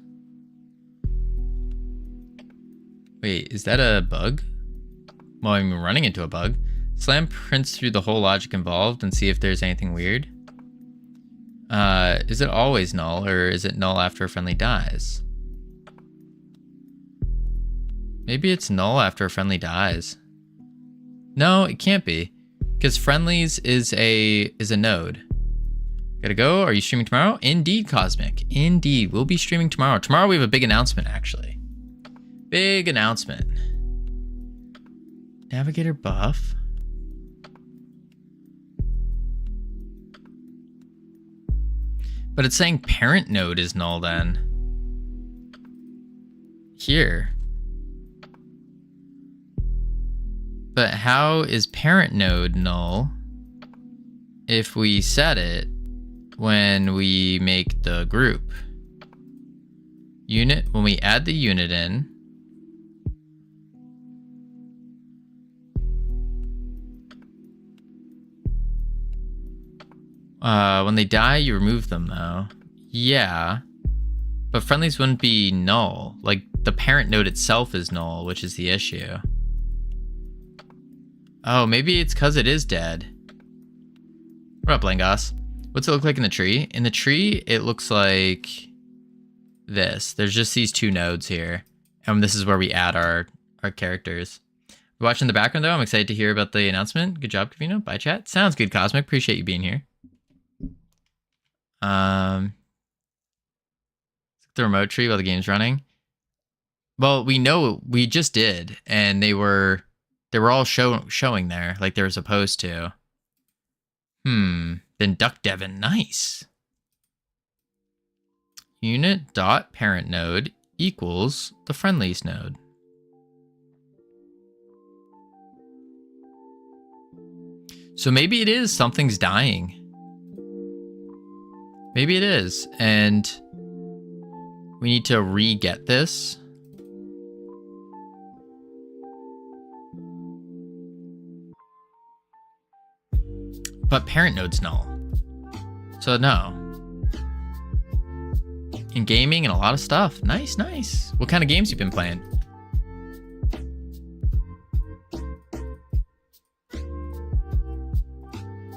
Wait, is that a bug? Well, I'm running into a bug. Slam prints through the whole logic involved and see if there's anything weird. Is it always null, or is it null after a friendly dies? Maybe it's null after a friendly dies. No, it can't be, because friendlies is a node. Gotta go. Are you streaming tomorrow? Indeed, Cosmic. Indeed, we'll be streaming tomorrow. Tomorrow we have a big announcement, actually. Big announcement. Navigator buff. But it's saying parent node is null then. Here. But how is parent node null if we set it when we make the group? Unit, when we add the unit in, when they die, you remove them, though. Yeah. But friendlies wouldn't be null. Like, the parent node itself is null, which is the issue. Oh, maybe it's because it is dead. What up, Langos? What's it look like in the tree? In the tree, it looks like this. There's just these two nodes here. And this is where we add our characters. You're watching the background, though. I'm excited to hear about the announcement. Good job, Covino. Bye, chat. Sounds good, Cosmic. Appreciate you being here. The remote tree while the game's running. Well, we know we just did, and they were all showing there, like they were supposed to. Then duck Devon, nice. Unit dot parent node equals the friendlies node. So maybe it is something's dying. Maybe it is, and we need to re-get this. But parent node's null. So no. In gaming and a lot of stuff. Nice, nice. What kind of games you been playing?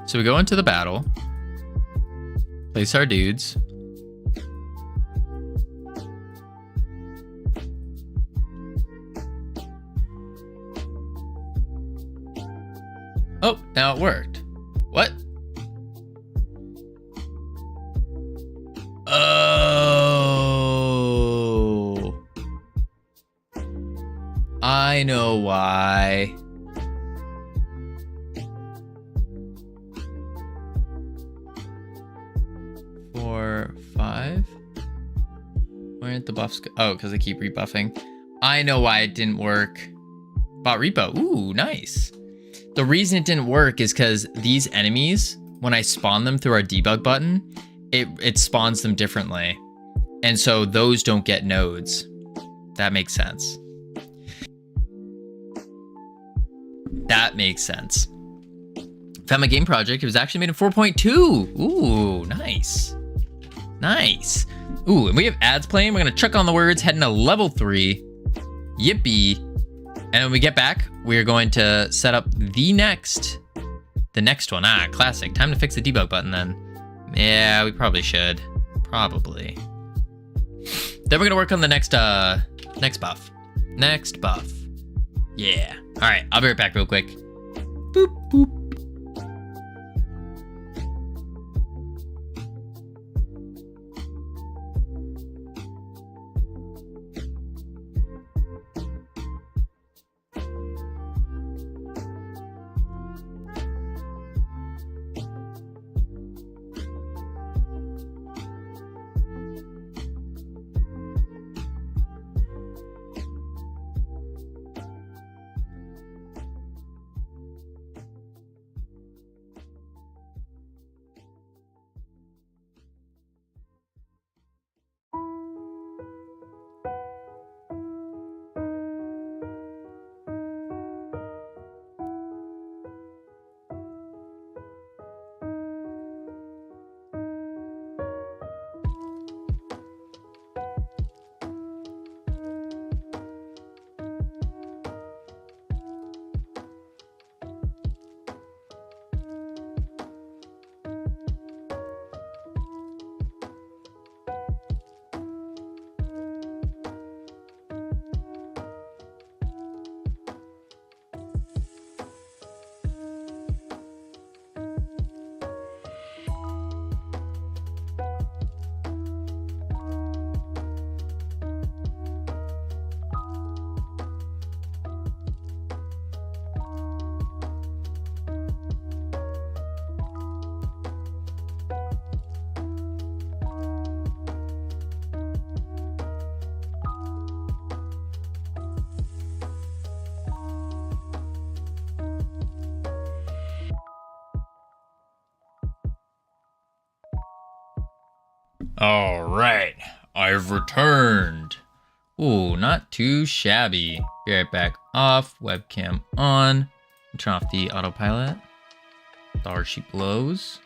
So we go into the battle. Place our dudes. Oh, now it worked. What? Oh. I know why. the buffs go? Oh, because I keep rebuffing. I know why it didn't work. Bot repo. Ooh, nice. The reason it didn't work is because these enemies, when I spawn them through our debug button, it spawns them differently. And so those don't get nodes. That makes sense. That makes sense. Found my game project. It was actually made in 4.2. Ooh, nice. Nice. Ooh, and we have ads playing. We're going to chuck on the words, heading to level 3. Yippee. And when we get back, we're going to set up the next one. Ah, classic. Time to fix the debug button then. Yeah, we probably should. Probably. Then we're going to work on the next buff. Next buff. Yeah. All right, I'll be right back real quick. Boop, boop. All right, I've returned. Ooh, not too shabby. Be right back. Off, webcam on. Turn off the autopilot. Dollar sheet blows.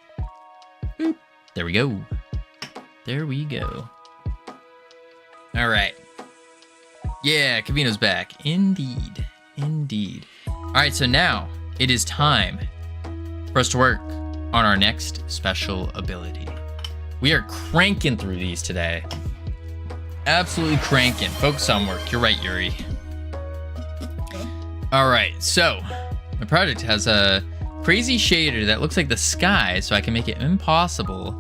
Boop. There we go. There we go. All right. Yeah, Covino's back. Indeed. Indeed. All right, so now it is time for us to work on our next special ability. We are cranking through these today. Absolutely cranking. Focus on work. You're right, Yuri. All right, so my project has a crazy shader that looks like the sky, so I can make it impossible.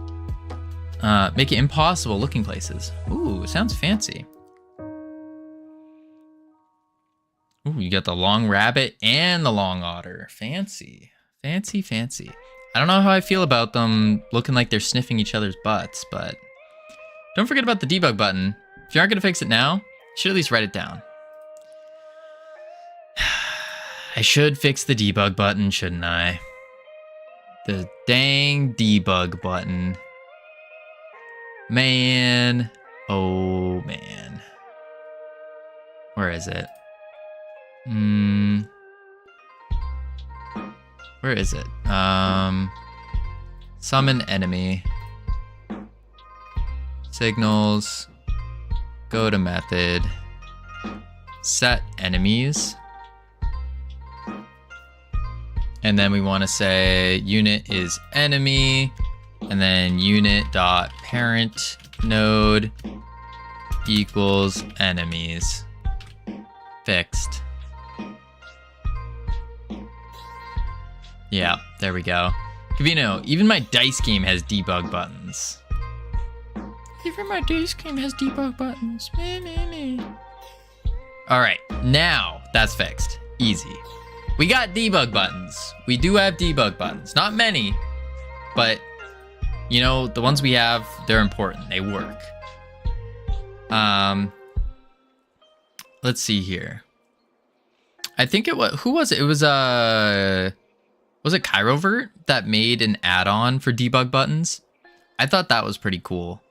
Make it impossible looking places. Ooh, sounds fancy. Ooh, you got the long rabbit and the long otter. Fancy. Fancy, fancy. I don't know how I feel about them looking like they're sniffing each other's butts, but don't forget about the debug button. If you aren't going to fix it now, you should at least write it down. I should fix the debug button, shouldn't I? The dang debug button. Man. Oh, man. Where is it? Where is it? Summon enemy. Signals. Go to method. Set enemies. And then we want to say unit is enemy. And then unit dot parent node equals enemies. Fixed. Yeah, there we go. Covino, even my dice game has debug buttons. Even my dice game has debug buttons. Alright, now that's fixed. Easy. We got debug buttons. We do have debug buttons. Not many, but you know, the ones we have, they're important. They work. Let's see here. I think it was, who was it? It was it Chirovert that made an add-on for debug buttons? I thought that was pretty cool.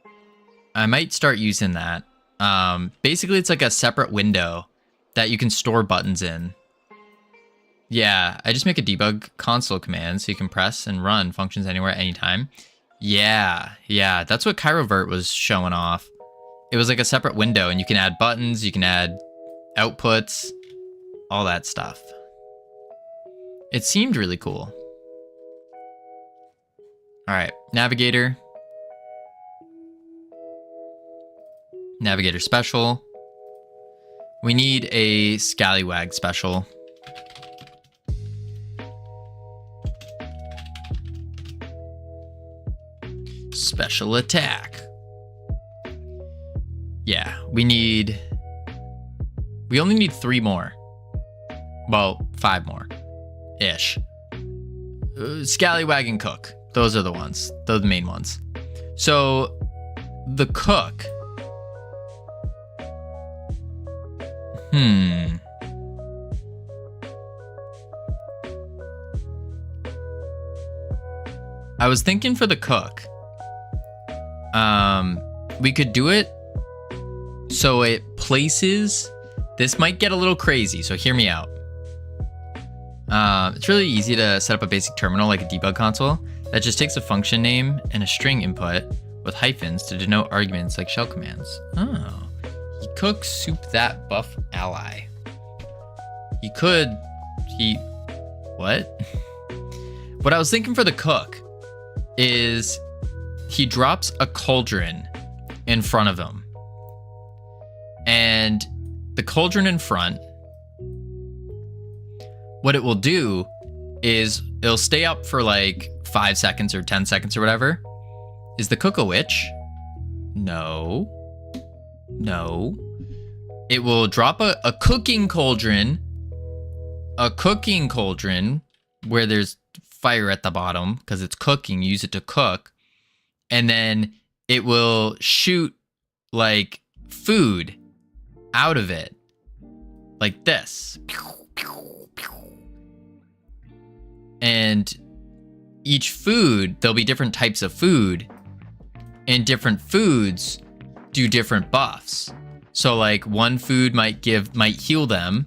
I might start using that. Basically it's like a separate window that you can store buttons in. Yeah, I just make a debug console command so you can press and run functions anywhere, anytime. Yeah, that's what Chirovert was showing off. It was like a separate window and you can add buttons, you can add outputs, all that stuff. It seemed really cool. All right, Navigator. Navigator special. We need a Scallywag special. Special attack. Yeah, we only need 3 more. Well, 5 more. Ish. Scallywag and Cook. Those are the ones. Those are the main ones. So, the Cook. I was thinking for the Cook. We could do it so it places. This might get a little crazy, so hear me out. It's really easy to set up a basic terminal like a debug console that just takes a function name and a string input with hyphens to denote arguments like shell commands. Oh, he cooks soup that buff ally. What? What I was thinking for the Cook is he drops a cauldron in front of him. And the cauldron in front, what it will do is it'll stay up for like 5 seconds or 10 seconds or whatever. Is the Cook a witch? No. It will drop a cooking cauldron. A cooking cauldron where there's fire at the bottom because it's cooking. You use it to cook. And then it will shoot like food out of it. Like this. And each food, there'll be different types of food. And different foods do different buffs. So like one food might heal them.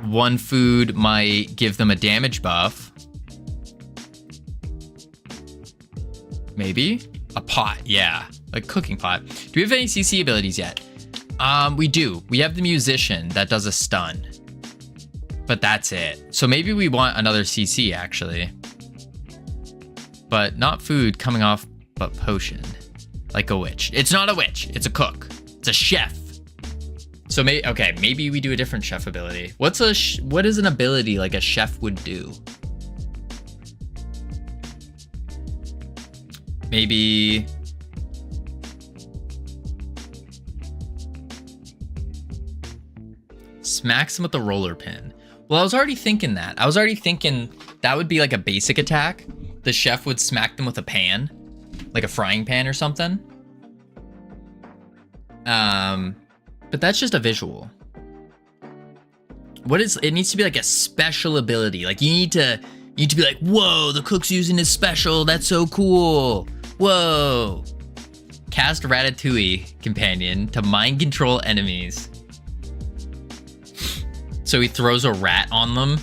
One food might give them a damage buff. Maybe? A pot, yeah. A cooking pot. Do we have any CC abilities yet? We do. We have the Musician that does a stun. But that's it. So maybe we want another CC, actually. But not food coming off, but potion. Like a witch. It's not a witch. It's a cook. It's a chef. So maybe we do a different chef ability. What is an ability like a chef would do? Maybe smacks him with the roller pin. Well, I was already thinking that. I was already thinking that would be like a basic attack. The chef would smack them with a pan, like a frying pan or something. But that's just a visual. It needs to be like a special ability. Like you need to be like, whoa, the cook's using his special. That's so cool. Whoa. Cast Ratatouille companion to mind control enemies. So he throws a rat on them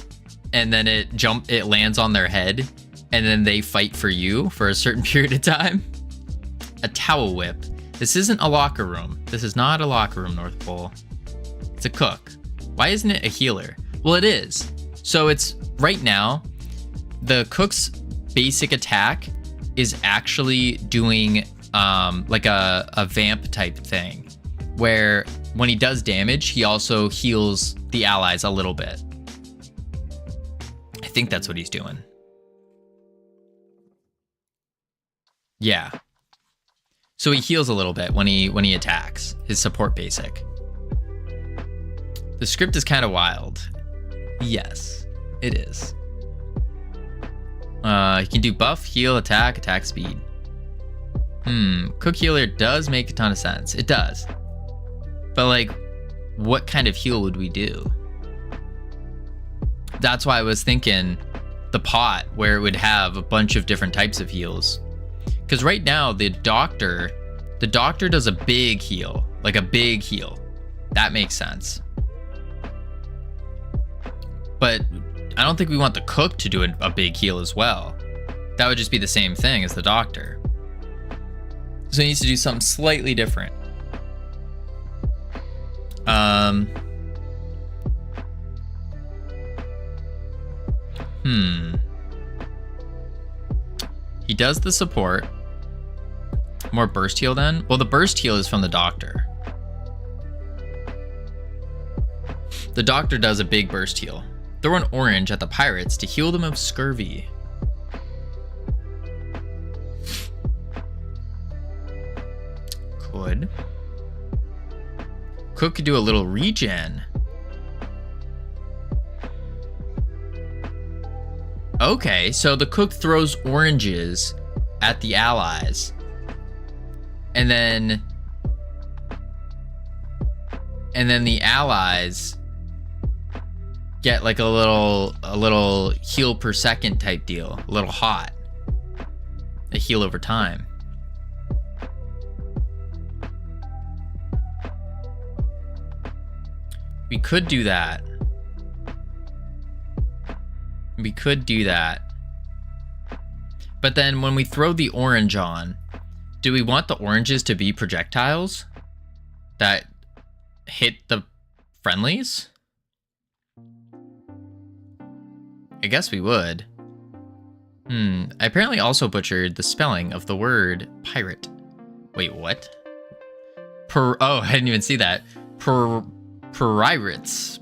and then it lands on their head and then they fight for you for a certain period of time. A towel whip. This isn't a locker room. This is not a locker room, North Pole. It's a cook. Why isn't it a healer? Well, it is. So it's right now, the cook's basic attack is actually doing like a vamp type thing where when he does damage, he also heals the allies a little bit. I think that's what he's doing. Yeah. So he heals a little bit when he attacks, his support basic. The script is kind of wild. Yes, it is. He can do buff, heal, attack speed. Cook healer does make a ton of sense. It does. But like, what kind of heal would we do? That's why I was thinking the pot, where it would have a bunch of different types of heals. Because right now, the doctor does a big heal, like a big heal. That makes sense. But I don't think we want the cook to do a big heal as well. That would just be the same thing as the doctor. So he needs to do something slightly different. He does the support. More burst heal then? Well, the burst heal is from the doctor. The doctor does a big burst heal. Throw an orange at the pirates to heal them of scurvy. Could. Cook could do a little regen. Okay, so the cook throws oranges at the allies. And then the allies get like a little heal per second type deal, a little hot. They heal over time. We could do that. We could do that. But then when we throw the orange on, do we want the oranges to be projectiles that hit the friendlies? I guess we would. I apparently also butchered the spelling of the word pirate. Wait, what? Oh, I didn't even see that. Pirates.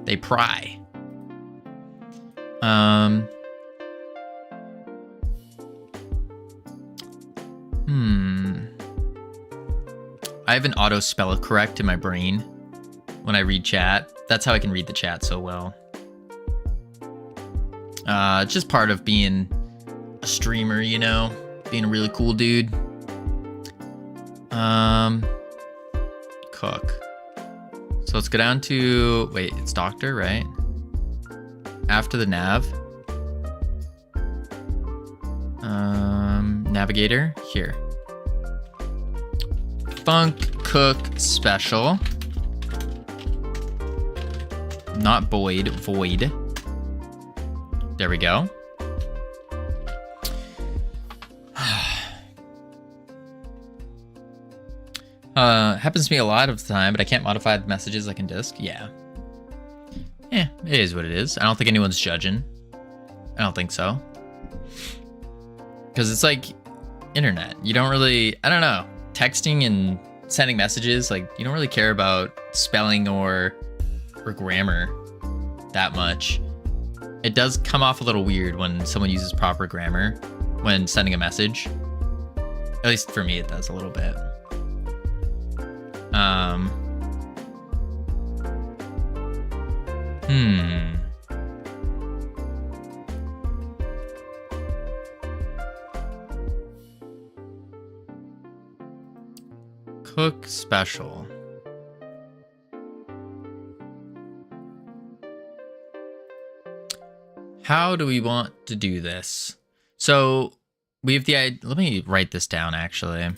They pry. I have an auto spell correct in my brain when I read chat. That's how I can read the chat so well. It's just part of being a streamer, you know? Being a really cool dude. Cook. So let's go down to, wait, it's doctor, right? After the nav. Navigator, here. Funk cook special. Not void. There we go. Happens to me a lot of the time, but I can't modify the messages like in disk. Yeah. Yeah, it is what it is. I don't think anyone's judging. I don't think so. Because it's like internet. You don't really, I don't know, texting and sending messages, like you don't really care about spelling or grammar that much. It does come off a little weird when someone uses proper grammar when sending a message. At least for me, it does a little bit. Cook special. How do we want to do this? So we have the idea. Let me write this down actually.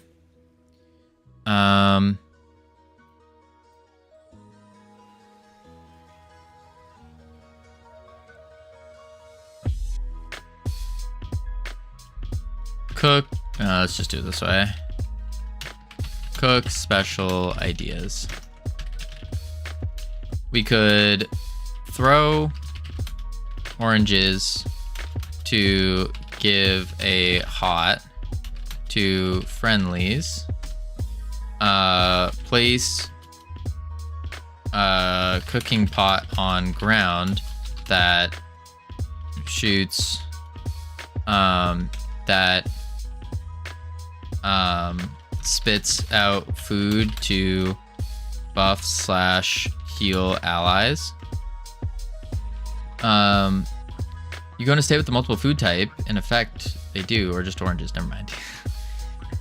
Cook, let's just do it this way. Cook special ideas. We could throw oranges to give a hot to friendlies. Place a cooking pot on ground that shoots spits out food to buff/heal allies. You going to stay with the multiple food type? In effect, they do, or just oranges. Never mind.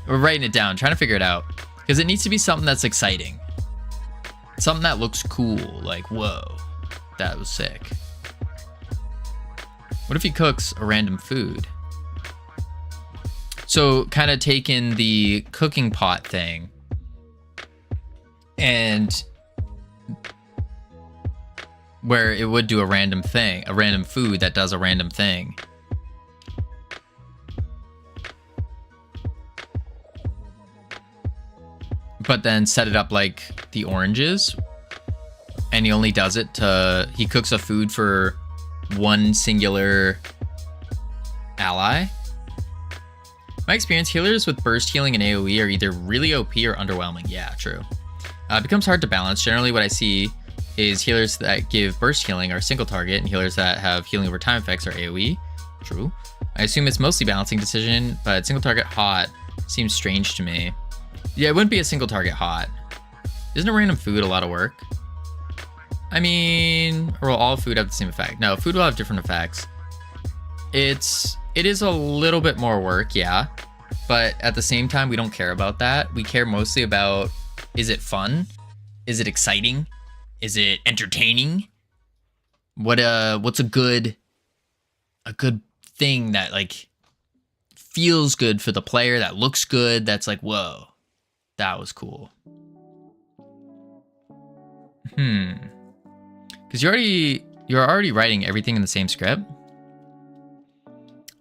We're writing it down, trying to figure it out. Because it needs to be something that's exciting. Something that looks cool. Like, whoa, that was sick. What if he cooks a random food? So kind of taking the cooking pot thing and where it would do a random thing, a random food that does a random thing. But then set it up like the oranges, and he only does it to, he cooks a food for one singular ally. My experience, healers with burst healing and AoE are either really OP or underwhelming. Yeah, true. It becomes hard to balance. Generally what I see is healers that give burst healing are single target, and healers that have healing over time effects are AoE. True. I assume it's mostly balancing decision, but single target hot seems strange to me. Yeah, it wouldn't be a single target hot. Isn't a random food a lot of work? I mean, or will all food have the same effect? No, food will have different effects. It is a little bit more work, yeah. But at the same time, we don't care about that. We care mostly about, is it fun? Is it exciting? Is it entertaining? What's a good thing that like feels good for the player, that looks good, that's like, whoa, that was cool. Because you're already writing everything in the same script.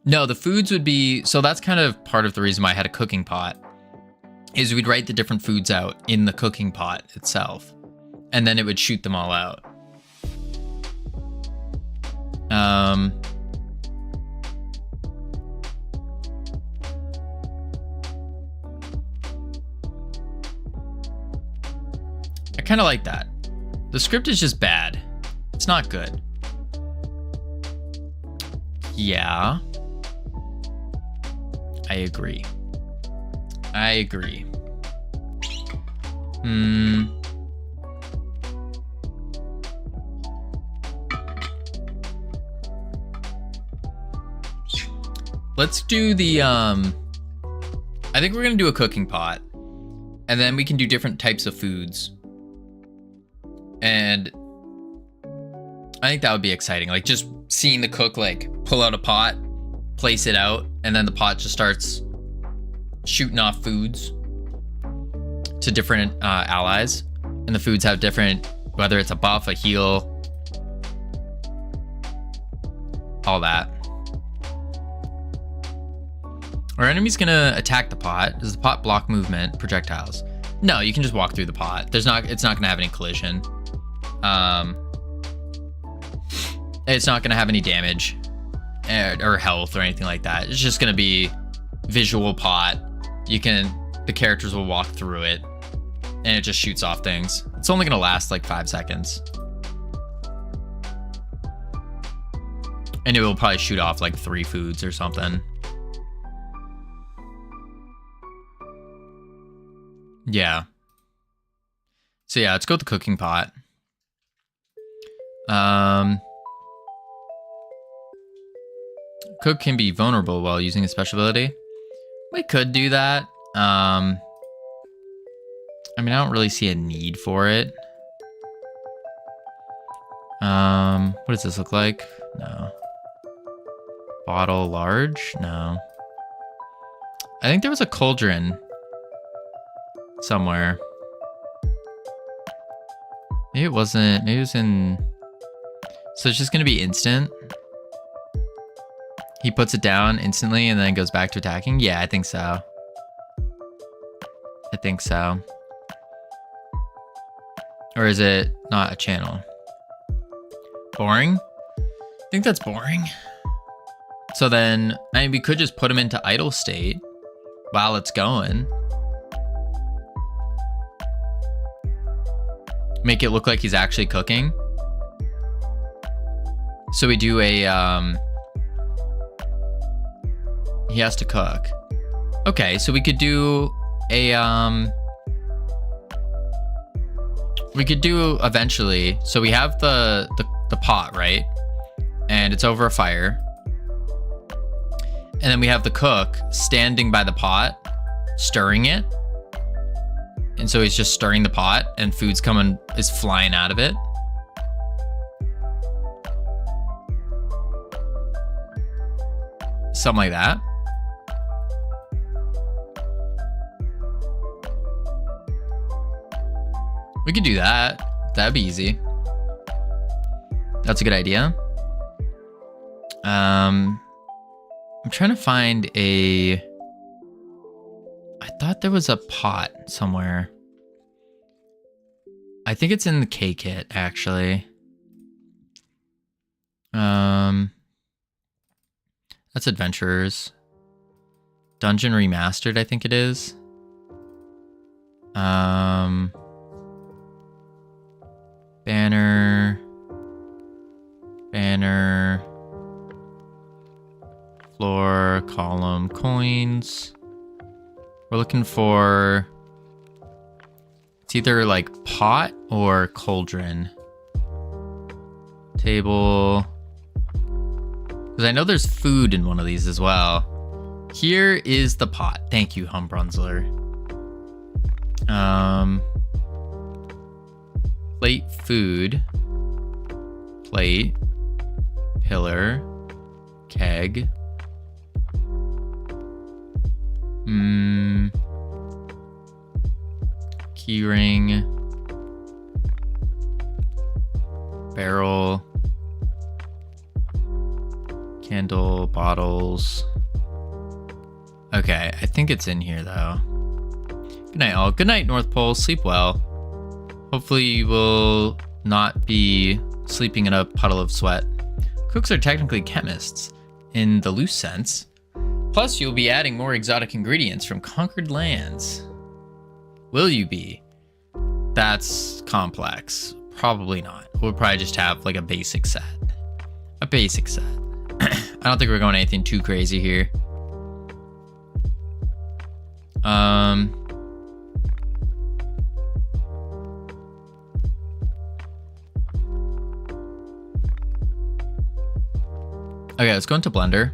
No, the foods would be, so that's kind of part of the reason why I had a cooking pot, is we'd write the different foods out in the cooking pot itself, and then it would shoot them all out. I kind of like that. The script is just bad. It's not good. Yeah. I agree. Let's do the, I think we're gonna do a cooking pot, and then we can do different types of foods. And I think that would be exciting. Like just seeing the cook like pull out a pot, place it out, and then the pot just starts shooting off foods to different allies. And the foods have different, whether it's a buff, a heal, all that. Our enemy's gonna attack the pot. Does the pot block movement, projectiles? No, you can just walk through the pot. It's not gonna have any collision. It's not gonna have any damage or health or anything like that. It's just gonna be visual pot. The characters will walk through it, and it just shoots off things. It's only gonna last like 5 seconds. And it will probably shoot off like 3 foods or something. Yeah. So yeah, let's go with the cooking pot. Cook can be vulnerable while using a special ability. We could do that. I mean, I don't really see a need for it. What does this look like? No. Bottle large? No. I think there was a cauldron somewhere. Maybe it wasn't. Maybe it was in... So it's just going to be instant. He puts it down instantly and then goes back to attacking? Yeah, I think so. I think so. Or is it not a channel? Boring? I think that's boring. So then, I mean, we could just put him into idle state while it's going. Make it look like he's actually cooking. So we do a, he has to cook. Okay, so we could do a, we could do eventually. So we have the pot, right? And it's over a fire. And then we have the cook standing by the pot, stirring it. And so he's just stirring the pot and food's is flying out of it. Something like that. We could do that. That'd be easy. That's a good idea. I'm trying to find I thought there was a pot somewhere. I think it's in the K kit, actually. That's Adventurers. Dungeon Remastered, I think it is. Banner. Floor, column, coins. We're looking for... It's either like pot or cauldron. Table. Because I know there's food in one of these as well. Here is the pot. Thank you, Humbrunzler. Plate, food. Plate. Pillar. Keg. Keyring. Barrel. Candle, bottles. Okay, I think it's in here though. Good night, all. Good night, North Pole. Sleep well. Hopefully you will not be sleeping in a puddle of sweat. Cooks are technically chemists, in the loose sense. Plus, you'll be adding more exotic ingredients from conquered lands. Will you be? That's complex. Probably not. We'll probably just have like a basic set. A basic set. I don't think we're going anything too crazy here. Okay, let's go into Blender.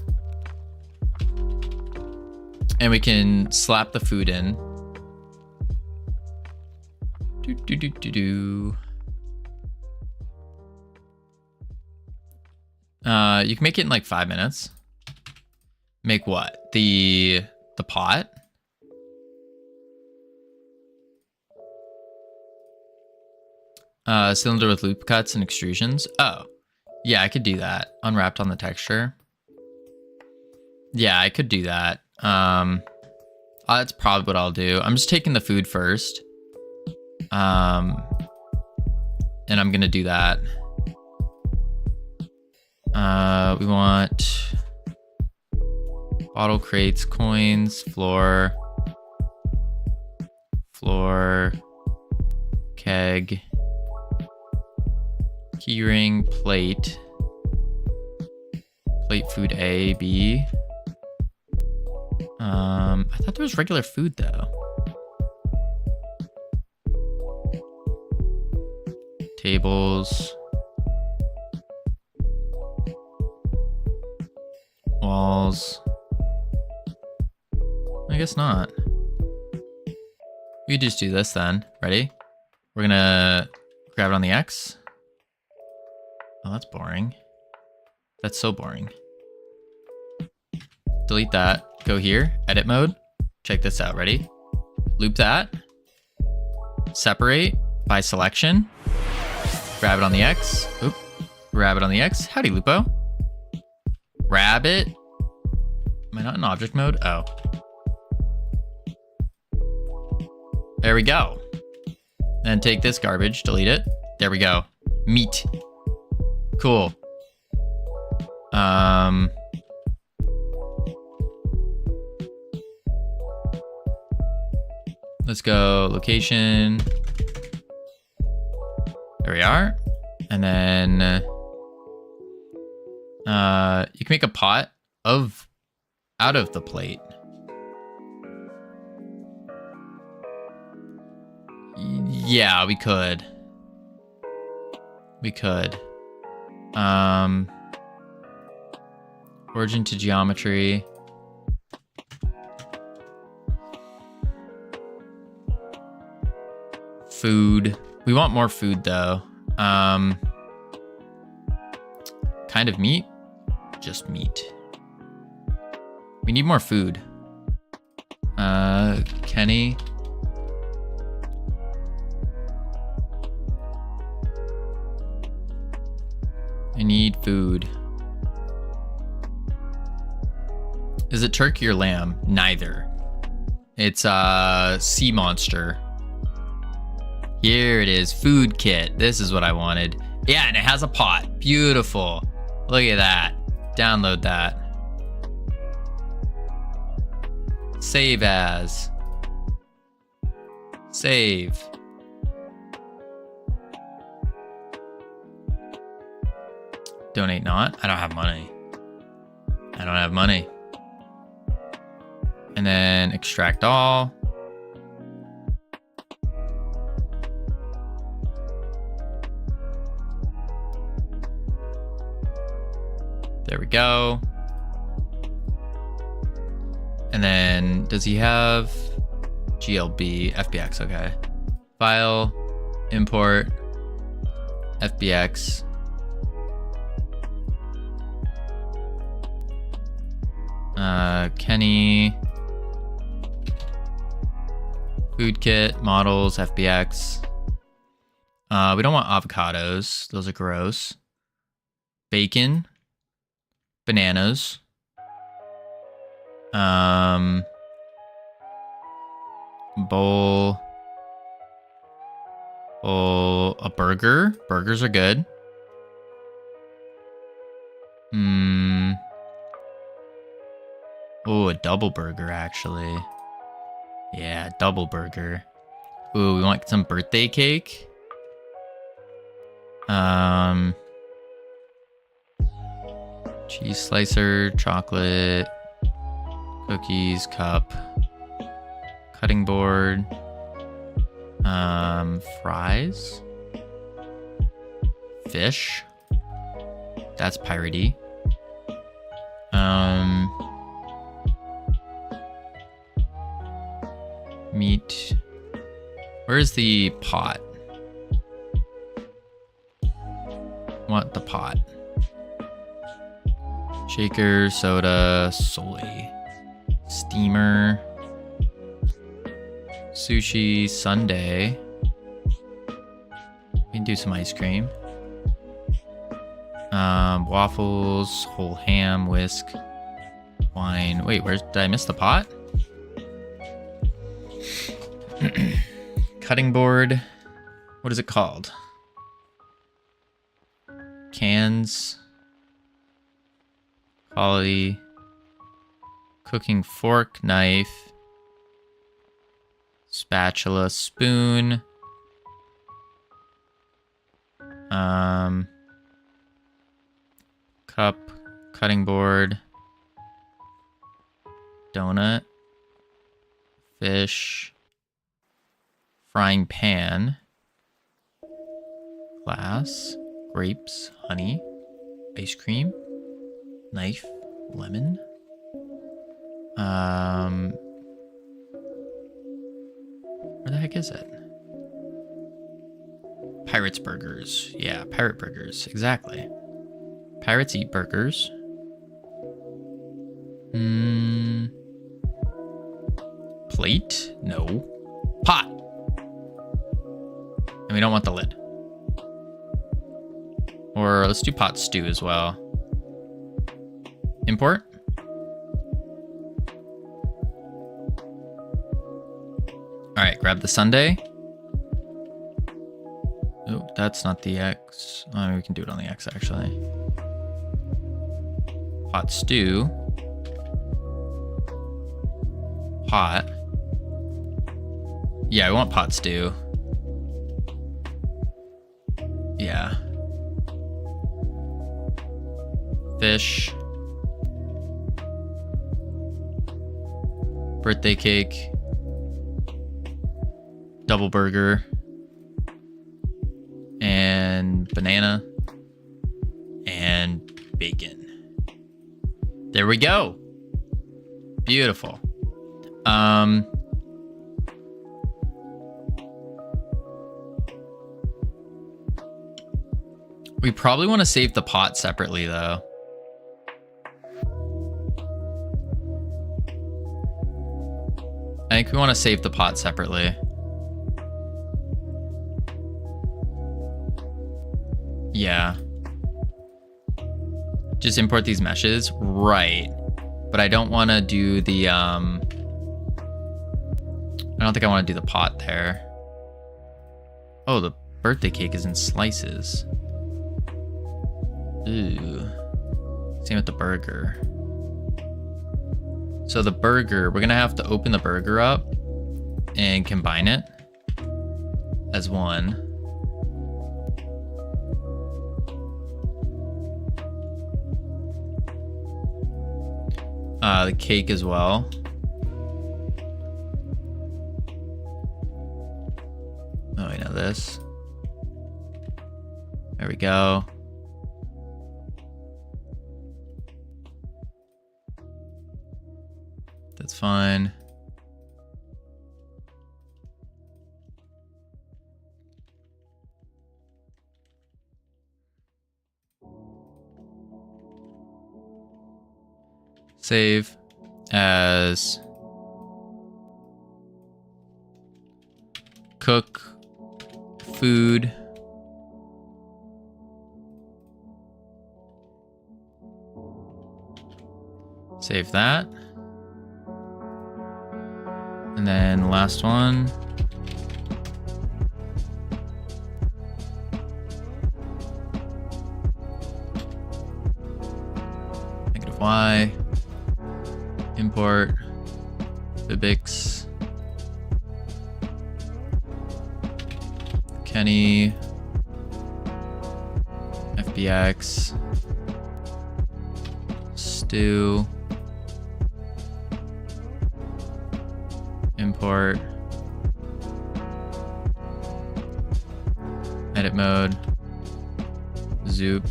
And we can slap the food in. You can make it in like 5 minutes. Make what? The pot? Cylinder with loop cuts and extrusions. Oh, yeah, I could do that. Unwrapped on the texture. Yeah, I could do that. That's probably what I'll do. I'm just taking the food first. And I'm gonna do that. We want bottle crates, coins, floor, keg, keyring, plate, food A, B. I thought there was regular food though. Tables. Walls. I guess not. We could just do this then. Ready? We're gonna grab it on the X. Oh, that's boring. That's so boring. Delete that. Go here. Edit mode. Check this out. Ready? Loop that. Separate by selection. Grab it on the X. Oop. Grab it on the X. Howdy, Lupo. Grab it. Am I not in object mode? Oh. There we go. And take this garbage. Delete it. There we go. Meat. Cool. Let's go location. There we are. And then you can make a pot out of the plate. Yeah, we could. Origin to geometry. food. We want more food though. Kind of meat? Just meat. We need more food. Kenny. I need food. Is it turkey or lamb? Neither. It's sea monster. Here it is, food kit. This is what I wanted. Yeah, and it has a pot. Beautiful. Look at that. Download that. Save as. Save. Donate not. I don't have money. I don't have money. And then extract all. There we go. And then does he have GLB, FBX? Okay. File, import, FBX. Kenny. Food kit, models, FBX. We don't want avocados. Those are gross. Bacon. Bananas. Bowl. A burger. Burgers are good. Oh, a double burger, actually. Yeah, double burger. Ooh, we want some birthday cake. Cheese slicer, chocolate, cookies, cup, cutting board, fries, fish. That's piratey. Meat. Where's the pot? Want the pot. Shaker, soda, soy. Steamer. Sushi, sundae. We can do some ice cream. Waffles, whole ham, whisk, wine. Wait, did I miss the pot? Cutting board. What is it called? Cans. Quality. Cooking fork, knife. Spatula, spoon. Cup, cutting board. Donut. Fish. Frying pan. Glass. Grapes. Honey. Ice cream. Knife. Lemon. Where the heck is it? Pirates burgers. Yeah, pirate burgers. Exactly. Pirates eat burgers. Plate? No. Pot. And we don't want the lid. Or let's do pot stew as well. Import. All right, grab the sundae. Oh, that's not the X. Oh, we can do it on the X actually. Pot stew. Pot. Yeah, I want pot stew. Yeah. Fish. Birthday cake. Double burger. And banana. And bacon. There we go. Beautiful. We probably want to save the pot separately, though. I think we want to save the pot separately. Yeah. Just import these meshes. Right. But I don't want to do the, I don't think I want to do the pot there. Oh, the birthday cake is in slices. Ooh. Same with the burger. So the burger, we're going to have to open the burger up and combine it as one. The cake as well. Oh, we know this. There we go. That's fine. Save as cook food. Save that. And then the last one. -y. Import. Bibix. Kenny. FBX. Stew. Import. Edit mode. Zoop.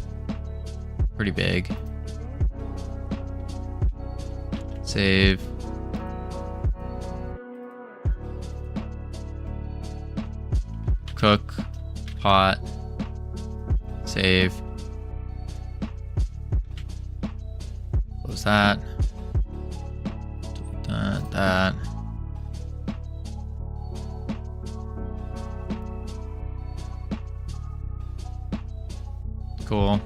Pretty big. Save. Cook. Pot. Save. Close that. Delete that. Cool.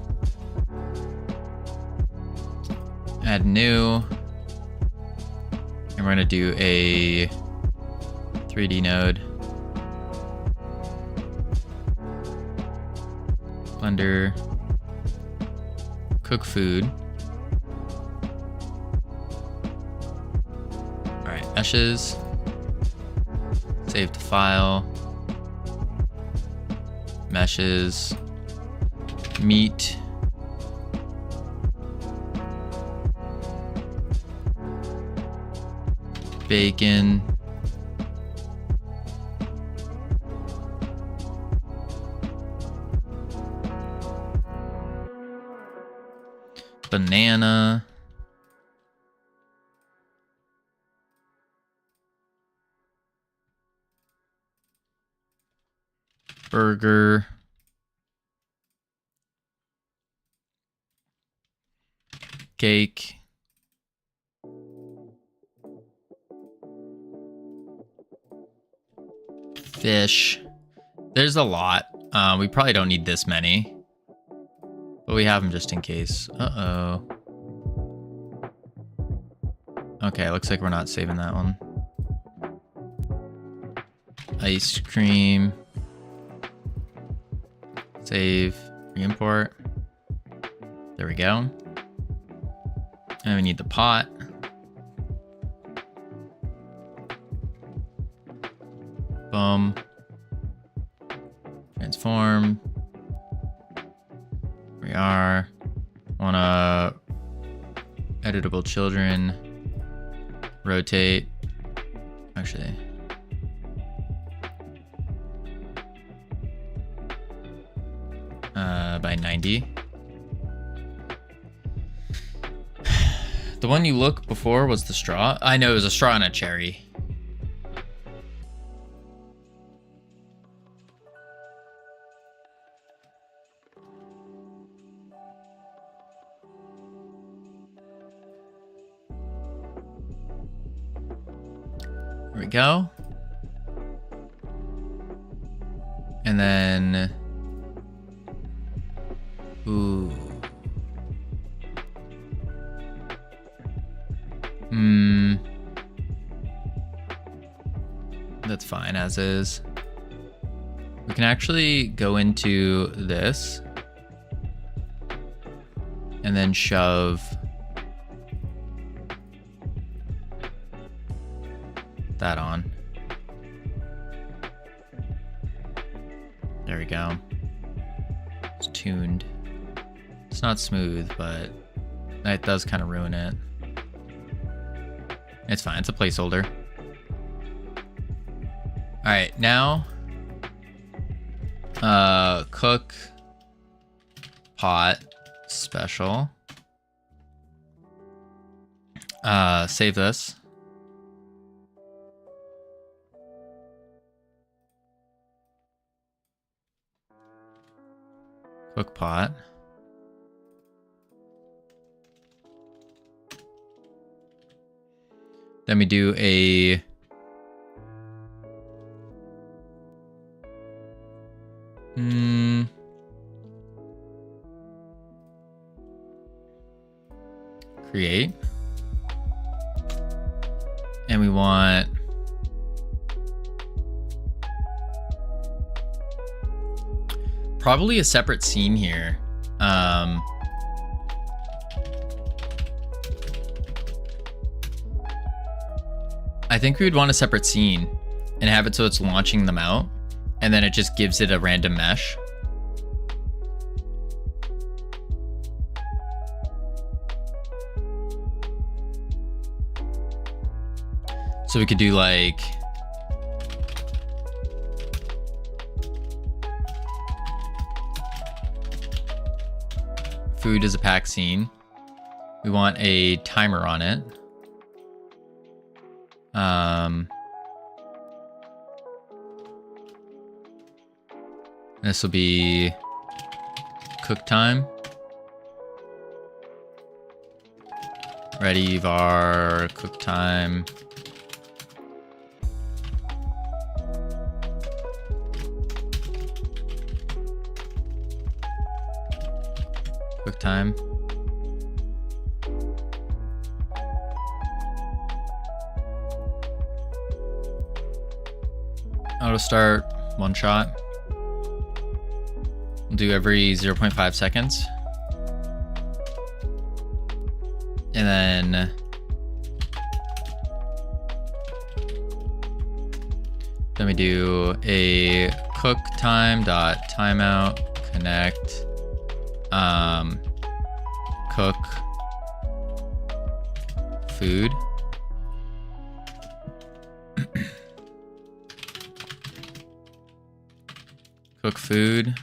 Add new. And we're going to do a 3D node. Blender. Cook food. All right, meshes. Save the file. Meshes. Meat. Bacon. Banana. Burger. Cake. Fish. There's a lot. We probably don't need this many, but we have them just in case. Uh-oh. Okay, looks like we're not saving that one. Ice cream. Save. Re-import. There we go. And we need the pot. Boom. Transform. We are. Wanna editable children. Rotate. Actually. By 90. The one you looked before was the straw. I know it was a straw and a cherry. we go. And then, ooh. That's fine as is. We can actually go into this and then shove that on. There we go. It's tuned. It's not smooth, but that does kind of ruin it. It's fine. It's a placeholder. All right, now cook pot special. Save this. Cook pot. Then we do a create. And we want probably a separate scene here. I think we would want a separate scene and have it so it's launching them out, and then it just gives it a random mesh. So we could do like food as a pack scene. We want a timer on it. This will be cook time. Ready var cook time. Cook time. Auto start, one shot. We'll do every 0.5 seconds. And then we do a cook time dot timeout connect cook food. Cook food.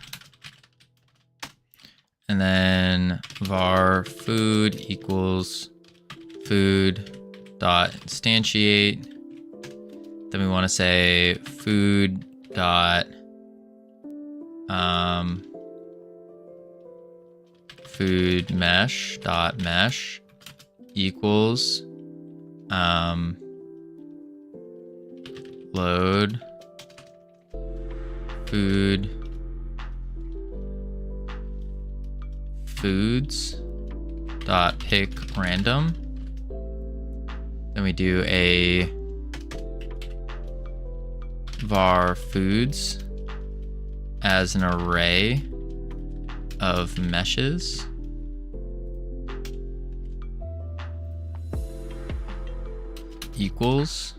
And then var food equals food dot instantiate. Then we want to say food dot food mesh dot mesh equals load food foods dot pick random. Then we do a var foods as an array of meshes. Equals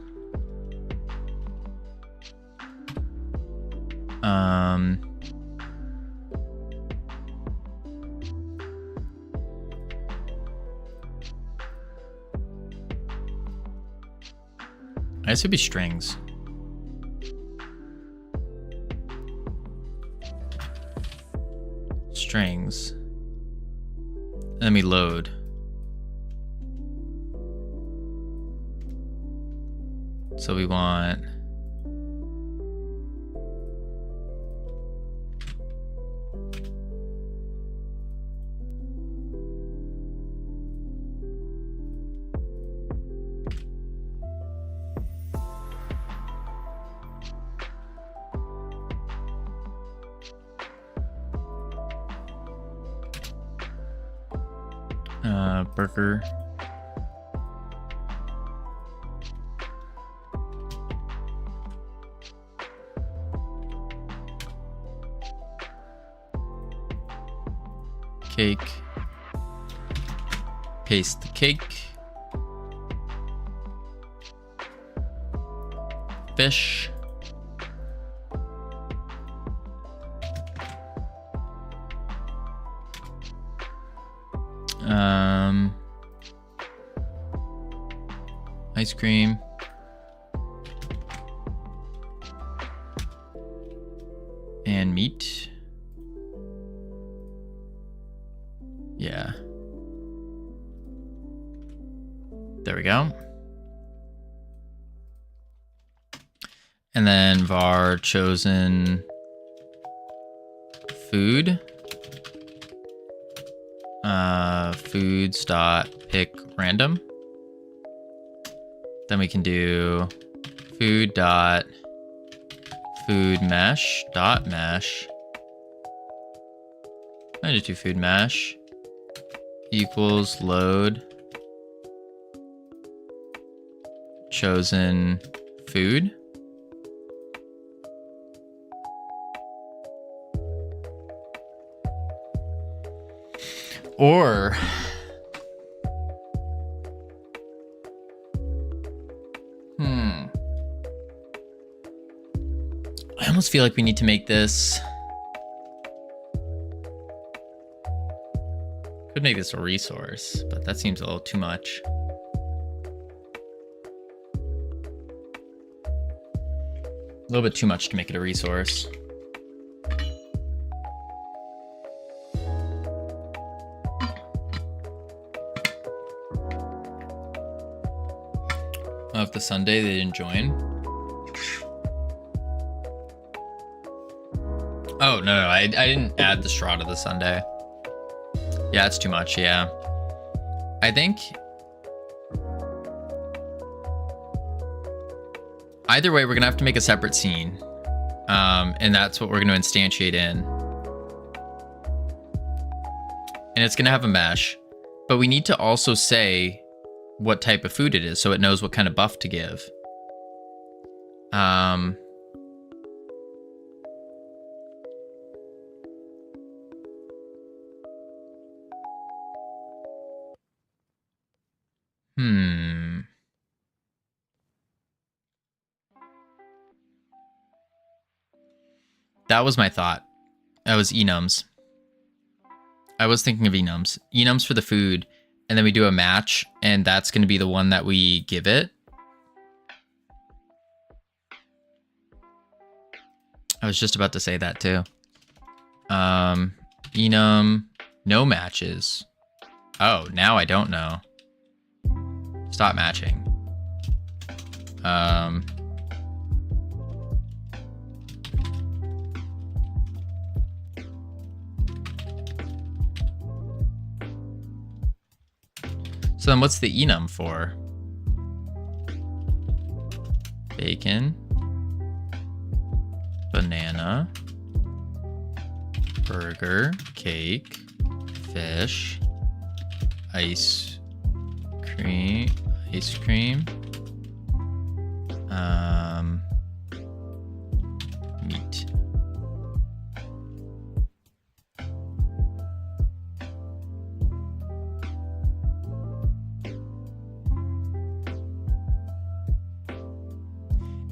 I guess it'd be strings. Strings. And then we load. So we want Burger. Cake. Paste the cake. Fish. Ice cream. And meat. Yeah. There we go. And then var chosen food. Foods dot pick random. Then we can do food dot food mesh dot mesh. I just do food mesh equals load chosen food. Or I almost feel like we need to make this. Could make this a resource, but that seems a little too much. A little bit too much to make it a resource. If the Sunday they didn't join. Oh, no, I didn't add the straw to the Sunday. Yeah, it's too much, yeah. I think either way, we're gonna have to make a separate scene. And that's what we're gonna instantiate in. And it's gonna have a mesh, but we need to also say what type of food it is so it knows what kind of buff to give. That was my thought. That was enums. I was thinking of enums. Enums for the food, and then we do a match, and that's going to be the one that we give it. I was just about to say that too. Enum, no matches. Oh, now I don't know. Stop matching. So then what's the enum for? Bacon, banana, burger, cake, fish, ice cream, meat.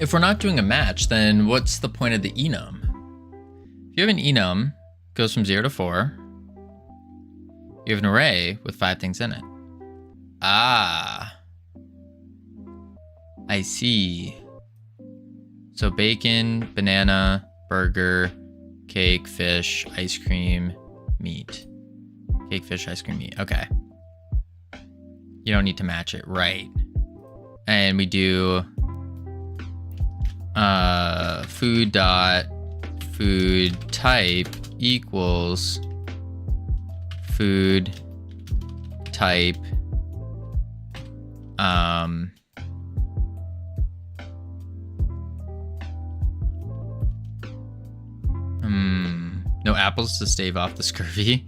If we're not doing a match, then what's the point of the enum? If you have an enum, goes from 0 to 4. You have an array with 5 things in it. Ah. I see. So bacon, banana, burger, cake, fish, ice cream, meat. Cake, fish, ice cream, meat. Okay. You don't need to match it, right? And we do food dot food type equals food type no apples to stave off the scurvy.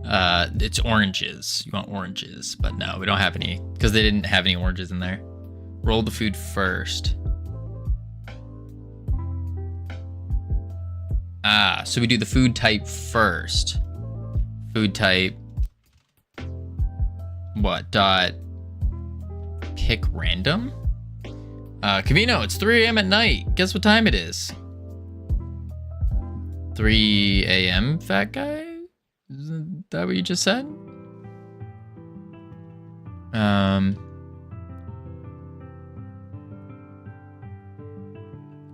It's oranges. You want oranges, but no, we don't have any because they didn't have any oranges in there. Roll the food first. So we do the food type first. Food type. What? Dot. Pick random? Covino, it's 3 a.m. at night. Guess what time it is? 3 a.m., fat guy? Isn't that what you just said?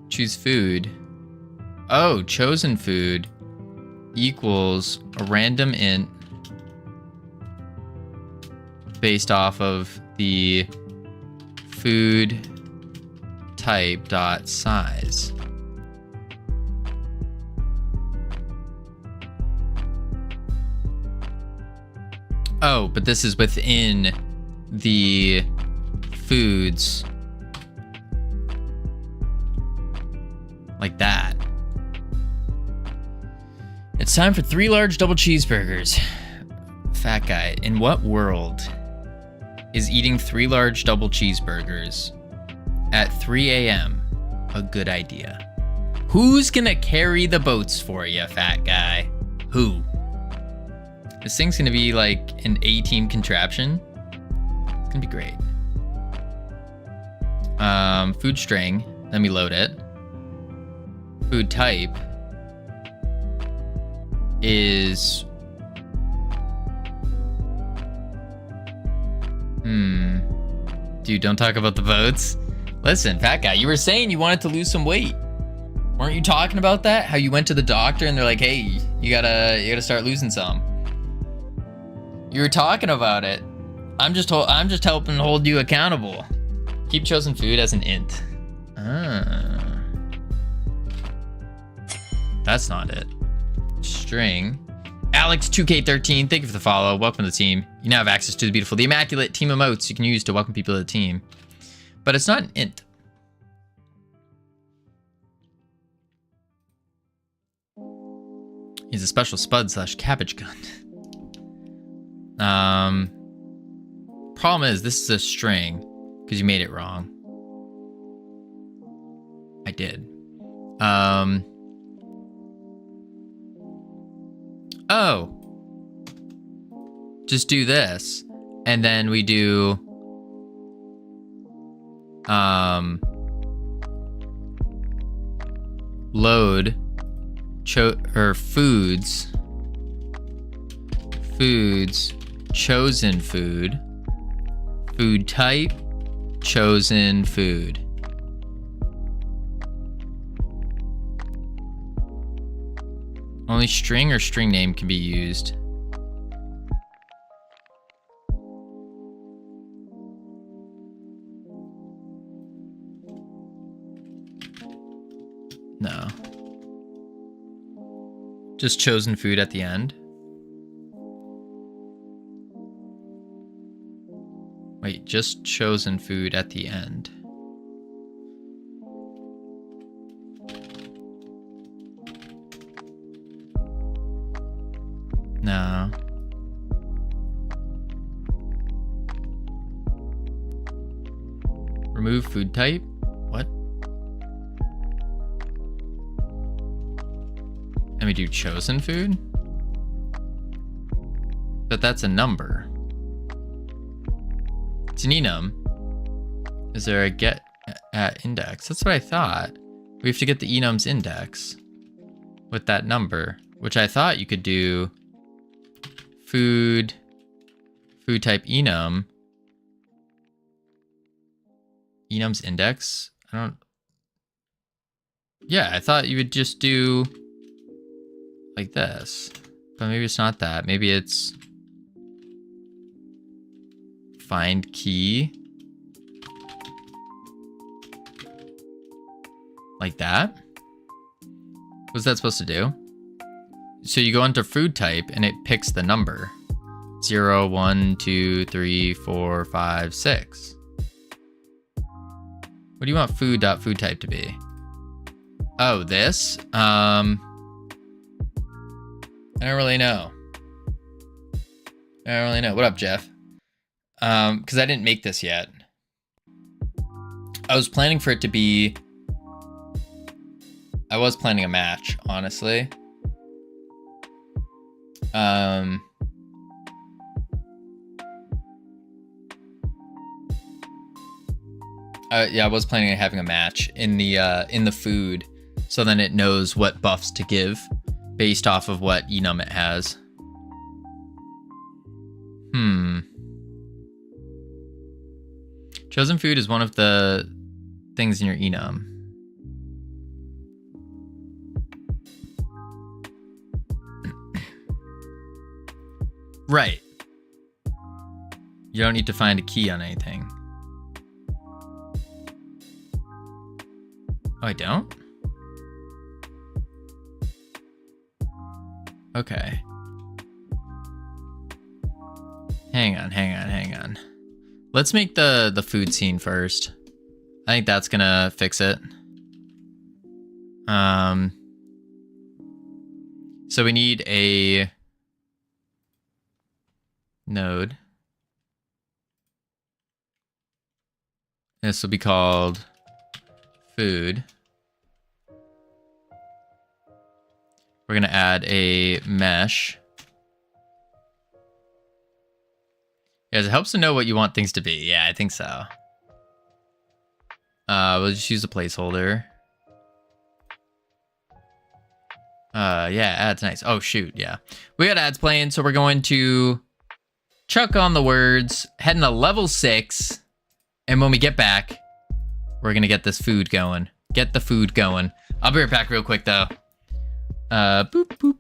Choose food. Oh, chosen food equals a random int based off of the food type dot size. Oh, but this is within the foods like that. It's time for 3 large double cheeseburgers. Fat guy, in what world is eating 3 large double cheeseburgers at 3 a.m. a good idea? Who's gonna carry the boats for you, fat guy? Who? This thing's gonna be like an A-team contraption. It's gonna be great. Food string. Let me load it. Food type is dude, don't talk about the votes. Listen, fat guy, you were saying you wanted to lose some weight. Weren't you talking about that? How you went to the doctor and they're like, hey, you gotta start losing some. You were talking about it. I'm just helping hold you accountable. Keep chosen food as an int. That's not it. String. Alex2K13, thank you for the follow. Welcome to the team. You now have access to the beautiful, the immaculate team emotes you can use to welcome people to the team. But it's not an int. He's a special spud / cabbage gun. Problem is, this is a string because you made it wrong. I did. Oh. Just do this. And then we do load foods chosen food type chosen food. Only string or string name can be used. No. Just chosen food at the end. Wait, just chosen food at the end. No. Remove food type? What? Let me do chosen food? But that's a number. It's an enum. Is there a get at index? That's what I thought. We have to get the enum's index with that number, which I thought you could do food type enum's index. Yeah, I thought you would just do like this, but maybe it's not that. Maybe it's find key like that. What's that supposed to do? So you go into food type and it picks the number 0, 1, 2, 3, 4, 5, 6. What do you want food type to be? Oh, this? I don't really know. I don't really know. What up, Jeff? Because I didn't make this yet. I was planning for it to be... I was planning a match, honestly. Yeah, I was planning on having a match in the food, so then it knows what buffs to give based off of what enum it has. Chosen food is one of the things in your enum. Right. You don't need to find a key on anything. Oh, I don't? Okay. Hang on. Let's make the food scene first. I think that's gonna fix it. So we need a node. This will be called food. We're gonna add a mesh. Yes, it helps to know what you want things to be. Yeah, I think so. We'll just use a placeholder. Yeah, ads nice. Oh shoot, yeah. We got ads playing, so we're going to chuck on the words, heading to level 6, and when we get back, we're gonna get this food going. Get the food going. I'll be right back real quick though. Boop boop.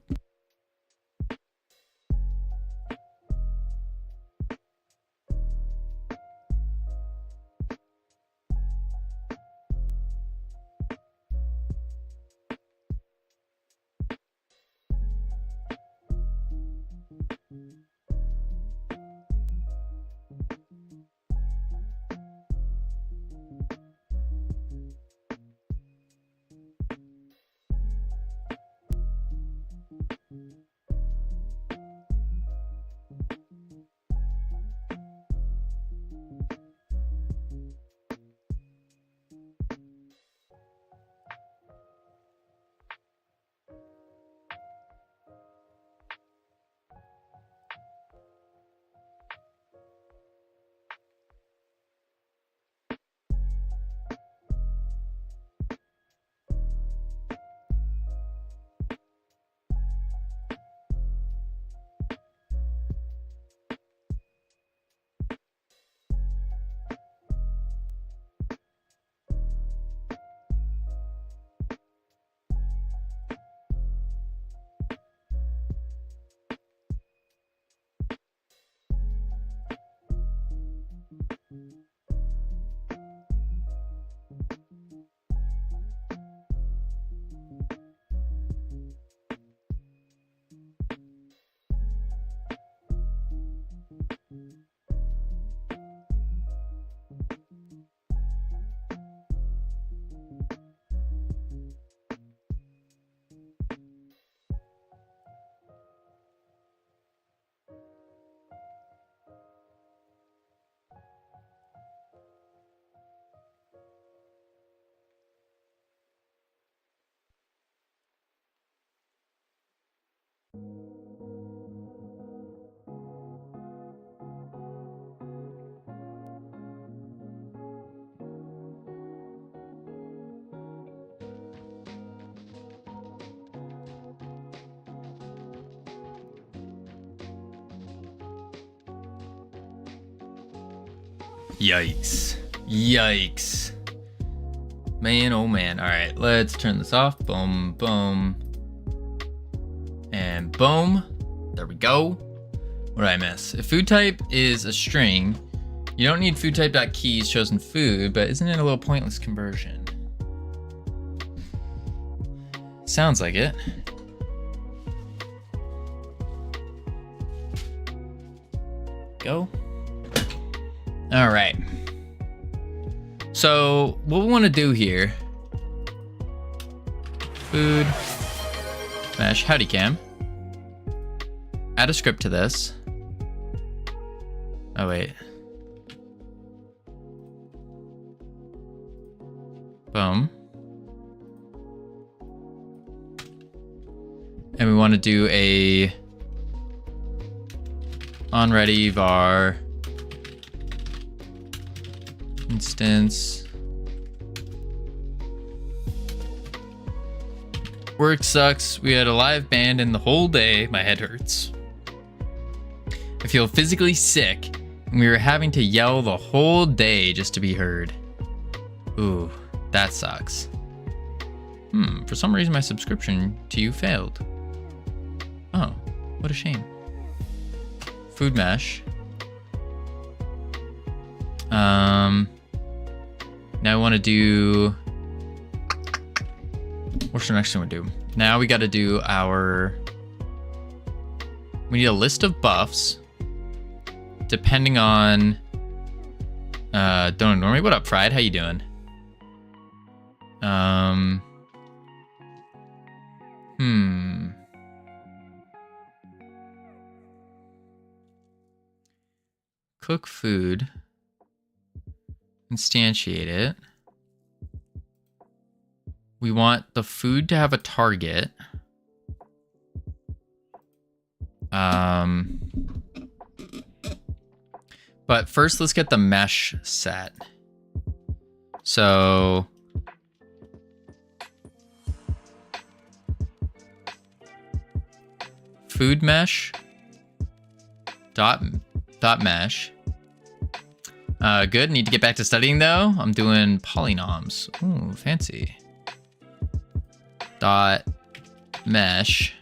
Yikes. Yikes. Man, oh man. All right, let's turn this off. Boom, boom. And boom. There we go. What did I miss? If food type is a string, you don't need food type.keys chosen food, but isn't it a little pointless conversion? Sounds like it. Go. All right. So what we want to do here, food, mesh, howdy cam, add a script to this, Oh, wait. Boom. And we want to do a onReady var instance. Work sucks. We had a live band and the whole day my head hurts. I feel physically sick and we were having to yell the whole day just to be heard. Ooh, that sucks. For some reason my subscription to you failed. Oh, what a shame. Food mesh. Now I want to do... What's the next thing we do? Now we got to do our... We need a list of buffs. Depending on... Don't ignore me. What up, Pride? How you doing? Cook food. Instantiate it. We want the food to have a target. But first let's get the mesh set. So food mesh dot mesh. Good. Need to get back to studying though. I'm doing polynoms. Ooh, fancy. Dot mesh.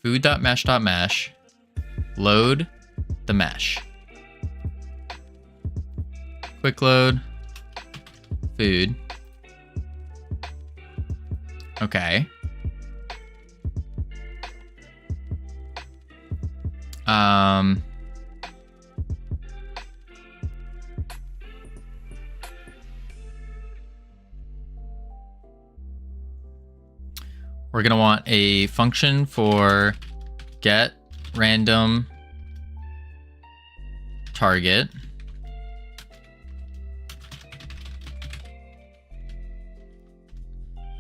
Food dot mesh. Load the mesh. Quick load. Food. Okay. We're gonna want a function for get random target.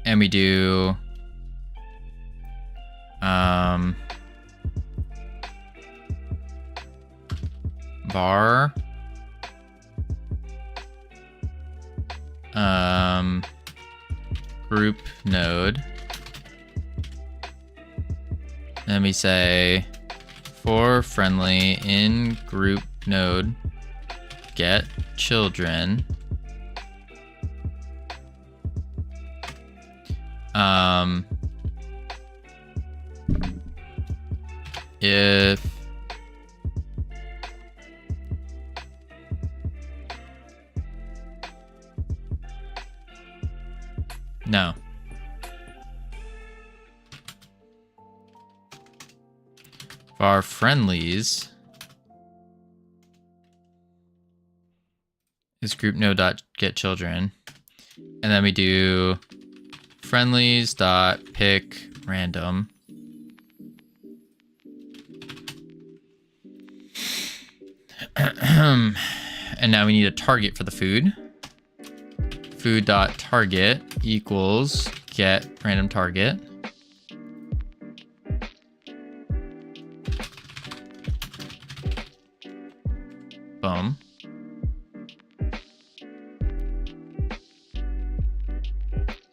And we do var group node. Then we say for friendly in group node get children. If no. Var friendlies is group node dot get children, and then we do friendlies dot pick random. And now we need a target for the food. Food dot target equals get random target. Boom.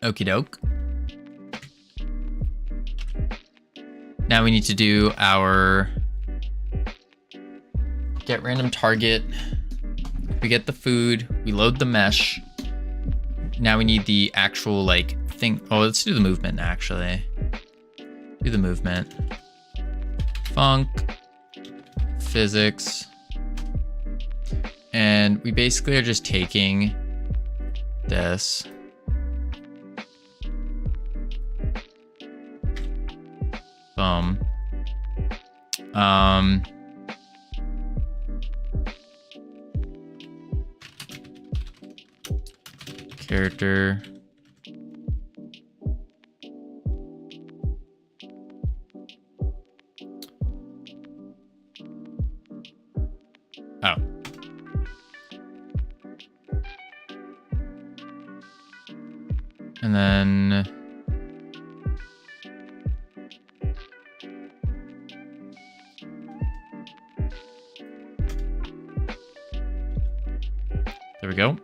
Okie doke. Now we need to do our get random target. We get the food, we load the mesh. Now we need the actual like thing. Oh, let's do the movement actually. Do the movement. Func, physics. And we basically are just taking this. Boom. Character. And then there we go.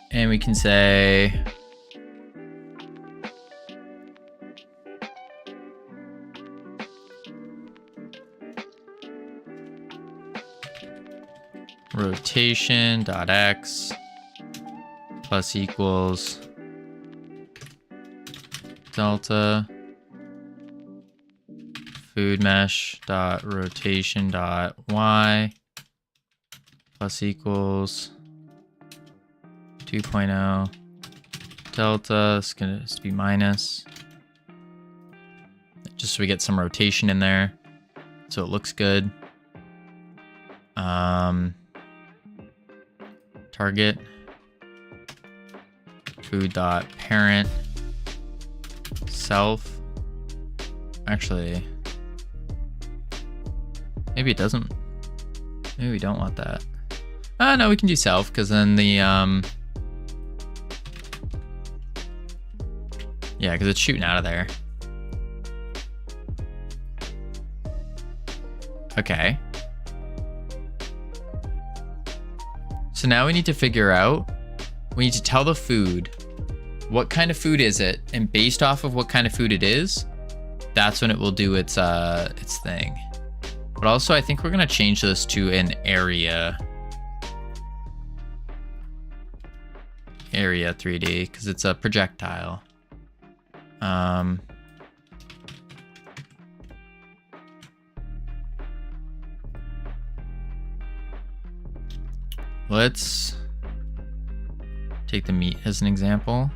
And we can say rotation.x plus equals delta food mesh dot rotation dot y plus equals 2.0 delta. It's gonna be minus, just so we get some rotation in there, so it looks good. Target food dot parent self. Actually, maybe it doesn't. Maybe we don't want that. No, we can do self, because then the yeah, because it's shooting out of there. Okay. So now we need to figure out, we need to tell the food, what kind of food is it? And based off of what kind of food it is, that's when it will do its thing. But also, I think we're gonna change this to an area 3D, because it's a projectile. Let's take the meat as an example.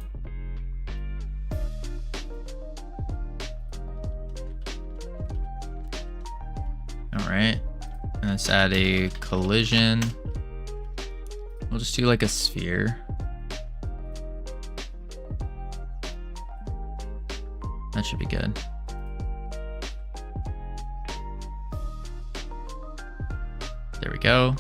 All right, and let's add a collision. We'll just do like a sphere. That should be good. There we go.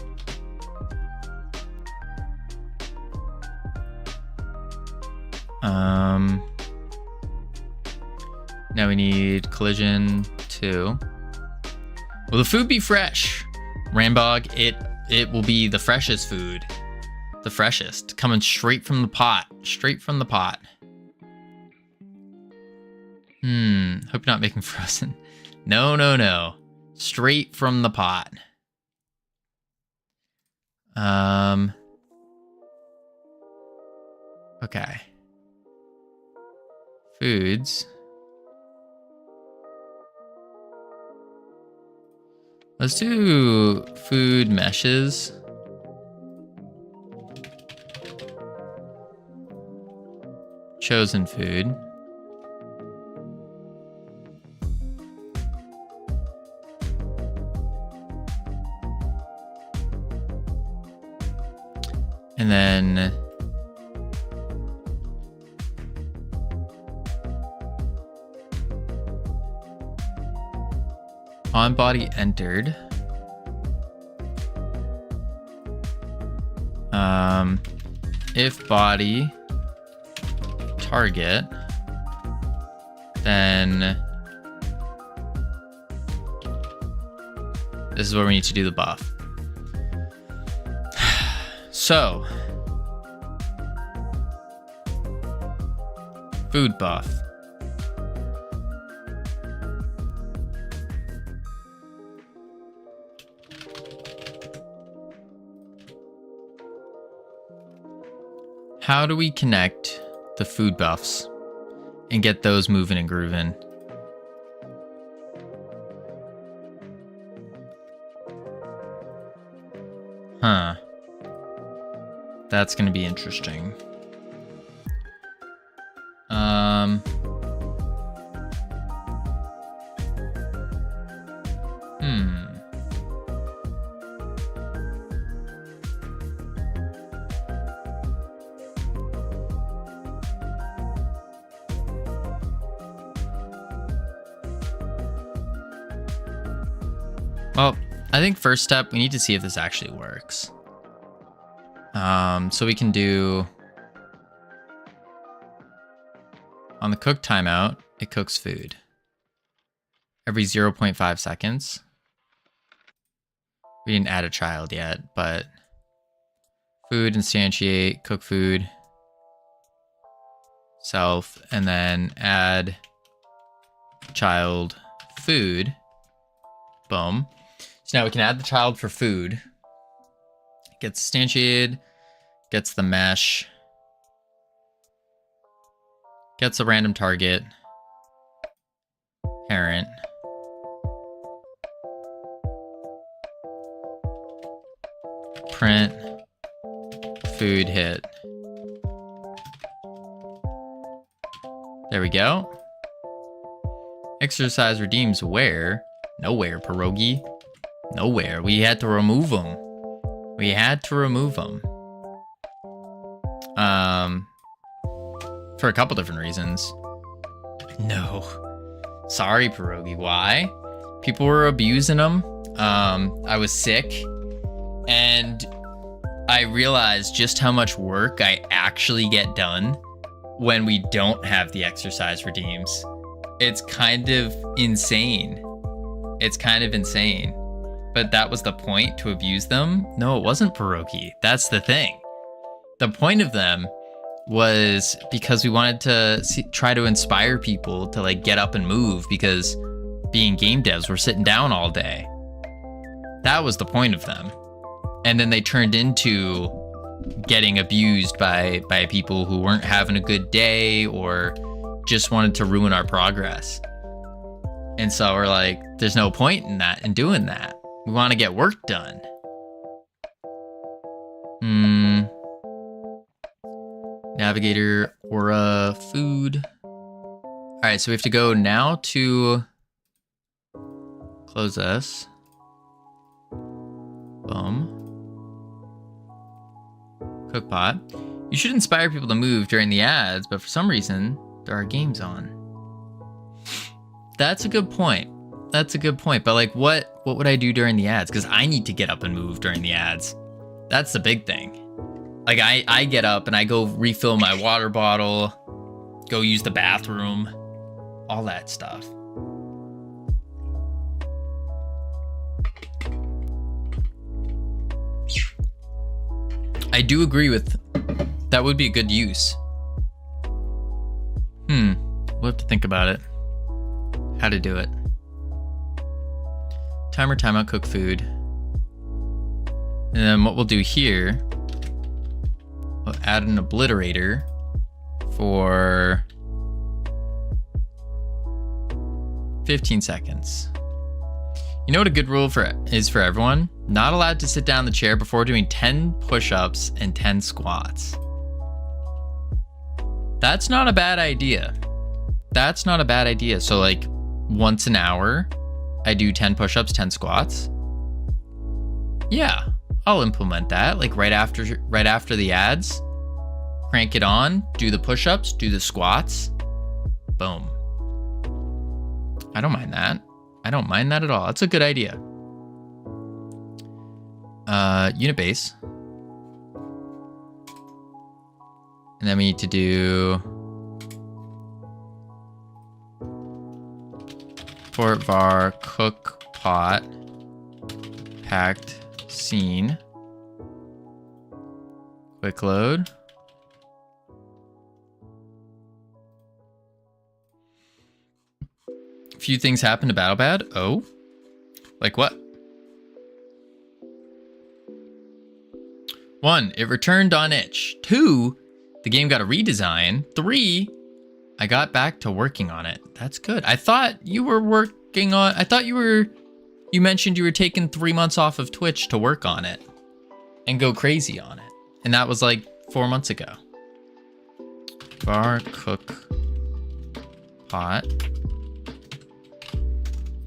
Now we need collision 2. Will the food be fresh? Rambog, it will be the freshest food. The freshest, coming straight from the pot. Straight from the pot. Hope you're not making frozen. No, no, no. Straight from the pot. Okay. Foods. Let's do food meshes. Chosen food. And then on body entered. If body target, then this is where we need to do the buff. So, food buff. How do we connect the food buffs and get those moving and grooving? Huh. That's gonna be interesting. Well, I think first step, we need to see if this actually works. So we can do on the cook timeout, it cooks food every 0.5 seconds. We didn't add a child yet, but food, instantiate, cook food, self, and then add child food. Boom. So now we can add the child for food. Gets instantiated, gets the mesh, gets a random target, parent, print, food hit. There we go. Exercise redeems where? Nowhere, pierogi. Nowhere. We had to remove them. We had to remove them. For a couple different reasons. No. Sorry, pierogi. Why? People were abusing them. I was sick. And I realized just how much work I actually get done when we don't have the exercise redeems. It's kind of insane. It's kind of insane. But that was the point, to abuse them? No, it wasn't pierogi. That's the thing. The point of them was because we wanted to try to inspire people to like get up and move, because being game devs, we're sitting down all day. That was the point of them. And then they turned into getting abused by people who weren't having a good day or just wanted to ruin our progress. And so we're like, there's no point in that, in doing that. We want to get work done. Navigator, aura, food. All right, so we have to go now to close this. Boom. Cookpot. You should inspire people to move during the ads, but for some reason, there are games on. That's a good point. That's a good point. But like, what would I do during the ads? Because I need to get up and move during the ads. That's the big thing. Like I get up and I go refill my water bottle, go use the bathroom, all that stuff. I do agree with that. Would be a good use. We'll have to think about it. How to do it. Timer, timeout, cook food. And then what we'll do here, we'll add an obliterator for 15 seconds. You know what a good rule is for everyone? Not allowed to sit down in the chair before doing 10 push-ups and 10 squats. That's not a bad idea. That's not a bad idea. So like once an hour, I do 10 push-ups, 10 squats. Yeah, I'll implement that. Like right after the ads, crank it on, do the push-ups, do the squats. Boom. I don't mind that. I don't mind that at all. That's a good idea. Unit base. And then we need to do port var cook pot packed scene. Quick load. Few things happened to BattleBad. Oh, like what? 1, it returned on itch. 2, the game got a redesign. 3, I got back to working on it. That's good. I thought you were working on, you mentioned you were taking 3 months off of Twitch to work on it and go crazy on it. And that was like 4 months ago. Var cook pot.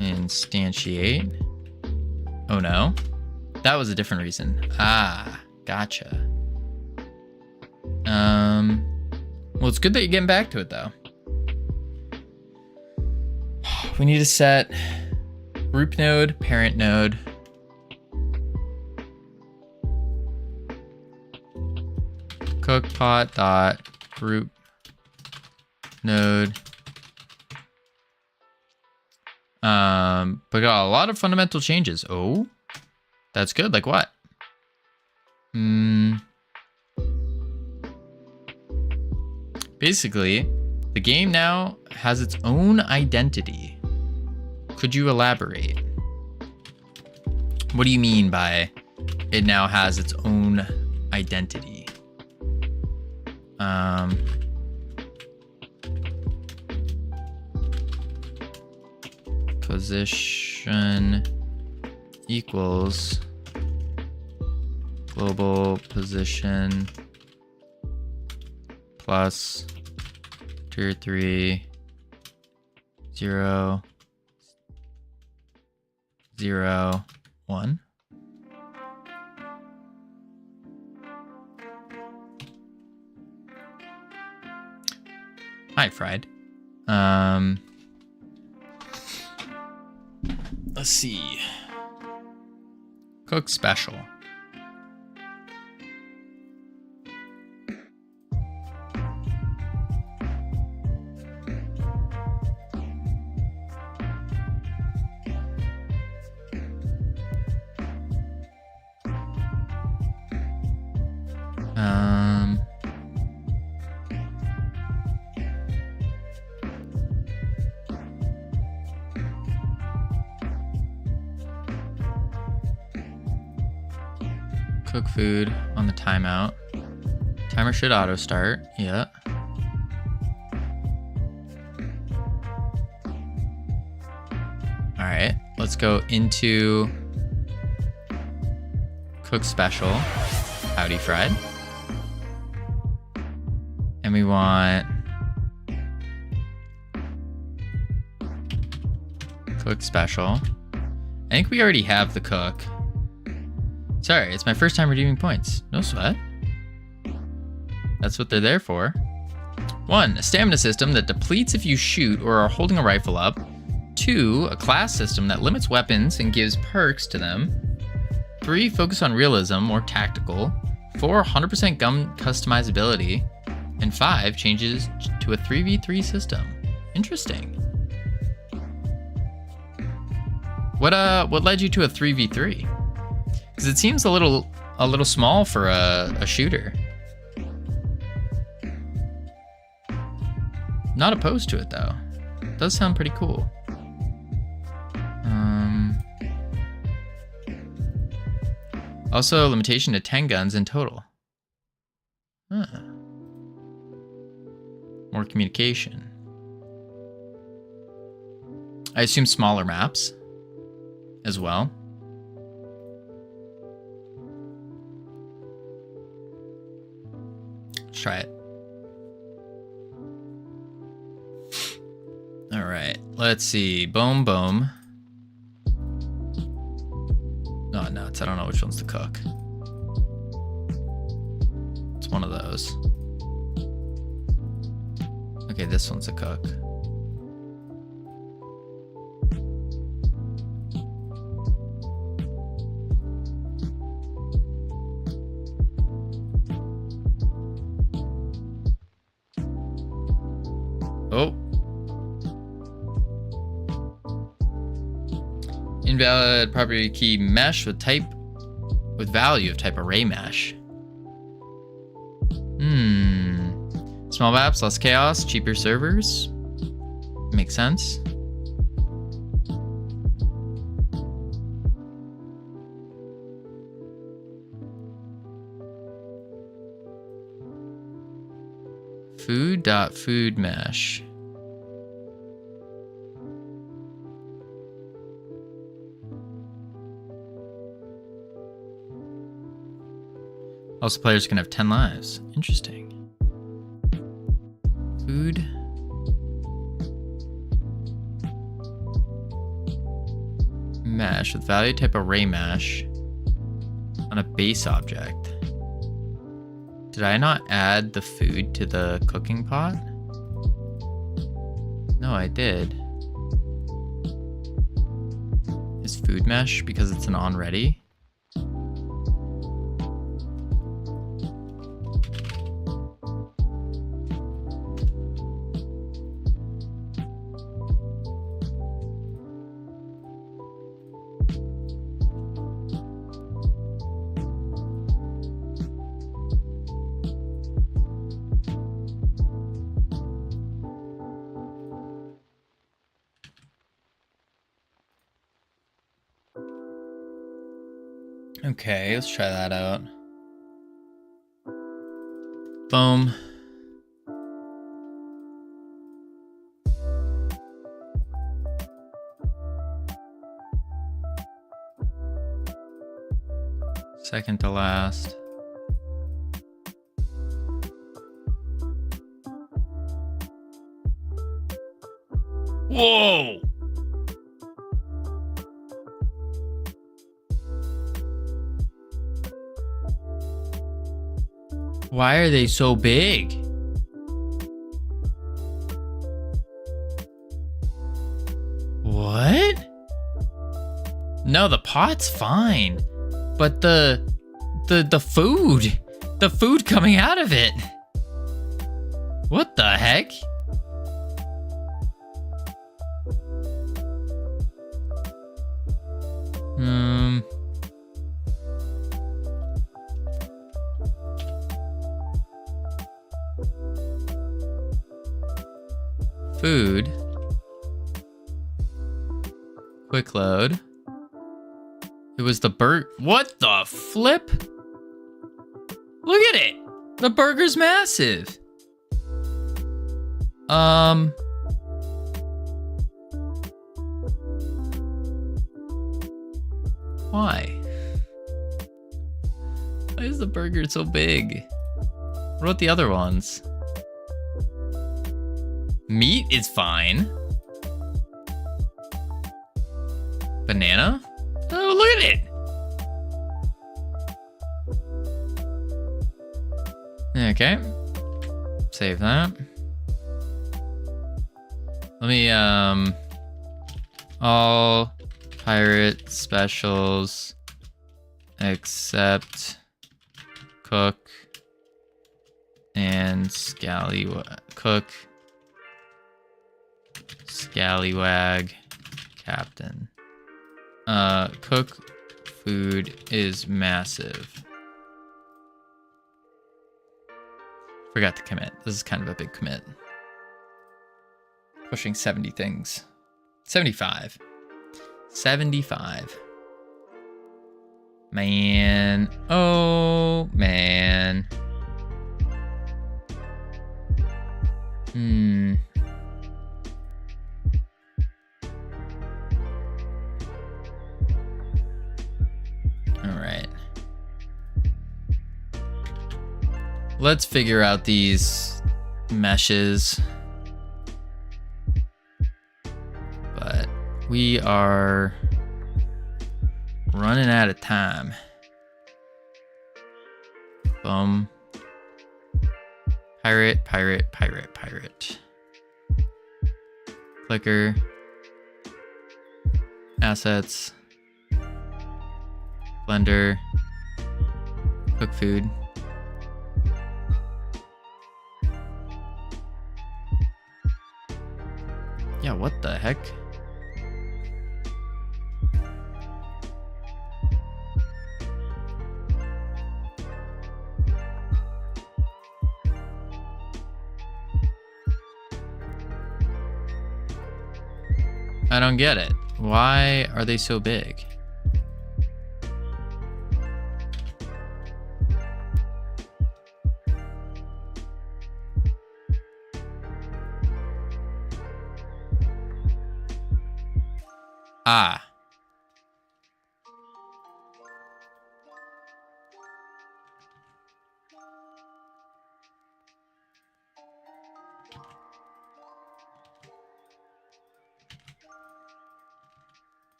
Instantiate. Oh no, that was a different reason. Ah, gotcha. Well, it's good that you're getting back to it though. We need to set group node, parent node, cook pot dot group node. But got a lot of fundamental changes. Oh, that's good. Like what? Basically, the game now has its own identity. Could you elaborate? What do you mean by it now has its own identity? Position equals global position plus tier 3 0 0 1. Hi, Fried. Let's see. Cook special. Cook food on the timeout. Timer should auto start. Yeah. All right, let's go into cook special. Howdy, Fried. And we want cook special. I think we already have the cook. Sorry, it's my first time redeeming points. No sweat. That's what they're there for. 1, a stamina system that depletes if you shoot or are holding a rifle up. 2, a class system that limits weapons and gives perks to them. 3, focus on realism or tactical. 4, 100% gun customizability. And 5, changes to a 3v3 system. Interesting. What led you to a 3v3? Because it seems a little small for a shooter. Not opposed to it though. It does sound pretty cool. Also, limitation to 10 guns in total. Huh. More communication. I assume smaller maps as well. Let's try it. All right, let's see. Boom, boom. No, nuts. I don't know which one's to cook. It's one of those. Okay, this one's a cook. Oh. Invalid property key mesh with value of type array mesh. Small maps, less chaos, cheaper servers. Makes sense. Food mesh. Also, players can have 10 lives. Interesting. Food. Mesh with value type array mesh on a base object. Did I not add the food to the cooking pot? No, I did. Is food mesh because it's an on ready? Okay, let's try that out. Boom. Second to last. Whoa! Why are they so big? What? No, the pot's fine. But the food coming out of it. What the heck? Food. Quick load. It was the what the flip? Look at it. The burger's massive. Why? Why is the burger so big? What about the other ones? Meat is fine. Banana? Oh, look at it. Okay. Save that. Let me, all pirate specials except cook and cook scallywag captain. Cook food is massive. Forgot to commit. This is kind of a big commit. Pushing 70 things. 75. 75. Man. Oh, man. Alright. Let's figure out these meshes. But we are running out of time. Boom. Pirate. Clicker. Assets. Blender. Cook food. Yeah, what the heck? I don't get it. Why are they so big? Ah.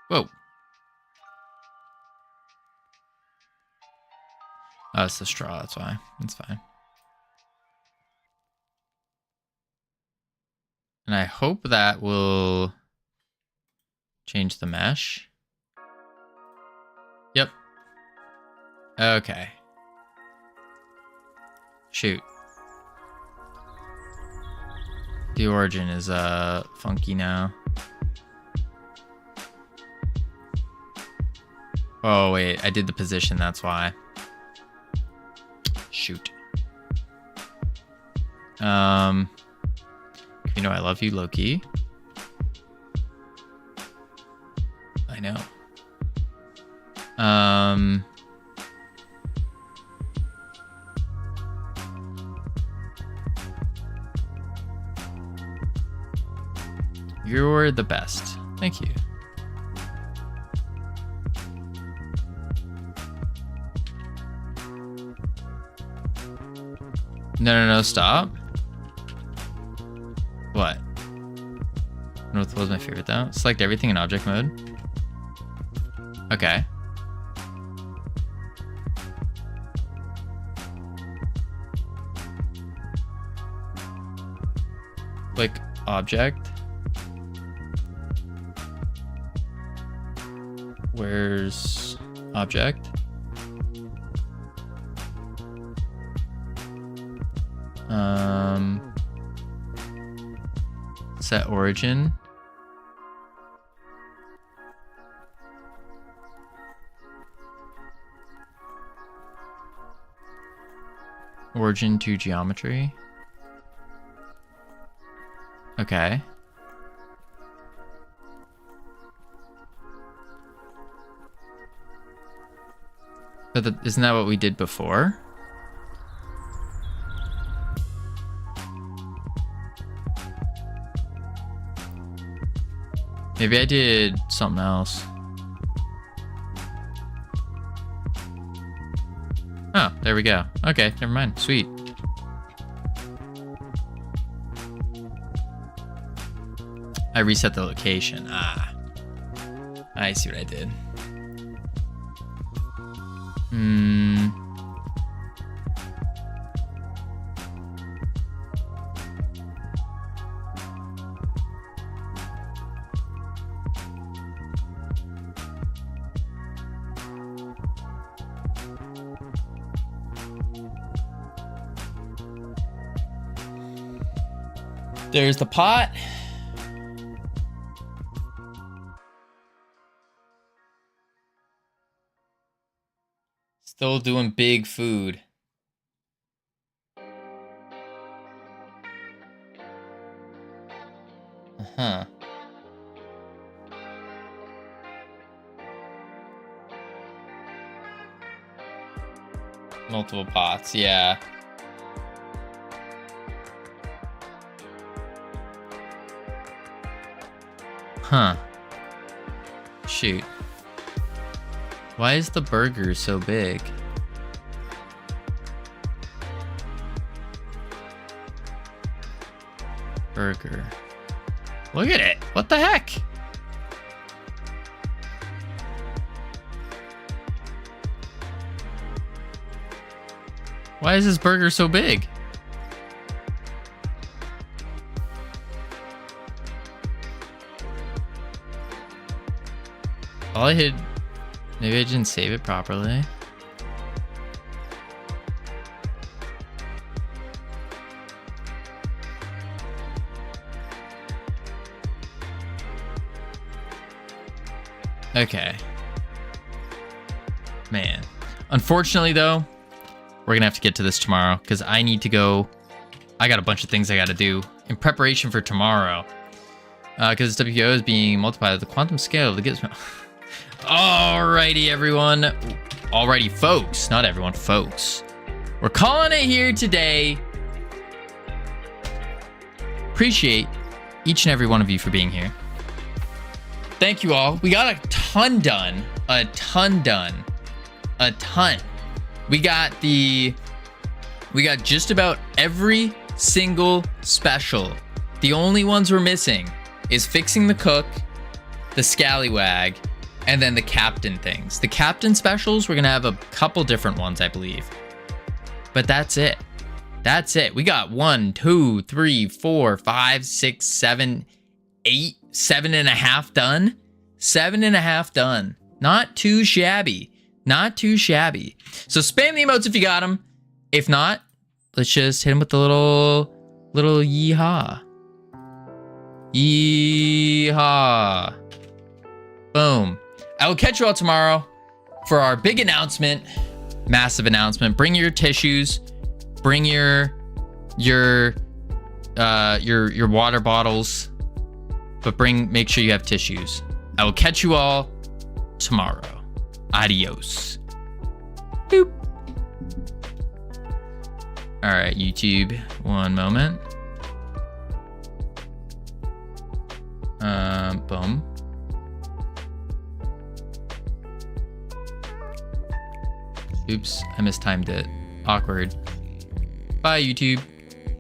Whoa. Oh, it's the straw, that's why. It's fine. And I hope that will change the mesh. Yep. Okay. Shoot. The origin is funky now. Oh wait, I did the position, that's why. Shoot. You know I love you, Loki. I know. You're the best. Thank you. No, stop. What? North was my favorite though. Select everything in object mode. Okay. Click object. Where's object? Set origin. Origin to geometry. Okay. But isn't that what we did before? Maybe I did something else. Oh, there we go. Okay, never mind. Sweet. I reset the location. Ah. I see what I did. There's the pot. Still doing big food. Uh-huh. Multiple pots, yeah. Huh. Shoot. Why is the burger so big? Burger. Look at it. What the heck? Why is this burger so big? All I hit... Maybe I didn't save it properly. Okay. Man. Unfortunately, though, we're gonna have to get to this tomorrow because I need to go. I got a bunch of things I gotta do in preparation for tomorrow. Because WO is being multiplied at the quantum scale of the gizmo. Alrighty, everyone. Alrighty, folks. Not everyone, folks. We're calling it here today. Appreciate each and every one of you for being here. Thank you all. We got a ton done. A ton done. A ton. We got just about every single special. The only ones we're missing is fixing the cook, the scallywag, and then the captain things. The captain specials, we're gonna have a couple different ones, I believe. But that's it. That's it. We got 1, 2, 3, 4, 5, 6, 7, 8, 7.5 done. 7.5 done. Not too shabby. Not too shabby. So spam the emotes if you got them. If not, let's just hit him with the little yeehaw. Yeehaw. Boom. I will catch you all tomorrow for our big announcement. Massive announcement. Bring your tissues. Bring your water bottles. But make sure you have tissues. I will catch you all tomorrow. Adios. Boop. All right, YouTube, one moment. Boom. Oops, I mistimed it. Awkward. Bye, YouTube.